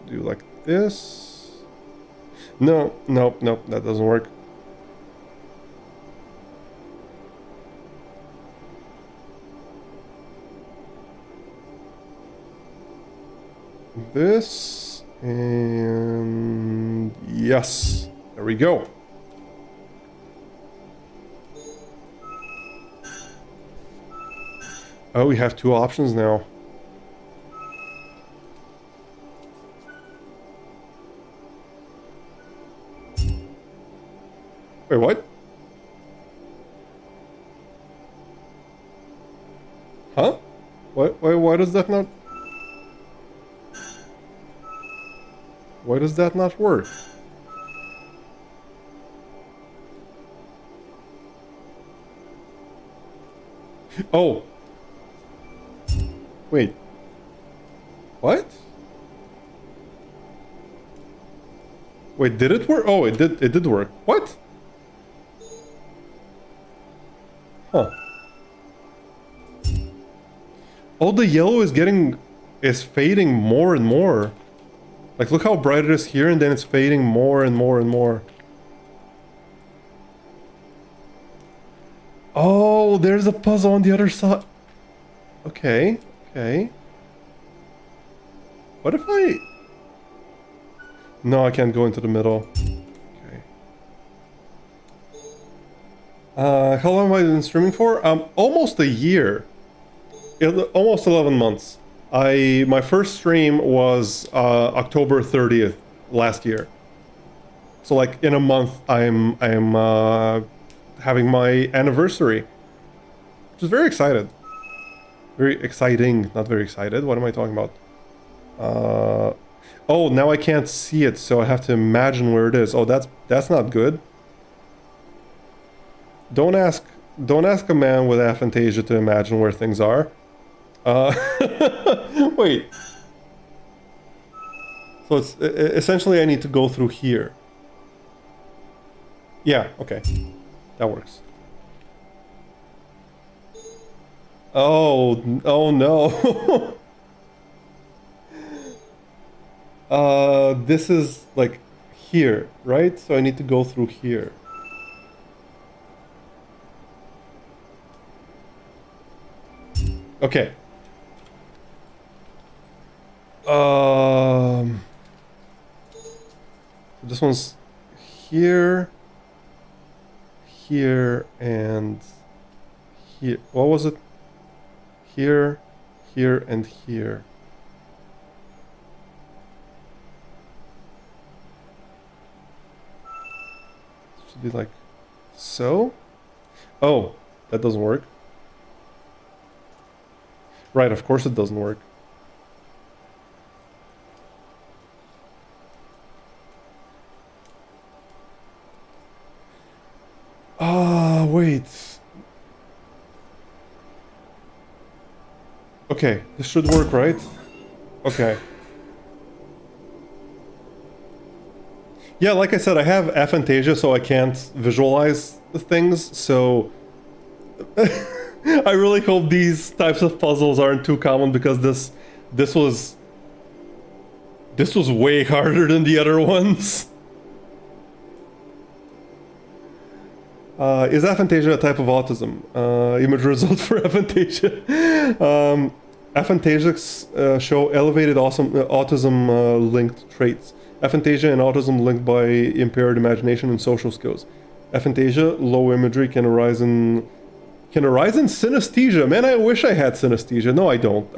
Do like this. No, nope, nope, that doesn't work. This and yes, there we go. Oh, we have two options now. Wait, what? Huh? Why does that not... Why does that not work? Oh. Wait. What? Wait, did it work? Oh, it did work. What? Huh. Oh, the yellow is fading more and more. Like, look how bright it is here, and then it's fading more and more and more. Oh, there's a puzzle on the other side. Okay, okay. What if I... No, I can't go into the middle. Okay. How long have I been streaming for? Almost a year. Almost 11 months. My first stream was October 30th last year. So like in a month I'm having my anniversary. Which is very excited. Very exciting, not very excited. What am I talking about? Oh, now I can't see it, so I have to imagine where it is. Oh, that's not good. Don't ask a man with aphantasia to imagine where things are. Wait. So it's essentially I need to go through here. Yeah, okay. That works. Oh no. This is like here, right? So I need to go through here. Okay. This one's here, here, and here. What was it? Here, here, and here. Should be like so. Oh, that doesn't work. Right, of course it doesn't work. Ah, wait. Okay, this should work, right? Okay. Yeah, like I said, I have aphantasia, so I can't visualize the things, so... I really hope these types of puzzles aren't too common, because this was way harder than the other ones. Is aphantasia a type of autism? Image result for aphantasia. Aphantasics show elevated autism-linked traits. Aphantasia and autism linked by impaired imagination and social skills. Aphantasia, low imagery, can arise in synesthesia. Man, I wish I had synesthesia. No, I don't.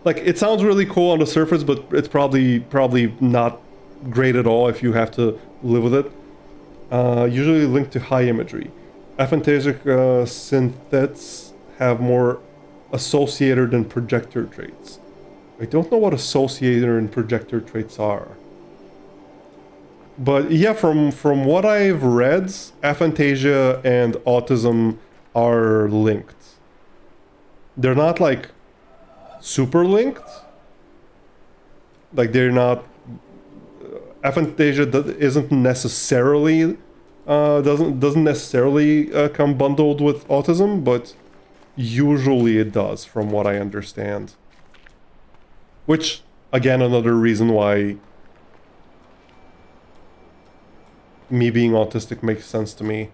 Like, it sounds really cool on the surface, but it's probably not great at all if you have to live with it. Usually linked to high imagery. Aphantasic synthets have more associator than projector traits. I don't know what associator and projector traits are. But yeah, from what I've read, aphantasia and autism are linked. They're not like super linked. Like they're not. Aphantasia isn't necessarily doesn't necessarily come bundled with autism, but usually it does, from what I understand. Which, again, another reason why me being autistic makes sense to me.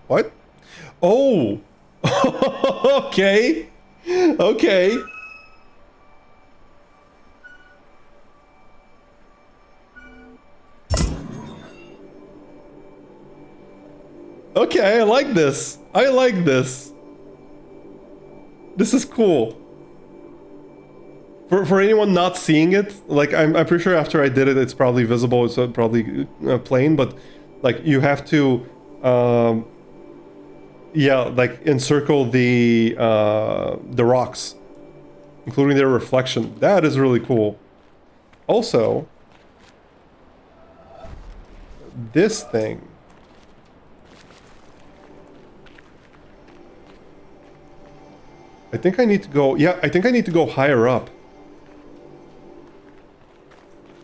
What? Oh! Okay! Okay! Okay, I like this. I like this. This is cool. For anyone not seeing it, like I'm pretty sure after I did it, it's probably visible. It's probably plain, but like you have to, yeah, like encircle the rocks, including their reflection. That is really cool. Also, this thing. I think I need to go, yeah, I think I need to go higher up.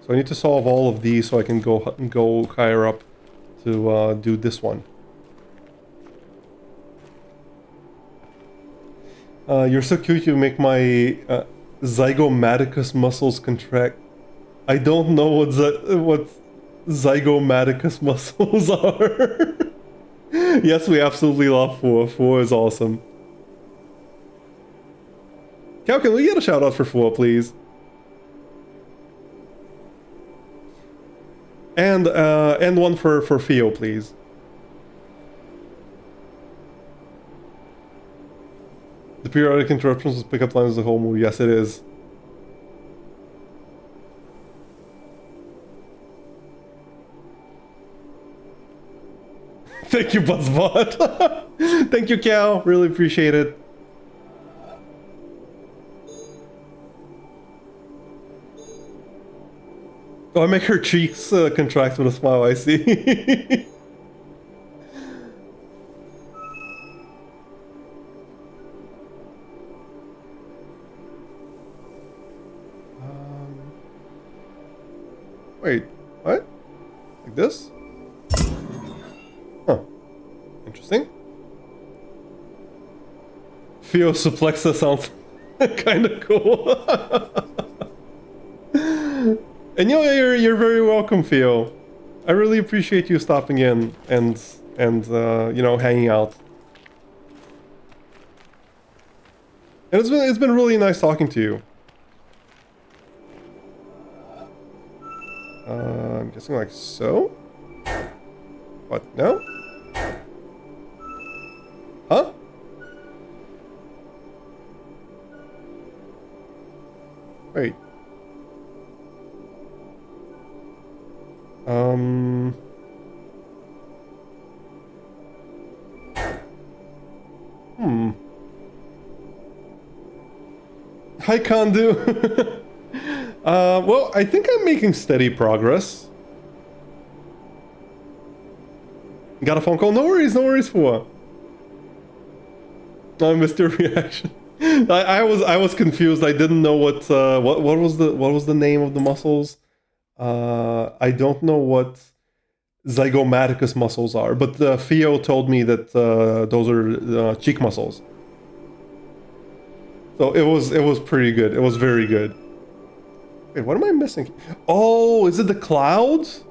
So I need to solve all of these so I can go higher up to do this one. You're so cute, you make my zygomaticus muscles contract. I don't know what zygomaticus muscles are. Yes, we absolutely love Fua. Fua is awesome. Cal, can we get a shout out for Fua, please? And one for Theo, please. The periodic interruptions with pickup lines of the whole movie. Yes, it is. Thank you, BuzzBot. Thank you, Cal. Really appreciate it. Oh, I make her cheeks contract with a smile, I see. Wait, what? Like this? Huh. Interesting. Theo Suplexa sounds kind of cool. And you know, you're very welcome, Theo. I really appreciate you stopping in and you know, hanging out. And it's been really nice talking to you. I'm guessing like so? What? No? Huh? Wait. Hi, Kandu. Well, I think I'm making steady progress. Got a phone call? No worries for. I missed your reaction. I was confused. I didn't know what was the name of the muscles. I don't know what zygomaticus muscles are, but Theo told me that those are cheek muscles. So it was pretty good. It was very good. Wait, what am I missing? Oh, is it the clouds?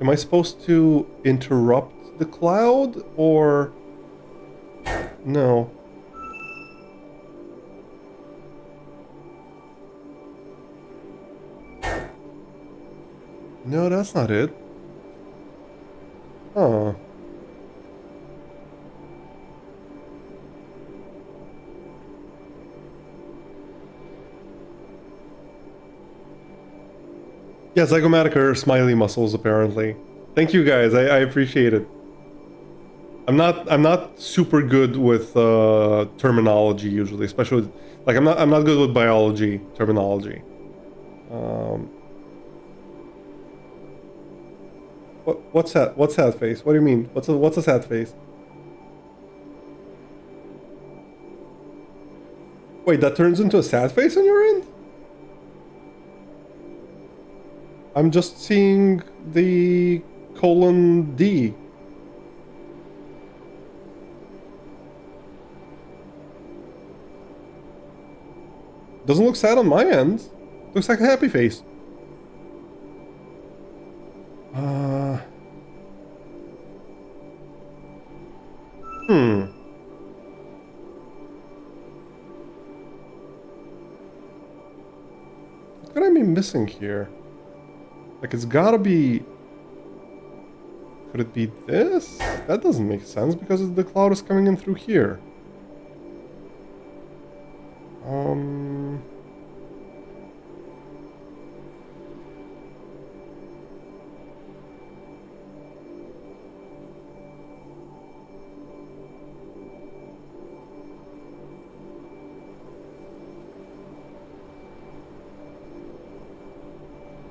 Am I supposed to interrupt the cloud or no? No, that's not it. Huh. Yeah, zygomatic are smiley muscles, apparently. Thank you, guys. I appreciate it. I'm not super good with terminology usually, especially like I'm not good with biology terminology. What's that? What's sad face? What do you mean? What's a sad face? Wait, that turns into a sad face on your end? I'm just seeing the colon D. Doesn't look sad on my end. Looks like a happy face. What could I be missing here? Like, it's gotta be... Could it be this? That doesn't make sense because the cloud is coming in through here.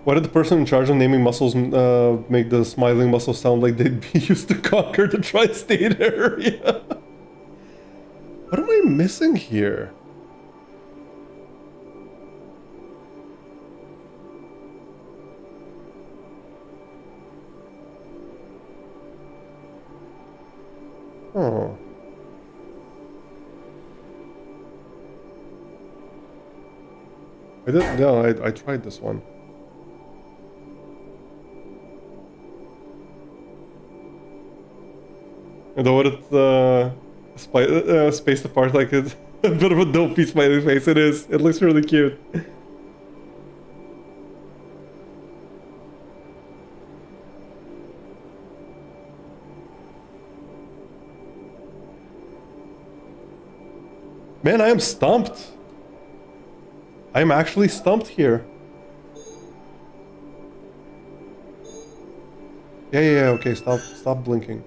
Why did the person in charge of naming muscles make the smiling muscles sound like they'd be used to conquer the tri-state area? What am I missing here? Oh. I tried this one. Though it's spaced apart like it's a bit of a dopey smiley face. It is. It looks really cute. Man, I am stumped. I am actually stumped here. Yeah, okay, stop blinking.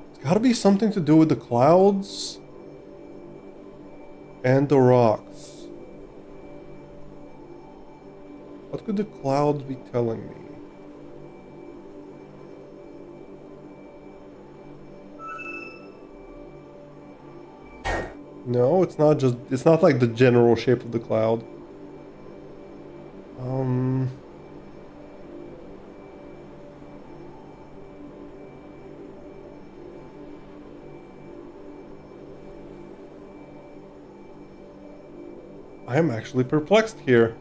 It's gotta be something to do with the clouds and the rocks. What could the clouds be telling me? No, it's not like the general shape of the cloud. I am actually perplexed here.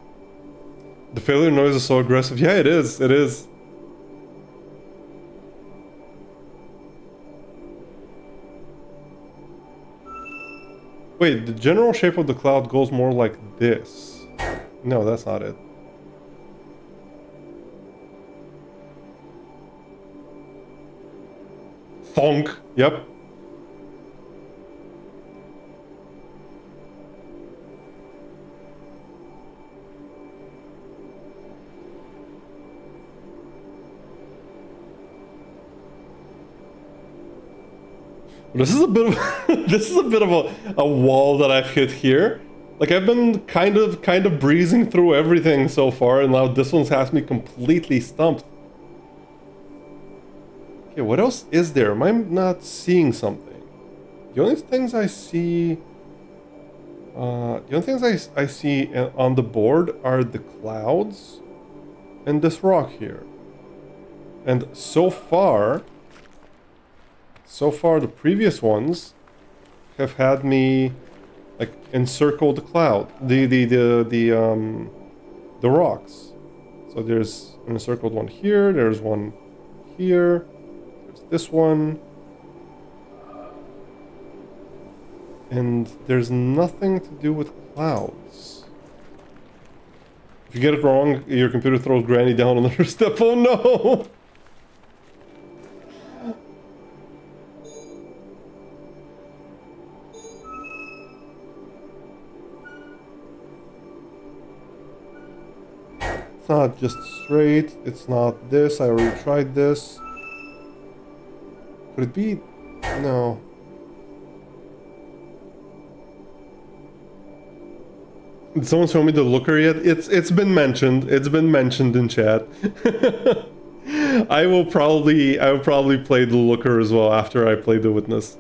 The failure noise is so aggressive. Yeah, it is. It is. Wait, the general shape of the cloud goes more like this. No, that's not it. Thonk. Yep. This is a bit of this is a bit of a wall that I've hit here. Like I've been kind of breezing through everything so far, and now this one's has me completely stumped. Okay, what else is there? Am I not seeing something? The only things I see, I see on the board are the clouds and this rock here. And so far, the previous ones have had me like encircle the cloud, the rocks. So there's an encircled one here. There's one here. There's this one, and there's nothing to do with clouds. If you get it wrong, your computer throws Granny down on her step. Oh no! not just straight. It's not this. I already tried this. Could it be? No. Did someone show me the looker yet? It's been mentioned. It's been mentioned in chat. I will probably play the looker as well after I play the witness.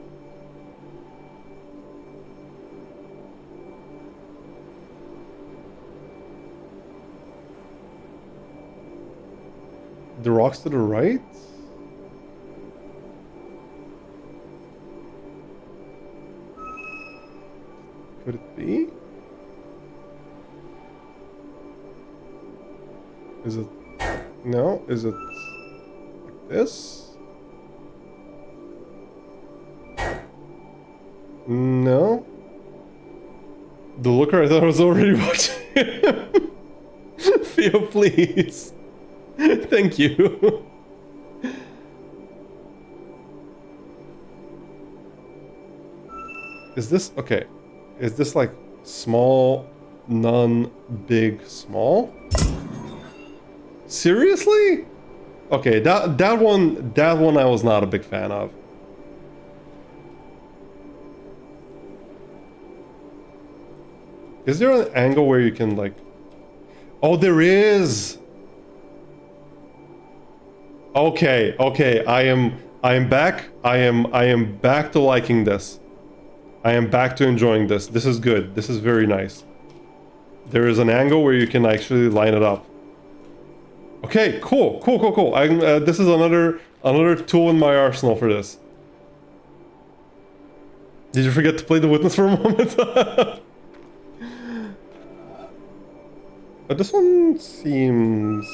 The rocks to the right? Could it be? Is it... No? Is it... like this? No? The looker, I thought I was already watching. Theo, please. Thank you. Is this... okay. Is this like small, none, big, small? Seriously? Okay, that one I was not a big fan of. Is there an angle where you can like... oh, there is! Okay, okay, I am back. I am back to liking this. I am back to enjoying this. This is good. This is very nice. There is an angle where you can actually line it up. Okay, cool. This is another tool in my arsenal for this. Did you forget to play the witness for a moment? But this one seems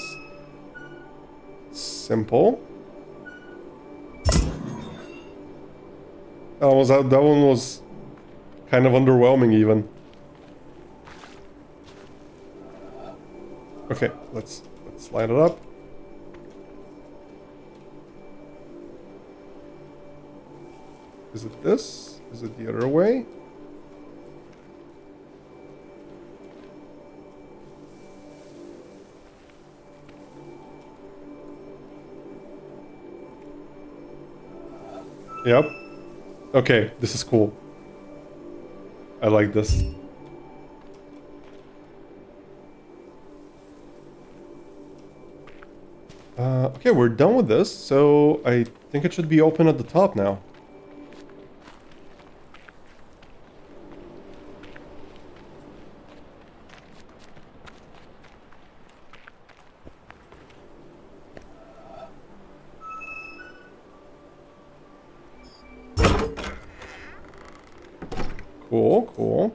simple. That one was kind of underwhelming even. Okay, let's line it up. Is it this? Is it the other way? Yep. Okay, this is cool. I like this. Okay, we're done with this, so I think it should be open at the top now.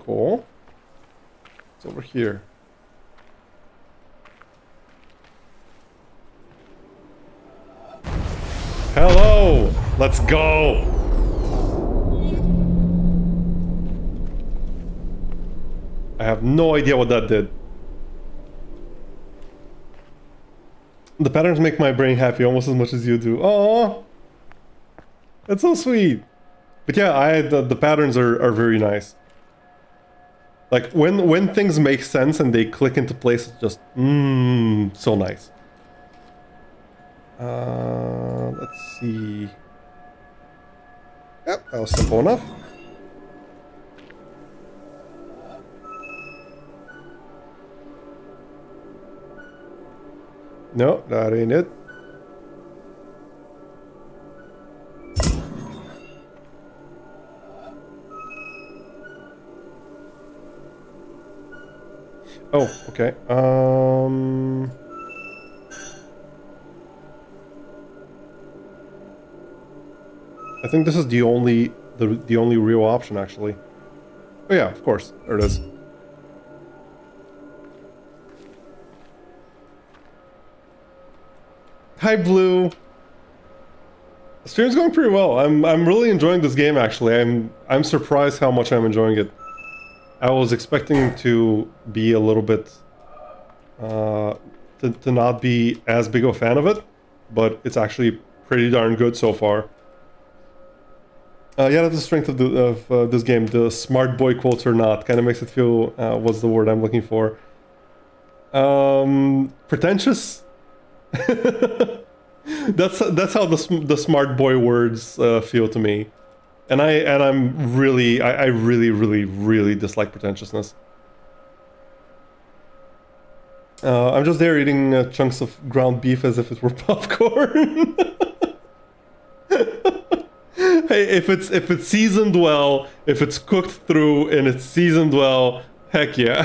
Cool. It's over here. Hello! Let's go! I have no idea what that did. The patterns make my brain happy almost as much as you do. Oh, that's so sweet. But yeah, the patterns are very nice. Like when things make sense and they click into place, it's just so nice. Let's see. Yep, that was simple enough. No, that ain't it. Oh, okay. I think this is the only real option, actually. Oh yeah, of course. There it is. Hi, Blue. The stream's going pretty well. I'm really enjoying this game, actually. I'm surprised how much I'm enjoying it. I was expecting to be a little bit to not be as big of a fan of it, but it's actually pretty darn good so far. Yeah, that's the strength of this game. The smart boy quotes or not kind of makes it feel what's the word I'm looking for? Pretentious. That's how the smart boy words feel to me, and I'm really I really dislike pretentiousness. I'm just there eating chunks of ground beef as if it were popcorn. Hey, if it's seasoned well, if it's cooked through and it's seasoned well, heck yeah.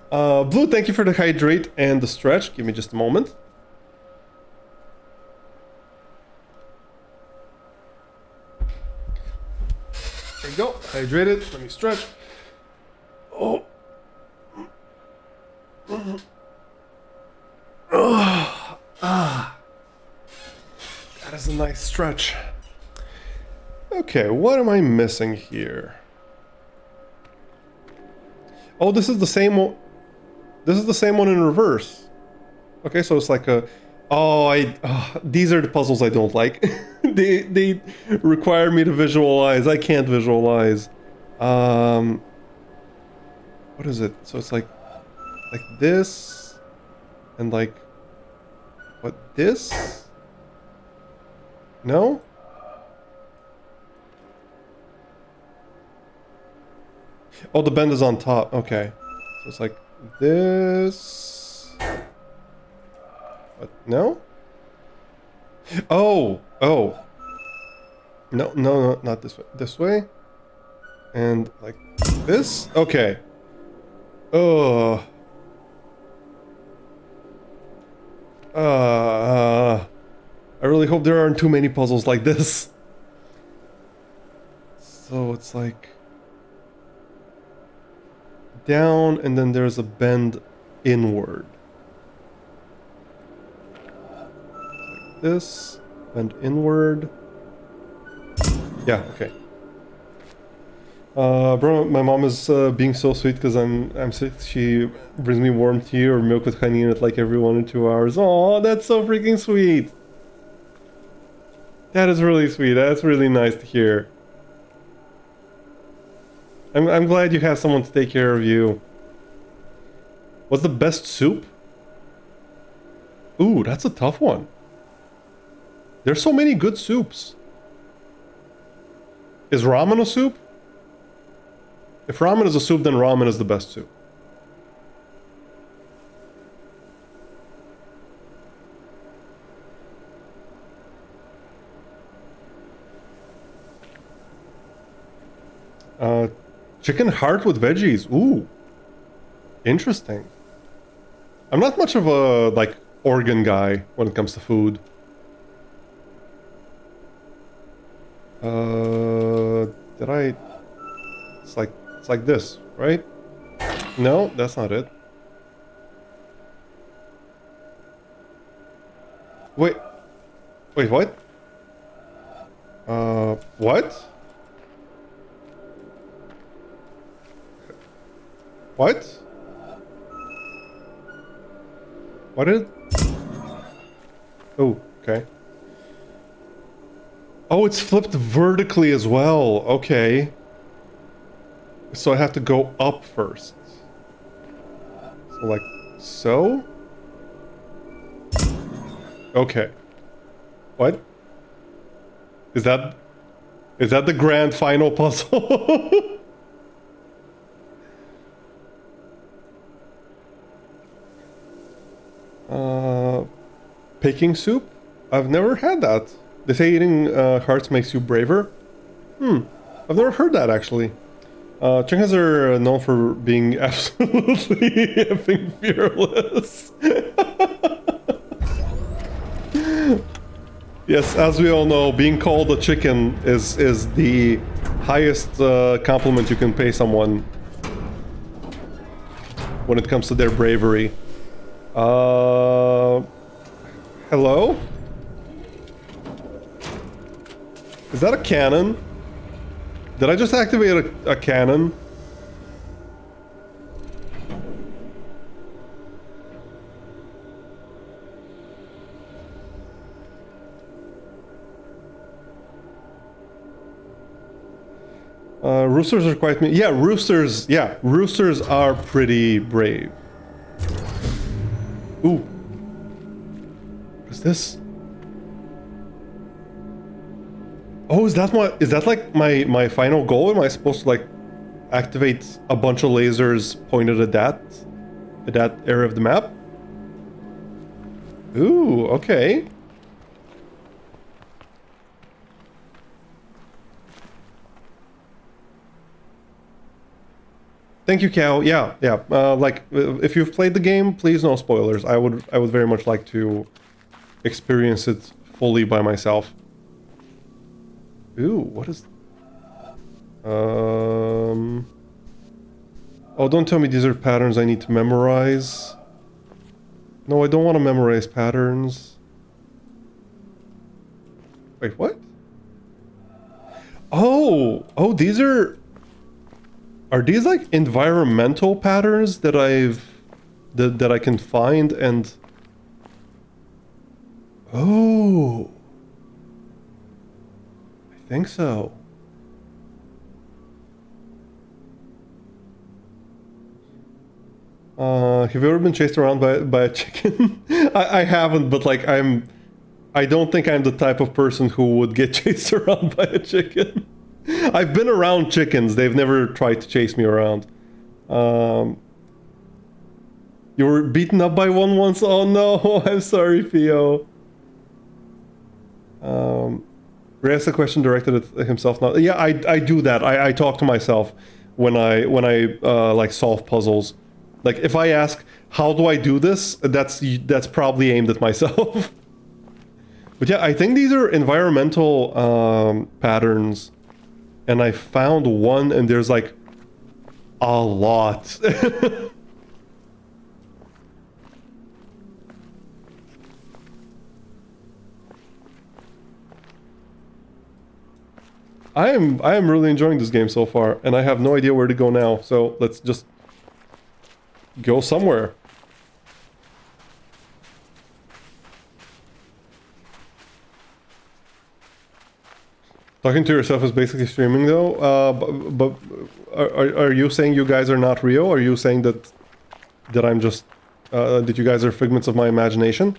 Blue, thank you for the hydrate and the stretch. Give me just a moment. There you go. Hydrated. Let me stretch. Oh. Oh. Ah. That is a nice stretch. Okay, what am I missing here? Oh, this is the same one. This is the same one in reverse. Okay, so it's like a... Oh, these are the puzzles I don't like. they require me to visualize. I can't visualize. What is it? So it's like this, and like what this? No? Oh, the bend is on top. Okay, so it's like this. What? No? Oh. No, not this way. This way? And like this? Okay. Oh. I really hope there aren't too many puzzles like this. So it's like down, and then there's a bend inward. Like this, bend inward. Yeah, okay. Bro, my mom is being so sweet because I'm sick. She brings me warm tea or milk with honey in it like every 1 or 2 hours. Oh, that's so freaking sweet. That is really sweet. That's really nice to hear. I'm glad you have someone to take care of you. What's the best soup? Ooh, that's a tough one. There's so many good soups. Is ramen a soup? If ramen is a soup, then ramen is the best soup. Chicken heart with veggies. Ooh. Interesting. I'm not much of a, like, organ guy when it comes to food. Did I... It's like this, right? No, that's not it. Wait, what? What? What? What did... Oh, okay. Oh, it's flipped vertically as well. Okay. So I have to go up first. So like so? Okay. What? Is that the grand final puzzle? Picking soup? I've never had that. They say eating hearts makes you braver. I've never heard that actually. Chickens are known for being absolutely effing fearless. Yes, as we all know, being called a chicken is the highest compliment you can pay someone when it comes to their bravery. Hello? Is that a cannon? Did I just activate a cannon? Roosters are quite... Yeah, roosters... Yeah, roosters are pretty brave. Ooh. What is this? Oh, is that like my final goal? Am I supposed to like activate a bunch of lasers pointed at that area of the map? Ooh, okay. Thank you, Cal. Yeah. Like, if you've played the game, please no spoilers. I would very much like to experience it fully by myself. Ooh, what is... Oh, don't tell me these are patterns I need to memorize. No, I don't want to memorize patterns. Wait, what? Oh, these are... Are these like environmental patterns that that I can find and... Oh. I think so. Have you ever been chased around by a chicken? I haven't, but like I don't think I'm the type of person who would get chased around by a chicken. I've been around chickens, they've never tried to chase me around. You were beaten up by one once? Oh no, I'm sorry, Theo. Ray asked a question directed at himself now. Yeah, I do that. I talk to myself when I like solve puzzles. Like if I ask, how do I do this? That's probably aimed at myself. But yeah, I think these are environmental patterns. And I found one, and there's like a lot. I am really enjoying this game so far, and I have no idea where to go now. So let's just go somewhere. Talking to yourself is basically streaming, though. But are you saying you guys are not real? Are you saying that I'm just that you guys are figments of my imagination?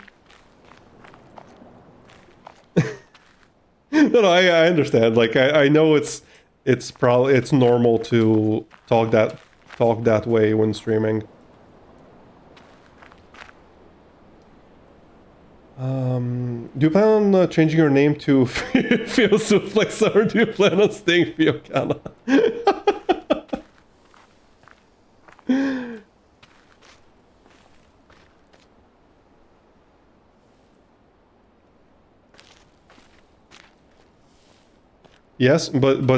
No, I understand. Like I know it's normal to talk that way when streaming. Do you plan on changing your name to Fio Suplex, or do you plan on staying Fiocana? Yes, but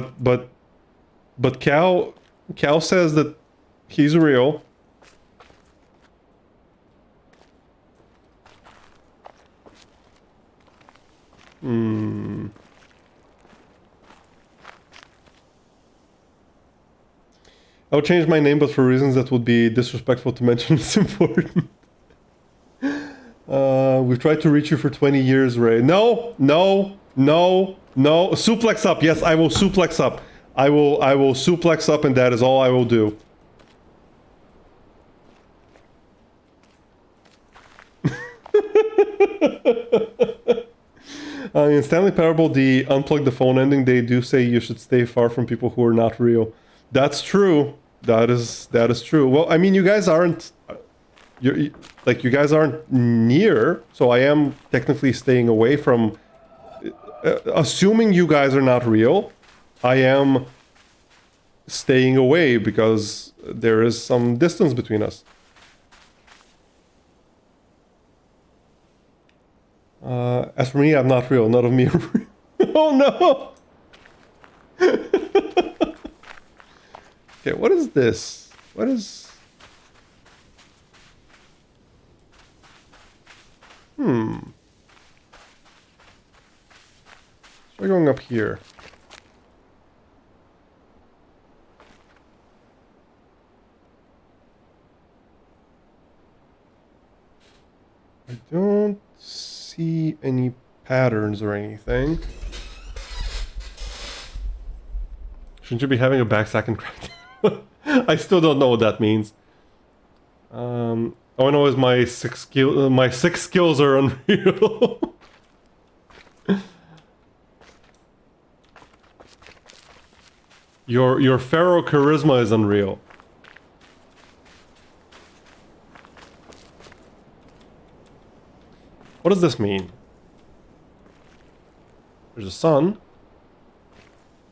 Cal says that he's real. I would change my name, but for reasons that would be disrespectful to mention, it's important. We've tried to reach you for 20 years, Ray. No. Suplex up. Yes, I will suplex up. I will suplex up, and that is all I will do. In Stanley Parable, the unplug the phone ending, they do say you should stay far from people who are not real. That's true. That is true. Well, I mean, you guys aren't... you guys aren't near, so I am technically staying away from... assuming you guys are not real, I am staying away because there is some distance between us. As for me, I'm not real. None of me are real. Oh no! Okay, what is this? What is... Try going up here. I don't see any patterns or anything. Shouldn't you be having a backsack and crack? I still don't know what that means. All I know is my six skills are unreal. Your pharaoh charisma is unreal. What does this mean? There's a sun.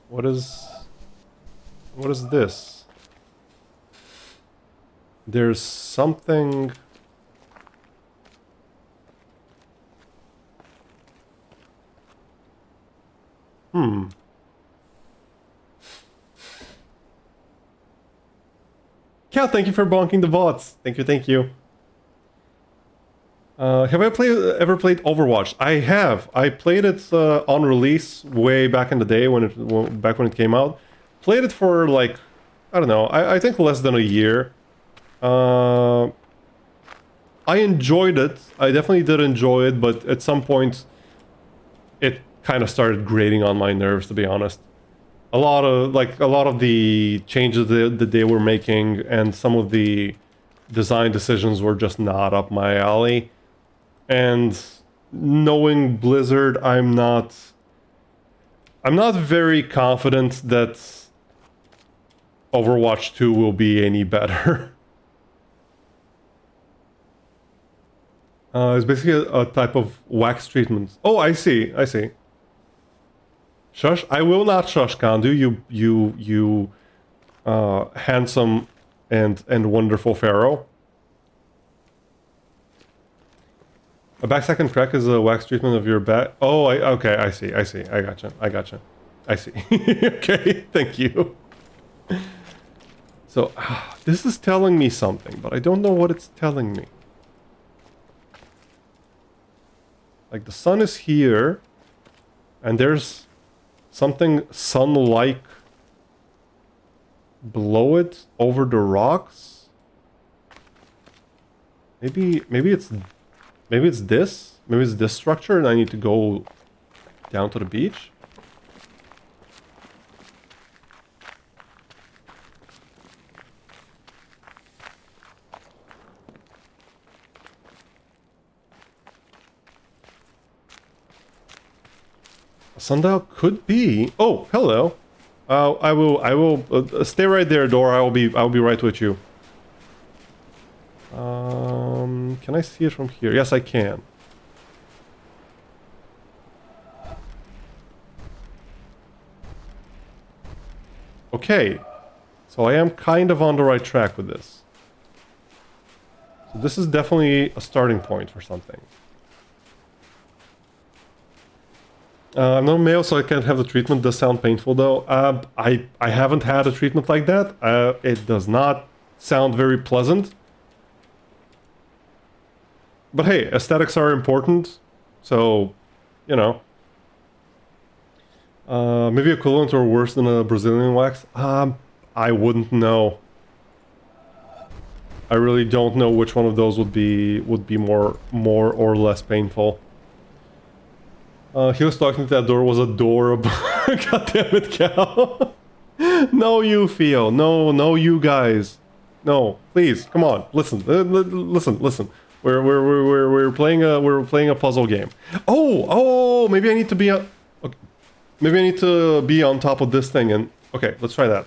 What is this? There's something. Cal, thank you for bonking the bots. Thank you, thank you. Have I ever played Overwatch? I have. I played it on release way back in the day when it came out. Played it for like, I don't know, I think less than a year. I enjoyed it. I definitely did enjoy it, but at some point it kind of started grating on my nerves, to be honest. A lot of the changes that they were making and some of the design decisions were just not up my alley. And knowing Blizzard, I'm not very confident that Overwatch 2 will be any better. It's basically a type of wax treatment. Oh, I see. Shush! I will not shush, Kandu. You handsome and wonderful pharaoh. A backsack and crack is a wax treatment of your back. Oh, okay. I see. I gotcha. I see. Okay, thank you. So, this is telling me something, but I don't know what it's telling me. Like, the sun is here, and there's something sun-like below it, over the rocks. Maybe it's this? Maybe it's this structure and I need to go down to the beach? A sundial could be. Oh, hello. I will stay right there, Dora. I'll be right with you. Can I see it from here? Yes, I can. Okay. So I am kind of on the right track with this. So this is definitely a starting point for something. I'm not male, so I can't have the treatment. Does sound painful, though. I haven't had a treatment like that. It does not sound very pleasant. But hey, aesthetics are important, so, you know. Maybe equivalent or worse than a Brazilian wax? I wouldn't know. I really don't know which one of those would be more or less painful. He was talking to that door was adorable. God damn it, Cal. No, you, Theo. No, you guys. No, please, come on. Listen. We're playing a puzzle game. Oh, maybe I need to be okay. Maybe I need to be on top of this thing and okay, let's try that.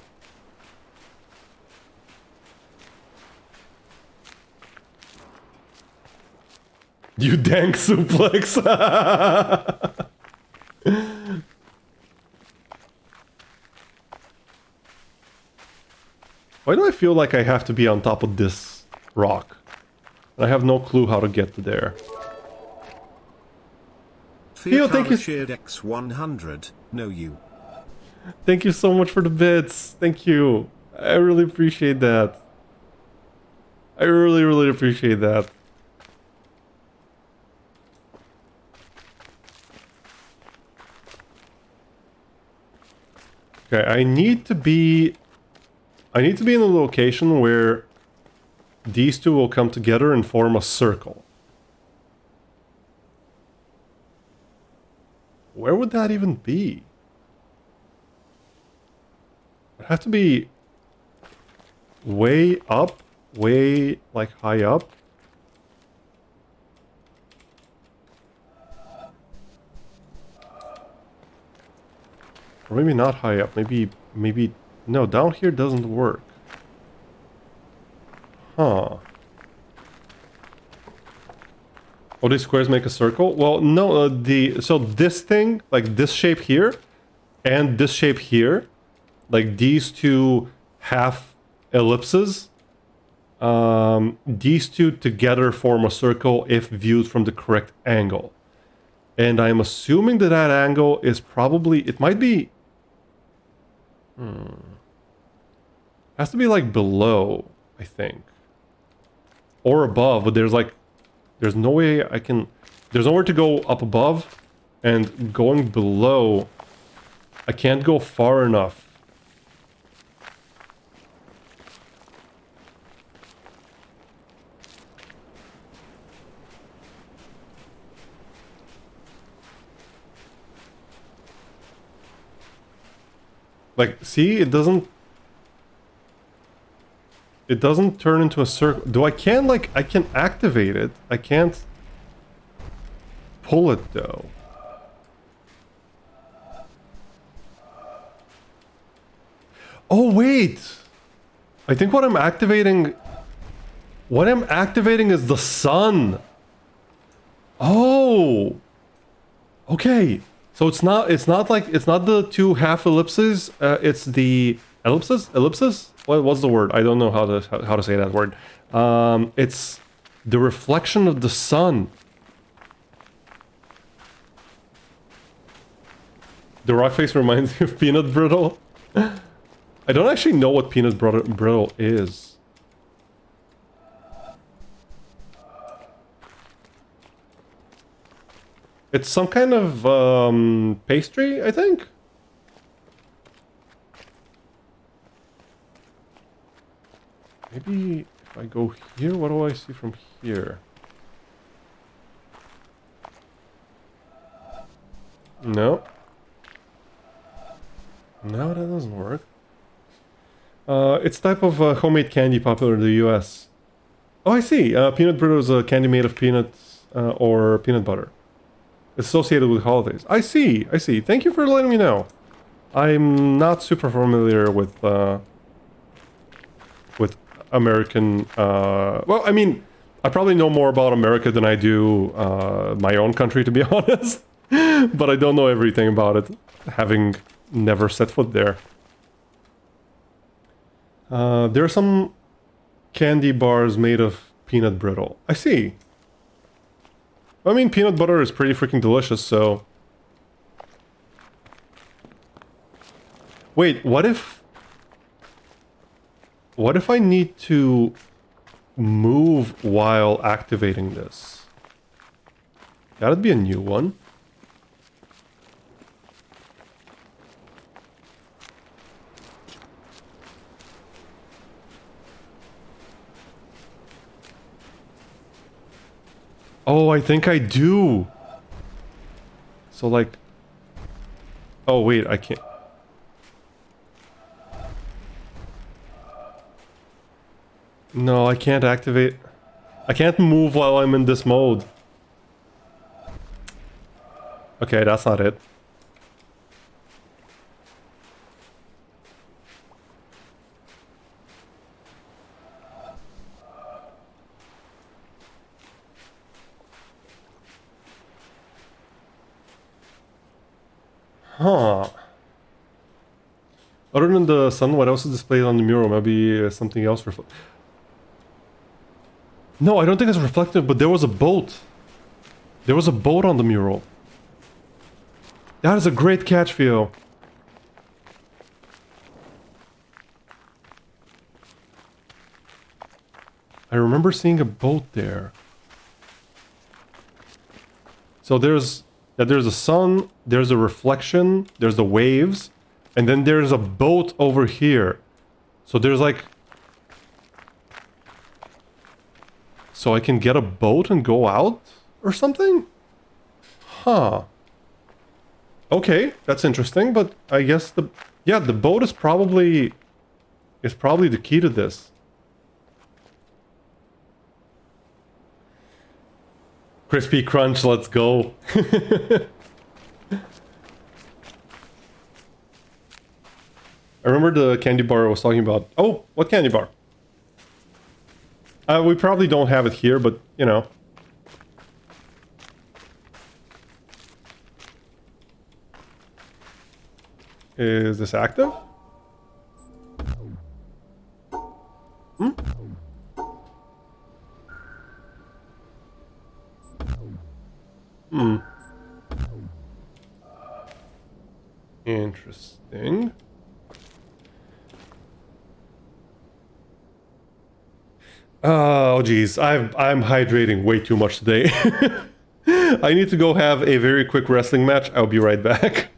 You dank suplex. Why do I feel like I have to be on top of this rock? And I have no clue how to get to there. Theo, thank you. Shared X100. No, you. Thank you so much for the bits. Thank you. I really appreciate that. I really appreciate that. Okay, I need to be in a location where these two will come together and form a circle. Where would that even be? has to be way up, way like high up. Or maybe not high up, maybe, no, down here doesn't work. Huh. Oh, these squares make a circle? Well, no, so this thing, like this shape here, and this shape here, like these two half ellipses, these two together form a circle if viewed from the correct angle. And I'm assuming that that angle is probably, it might be, has to be like below, I think. Or above, but there's like, there's no way I can, there's nowhere to go up above, and going below, I can't go far enough. Like, see, it doesn't turn into a circle. Do I can, like, I can activate it. I can't pull it, though. Oh, wait! I think what I'm activating is the sun. Oh! Okay. So it's not the two half ellipses, it's the ellipses? What's the word? I don't know how to say that word. It's the reflection of the sun. The rock face reminds me of peanut brittle. I don't actually know what peanut brittle is. It's some kind of pastry, I think. Maybe if I go here, what do I see from here? No. No, that doesn't work. It's type of homemade candy popular in the US. Oh, I see. Peanut brittle is a candy made of peanuts or peanut butter. It's associated with holidays. I see. I see. Thank you for letting me know. I'm not super familiar with American. Well, I mean, I probably know more about America than I do my own country, to be honest. But I don't know everything about it, having never set foot there. There are some candy bars made of peanut brittle. I see. I mean, peanut butter is pretty freaking delicious, so... Wait, what if I need to move while activating this? That'd be a new one. Oh, I think I do. So like... Oh, wait, I can't... No, I can't activate... I can't move while I'm in this mode. Okay, that's not it. Huh. Other than the sun, what else is displayed on the mural? Maybe something else No, I don't think it's reflective, but there was a boat. There was a boat on the mural. That is a great catch, Theo. I remember seeing a boat there. So there's a sun, there's a reflection, there's the waves, and then there's a boat over here. So there's like... So I can get a boat and go out or something? Huh. Okay, that's interesting, but I guess the Yeah, the boat is probably the key to this. Crispy Crunch, let's go. I remember the candy bar I was talking about. Oh, what candy bar? We probably don't have it here, but, you know. Is this active? Hmm? Hmm. Interesting. Oh geez, I'm hydrating way too much today. I need to go have a very quick wrestling match. I'll be right back.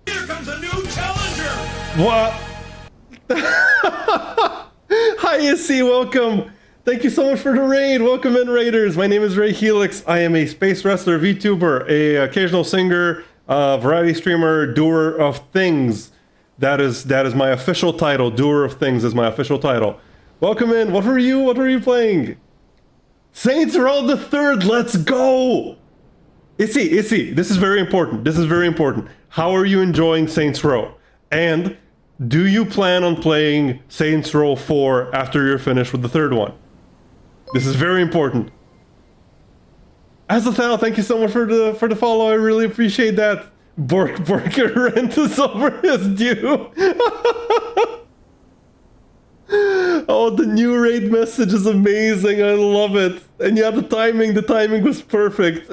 Here comes a new challenger! What? Hi, Issy, welcome. Thank you so much for the raid. Welcome in, Raiders. My name is Ray Helix. I am a space wrestler, VTuber, a occasional singer, variety streamer, doer of things. That is my official title. Doer of things is my official title. Welcome in. What were you playing? Saints Row the Third. Let's go. Issy, this is very important. How are you enjoying Saints Row? And do you plan on playing Saints Row 4 after you're finished with the third one? This is very important. Azathal, thank you so much for the follow. I really appreciate that. Borker rent is over his due. Oh, the new raid message is amazing. I love it. And yeah, the timing was perfect.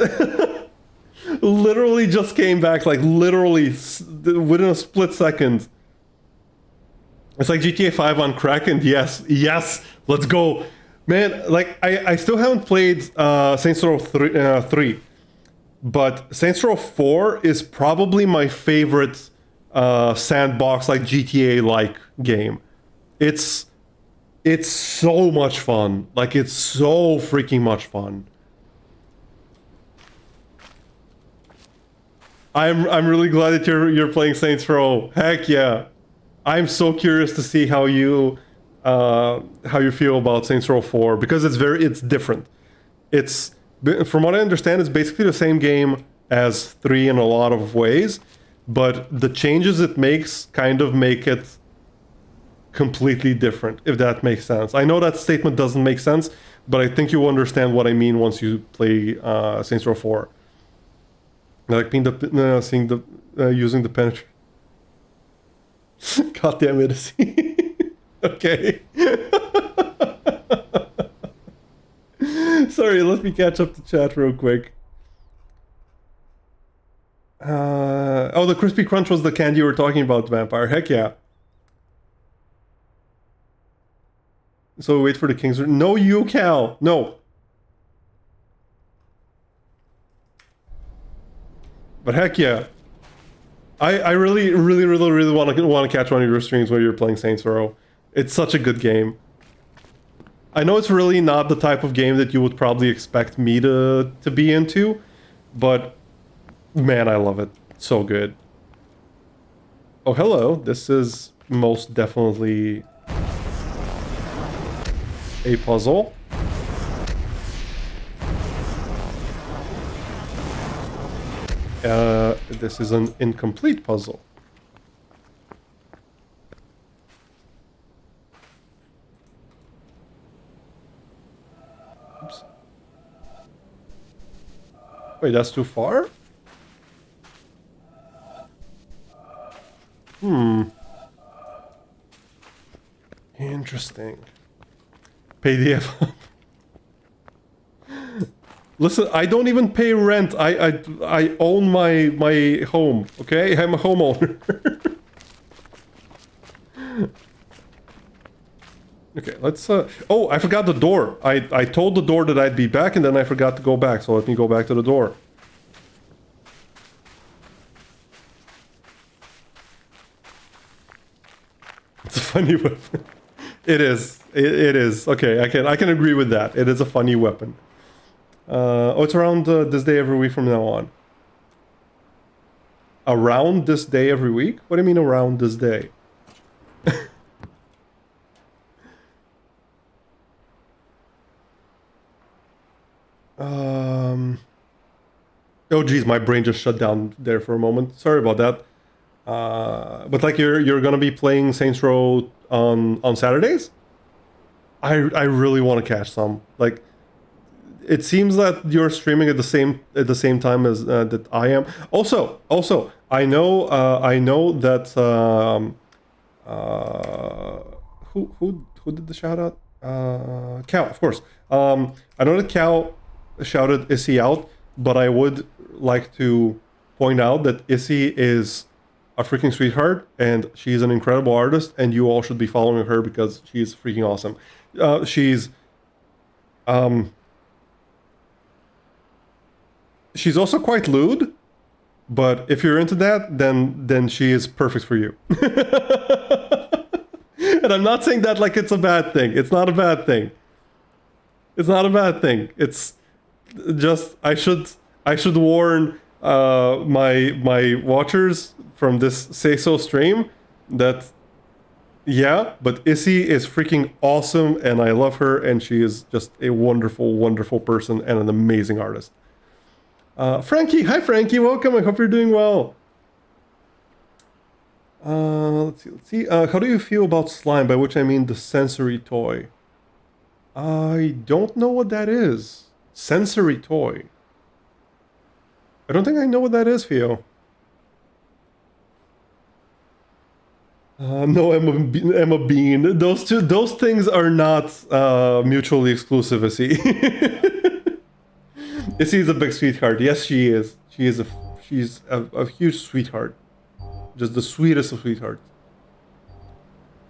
Literally just came back, like literally within a split second. It's like GTA 5 on crack, and yes, let's go. Man, like, I still haven't played Saints Row 3, but Saints Row 4 is probably my favorite sandbox, like GTA-like game. It's so much fun. Like, it's so freaking much fun. I'm really glad that you're playing Saints Row. Heck yeah. I'm so curious to see how you feel about Saints Row 4, because it's different. It's, from what I understand, it's basically the same game as 3 in a lot of ways, but the changes it makes kind of make it completely different, if that makes sense. I know that statement doesn't make sense, but I think you'll understand what I mean once you play Saints Row 4. Like using the penetrator. God damn it. Okay. Sorry, let me catch up the chat real quick. Oh, the Crispy Crunch was the candy you were talking about, Vampire. Heck yeah. So wait for the king's... No, you, Cal! No! But heck yeah. I really, really, really, really want to catch one of your streams where you're playing Saints Row. It's such a good game. I know it's really not the type of game that you would probably expect me to be into, but man, I love it. So good. Oh, hello. This is most definitely a puzzle. This is an incomplete puzzle. Oops. Wait, that's too far? Interesting. Pay the F up. Listen, I don't even pay rent. I own my home, okay? I'm a homeowner. Okay, let's oh, I forgot the door. I told the door that I'd be back and then I forgot to go back, so let me go back to the door. It's a funny weapon. It is. It is. Okay, I can agree with that. It is a funny weapon. Oh, it's around this day every week from now on. Around this day every week? What do you mean around this day? Oh geez, my brain just shut down there for a moment. Sorry about that. But like you're gonna be playing Saints Row on Saturdays? I really want to catch some. Like, it seems that you're streaming at the same time as that I am. Also, I know that who did the shout out? Cal, of course. I know that Cal shouted Issy out, but I would like to point out that Issy is a freaking sweetheart and she's an incredible artist, and you all should be following her because she's freaking awesome. She's also quite lewd, but if you're into that, then she is perfect for you. And I'm not saying that like it's a bad thing. It's not a bad thing. It's not a bad thing. It's just I should warn my watchers from this Say So stream that yeah, but Issy is freaking awesome and I love her and she is just a wonderful, wonderful person and an amazing artist. Frankie, hi Frankie, welcome. I hope you're doing well. Let's see. How do you feel about slime? By which I mean the sensory toy. I don't know what that is. Sensory toy. I don't think I know what that is, Theo. No, Emma Bean. Those things are not mutually exclusive. Issy. Issy is a big sweetheart. Yes, she is. She's a huge sweetheart. Just the sweetest of sweethearts.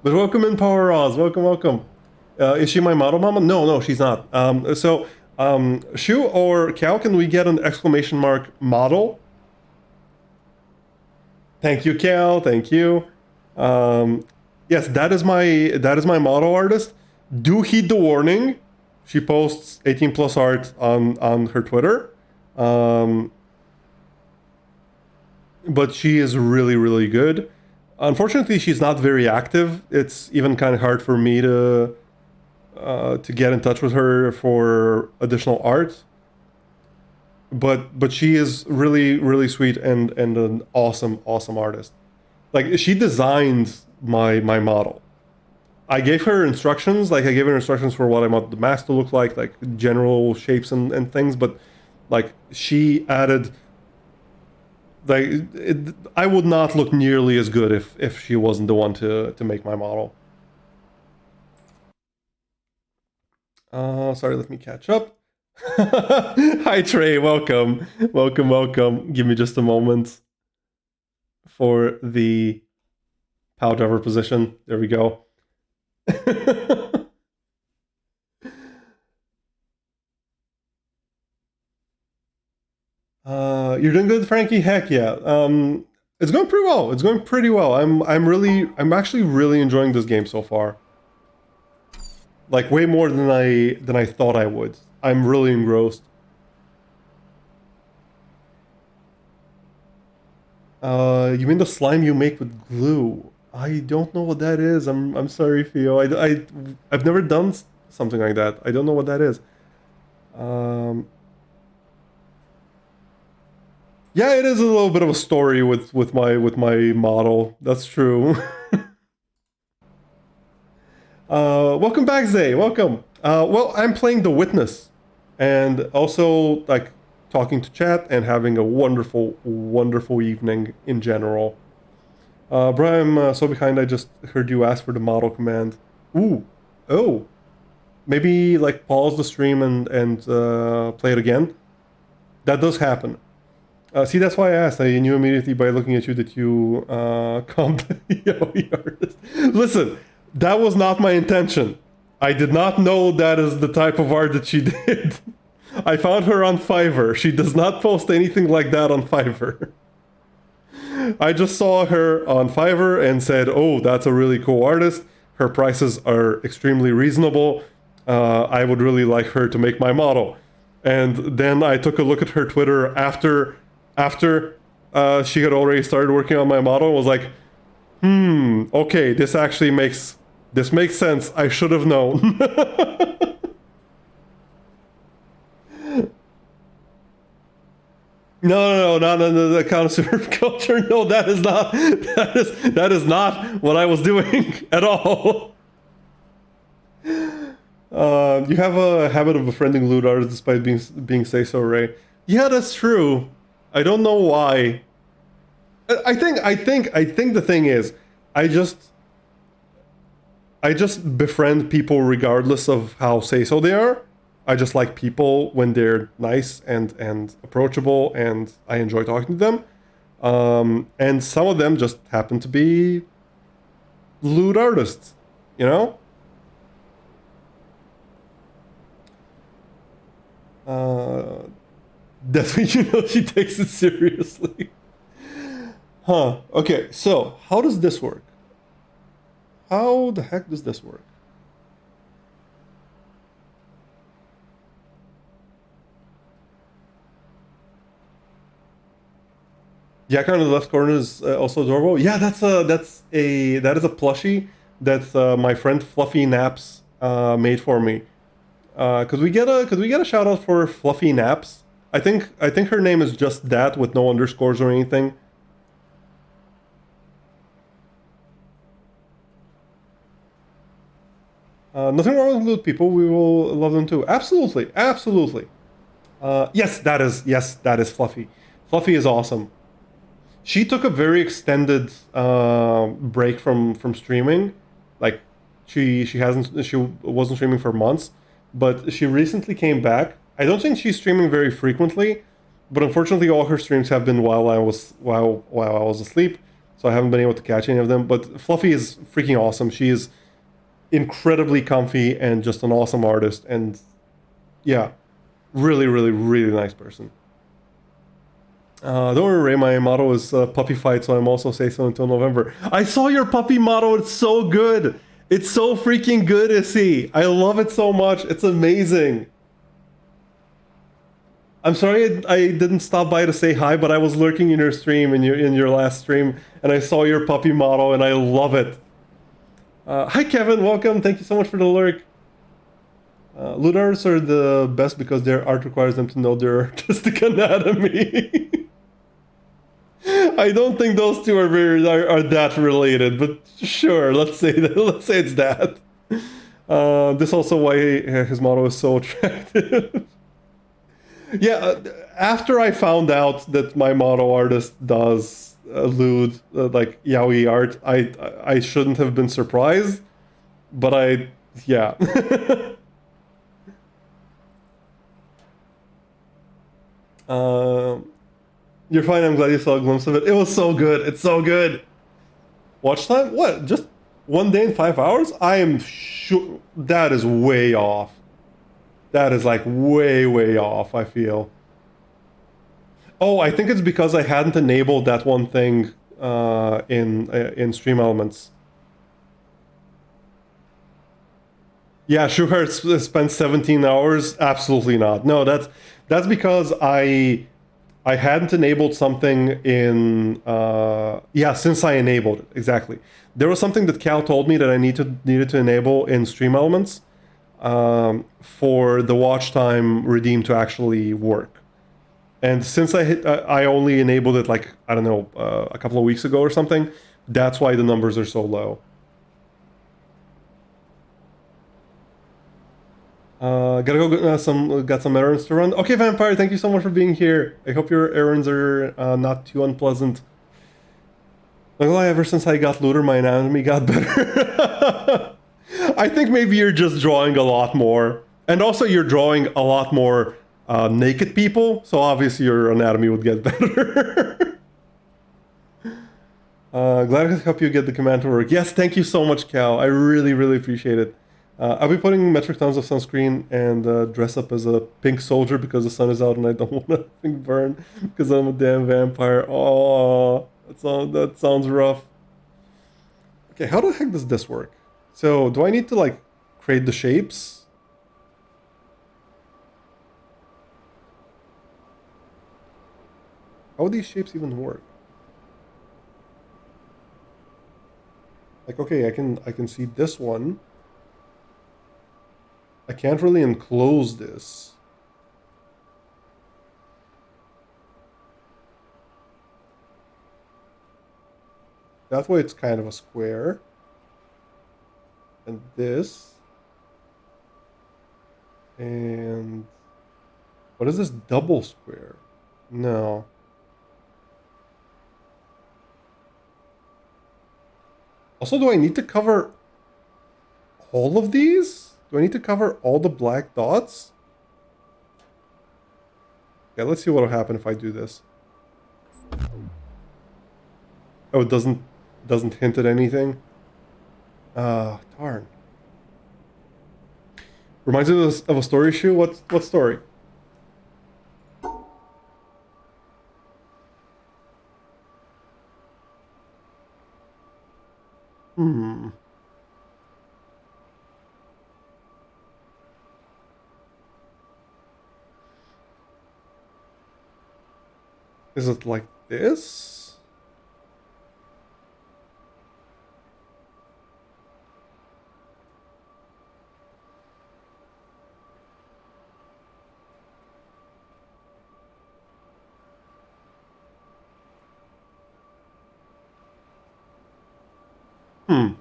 But welcome in, Power Oz. Welcome. Is she my model mama? No, she's not. Shu or Cal, can we get an exclamation mark model? Thank you, Cal. Thank you. Yes, that is my model artist. Do heed the warning. She posts 18 plus art on her Twitter. But she is really, really good. Unfortunately, she's not very active. It's even kind of hard for me to get in touch with her for additional art. But she is really, really sweet and an awesome artist. Like, she designed my model. I gave her instructions, for what I want the mask to look like general shapes and things, but like she added I would not look nearly as good if she wasn't the one to make my model. Sorry, let me catch up. Hi Trey, welcome. Give me just a moment for the power driver position. There we go. You're doing good, Frankie? Heck yeah. It's going pretty well. It's going pretty well. I'm actually really enjoying this game so far. Like way more than I thought I would. I'm really engrossed. You mean the slime you make with glue? I don't know what that is. I'm sorry, Theo. I've never done something like that. I don't know what that is. Yeah, it is a little bit of a story with my model. That's true. Welcome back, Zay. Welcome. Well, I'm playing The Witness, and also like talking to chat and having a wonderful, wonderful evening in general. Bro, I'm so behind. I just heard you ask for the model command. Ooh, oh, maybe like pause the stream and play it again. That does happen. See, that's why I asked. I knew immediately by looking at you that you can't. Listen, that was not my intention. I did not know that is the type of art that she did. I found her on Fiverr. She does not post anything like that on Fiverr. I just saw her on Fiverr and said, oh, that's a really cool artist. Her prices are extremely reasonable. I would really like her to make my model. And then I took a look at her Twitter after she had already started working on my model and was like, okay, this makes sense. I should have known. No, the connoisseur culture. No, that is not what I was doing at all. You have a habit of befriending lewd artists despite being say so, Ray. Yeah, that's true. I don't know why. I think the thing is, I just befriend people regardless of how say so they are. I just like people when they're nice and approachable, and I enjoy talking to them. And some of them just happen to be lewd artists, you know? That's when you know she takes it seriously. Huh. Okay, so how does this work? How the heck does this work? Yeah, kind of the left corner is also adorable. Yeah, that is a plushie that my friend Fluffy Naps made for me. Could we get a shout out for Fluffy Naps? I think her name is just that with no underscores or anything. Nothing wrong with lewd people. We will love them too. Absolutely, absolutely. Yes, that is Fluffy. Fluffy is awesome. She took a very extended break from streaming. Like she wasn't streaming for months, but she recently came back. I don't think she's streaming very frequently, but unfortunately all her streams have been while I was asleep, so I haven't been able to catch any of them. But Fluffy is freaking awesome. She is incredibly comfy and just an awesome artist, and yeah, really, really, really nice person. Don't worry, Ray, my motto is puppy fight, so I'm also say so until November. I saw your puppy motto, it's so good. It's so freaking good, Issy. I love it so much, it's amazing. I'm sorry I didn't stop by to say hi, but I was lurking in your stream, in your last stream, and I saw your puppy motto, and I love it. Hi Kevin, welcome, thank you so much for the lurk. Lewd artists are the best because their art requires them to know their artistic anatomy. I don't think those two are that related, but sure, let's say it's that. This also why his motto is so attractive. Yeah, after I found out that my motto artist does lewd like yaoi art, I shouldn't have been surprised, but yeah. You're fine, I'm glad you saw a glimpse of it. It was so good, it's so good. Watch time? What, just 1 day and 5 hours? I am sure that is way off. That is like way off, I feel. Oh, I think it's because I hadn't enabled that one thing in Stream Elements. Yeah, Shuhart spent 17 hours. Absolutely not. No, that's because I hadn't enabled something in yeah, since I enabled it. Exactly. There was something that Cal told me that I needed to enable in Stream Elements for the watch time redeem to actually work. And since I only enabled it like, I don't know, a couple of weeks ago or something, that's why the numbers are so low. Gotta go got some errands to run. Okay, Vampire, thank you so much for being here. I hope your errands are not too unpleasant. Not gonna lie, ever since I got looter, my anatomy got better. I think maybe you're just drawing a lot more. And also you're drawing a lot more naked people, so obviously your anatomy would get better. Glad I could help you get the command to work. Yes, thank you so much, Cal. I really, really appreciate it. I'll be putting metric tons of sunscreen and dress up as a pink soldier because the sun is out and I don't want to burn because I'm a damn vampire. Oh, that sounds rough. Okay, how the heck does this work? So, do I need to, like, create the shapes? How do these shapes even work? Like, okay, I can see this one. I can't really enclose this. That way it's kind of a square. And this. And what is this double square? No. Also, do I need to cover all of these? Do I need to cover all the black dots? Yeah, let's see what will happen if I do this. Oh, it doesn't hint at anything. Darn. Reminds me of a story issue. What story? Hmm. Is it like this? Hmm.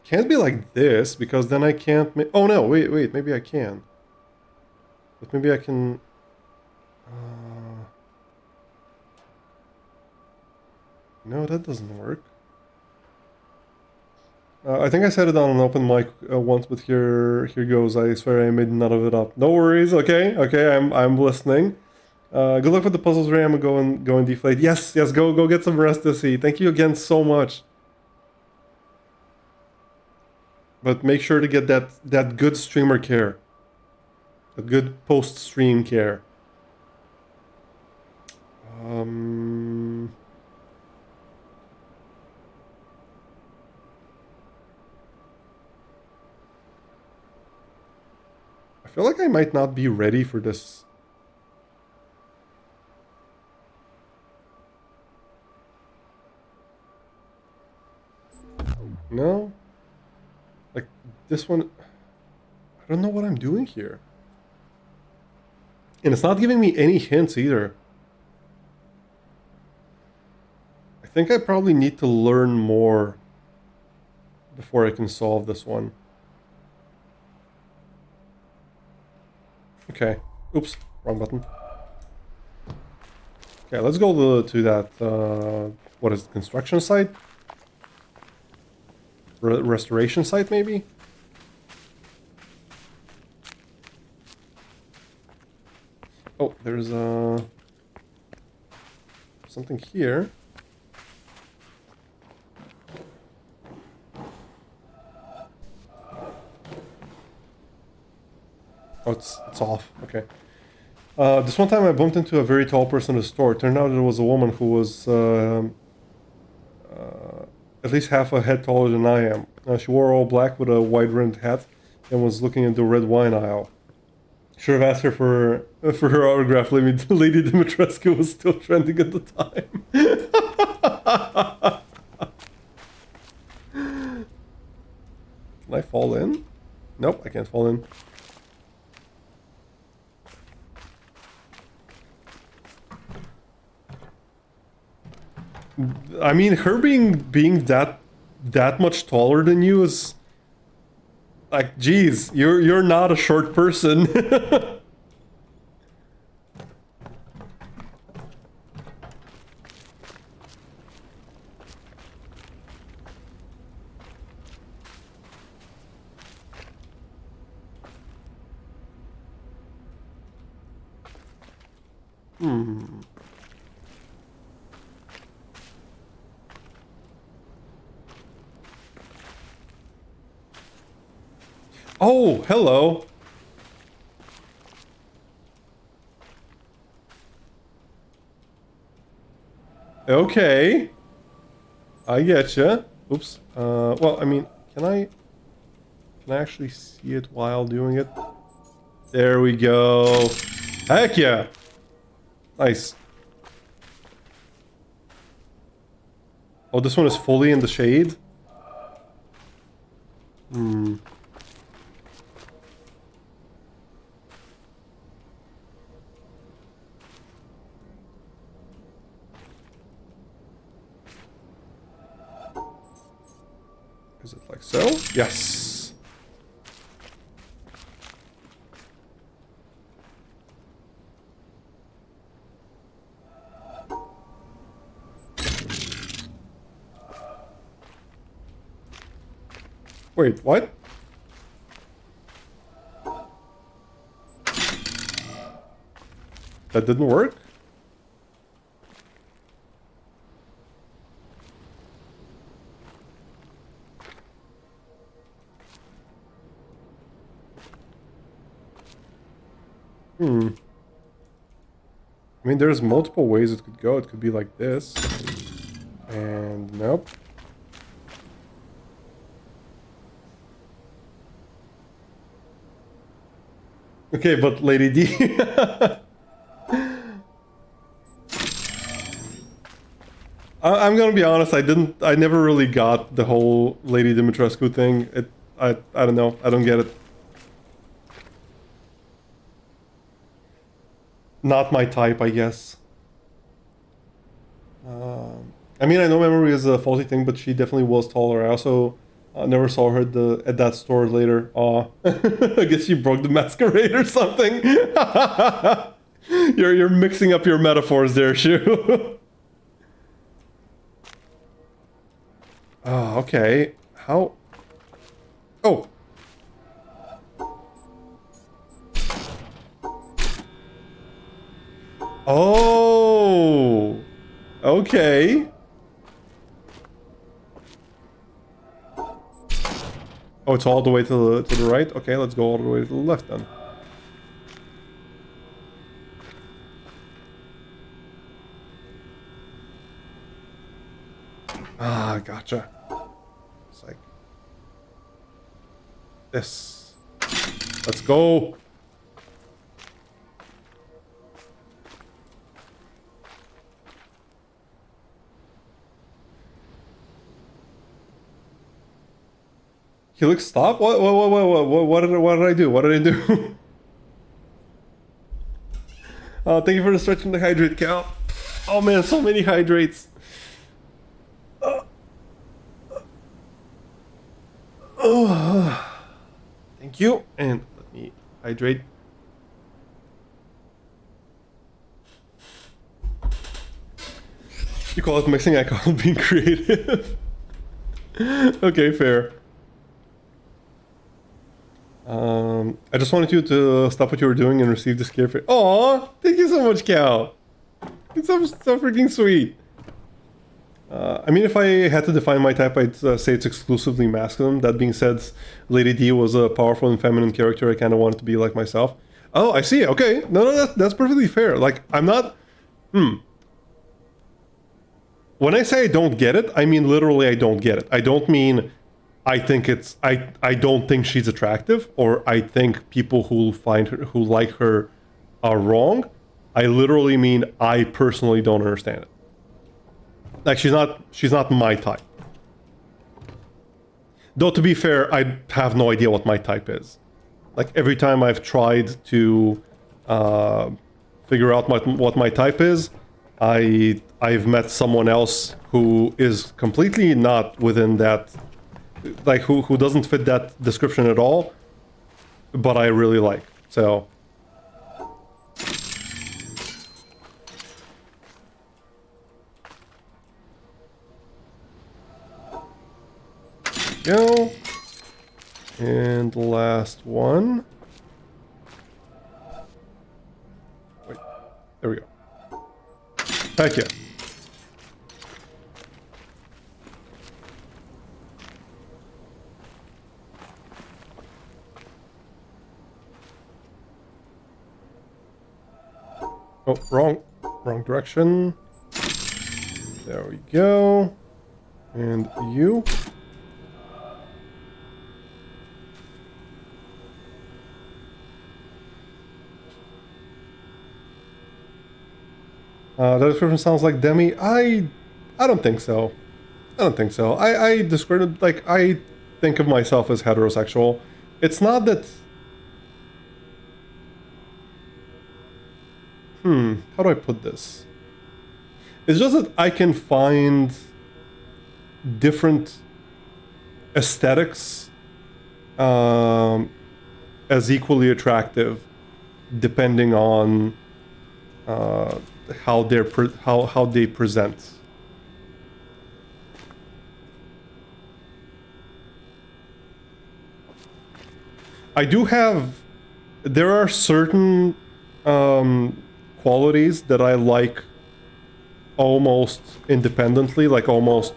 Can't be like this because then I can't oh no, wait, maybe I can. But maybe I can... No, that doesn't work. I think I said it on an open mic once, but here goes. I swear I made none of it up. No worries. Okay, I'm listening. Good luck with the puzzles, Ray. I'm going go and deflate. Yes, go get some rest this eat. Thank you again so much. But make sure to get that good streamer care. That good post-stream care. I feel like I might not be ready for this. No? Like, this one... I don't know what I'm doing here. And it's not giving me any hints either. I think I probably need to learn more before I can solve this one. Okay. Oops. Wrong button. Okay, let's go to that, what is it, construction site? Restoration site, maybe? Oh, there's something here. Oh, it's off. Okay. This one time I bumped into a very tall person in the store. Turned out it was a woman who was at least half a head taller than I am. She wore all black with a wide-rimmed hat and was looking at the red wine aisle. Should have asked her for her autograph. Lady Dimitrescu was still trending at the time. Can I fall in? Nope, I can't fall in. I mean, her being that much taller than you is like, geez, you're not a short person. Oh, hello. Okay. I getcha. Oops. Well, I mean, can I actually see it while doing it? There we go. Heck yeah. Nice. Oh, this one is fully in the shade? Hmm. Is it like so? Yes. Wait, what? That didn't work? Hmm. I mean, there's multiple ways it could go. It could be like this. And nope. Okay, but Lady D. I'm gonna be honest, I never really got the whole Lady Dimitrescu thing. I don't know, I don't get it. Not my type, I guess. I mean, I know memory is a faulty thing, but she definitely was taller. I also never saw her at that store later. Aw. I guess she broke the masquerade or something. You're mixing up your metaphors there, Shu. Oh, okay. How? Oh. Oh. Okay. Oh, it's all the way to the right? Okay, let's go all the way to the left then. Ah, gotcha. It's like this. Let's go. Helix, stop? What did I do? What did I do? Thank you for the stretch and the hydrate, Cal. Oh man, so many hydrates. Thank you, and let me hydrate. You call it mixing, I call it being creative. Okay, fair. I just wanted you to stop what you were doing and receive the scare face. Aww, thank you so much, Cal. It's so freaking sweet. I mean, if I had to define my type, I'd say it's exclusively masculine. That being said, Lady D was a powerful and feminine character. I kind of wanted to be like myself. Oh, I see. Okay. No, that's perfectly fair. Like, I'm not... When I say I don't get it, I mean literally I don't get it. I don't mean I think it's... I don't think she's attractive, or I think people who like her are wrong. I literally mean I personally don't understand it. Like, she's not my type. Though, to be fair, I have no idea what my type is. Like, every time I've tried to figure out what my type is, I've met someone else who is completely not within that, like, who doesn't fit that description at all, but I really like. So... go. And the last one. Wait, there we go. Heck yeah. Oh, wrong direction. There we go. And you. That description sounds like Demi. I don't think so. I don't think so. I describe it like I think of myself as heterosexual. It's not that... how do I put this? It's just that I can find different aesthetics as equally attractive depending on how they present. I do have... There are certain qualities that I like almost independently, like almost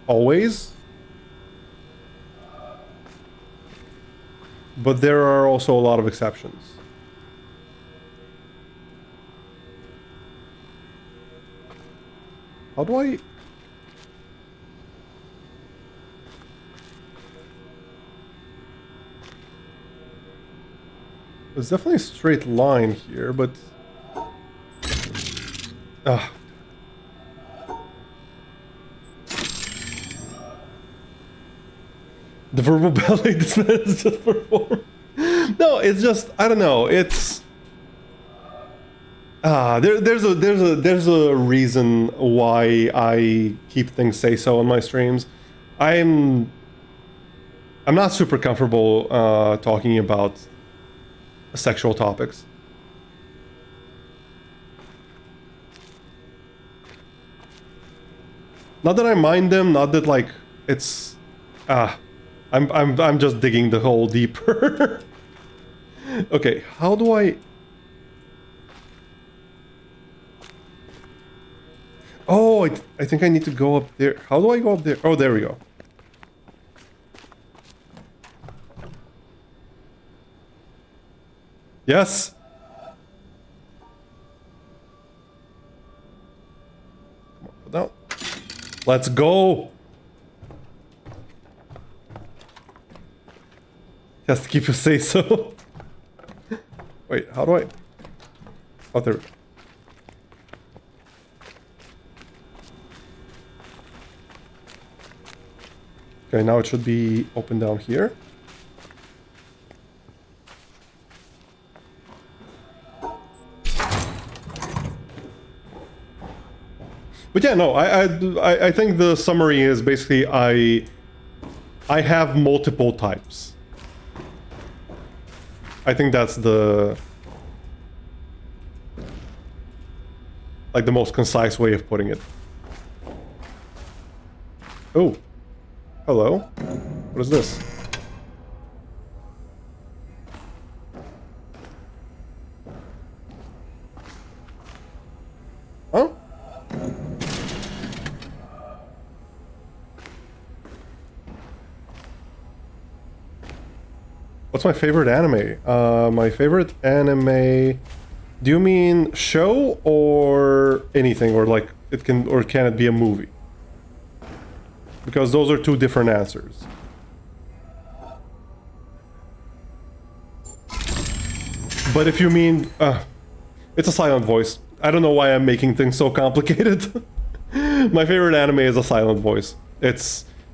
always. But there are also a lot of exceptions. How do I... There's definitely a straight line here, but... The verbal ballet this man has just performed. No, it's just... I don't know, it's... There's a reason why I keep things say so on my streams. I'm not super comfortable talking about sexual topics. Not that I mind them, not that like it's I'm just digging the hole deeper. Okay, how do I... Oh, I think I need to go up there. How do I go up there? Oh, there we go. Yes. Come on, put down. Let's go. Has to keep a say so. Wait, how do I? Oh, there. Okay, now it should be open down here. But yeah, no, I think the summary is basically I have multiple types. I think that's the like the most concise way of putting it. Oh. Hello. What is this? Huh? What's my favorite anime? My favorite anime... Do you mean show or anything? Or like, can it be a movie? Because those are two different answers. But if you mean... it's a silent voice. I don't know why I'm making things so complicated. My favorite anime is a silent voice. It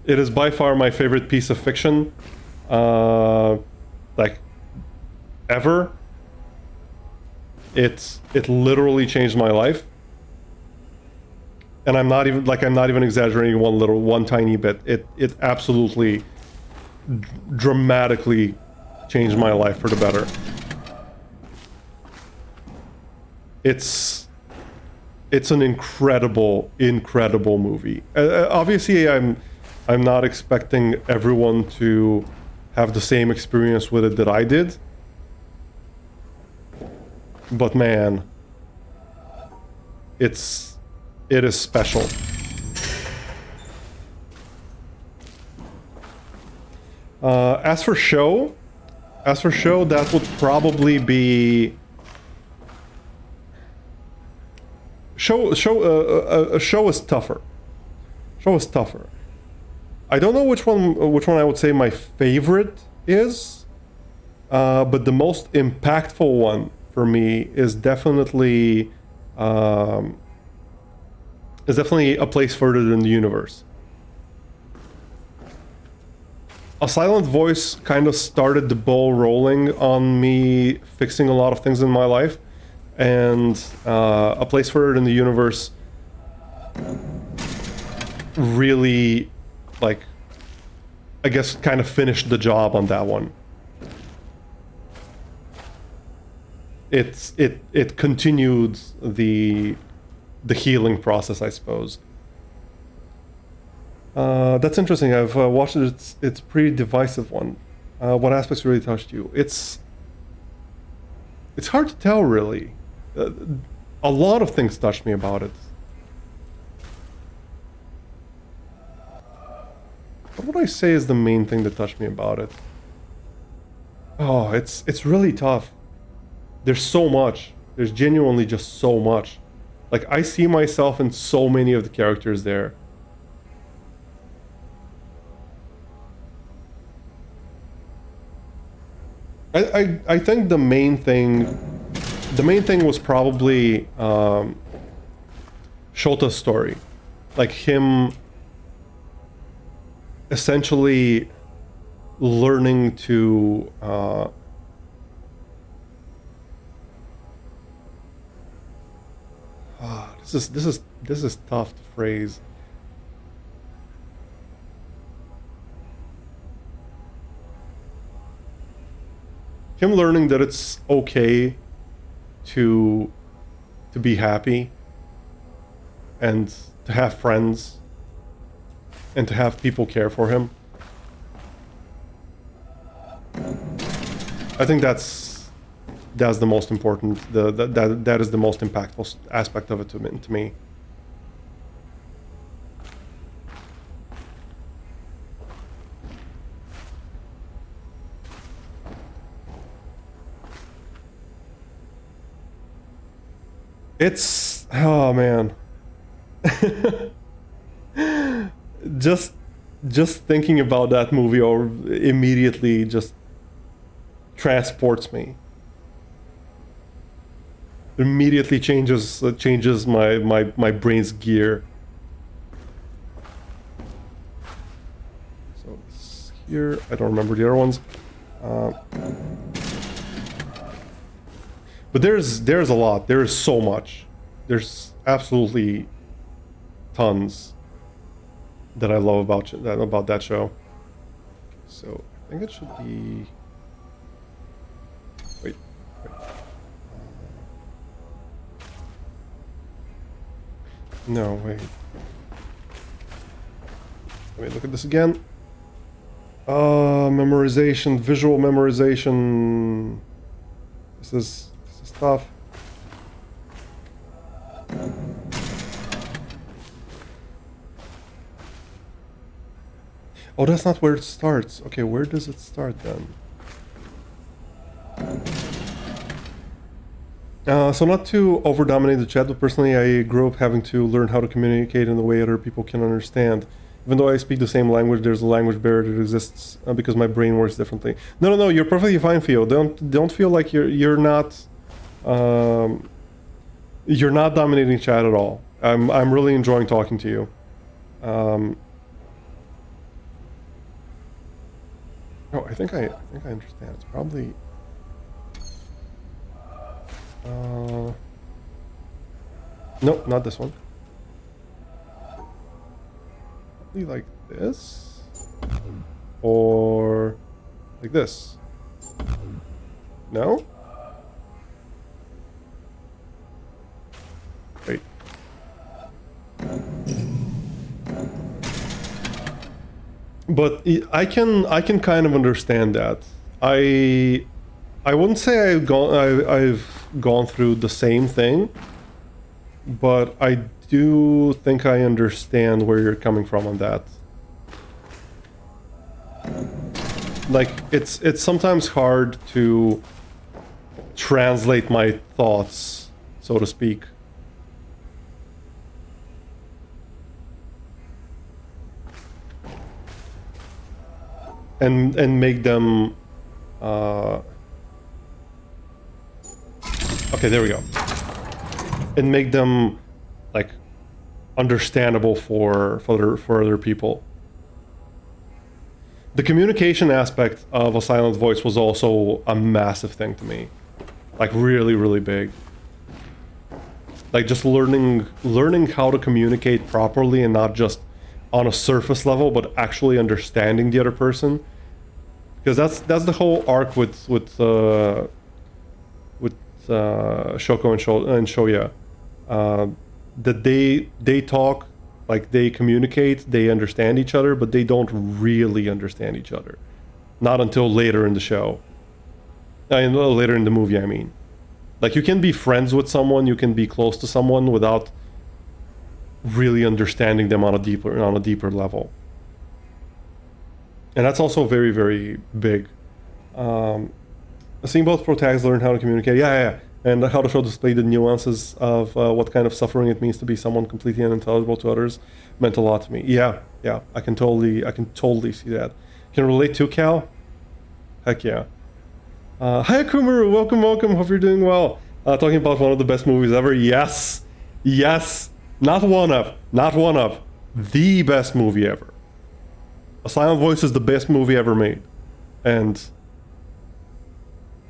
is by far my favorite piece of fiction. Like, ever. It literally changed my life. And I'm not even exaggerating one tiny bit. It absolutely dramatically changed my life for the better. It's an incredible movie. Obviously, I'm not expecting everyone to have the same experience with it that I did. But man, it is special. As for show, that would probably be a show is tougher. I don't know which one I would say my favorite is, but the most impactful one for me is definitely A Place Further in the Universe. A silent voice kind of started the ball rolling on me fixing a lot of things in my life, and A Place Further in the Universe really, like, I guess kind of finished the job on that one. It continued the healing process, I suppose. That's interesting. I've watched it. It's a pretty divisive one. What aspects really touched you? It's hard to tell, really. A lot of things touched me about it. What would I say is the main thing that touched me about it? Oh, it's really tough. There's so much. There's genuinely just so much. Like, I see myself in so many of the characters there. I think the main thing was probably Shota's story. Like, him essentially learning to this is tough to phrase. Him learning that it's okay to be happy and to have friends and to have people care for him. I think that's the most important. That is the most impactful aspect of it to me. It's, oh man. just thinking about that movie or immediately just transports me. Immediately changes my brain's gear. So it's here. I don't remember the other ones. But there's a lot. There is so much. There's absolutely tons that I love about that show. So I think it should be. Wait. No, wait. Let me look at this again. Memorization, visual memorization. This is tough. Oh, that's not where it starts. Okay, where does it start then? So not to over-dominate the chat, but personally I grew up having to learn how to communicate in a way other people can understand. Even though I speak the same language, there's a language barrier that exists because my brain works differently. No, you're perfectly fine, Theo. Don't feel like you're not dominating chat at all. I'm really enjoying talking to you. Oh, I think I understand. It's probably. Nope, not this one. Probably like this, or like this. No. Wait. But I can kind of understand that. I wouldn't say I've gone through the same thing, but I do think I understand where you're coming from on that. Like it's sometimes hard to translate my thoughts, so to speak. And make them okay, there we go. And make them like understandable for other people. The communication aspect of a silent voice was also a massive thing to me. Like really, really big. Like just learning how to communicate properly and not just on a surface level, but actually understanding the other person. Because that's the whole arc with Shoko and Shoya. That they talk, like they communicate, they understand each other, but they don't really understand each other. Not until later in the show. Later in the movie, I mean. Like you can be friends with someone, you can be close to someone without really understanding them on a deeper level. And that's also very, very big. Seeing both protagonists learn how to communicate, yeah. And how the show displayed the nuances of what kind of suffering it means to be someone completely unintelligible to others meant a lot to me. Yeah, I can totally see that. Can relate to Cal? Heck yeah. Hi Akumaru, welcome. Hope you're doing well. Talking about one of the best movies ever. Yes. Not one of, the best movie ever. A Silent Voice is the best movie ever made, and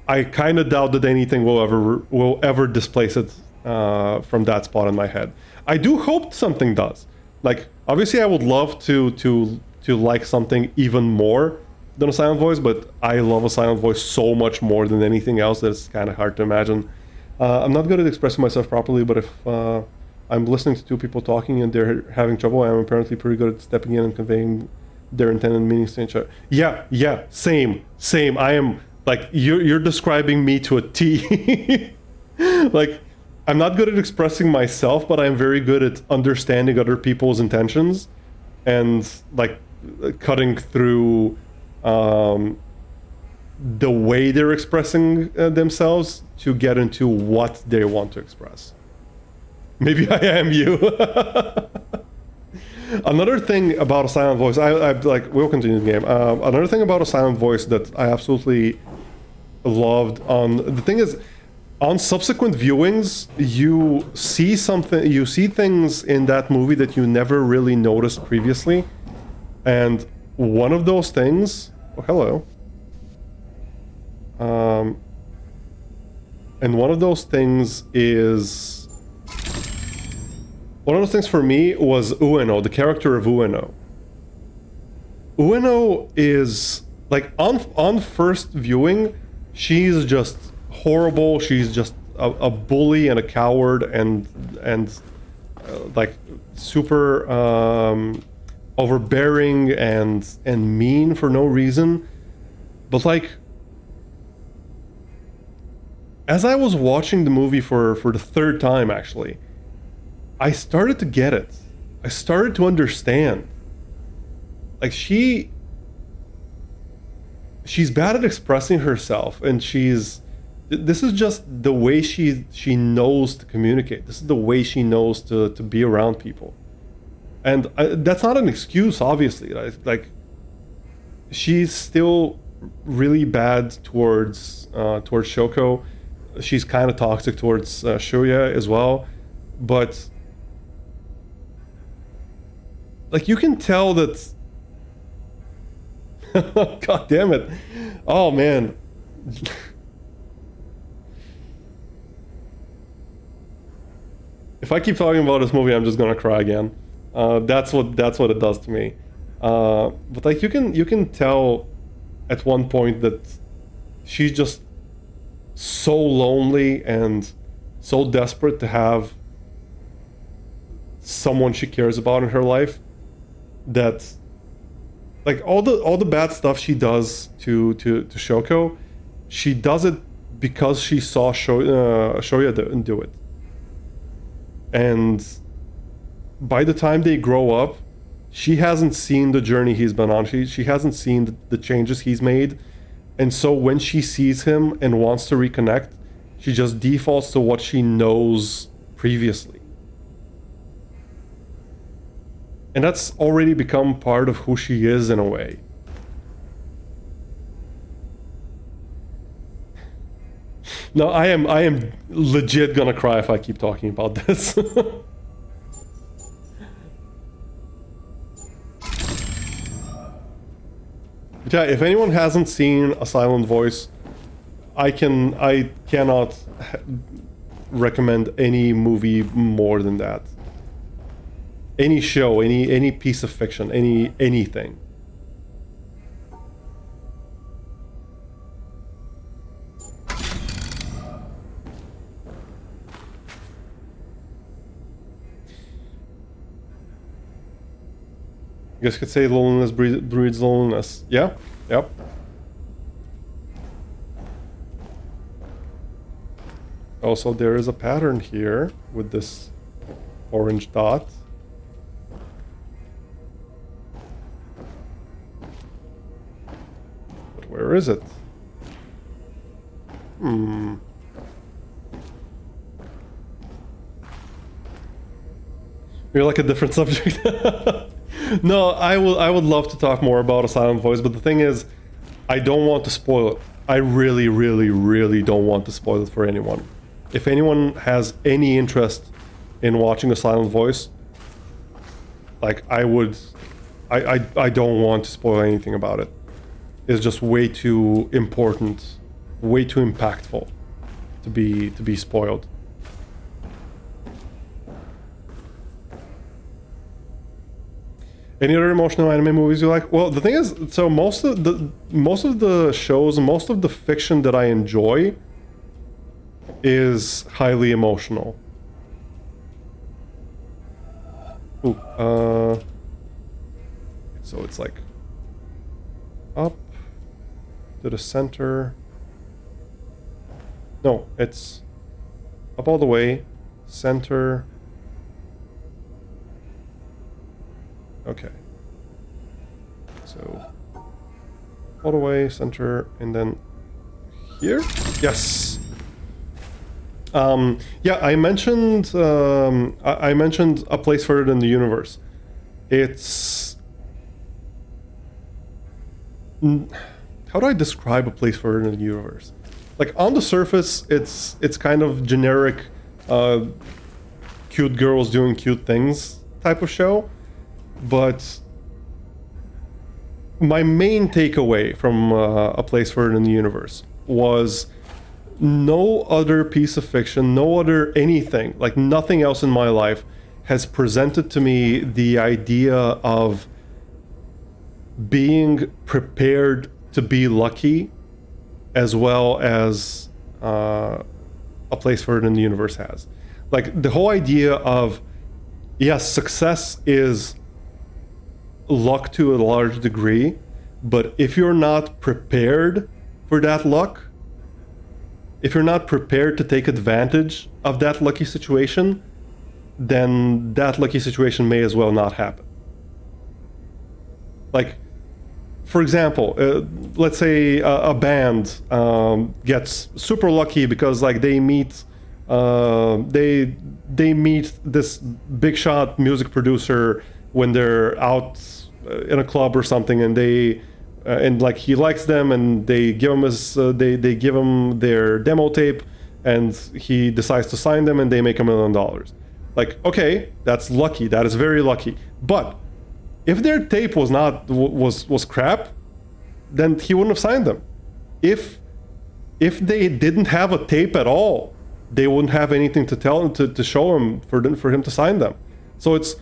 I kind of doubt that anything will ever displace it from that spot in my head. I do hope something does. Like, obviously, I would love to like something even more than A Silent Voice, but I love A Silent Voice so much more than anything else that it's kind of hard to imagine. I'm not good at expressing myself properly, but if I'm listening to two people talking and they're having trouble, I'm apparently pretty good at stepping in and conveying their intended meanings to each other. Yeah, same. I am, like, you're describing me to a T. Like, I'm not good at expressing myself, but I'm very good at understanding other people's intentions and, like, cutting through the way they're expressing themselves to get into what they want to express. Maybe I am you. Another thing about A Silent Voice, I like, we'll continue the game. Another thing about A Silent Voice that I absolutely loved the thing is, on subsequent viewings, you see things in that movie that you never really noticed previously. And one of those things, hello. And one of those things for me was Ueno, the character of Ueno. Ueno is, like, on first viewing, she's just horrible. She's just a bully and a coward and like super overbearing and mean for no reason. But, like, as I was watching the movie for the third time, actually, I started to get it. I started to understand. Like, she she's bad at expressing herself, and this is just the way she knows to communicate. This is the way she knows to be around people. And that's not an excuse, obviously. Like, she's still really bad towards Shoko. She's kind of toxic towards Shoya as well. But like, you can tell that. God damn it! Oh man. If I keep talking about this movie, I'm just gonna cry again. That's what it does to me. But like, you can tell at one point that she's just so lonely and so desperate to have someone she cares about in her life, that like all the bad stuff she does to Shoko, she does it because she saw Shoya do it. And by the time they grow up, she hasn't seen the journey he's been on. She hasn't seen the changes he's made. And so when she sees him and wants to reconnect, she just defaults to what she knows previously. And that's already become part of who she is in a way. No, I am legit gonna cry if I keep talking about this. Yeah, if anyone hasn't seen A Silent Voice, I cannot recommend any movie more than that. Any show, any piece of fiction, anything. You guys could say loneliness breeds loneliness. Yeah? Yep. Also, there is a pattern here with this orange dot. But where is it? You're like a different subject. No, I would love to talk more about A Silent Voice, but the thing is, I don't want to spoil it. I really, really, really don't want to spoil it for anyone. If anyone has any interest in watching A Silent Voice, like, I don't want to spoil anything about it. It's just way too important, way too impactful to be spoiled. Any other emotional anime movies you like? Well, the thing is, so most of the shows, most of the fiction that I enjoy is highly emotional. Ooh, so it's like up to the center. No, it's up all the way, center. Okay. So all the way, center, and then here? Yes. Yeah, I mentioned A Place Further in the Universe. It's how do I describe A Place Further in the Universe? Like, on the surface, it's kind of generic, cute girls doing cute things type of show. But my main takeaway from A Place Further in the Universe was no other piece of fiction, no other anything, like nothing else in my life has presented to me the idea of being prepared to be lucky as well as A Place Further in the Universe has. Like, the whole idea of, yes, success is luck to a large degree, but if you're not prepared for that luck, if you're not prepared to take advantage of that lucky situation, then that lucky situation may as well not happen. Like, for example, let's say a band gets super lucky because like they meet they meet this big shot music producer when they're out in a club or something, and they and like he likes them, and they give him his they give him their demo tape, and he decides to sign them, and they make $1 million. Like, okay, that's lucky. That is very lucky. But if their tape was not was crap, then he wouldn't have signed them. If they didn't have a tape at all, they wouldn't have anything to tell him to show him for him to sign them. So it's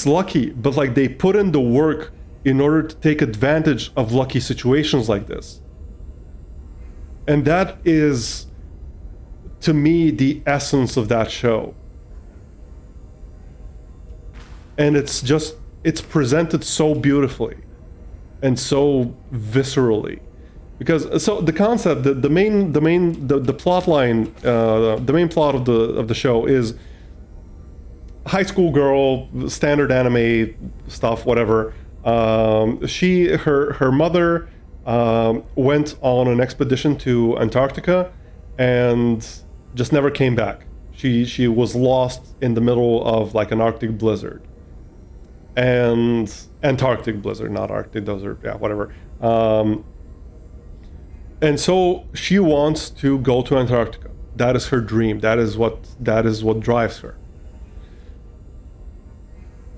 lucky, but like they put in the work in order to take advantage of lucky situations like this. And that is, to me, the essence of that show. And it's presented so beautifully and so viscerally. Because so the concept, the plot line, the main plot of the show is high school girl, standard anime stuff, whatever. Her mother went on an expedition to Antarctica and just never came back. She was lost in the middle of like an Arctic blizzard. And Antarctic blizzard, not Arctic desert, yeah, whatever. And so she wants to go to Antarctica. That is her dream. That is what drives her.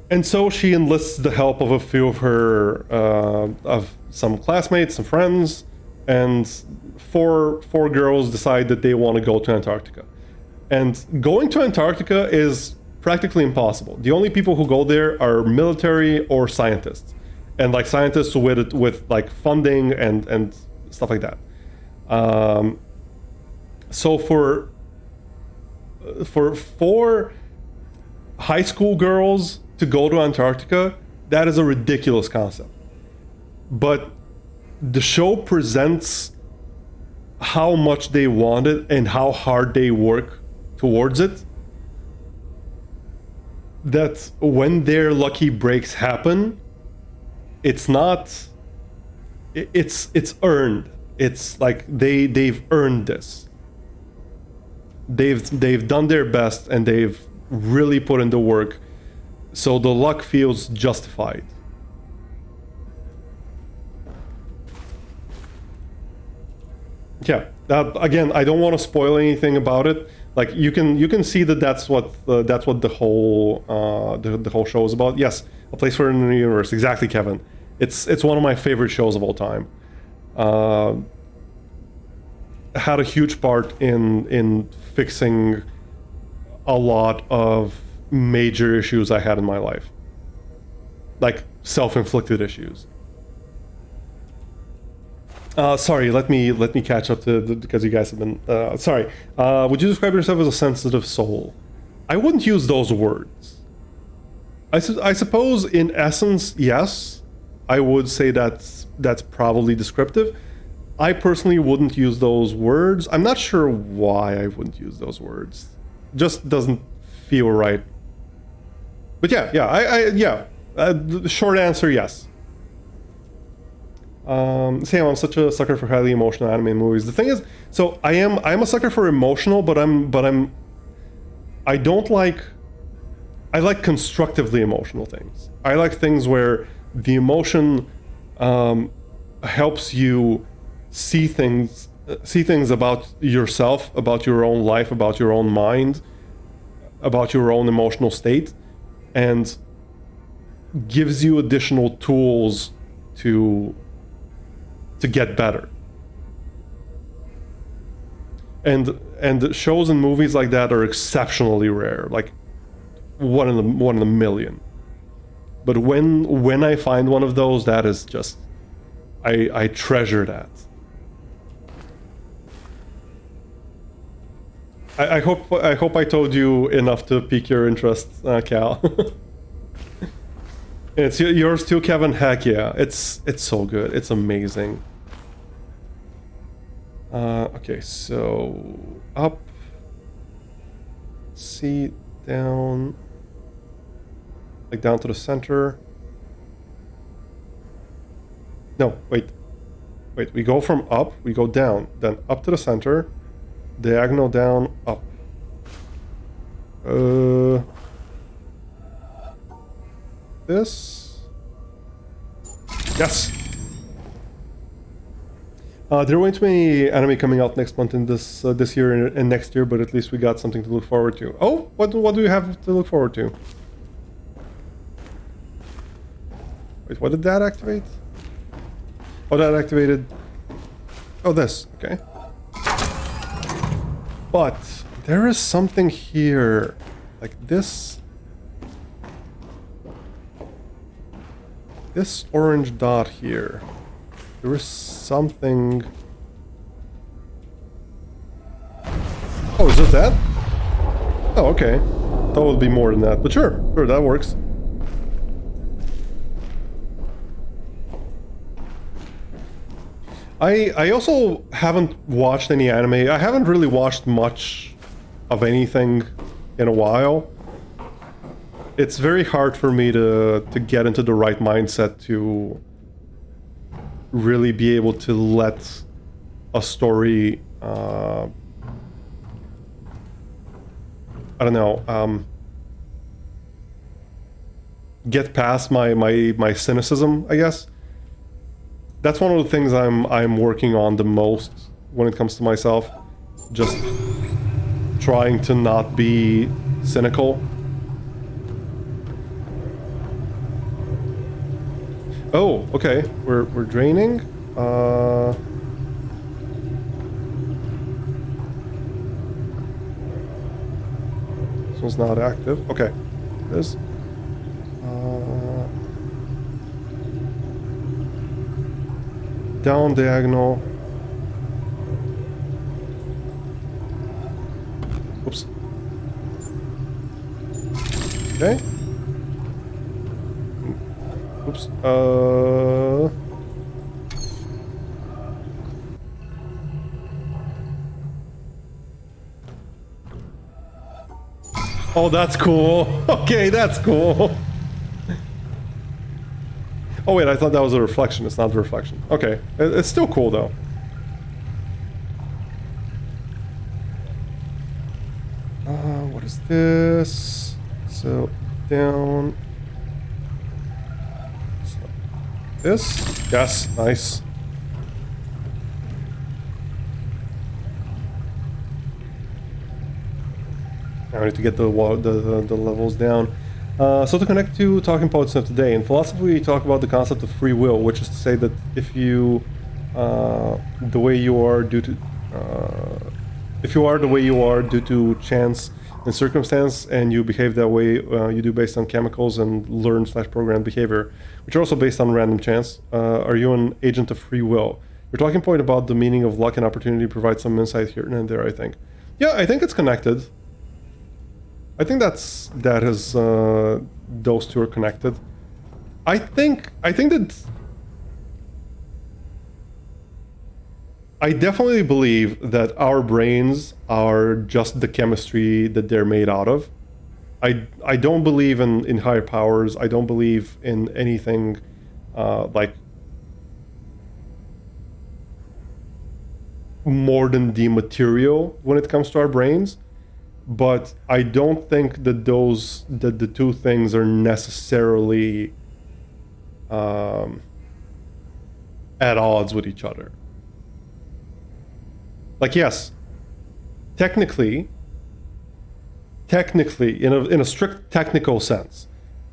And so she enlists the help of a few of her of some classmates, some friends, and four girls decide that they want to go to Antarctica. And going to Antarctica is practically impossible. The only people who go there are military or scientists, and like scientists with like funding and stuff like that. So for 4 high school girls to go to Antarctica, that is a ridiculous concept. But the show presents how much they want it and how hard they work towards it. That when their lucky breaks happen, it's not, it's earned. It's like they've earned this. They've done their best and they've really put in the work, so the luck feels justified. Yeah. Again, I don't want to spoil anything about it. Like you can see that that's what the whole show is about. Yes, A Place for in the Universe. Exactly, Kevin. It's one of my favorite shows of all time. Had a huge part in fixing a lot of major issues I had in my life, like self-inflicted issues. Sorry, let me catch up because you guys have been sorry. Would you describe yourself as a sensitive soul? I wouldn't use those words. I suppose in essence, yes, I would say that's probably descriptive. I personally wouldn't use those words. I'm not sure why I wouldn't use those words. Just doesn't feel right. But yeah. The short answer, yes. Sam, I'm such a sucker for highly emotional anime movies. The thing is, so I'm a sucker for emotional, but I like constructively emotional things. I like things where the emotion helps you see things about yourself, about your own life, about your own mind, about your own emotional state, and gives you additional tools to get better. And shows and movies like that are exceptionally rare, like one in a million. But when I find one of those, that is just, I treasure that. I hope I told you enough to pique your interest, Cal. It's yours too, Kevin. Heck yeah, it's so good. It's amazing. Okay, so up, C, down, like down to the center. No, wait. Wait, we go from up, we go down, then up to the center, diagonal down, up. This? Yes! There won't be any anime coming out next month in this year and next year, but at least we got something to look forward to. Oh, what do we have to look forward to? Wait, what did that activate? Oh, that activated... Oh, this. Okay. But there is something here. Like this... This orange dot here. There is something... Oh, is just that? Oh, okay. Thought it would be more than that, but sure, that works. I also haven't watched any anime. I haven't really watched much of anything in a while. It's very hard for me to get into the right mindset to really be able to let a story I don't know, get past my cynicism, I guess. That's one of the things I'm working on the most when it comes to myself. Just trying to not be cynical. Oh, okay. We're draining. This one's not active. Okay. This. Down diagonal. Oops. Okay. Oops. Oh, that's cool. Okay, that's cool. Oh wait, I thought that was a reflection. It's not the reflection. Okay, it's still cool though. What is this? So down. So, this? Yes, nice. Now I need to get the levels down. So to connect to talking points of today, in philosophy we talk about the concept of free will, which is to say that if you, the way you are due to, if you are the way you are due to chance and circumstance, and you behave that way, you do based on chemicals and learn/programmed behavior, which are also based on random chance, are you an agent of free will? Your talking point about the meaning of luck and opportunity provides some insight here and there, I think. Yeah, I think it's connected. I think those two are connected. I think that I definitely believe that our brains are just the chemistry that they're made out of. I don't believe in higher powers. I don't believe in anything like more than the material when it comes to our brains. But I don't think that the two things are necessarily at odds with each other. Like, yes, technically, in a strict technical sense,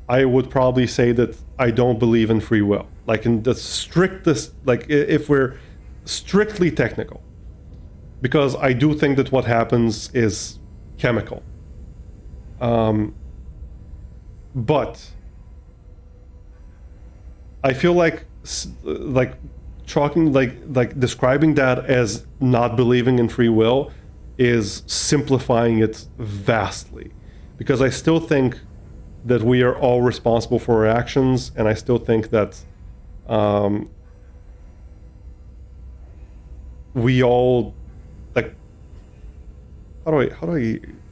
I would probably say that I don't believe in free will. Like in the strictest, like if we're strictly technical, because I do think that what happens is chemical. But I feel like describing that as not believing in free will is simplifying it vastly, because I still think that we are all responsible for our actions, and I still think that we all, like, how do I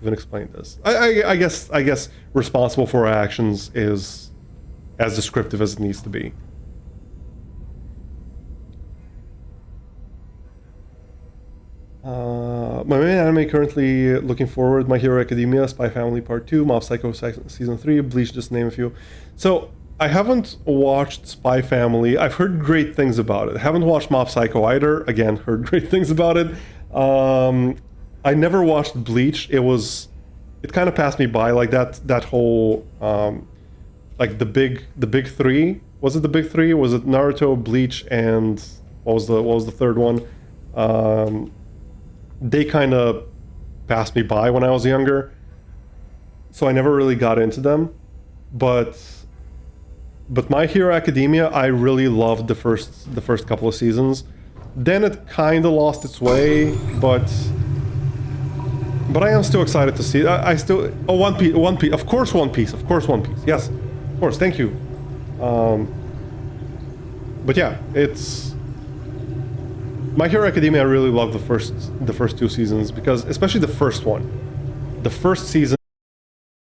even explain this? I guess responsible for our actions is as descriptive as it needs to be. My main anime currently looking forward: My Hero Academia, Spy Family Part 2, Mob Psycho Season 3, Bleach, just to name a few. So I haven't watched Spy Family. I've heard great things about it. I haven't watched Mob Psycho either. Again, heard great things about it. I never watched Bleach. It kind of passed me by, like that whole like the big three. Was it the big three? Was it Naruto, Bleach, and what was the third one? They kind of passed me by when I was younger, so I never really got into them. But My Hero Academia, I really loved the first couple of seasons. Then it kind of lost its way, but I am still excited to see. I still One Piece, of course, One Piece, yes, of course, thank you. But yeah, it's My Hero Academia. I really love the first two seasons, because especially the first one, the first season.